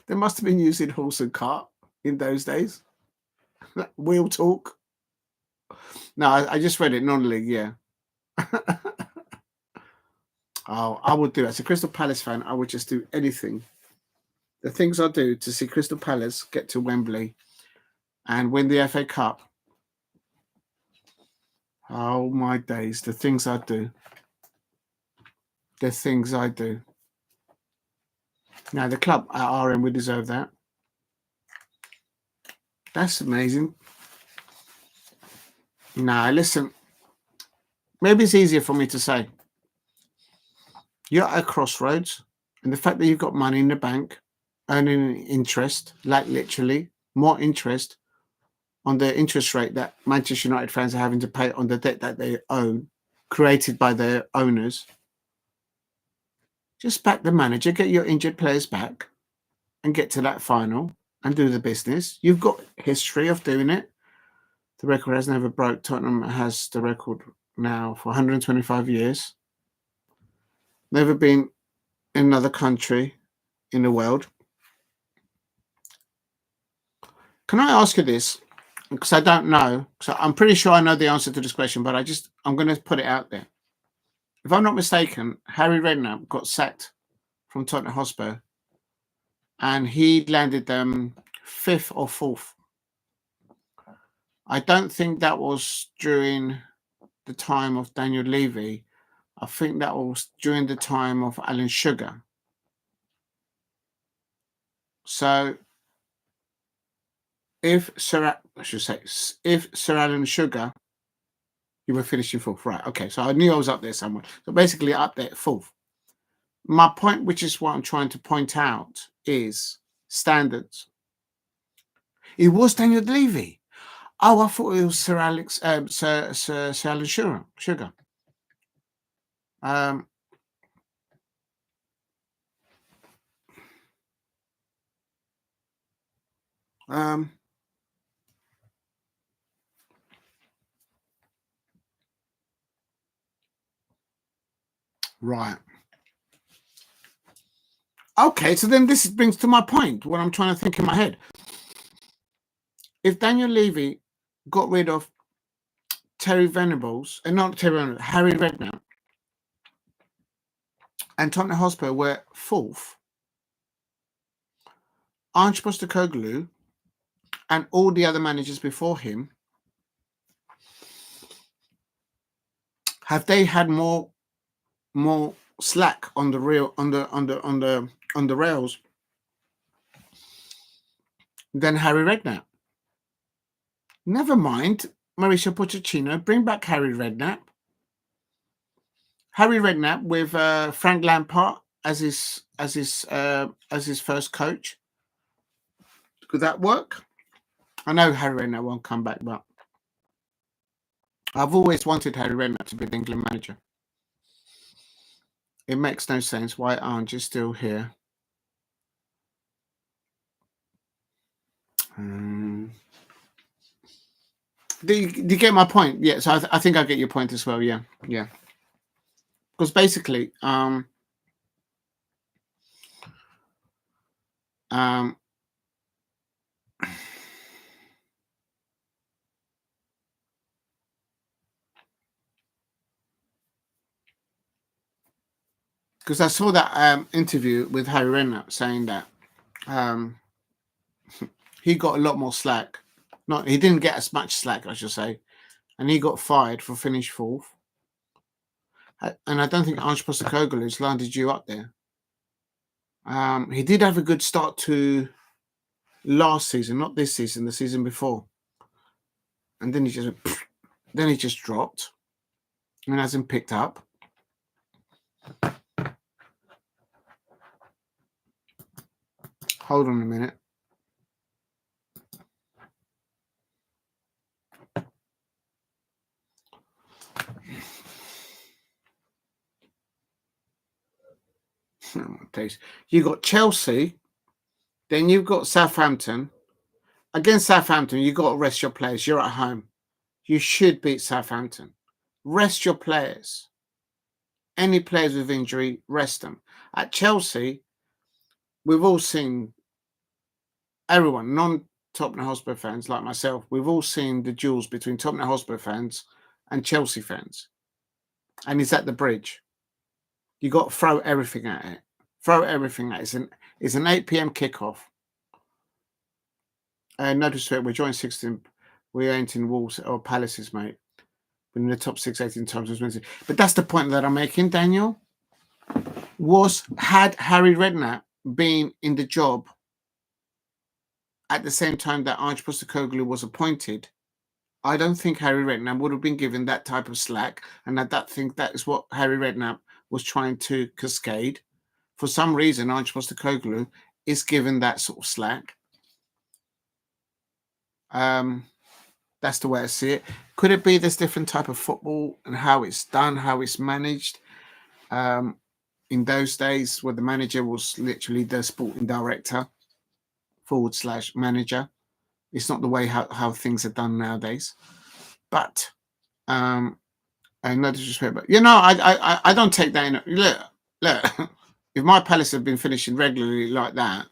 They must have been using horse and cart in those days. Wheel talk. No, I just read it, non-league, yeah. Oh, I would do it. As a Crystal Palace fan, I would just do anything. The things I do to see Crystal Palace get to Wembley and win the FA Cup. Oh, my days. The things I do. The things I do. Now, the club at RM would deserve that. That's amazing. Nah, listen. Maybe it's easier for me to say. You're at a crossroads, and the fact that you've got money in the bank, earning interest, like literally more interest on the interest rate that Manchester United fans are having to pay on the debt that they own, created by their owners. Just back the manager, get your injured players back, and get to that final and do the business. You've got history of doing it. The record has never broke. Tottenham has the record now for 125 years. Never been in another country in the world. Can I ask you this? Because I don't know. So I'm pretty sure I know the answer to this question, but I'm going to put it out there. If I'm not mistaken, Harry Redknapp got sacked from Tottenham Hotspur, and he landed them 5th or 4th. I don't think that was during the time of Daniel Levy. I think that was during the time of Alan Sugar. So if Sir Alan Sugar, you were finishing 4th, right? Okay, so I knew I was up there somewhere. So basically up there 4th. My point, which is what I'm trying to point out, is standards. It was Daniel Levy. Oh, I thought it was Sir Alan Sugar. Right. Okay, so then this brings to my point, what I'm trying to think in my head. If Daniel Levy got rid of Harry Redknapp, and Tottenham Hotspur were 4th, Ange Postecoglou and all the other managers before him, have they had more slack on the rails than Harry Redknapp? Never mind, Mauricio Pochettino, bring back Harry Redknapp. Harry Redknapp with Frank Lampard as his first coach. Could that work? I know Harry Redknapp won't come back, but I've always wanted Harry Redknapp to be the England manager. It makes no sense why Ange is still here. Do you get my point? Yeah, so I think I get your point as well. Yeah. Because basically, because I saw that interview with Harry Redknapp saying that he got a lot more slack. He didn't get as much slack, I should say, and he got fired for finish 4th. And I don't think Ange Postecoglou's landed you up there. He did have a good start to last season, not this season, the season before, and then he just dropped and hasn't picked up. Hold on a minute. Please. You got Chelsea, then you've got Southampton. Against Southampton, you got to rest your players. You're at home. You should beat Southampton. Rest your players. Any players with injury, rest them. At Chelsea, we've all seen, everyone, non-Tottenham Hotspur fans like myself, we've all seen the duels between Tottenham Hotspur fans and Chelsea fans. And it's at the bridge. You got to throw everything at it. Throw everything at it. It's an 8 p.m. kickoff. Notice that we're joined 16. We ain't in Wolves or Palaces, mate. We're in the top 6 18 times as Wednesday. But that's the point that I'm making, Daniel. Had Harry Redknapp been in the job at the same time that Ange Postecoglou was appointed, I don't think Harry Redknapp would have been given that type of slack. And I don't think that is what Harry Redknapp was trying to cascade. For some reason, Ange Postecoglou is given that sort of slack. That's the way I see it. Could it be this different type of football and how it's done, how it's managed? In those days where the manager was literally the sporting director / manager. It's not the way how things are done nowadays. But and no disrespect, but I don't take that in. Look, if my Palace have been finishing regularly like that,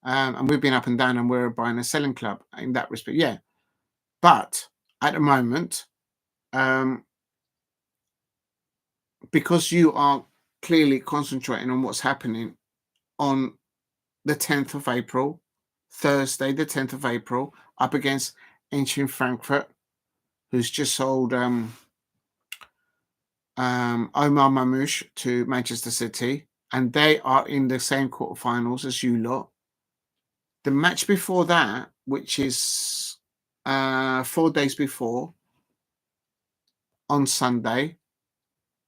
and we've been up and down and we're a buying and selling club in that respect, yeah. But at the moment, because you are clearly concentrating on what's happening on the 10th of April, Thursday, the 10th of April, up against Eintracht Frankfurt, who's just sold Omar Mamouche to Manchester City, and they are in the same quarterfinals as you lot. The match before that, which is 4 days before, on Sunday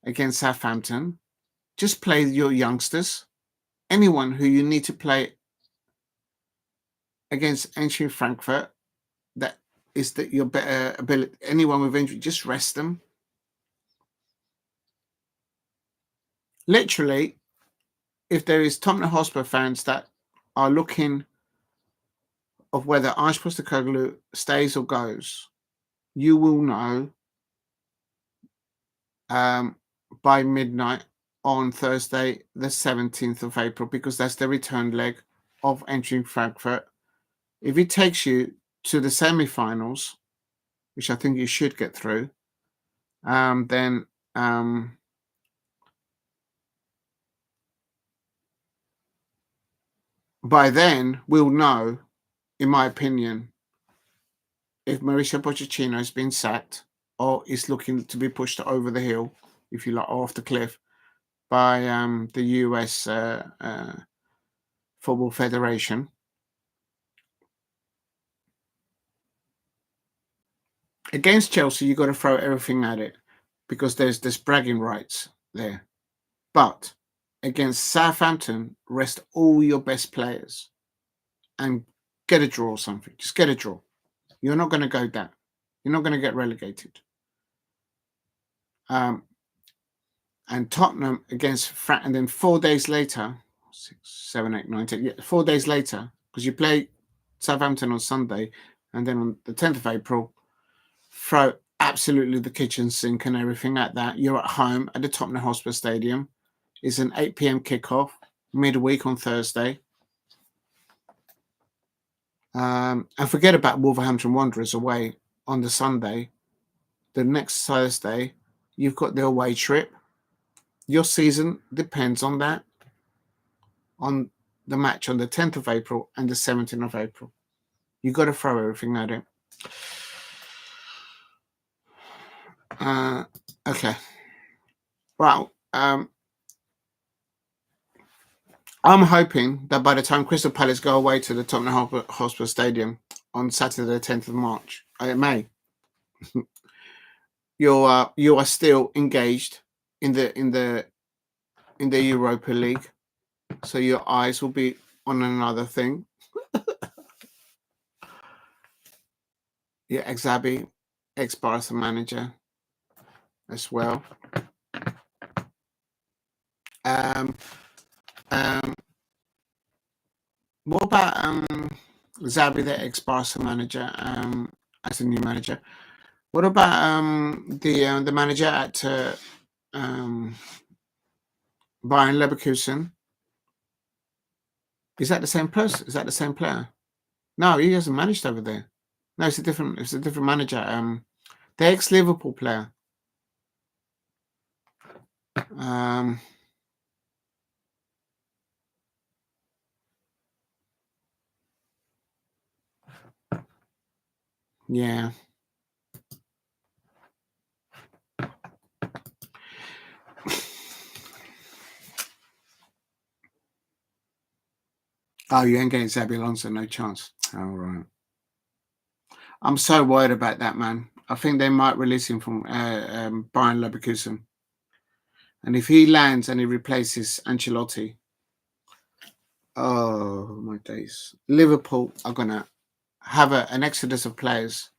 against Southampton, just play your youngsters. Anyone who you need to play against Eintracht Frankfurt, that is that your better ability. Anyone with injury, just rest them. Literally, if there is Tottenham Hotspur fans that are looking of whether Ange Postecoglou stays or goes, you will know by midnight on Thursday, the 17th of April, because that's the return leg of Eintracht Frankfurt. If it takes you to the semi-finals, which I think you should get through, then by then we'll know, in my opinion, if Mauricio Pochettino has been sacked or is looking to be pushed over the hill, if you like, or off the cliff by the US Football Federation. Against Chelsea, you've got to throw everything at it because there's bragging rights there. But against Southampton, rest all your best players and get a draw or something. Just get a draw. You're not going to go down. You're not going to get relegated. And Tottenham against and then 4 days later, 6, 7, 8, 9, 10, 4 days later, because you play Southampton on Sunday, and then on the 10th of April, throw absolutely the kitchen sink and everything at that. You're at home at the Tottenham Hotspur Stadium. It's an 8 p.m. kickoff, midweek on Thursday. And forget about Wolverhampton Wanderers away on the Sunday. The next Thursday, you've got the away trip. Your season depends on that, on the match on the 10th of April and the 17th of April. You've got to throw everything at it. Okay. Well, I'm hoping that by the time Crystal Palace go away to the Tottenham Hotspur Stadium on Saturday, the 10th of March, May, you are still engaged in the Europa League, so your eyes will be on another thing. Yeah, Xabi, ex-Barca manager, as well. What about Xavi, the ex-Barca manager, as a new manager? What about the manager at Bayern Leverkusen? Is that the same person? Is that the same player? No, he hasn't managed over there. No, it's a different manager. The ex-Liverpool player. Yeah. Oh, you ain't getting Xabi Alonso, no chance. All right. I'm so worried about that, man. I think they might release him from Bayern Leverkusen. And if he lands and he replaces Ancelotti, oh my days. Liverpool are going to have an exodus of players.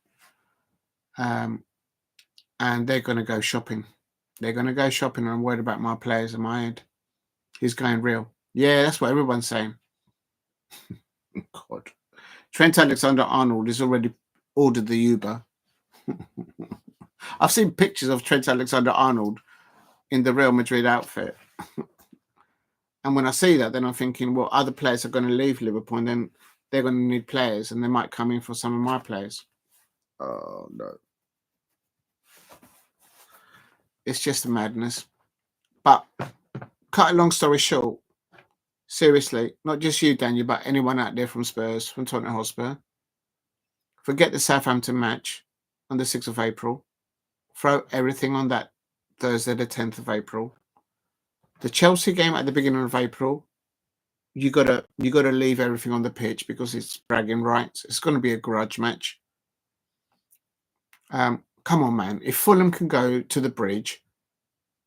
And they're going to go shopping. They're going to go shopping. I'm worried about my players in my head. He's going real. Yeah, that's what everyone's saying. God. Trent Alexander-Arnold has already ordered the Uber. I've seen pictures of Trent Alexander-Arnold in the Real Madrid outfit. And when I see that, then I'm thinking, well, other players are going to leave Liverpool and then they're going to need players and they might come in for some of my players. Oh, no. It's just a madness. But cut a long story short, seriously, not just you, Daniel, but anyone out there from Spurs, from Tottenham Hotspur, forget the Southampton match on the 6th of April. Throw everything on that Thursday, the 10th of April. The Chelsea game at the beginning of April, you gotta leave everything on the pitch because it's bragging rights. It's going to be a grudge match. Come on, man. If Fulham can go to the Bridge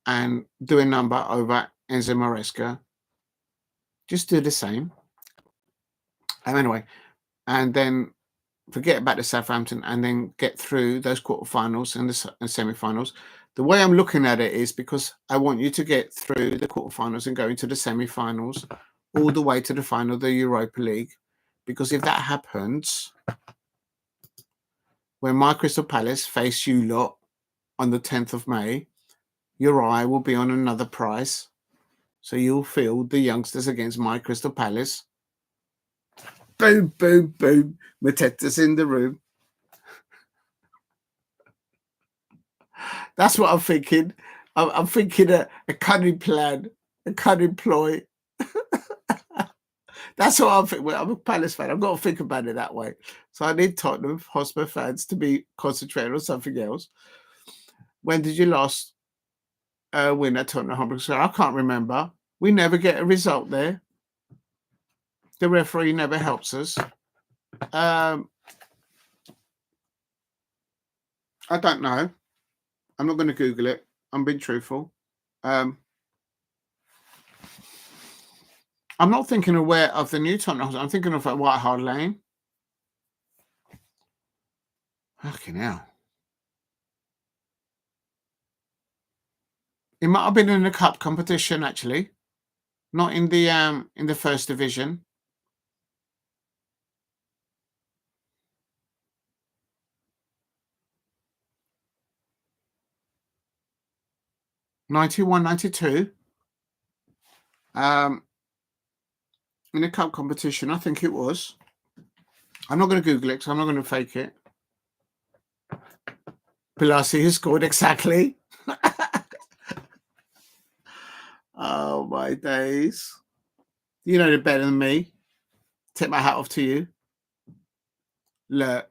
and do a number over Enzo Maresca, just do the same. Anyway, and then forget about the Southampton and then get through those quarterfinals and the semi-finals. The way I'm looking at it is because I want you to get through the quarterfinals and go into the semi-finals all the way to the final of the Europa League. Because if that happens, when my Crystal Palace face you lot on the 10th of May, your eye will be on another prize. So you'll field the youngsters against my Crystal Palace. Boom, boom, boom. Mateta's in the room. That's what I'm thinking. I'm thinking a cunning plan, a cunning ploy. That's what I'm thinking. Well, I'm a Palace fan. I've got to think about it that way. So I need Tottenham Hotspur fans to be concentrated on something else. When did you last win at Tottenham Hotspur? I can't remember. We never get a result there. The referee never helps us. I don't know. I'm not going to Google it. I'm being truthful. I'm not thinking of the new Tottenham. I'm thinking of White Hart Lane. Fucking hell. It might have been in the cup competition, actually. Not in the first division. '91, '92. In the cup competition, I think it was. I'm not going to Google it because I'm not going to fake it. Pilasi has scored exactly. Oh, my days. You know they're better than me. Take my hat off to you. Look.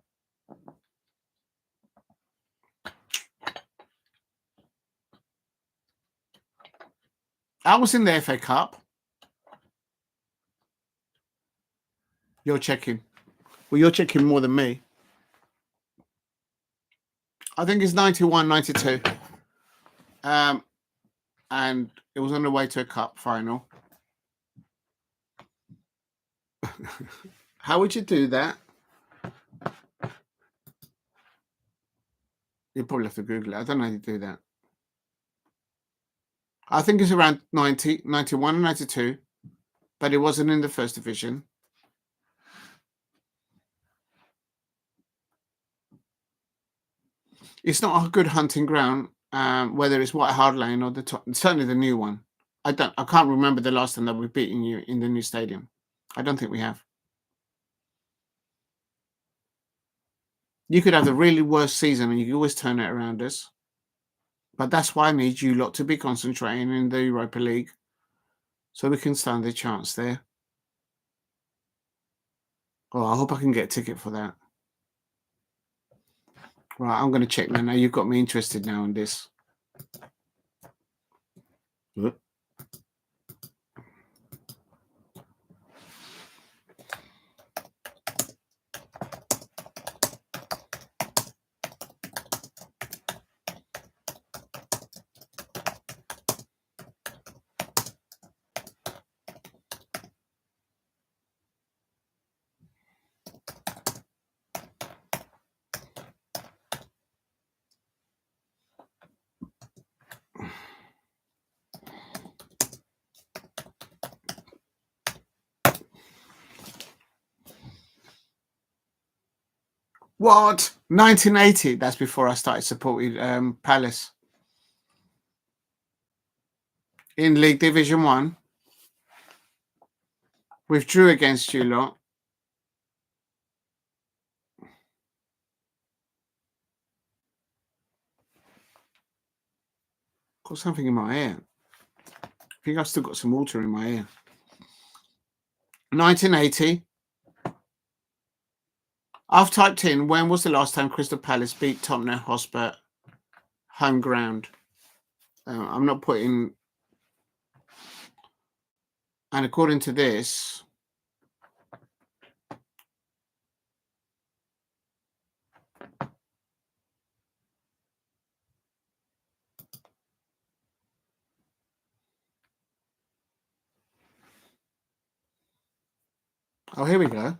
I was in the FA Cup. You're checking. Well, you're checking more than me. I think it's 91, 92. And it was on the way to a cup final. How would you do that? You probably have to Google it. I don't know how you do that. I think it's around 90, 91, 92. but it wasn't in the first division. It's not a good hunting ground, whether it's White Hart Lane or certainly the new one. I can't remember the last time that we've beaten you in the new stadium. I don't think we have. You could have the really worst season and you can always turn it around us. But that's why I need you lot to be concentrating in the Europa League so we can stand a chance there. Oh, I hope I can get a ticket for that. Right, I'm going to check now. You've got me interested now in this. What? 1980? That's before I started supporting Palace. In League Division 1. Withdrew against you lot. Got something in my ear. I think I've still got some water in my ear. 1980. I've typed in, when was the last time Crystal Palace beat Tottenham Hotspur home ground? I'm not putting... And according to this... Oh, here we go.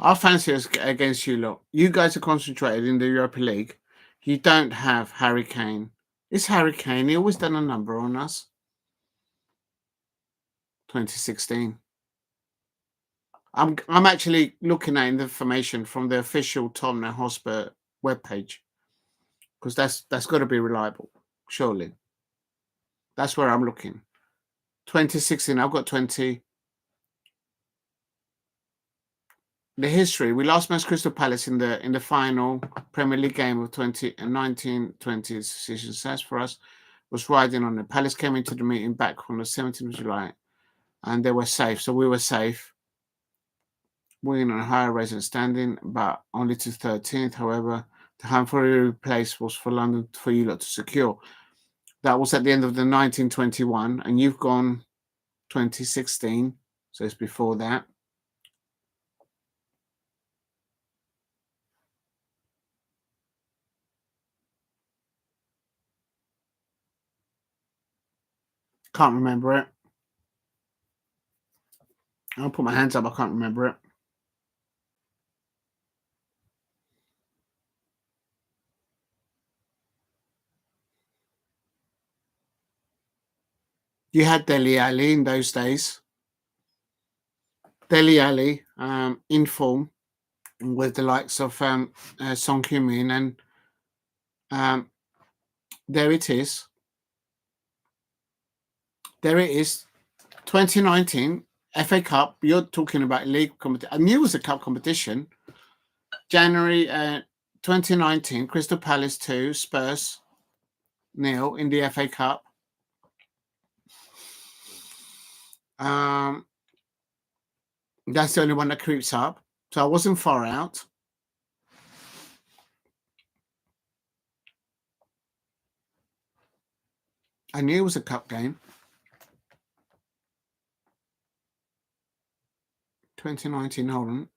I fancy us against you lot. You guys are concentrated in the Europa League. You don't have Harry Kane. It's Harry Kane. He always done a number on us. 2016. I'm actually looking at the information from the official Tottenham Hotspur webpage, because that's got to be reliable, surely. That's where I'm looking. 2016. I've got 20. The history: we last matched Crystal Palace in the final Premier League game of 1920 season. Says for us was riding on it. Palace came into the meeting back on the 17th of July, and they were safe. So we were safe, winning on a higher rating standing, but only to 13th. However, the Humphrey place was for London for you lot to secure. That was at the end of the 1921, and you've gone 2016, so it's before that. Can't remember it. I'll put my hands up. I can't remember it. You had Dele Alli in those days. Dele Alli in form with the likes of Son Heung-min, and there it is. There it is. 2019 FA Cup. You're talking about league competition. I knew it was a cup competition. January 2019, Crystal Palace 2, Spurs 0 in the FA Cup. That's the only one that creeps up. So I wasn't far out. I knew it was a cup game. 2019, hold on.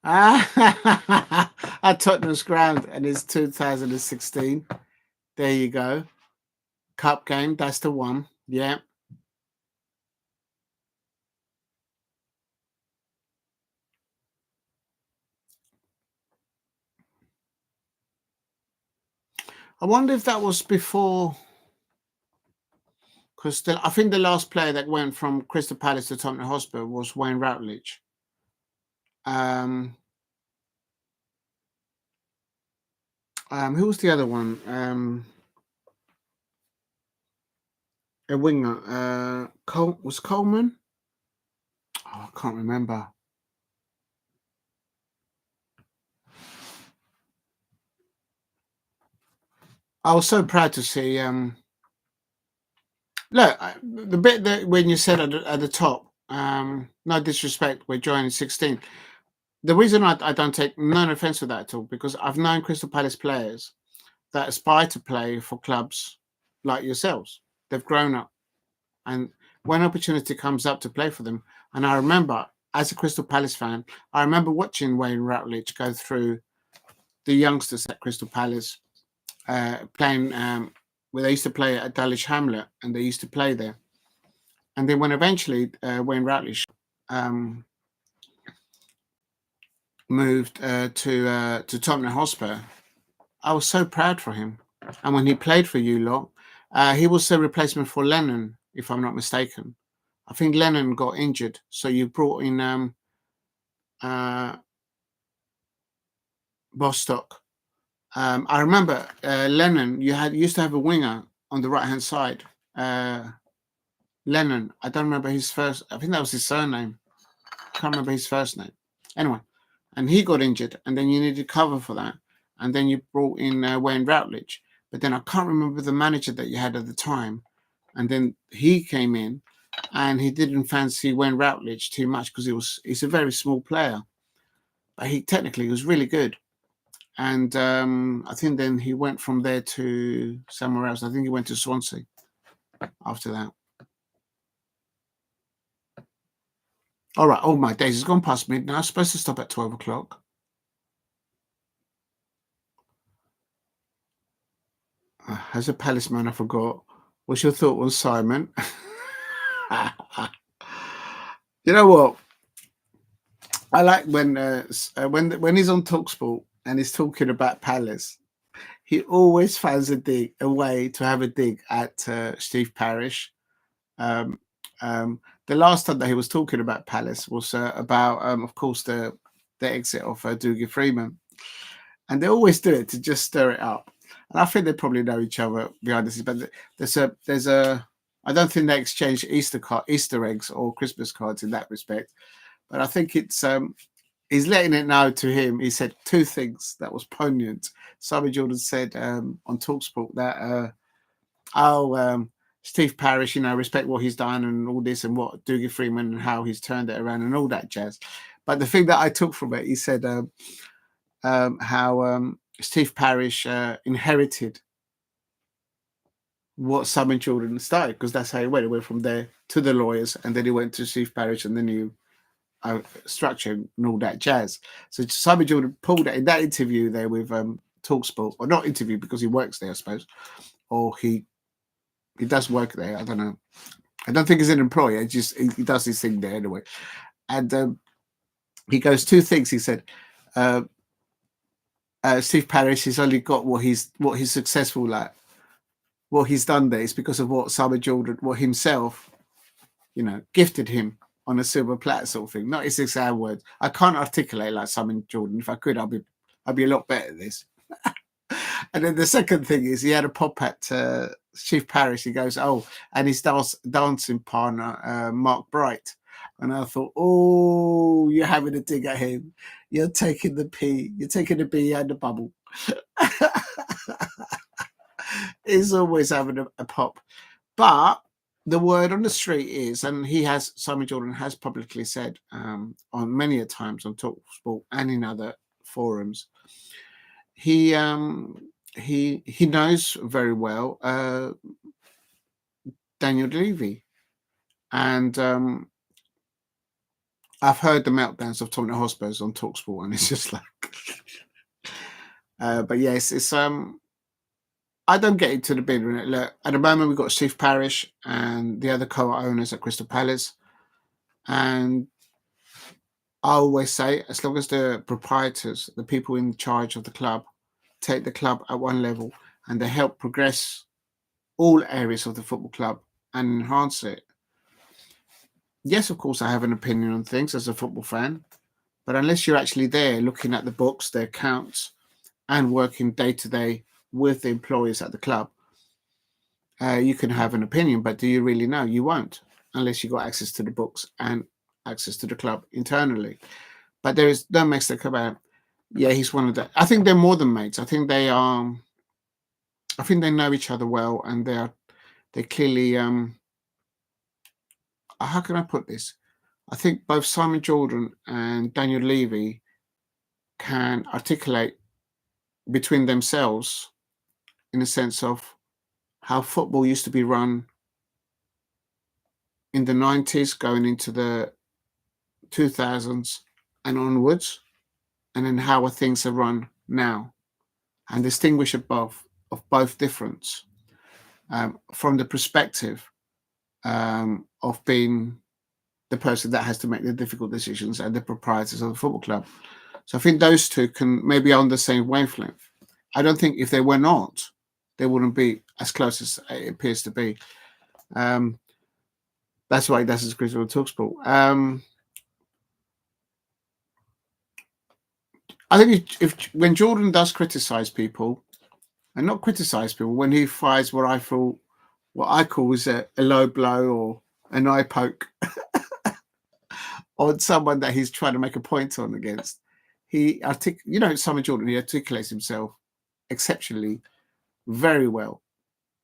At Tottenham's ground, and it's 2016. There you go. Cup game, that's the one. Yeah. I wonder if that was before, because I think the last player that went from Crystal Palace to Tottenham Hotspur was Wayne Routledge. Who was the other one? A winger. Was Coleman? Oh, I can't remember. I was so proud to see. Look, the bit that when you said at the top, no disrespect, we're joining 16. The reason I don't take no offense with that at all, because I've known Crystal Palace players that aspire to play for clubs like yourselves. They've grown up, and when opportunity comes up to play for them, and I remember as a Crystal Palace fan, I remember watching Wayne Routledge go through the youngsters at Crystal Palace, playing where they used to play at Dulwich Hamlet, and they used to play there. And then when eventually Wayne Routledge moved to Tottenham Hotspur, I was so proud for him. And when he played for you lot, he was the replacement for Lennon, if I'm not mistaken. I think Lennon got injured, so you brought in Bostock. I remember Lennon. You used to have a winger on the right hand side. Lennon. I don't remember his first. I think that was his surname. I can't remember his first name. Anyway, and he got injured, and then you needed cover for that, and then you brought in Wayne Routledge. But then I can't remember the manager that you had at the time, and then he came in, and he didn't fancy Wayne Routledge too much because he's a very small player, but he technically was really good. And I think then he went from there to somewhere else. I think he went to Swansea after that. All right. Oh, my days. It's gone past midnight. I was supposed to stop at 12 o'clock. As a Palace man, I forgot. What's your thought on Simon? You know what? I like when he's on TalkSport and he's talking about Palace. He always finds a way to have a dig at Steve Parish. The last time that he was talking about Palace was about, of course, the exit of Dougie Freeman, and they always do it to just stir it up. And I think they probably know each other behind the scenes, but there's a. I don't think they exchange Easter eggs or Christmas cards in that respect, but I think it's he's letting it know to him. He said two things that was poignant. Simon Jordan said on TalkSport that Steve Parish, respect what he's done and all this, and what Dougie Freeman and how he's turned it around and all that jazz. But the thing that I took from it, he said how Steve Parish inherited what Simon Jordan started, because that's how he went. He went from there to the lawyers, and then he went to Steve Parish and the new structure and all that jazz. So Simon Jordan pulled that in that interview there with TalkSport, or not interview because he works there, I suppose, or he does work there. I don't know. I don't think he's an employee. He does his thing there anyway. And he goes two things. He said, Steve Parish has only got what he's successful at. What he's done there is because of what Simon Jordan, what himself, gifted him on a silver platter sort of thing. Not his exact words. I can't articulate like Simon Jordan. If I could, I'd be a lot better at this. And then the second thing is he had a pop at Steve Parish. He goes, oh, and his dancing partner, Marc Bright. And I thought, oh, Oh, you're having a dig at him. You're taking the P. You're taking the B and the bubble. He's always having a pop. But the word on the street is, and Simon Jordan has publicly said on many a times on TalkSport and in other forums, he knows very well Daniel Levy, and I've heard the meltdowns of Tottenham Hotspurs on TalkSport, and it's just like, but yes, it's I don't get into the bid. Look, at the moment we've got Steve Parish and the other co-owners at Crystal Palace, and I always say, as long as the proprietors, the people in charge of the club, take the club at one level and they help progress all areas of the football club and enhance it. Yes, of course, I have an opinion on things as a football fan, but unless you're actually there looking at the books, the accounts, and working day to day with the employees at the club, you can have an opinion, but do you really know? You won't, unless you got access to the books and access to the club internally. But there is no mistake about, yeah, he's one of the, I think they're more than mates. I think they know each other well, and they clearly, how can I put this? I think both Simon Jordan and Daniel Levy can articulate between themselves in the sense of how football used to be run in the 90s, going into the 2000s and onwards, and then how things are run now, and distinguish above of both difference from the perspective of being the person that has to make the difficult decisions and the proprietors of the football club. So I think those two can maybe on the same wavelength. I don't think if they were not, they wouldn't be as close as it appears to be. That's why that's as critical on TalkSport. I think if when Jordan does criticize people, and not criticize people, when he fires what I call is a low blow or an eye poke on someone that he's trying to make a point on against, Simon Jordan, he articulates himself exceptionally very well,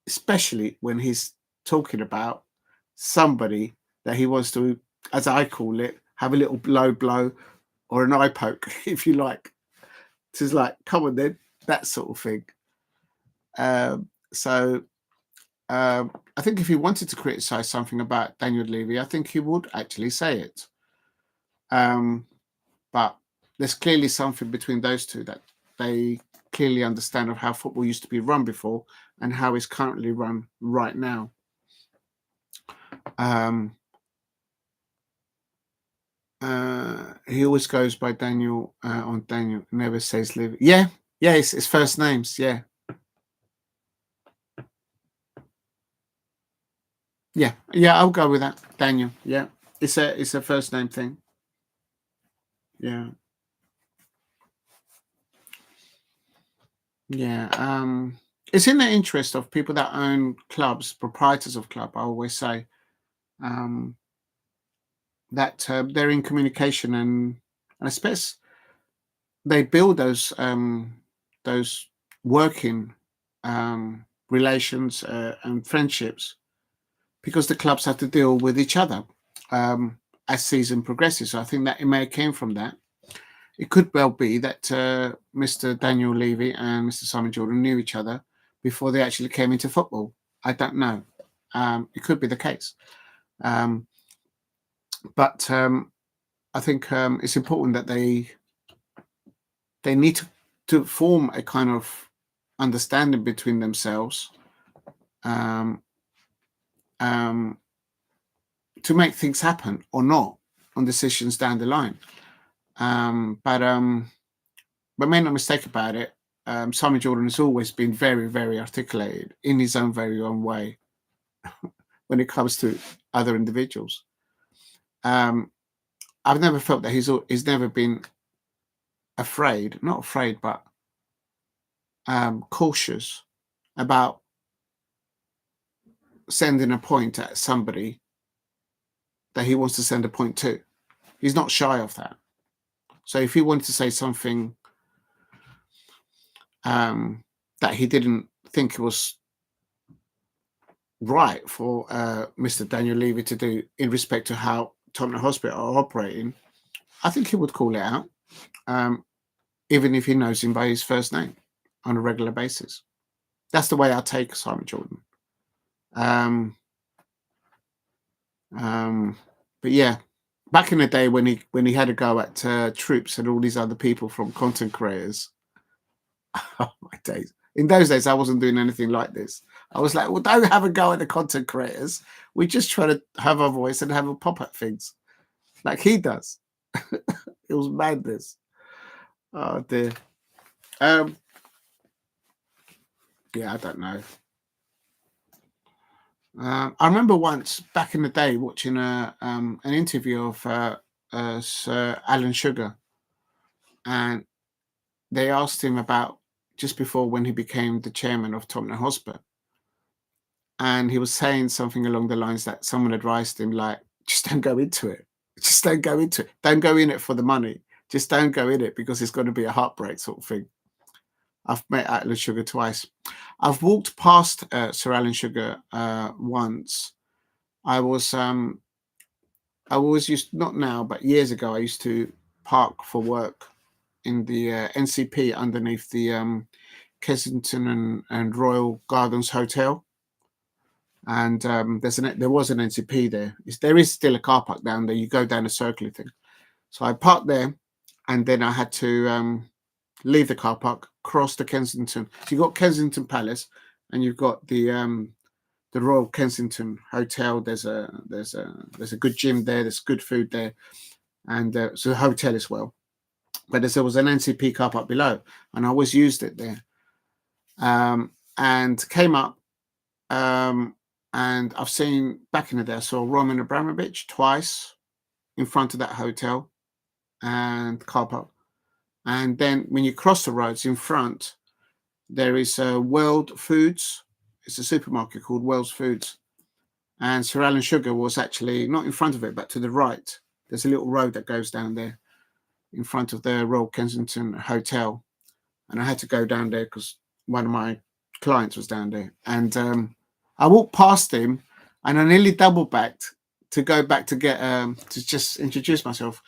especially when he's talking about somebody that he wants to, as I call it, have a little low blow or an eye poke, if you like. It's just like, come on then, that sort of thing. I think if he wanted to criticize something about Daniel Levy, I think he would actually say it. But there's clearly something between those two that they clearly understand of how football used to be run before and how it's currently run right now. He always goes by Daniel on Daniel, never says Levy. Yeah, it's first names, yeah. Yeah, I'll go with that, Daniel. Yeah, it's a first name thing. Yeah. It's in the interest of people that own clubs, proprietors of club. I always say that they're in communication, and I suppose they build those working relations and friendships, because the clubs have to deal with each other as season progresses. So I think that it may have came from that. It could well be that Mr. Daniel Levy and Mr. Simon Jordan knew each other before they actually came into football. I don't know. It could be the case. But I think it's important that they need to form a kind of understanding between themselves to make things happen or not on decisions down the line. But make no mistake about it, Simon Jordan has always been very, very articulated in his own very own way when it comes to other individuals. I've never felt that he's never been not afraid, but cautious about sending a point at somebody that he wants to send a point to. He's not shy of that. So if he wanted to say something that he didn't think was right for Mr. Daniel Levy to do in respect to how Tottenham Hotspur are operating, I think he would call it out, even if he knows him by his first name on a regular basis. That's the way I take Simon Jordan. But yeah, back in the day when he had a go at Troops and all these other people from content creators, oh my days. In those days, I wasn't doing anything like this. I was like, well, don't have a go at the content creators. We just try to have our voice and have a pop at things like he does. It was madness. Oh dear. Yeah, I don't know. I remember once back in the day watching an interview of Sir Alan Sugar, and they asked him about just before when he became the chairman of Tottenham Hotspur, and he was saying something along the lines that someone advised him, like, just don't go into it. Just don't go into it. Don't go in it for the money. Just don't go in it because it's going to be a heartbreak sort of thing. I've met Alan Sugar twice. I've walked past Sir Alan Sugar once. I always used, not now, but years ago, I used to park for work in the NCP underneath the Kensington and Royal Gardens Hotel. And there was an NCP there. There is still a car park down there. You go down a circular thing. So I parked there, and then I had to leave the car park, cross to Kensington. So you've got Kensington Palace, and you've got the Royal Kensington Hotel. There's a good gym there. There's good food there, and so a hotel as well. But there was an NCP car park below, and I always used it there. And came up, and I've seen back in the day, I saw Roman Abramovich twice in front of that hotel and car park. And then when you cross the roads in front, there is World Foods. It's a supermarket called World Foods. And Sir Alan Sugar was actually not in front of it, but to the right. There's a little road that goes down there in front of the Royal Kensington Hotel. And I had to go down there because one of my clients was down there. And I walked past him, and I nearly double backed to go back to get to just introduce myself.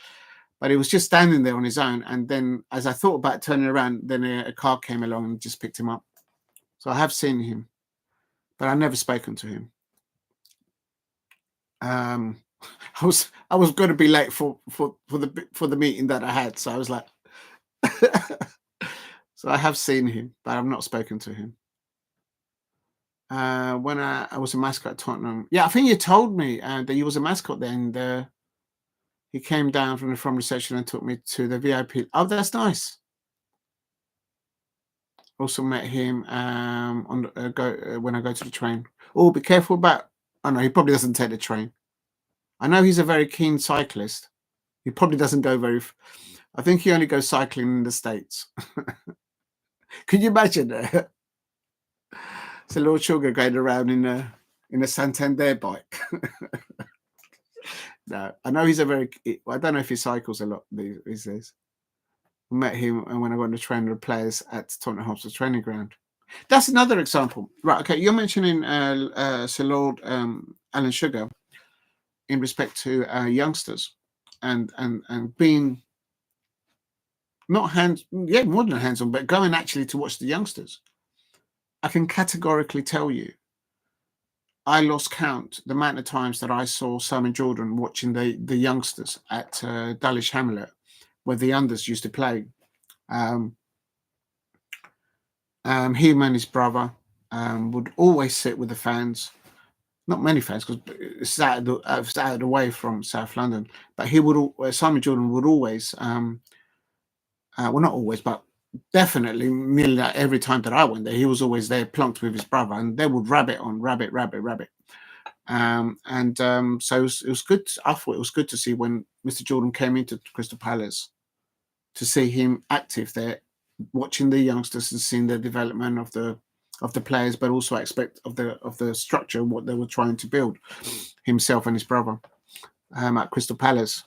But he was just standing there on his own. And then as I thought about turning around, then a car came along and just picked him up. So I have seen him, but I've never spoken to him. I was going to be late for the meeting that I had. So I was like, so I have seen him, but I've not spoken to him. When I was a mascot at Tottenham. Yeah, I think you told me that you was a mascot then. He came down from reception and took me to the VIP. Oh, that's nice. Also met him when I go to the train. Oh, be careful about. Oh no, he probably doesn't take the train. I know he's a very keen cyclist. He probably doesn't go very. I think he only goes cycling in the States. Can you imagine that? So Lord Sugar going around in a Santander bike. No, I know he's a very. I don't know if he cycles a lot these days. I met him when I went to train the players at Tottenham Hotspur training ground. That's another example, right? Okay, you're mentioning Sir Lord Alan Sugar in respect to youngsters and being not more than hands on, but going actually to watch the youngsters. I can categorically tell you, I lost count the amount of times that I saw Simon Jordan watching the youngsters at Dulwich Hamlet, where the unders used to play. Him and his brother would always sit with the fans. Not many fans, because it's out of the way from South London. But Simon Jordan would always, well, not always, but definitely nearly every time that I went there, he was always there, plunked with his brother, and they would rabbit. So it was good. I thought it was good to see when Mr. Jordan came into Crystal Palace, to see him active there, watching the youngsters and seeing the development of the players, but also aspect of the structure, what they were trying to build, himself and his brother at Crystal Palace.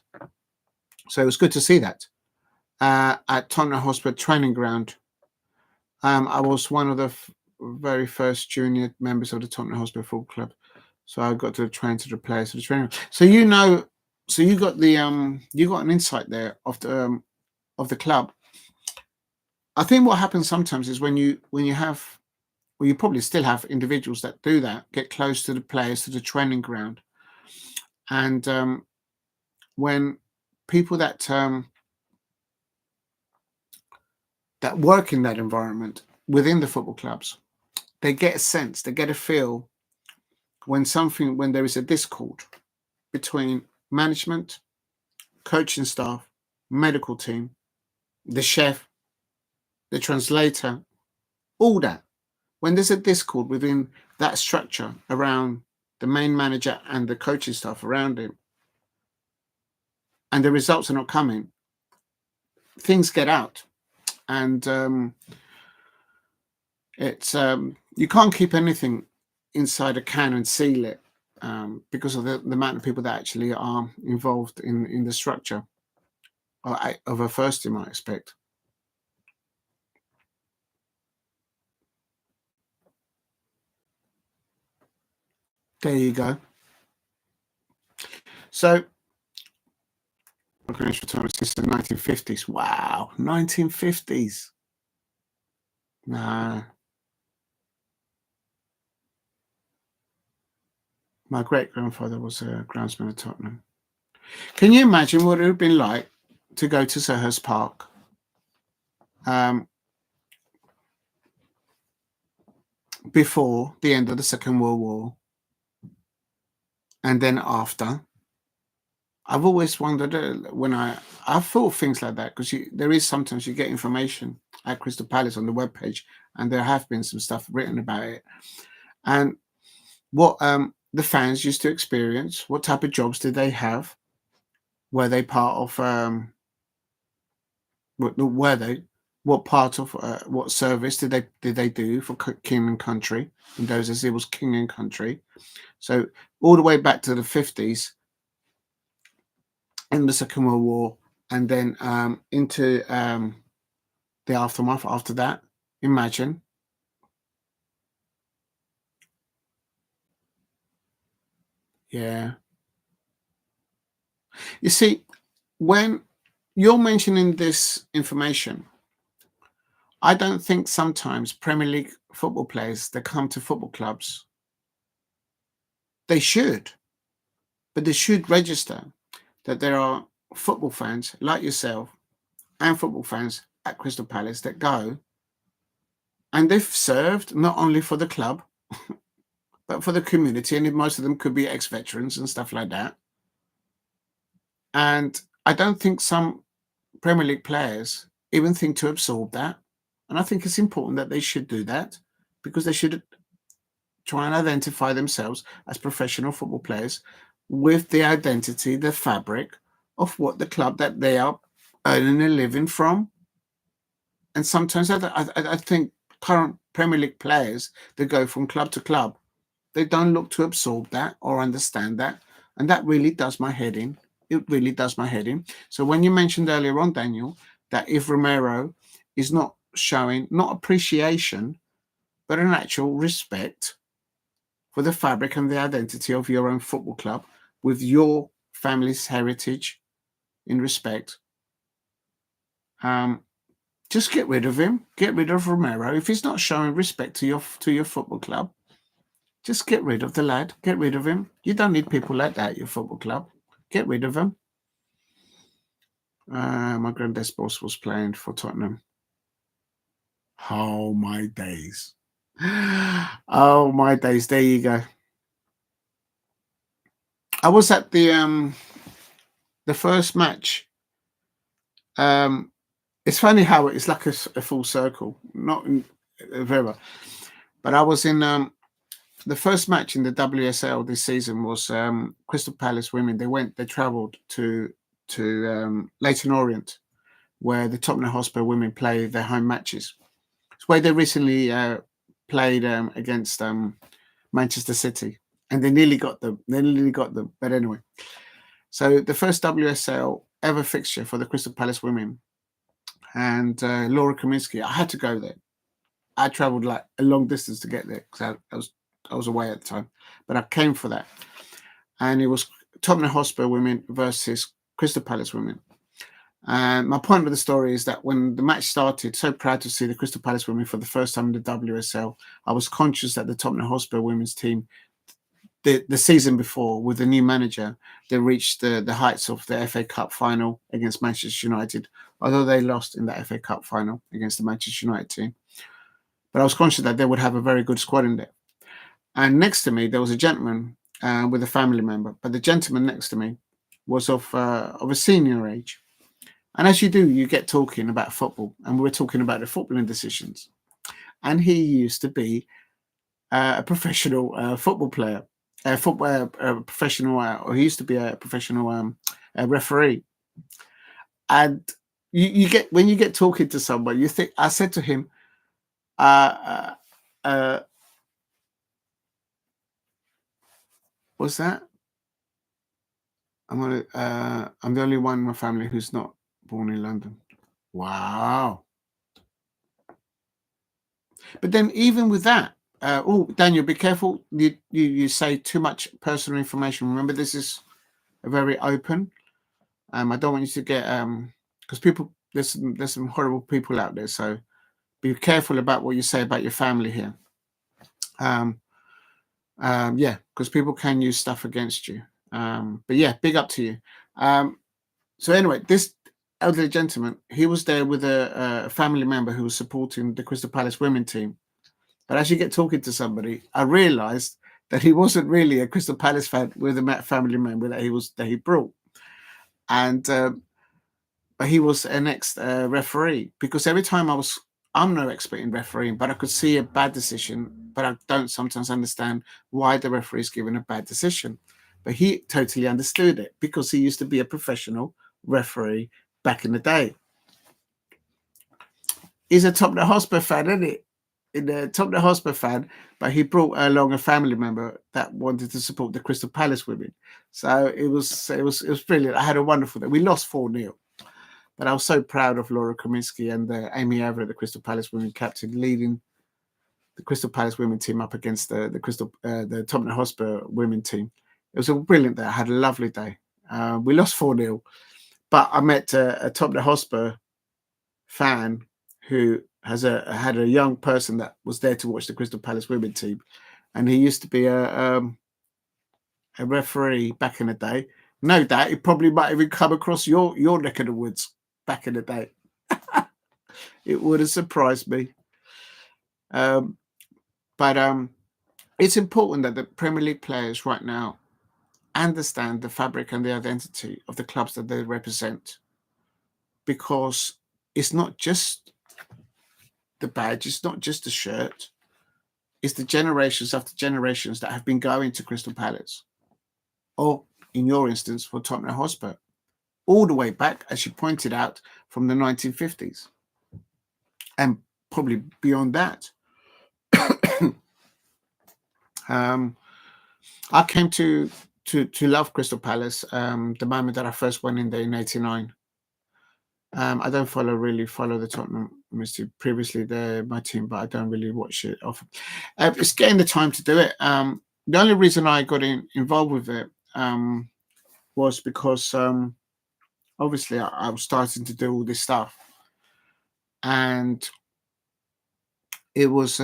So it was good to see that at Tottenham Hotspur training ground. I was one of the very first junior members of the Tottenham Hotspur Football Club, so I got to train to the players of the training. So you got the you got an insight there of the club. I think what happens sometimes is when you have, well, you probably still have individuals that do that, get close to the players, to the training ground, and when people that that work in that environment within the football clubs, they get a sense, they get a feel when there is a discord between management, coaching staff, medical team, the chef, the translator, all that. When there's a discord within that structure around the main manager and the coaching staff around him, and the results are not coming, things get out. And it's you can't keep anything inside a can and seal it because of the amount of people that actually are involved in the structure of a first team, I expect. There you go. So, since the 1950s. Wow, 1950s. Nah. My great-grandfather was a groundsman at Tottenham. Can you imagine what it would have been like to go to Selhurst Park before the end of the Second World War and then after? I've always wondered when I've thought things like that, because there is sometimes you get information at Crystal Palace on the webpage, and there have been some stuff written about it, and what the fans used to experience. What type of jobs did they have? Were they part of what part of what service did they do for king and country? In those days it was king and country. So all the way back to the 50s in the Second World War, and then into the aftermath after that. Imagine. Yeah. You see, when you're mentioning this information, I don't think sometimes Premier League football players that come to football clubs, they should, but they should register that there are football fans like yourself and football fans at Crystal Palace that go, and they've served not only for the club, but for the community, and most of them could be ex-veterans and stuff like that. And I don't think some Premier League players even think to absorb that. And I think it's important that they should do that, because they should try and identify themselves as professional football players with the identity, the fabric of what the club that they are earning a living from. And sometimes I think current Premier League players that go from club to club, they don't look to absorb that or understand that. And that really does my head in. It really does my head in. So when you mentioned earlier on, Daniel, that if Romero is not showing, not appreciation, but an actual respect for the fabric and the identity of your own football club with your family's heritage in respect, just get rid of him. Get rid of Romero. If he's not showing respect to your football club, just get rid of the lad. Get rid of him. You don't need people like that at your football club. Get rid of him. My granddad's boss was playing for Tottenham. Oh, my days. Oh, my days. There you go. I was at the first match. It's funny how it's like a full circle, not in very well. But I was in the first match in the WSL this season was Crystal Palace women. They travelled to Leyton Orient, where the Tottenham Hotspur women play their home matches. It's where they recently played against Manchester City, and they nearly got them. But anyway, so the first WSL ever fixture for the Crystal Palace women, and Laura Kaminsky. I had to go there. I travelled like a long distance to get there because I was away at the time, but I came for that, and it was Tottenham Hotspur women versus Crystal Palace women. And my point of the story is that when the match started, so proud to see the Crystal Palace women for the first time in the WSL. I was conscious that the Tottenham Hotspur women's team, the season before, with the new manager, they reached the heights of the FA Cup final against Manchester United, although they lost in the FA Cup final against the Manchester United team. But I was conscious that they would have a very good squad in there. And next to me, there was a gentleman with a family member, but the gentleman next to me was of a senior age. And as you do, you get talking about football, and we were talking about the footballing decisions. And he used to be a professional football player, professional, or he used to be a professional referee. And you get, when you get talking to someone, you think. I said to him, what's that? I'm the only one in my family who's not born in London. Wow. But then even with that, Daniel, be careful. You say too much personal information. Remember, this is a very open. I don't want you to get because people, there's some horrible people out there. So be careful about what you say about your family here. Yeah, because people can use stuff against you. But yeah, big up to you. So anyway, this elderly gentleman, he was there with a family member who was supporting the Crystal Palace women team. But as you get talking to somebody, I realised that he wasn't really a Crystal Palace fan with a family member that he brought, and but he was an ex-referee, because every time I'm no expert in refereeing, but I could see a bad decision, but I don't sometimes understand why the referee is giving a bad decision. But he totally understood it because he used to be a professional referee back in the day. He's a Tottenham Hotspur fan, isn't he? In the Tottenham Hotspur fan, but he brought along a family member that wanted to support the Crystal Palace women. So it was brilliant. I had a wonderful day. We lost 4-0, but I was so proud of Laura Kaminsky and Amy Everett, the Crystal Palace women captain, leading the Crystal Palace women team up against the Tottenham Hotspur women team. It was a brilliant day. I had a lovely day. We lost 4-0, but I met a Tottenham Hotspur fan who had a young person that was there to watch the Crystal Palace women team, and he used to be a referee back in the day. No doubt he probably might even come across your neck of the woods back in the day. It would have surprised me. But it's important that the Premier League players right now understand the fabric and the identity of the clubs that they represent, because it's not just the badge, it's not just the shirt, it's the generations after generations that have been going to Crystal Palace, or in your instance for Tottenham Hotspur, all the way back, as you pointed out, from the 1950s and probably beyond that. I came to love Crystal Palace the moment that I first went in there in '89. I don't really follow the Tottenham team. Previously, they're my team, but I don't really watch it often. It's getting the time to do it. The only reason I got involved with it was because obviously I was starting to do all this stuff, and it was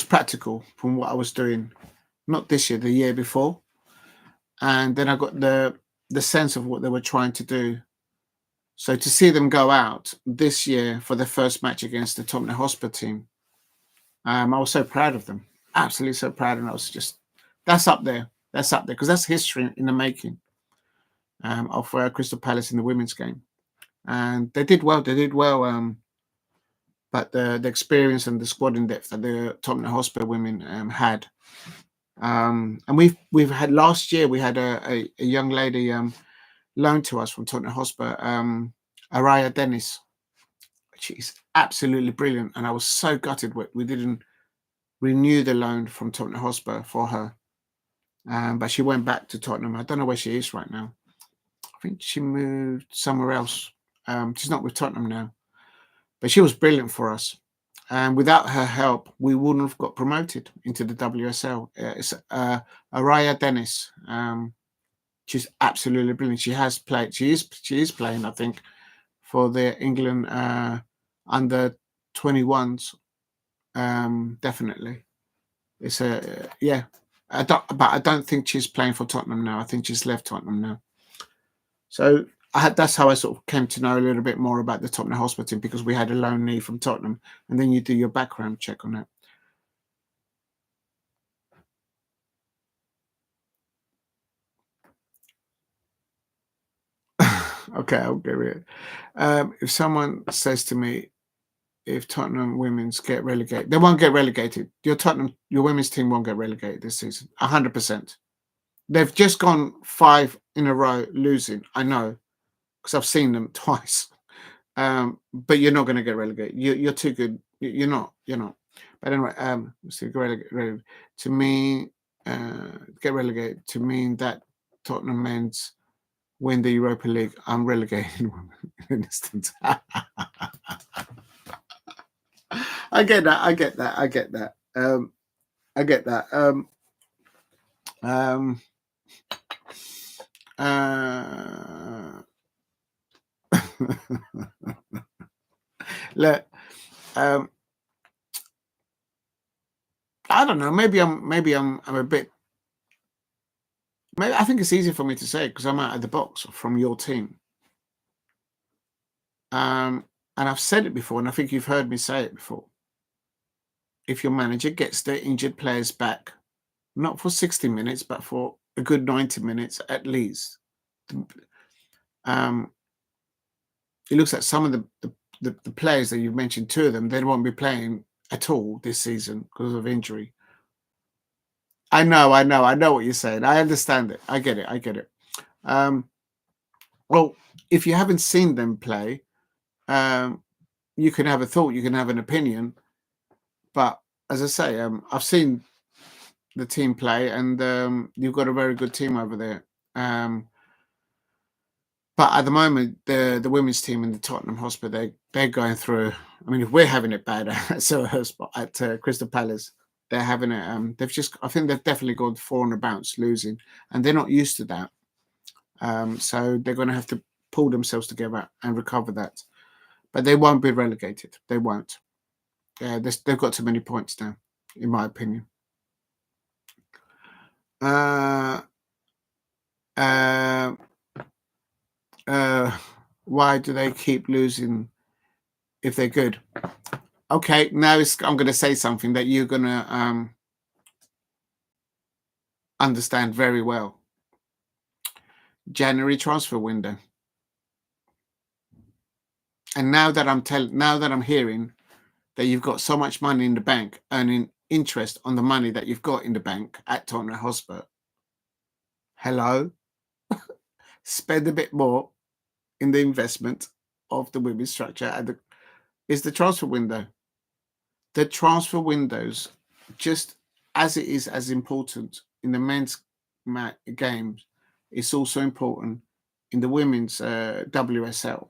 practical from what I was doing. Not this year, the year before, and then I got the sense of what they were trying to do. So to see them go out this year for the first match against the Tottenham Hotspur team, I was so proud of them, absolutely so proud, and I was just, that's up there, because that's history in the making of Crystal Palace in the women's game, and they did well. But the experience and the squad in depth that the Tottenham Hotspur women had. And we've had, last year we had a young lady loaned to us from Tottenham Hotspur, Araya Dennis. She's absolutely brilliant, and I was so gutted we didn't renew the loan from Tottenham Hotspur for her. But she went back to Tottenham. I don't know where she is right now. think she moved somewhere else. She's not with Tottenham now, but she was brilliant for us. And without her help, we wouldn't have got promoted into the WSL. It's Araya Dennis. She's absolutely brilliant. She has played. She is playing, I think, for the England under 21s. Definitely, it's yeah. But I don't think she's playing for Tottenham now. I think she's left Tottenham now. So that's how I sort of came to know a little bit more about the Tottenham Hotspur team, because we had a loan knee from Tottenham, and then you do your background check on it. Okay, I'll give it. If someone says to me, if Tottenham women's get relegated, they won't get relegated. Your women's team won't get relegated this season. 100%. They've just gone 5 in a row losing. I know, because I've seen them twice. But you're not going to get relegated. You're too good. You're not. But anyway, so relegated. To me, get relegated to mean that Tottenham men's win the Europa League. I'm relegated in an instant. I get that. I get that. Look, I don't know. Maybe I'm a bit. Maybe I think it's easy for me to say because I'm out of the box from your team. And I've said it before, and I think you've heard me say it before. If your manager gets the injured players back, not for 60 minutes, but for a good 90 minutes at least, it looks like some of the players that you've mentioned, 2 of them, they won't be playing at all this season because of injury. I know what you're saying. I understand it. I get it. Well, if you haven't seen them play, you can have a thought, you can have an opinion, but as I say, I've seen the team play, and you've got a very good team over there. But at the moment, the women's team in the Tottenham Hotspur, they're going through. I mean, if we're having it bad at Crystal Palace, they're having it. I think they've definitely gone 4 on a bounce, losing, and they're not used to that. So they're going to have to pull themselves together and recover that. But they won't be relegated. They won't. They've got too many points now, in my opinion. Why do they keep losing if they're good? Okay, now I'm going to say something that you're going to understand very well. January transfer window. And now that I'm hearing that you've got so much money in the bank, earning interest on the money that you've got in the bank at Tottenham Hotspur, hello, spend a bit more in the investment of the women's structure. Is the transfer window. The transfer windows, just as it is as important in the men's games, it's also important in the women's WSL.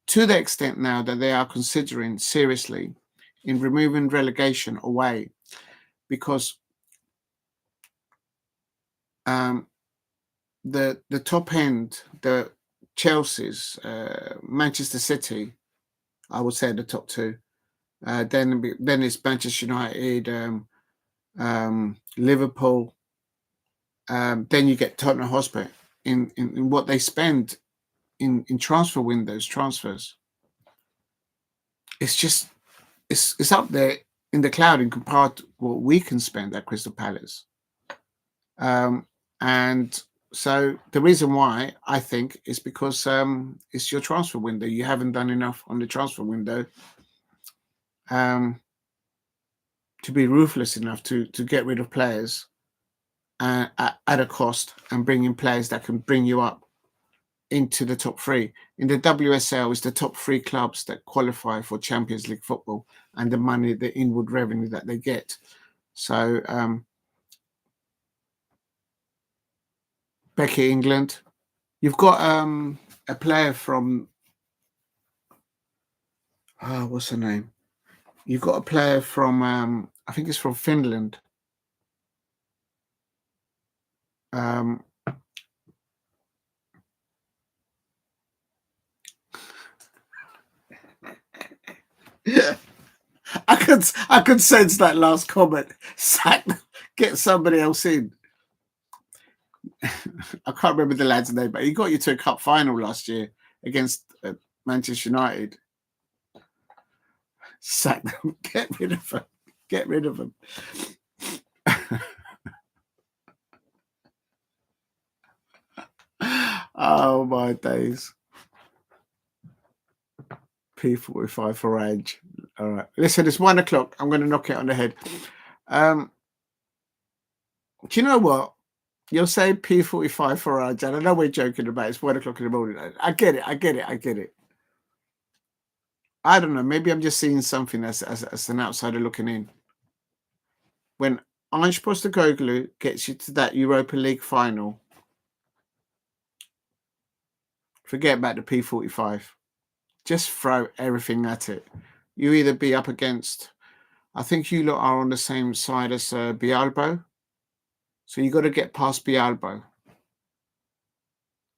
To the extent now that they are considering seriously in removing relegation away, because the top end, the Chelsea's, Manchester City, I would say the top 2. Then it's Manchester United, Liverpool. Then you get Tottenham Hotspur in what they spend in transfer windows, transfers. It's just it's up there in the cloud in compared to what we can spend at Crystal Palace. And so the reason why I think is because it's your transfer window. You haven't done enough on the transfer window to be ruthless enough to get rid of players at a cost and bring in players that can bring you up into the top 3. In the WSL, it's the top 3 clubs that qualify for Champions League football and the money, the inward revenue that they get. So Becky England, You've got a player from what's her name? You've got a player from I think it's from Finland. Yeah. I could sense that last comment. Sack, get somebody else in. I can't remember the lad's name, but he got you to a cup final last year against Manchester United. Sack them. Get rid of them. Get rid of them. Oh my days. P45 for age. All right. Listen, it's 1 o'clock. I'm going to knock it on the head. Do you know what? You'll say P45 for age, and I know we're joking about it. It's 1 o'clock in the morning. I get it. I get it. I get it. I don't know. Maybe I'm just seeing something as an outsider looking in. When Ange Postecoglou gets you to that Europa League final, forget about the P45. Just throw everything at it. You either be up against, I think you lot are on the same side as Bialbo. So you got to get past Bialbo.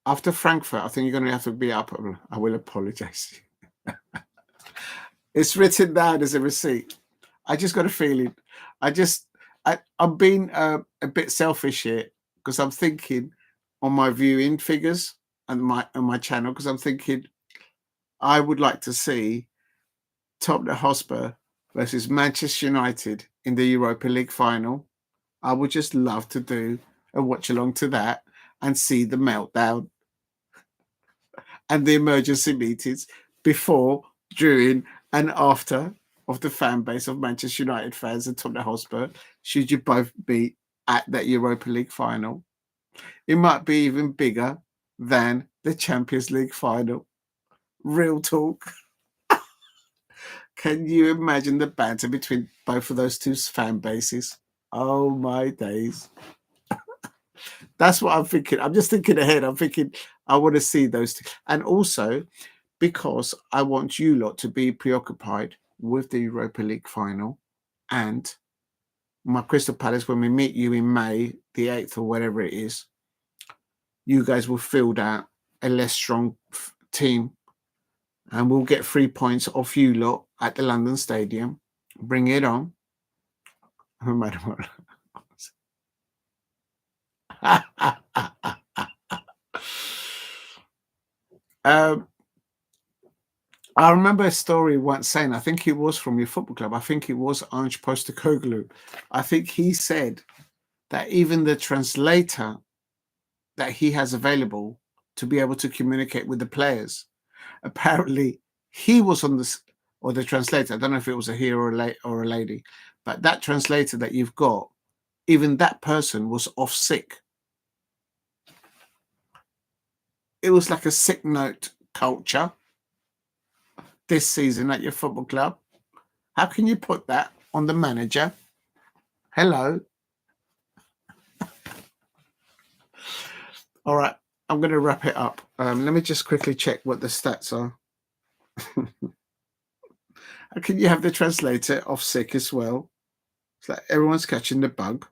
After Frankfurt, I think you're going to have to be up. I will apologize. It's written down as a receipt. I just got a feeling. I'm being a bit selfish here because I'm thinking on my viewing figures and on my channel, because I'm thinking I would like to see Tottenham Hotspur versus Manchester United in the Europa League final. I would just love to do a watch along to that and see the meltdown and the emergency meetings before, during, and after of the fan base of Manchester United fans and Tottenham Hotspur, should you both be at that Europa League final. It might be even bigger than the Champions League final. Real talk. Can you imagine the banter between both of those two fan bases? Oh my days. That's what I'm thinking. I'm just thinking ahead. I'm thinking I want to see those two. And also because I want you lot to be preoccupied with the Europa League final and my Crystal Palace, when we meet you in May, the 8th or whatever it is, you guys will field out a less strong team and we'll get 3 points off you lot at the London Stadium. Bring it on. No matter what. I remember a story once saying, I think it was from your football club, I think it was Ange Postecoglou. I think he said that even the translator that he has available to be able to communicate with the players, apparently he was on this, or the translator, I don't know if it was a he or a lady, but that translator that you've got, even that person was off sick. It was like a sick note culture this season at your football club. How can you put that on the manager? Hello. All right, I'm going to wrap it up. Let me just quickly check what the stats are. Can you have the translator off sick as well? It's like everyone's catching the bug.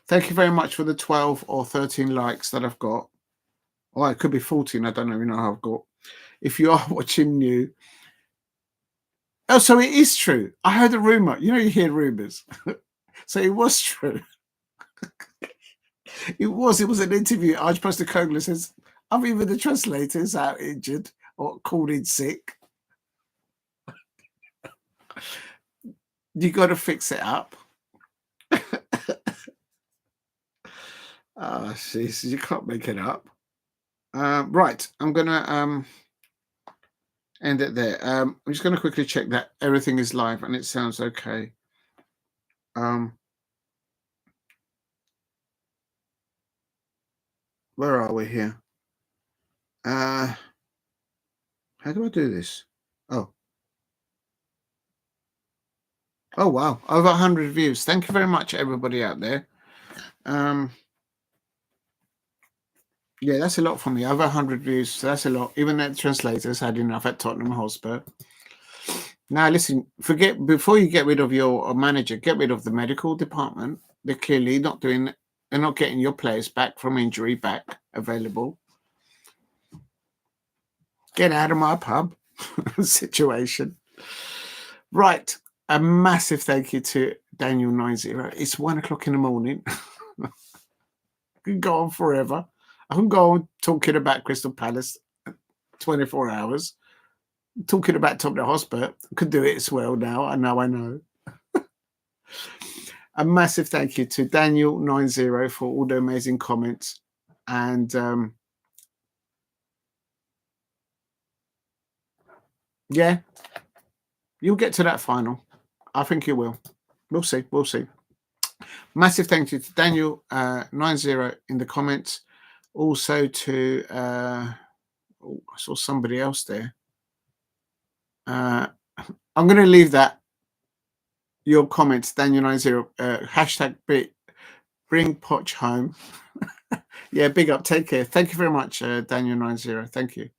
Thank you very much for the 12 or 13 likes that I've got. Oh, it could be 14. I don't even know how I've got. If you are watching new. Oh, so it is true. I heard a rumor. You know, you hear rumors. So it was true. It was an interview. Arch Postecoglou says, I'm even the translators out injured or called in sick. You got to fix it up. Oh, jeez, you can't make it up. Right, I'm gonna end it there. I'm just gonna quickly check that everything is live and it sounds okay. Where are we here? How do I do this? Oh wow, over 100 views. Thank you very much, everybody out there. Yeah, that's a lot for me. Over 100 views. So that's a lot. Even the translators had enough at Tottenham Hotspur. Now, listen, forget before you get rid of your manager, get rid of the medical department. They're clearly not doing, they're not getting your players back from injury back available. Get out of my pub situation. Right. A massive thank you to Daniel90. It's 1 o'clock in the morning. I can go on forever. I can go on talking about Crystal Palace 24 hours. Talking about Tottenham Hotspur. Could do it as well now. I know. A massive thank you to Daniel90 for all the amazing comments. And yeah, you'll get to that final. I think you will. We'll see. Massive thank you to Daniel90 in the comments. Also to I saw somebody else there. I'm going to leave that. Your comments, Daniel90, hashtag bring Poch home. Yeah, big up. Take care. Thank you very much, Daniel90. Thank you.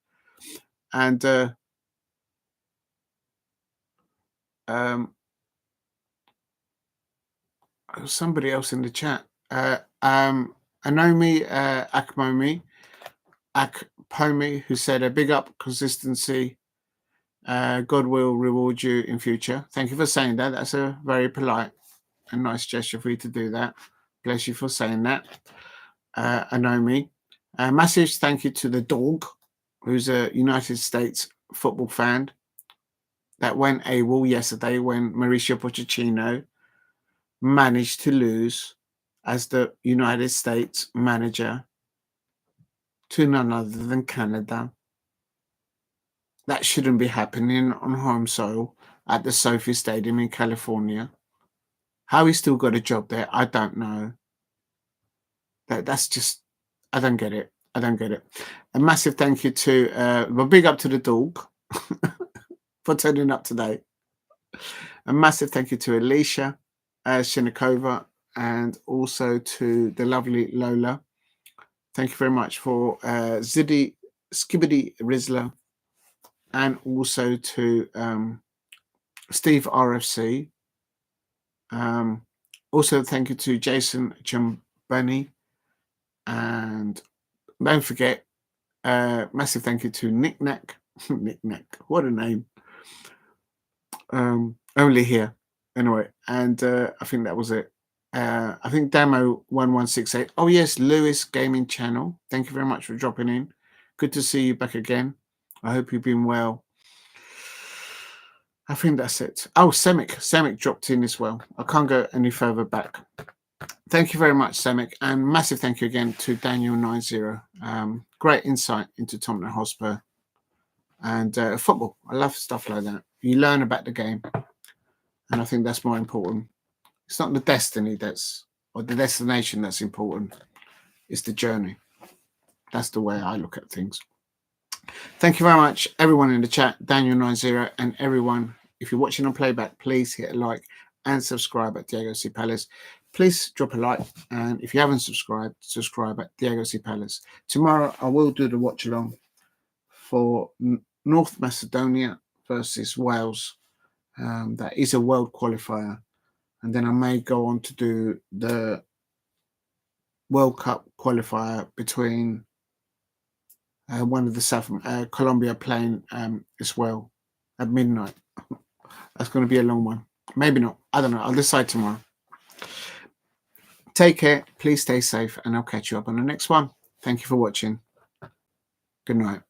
And somebody else in the chat. Anomi Akpomi, who said a big up consistency. God will reward you in future. Thank you for saying that. That's a very polite and nice gesture for you to do that. Bless you for saying that. Anomi. Massive thank you to the dog, who's a United States football fan that went AWOL yesterday when Mauricio Pochettino managed to lose as the United States manager to none other than Canada. That shouldn't be happening on home soil at the Sophie Stadium in California. How he still got a job there, I don't know. That's just, I don't get it. A massive thank you to, well, big up to the dog for turning up today. A massive thank you to Alicia Shinikova and also to the lovely Lola. Thank you very much for Ziddy Skibbity Rizla and also to Steve RFC. Also, thank you to Jason Chambani. And don't forget, massive thank you to Knick-Knack. Knick-Knack, what a name. Only here. Anyway, and I think that was it. I think Damo1168. Oh, yes, Lewis Gaming Channel. Thank you very much for dropping in. Good to see you back again. I hope you've been well. I think that's it. Oh, Semic dropped in as well. I can't go any further back. Thank you very much, Semic. And massive thank you again to Daniel90. Great insight into Tottenham Hotspur and football. I love stuff like that. You learn about the game. And I think that's more important. It's not the destiny or the destination that's important. It's the journey. That's the way I look at things. Thank you very much, everyone in the chat, Daniel90, and everyone. If you're watching on playback, please hit a like and subscribe at Diego C. Palace. Please drop a like. And if you haven't subscribed, subscribe at Diego C. Palace. Tomorrow, I will do the watch along for North Macedonia versus Wales. That is a world qualifier. And then I may go on to do the World Cup qualifier between one of the South Colombia playing as well at midnight. That's going to be a long one. Maybe not. I don't know. I'll decide tomorrow. Take care. Please stay safe, and I'll catch you up on the next one. Thank you for watching. Good night.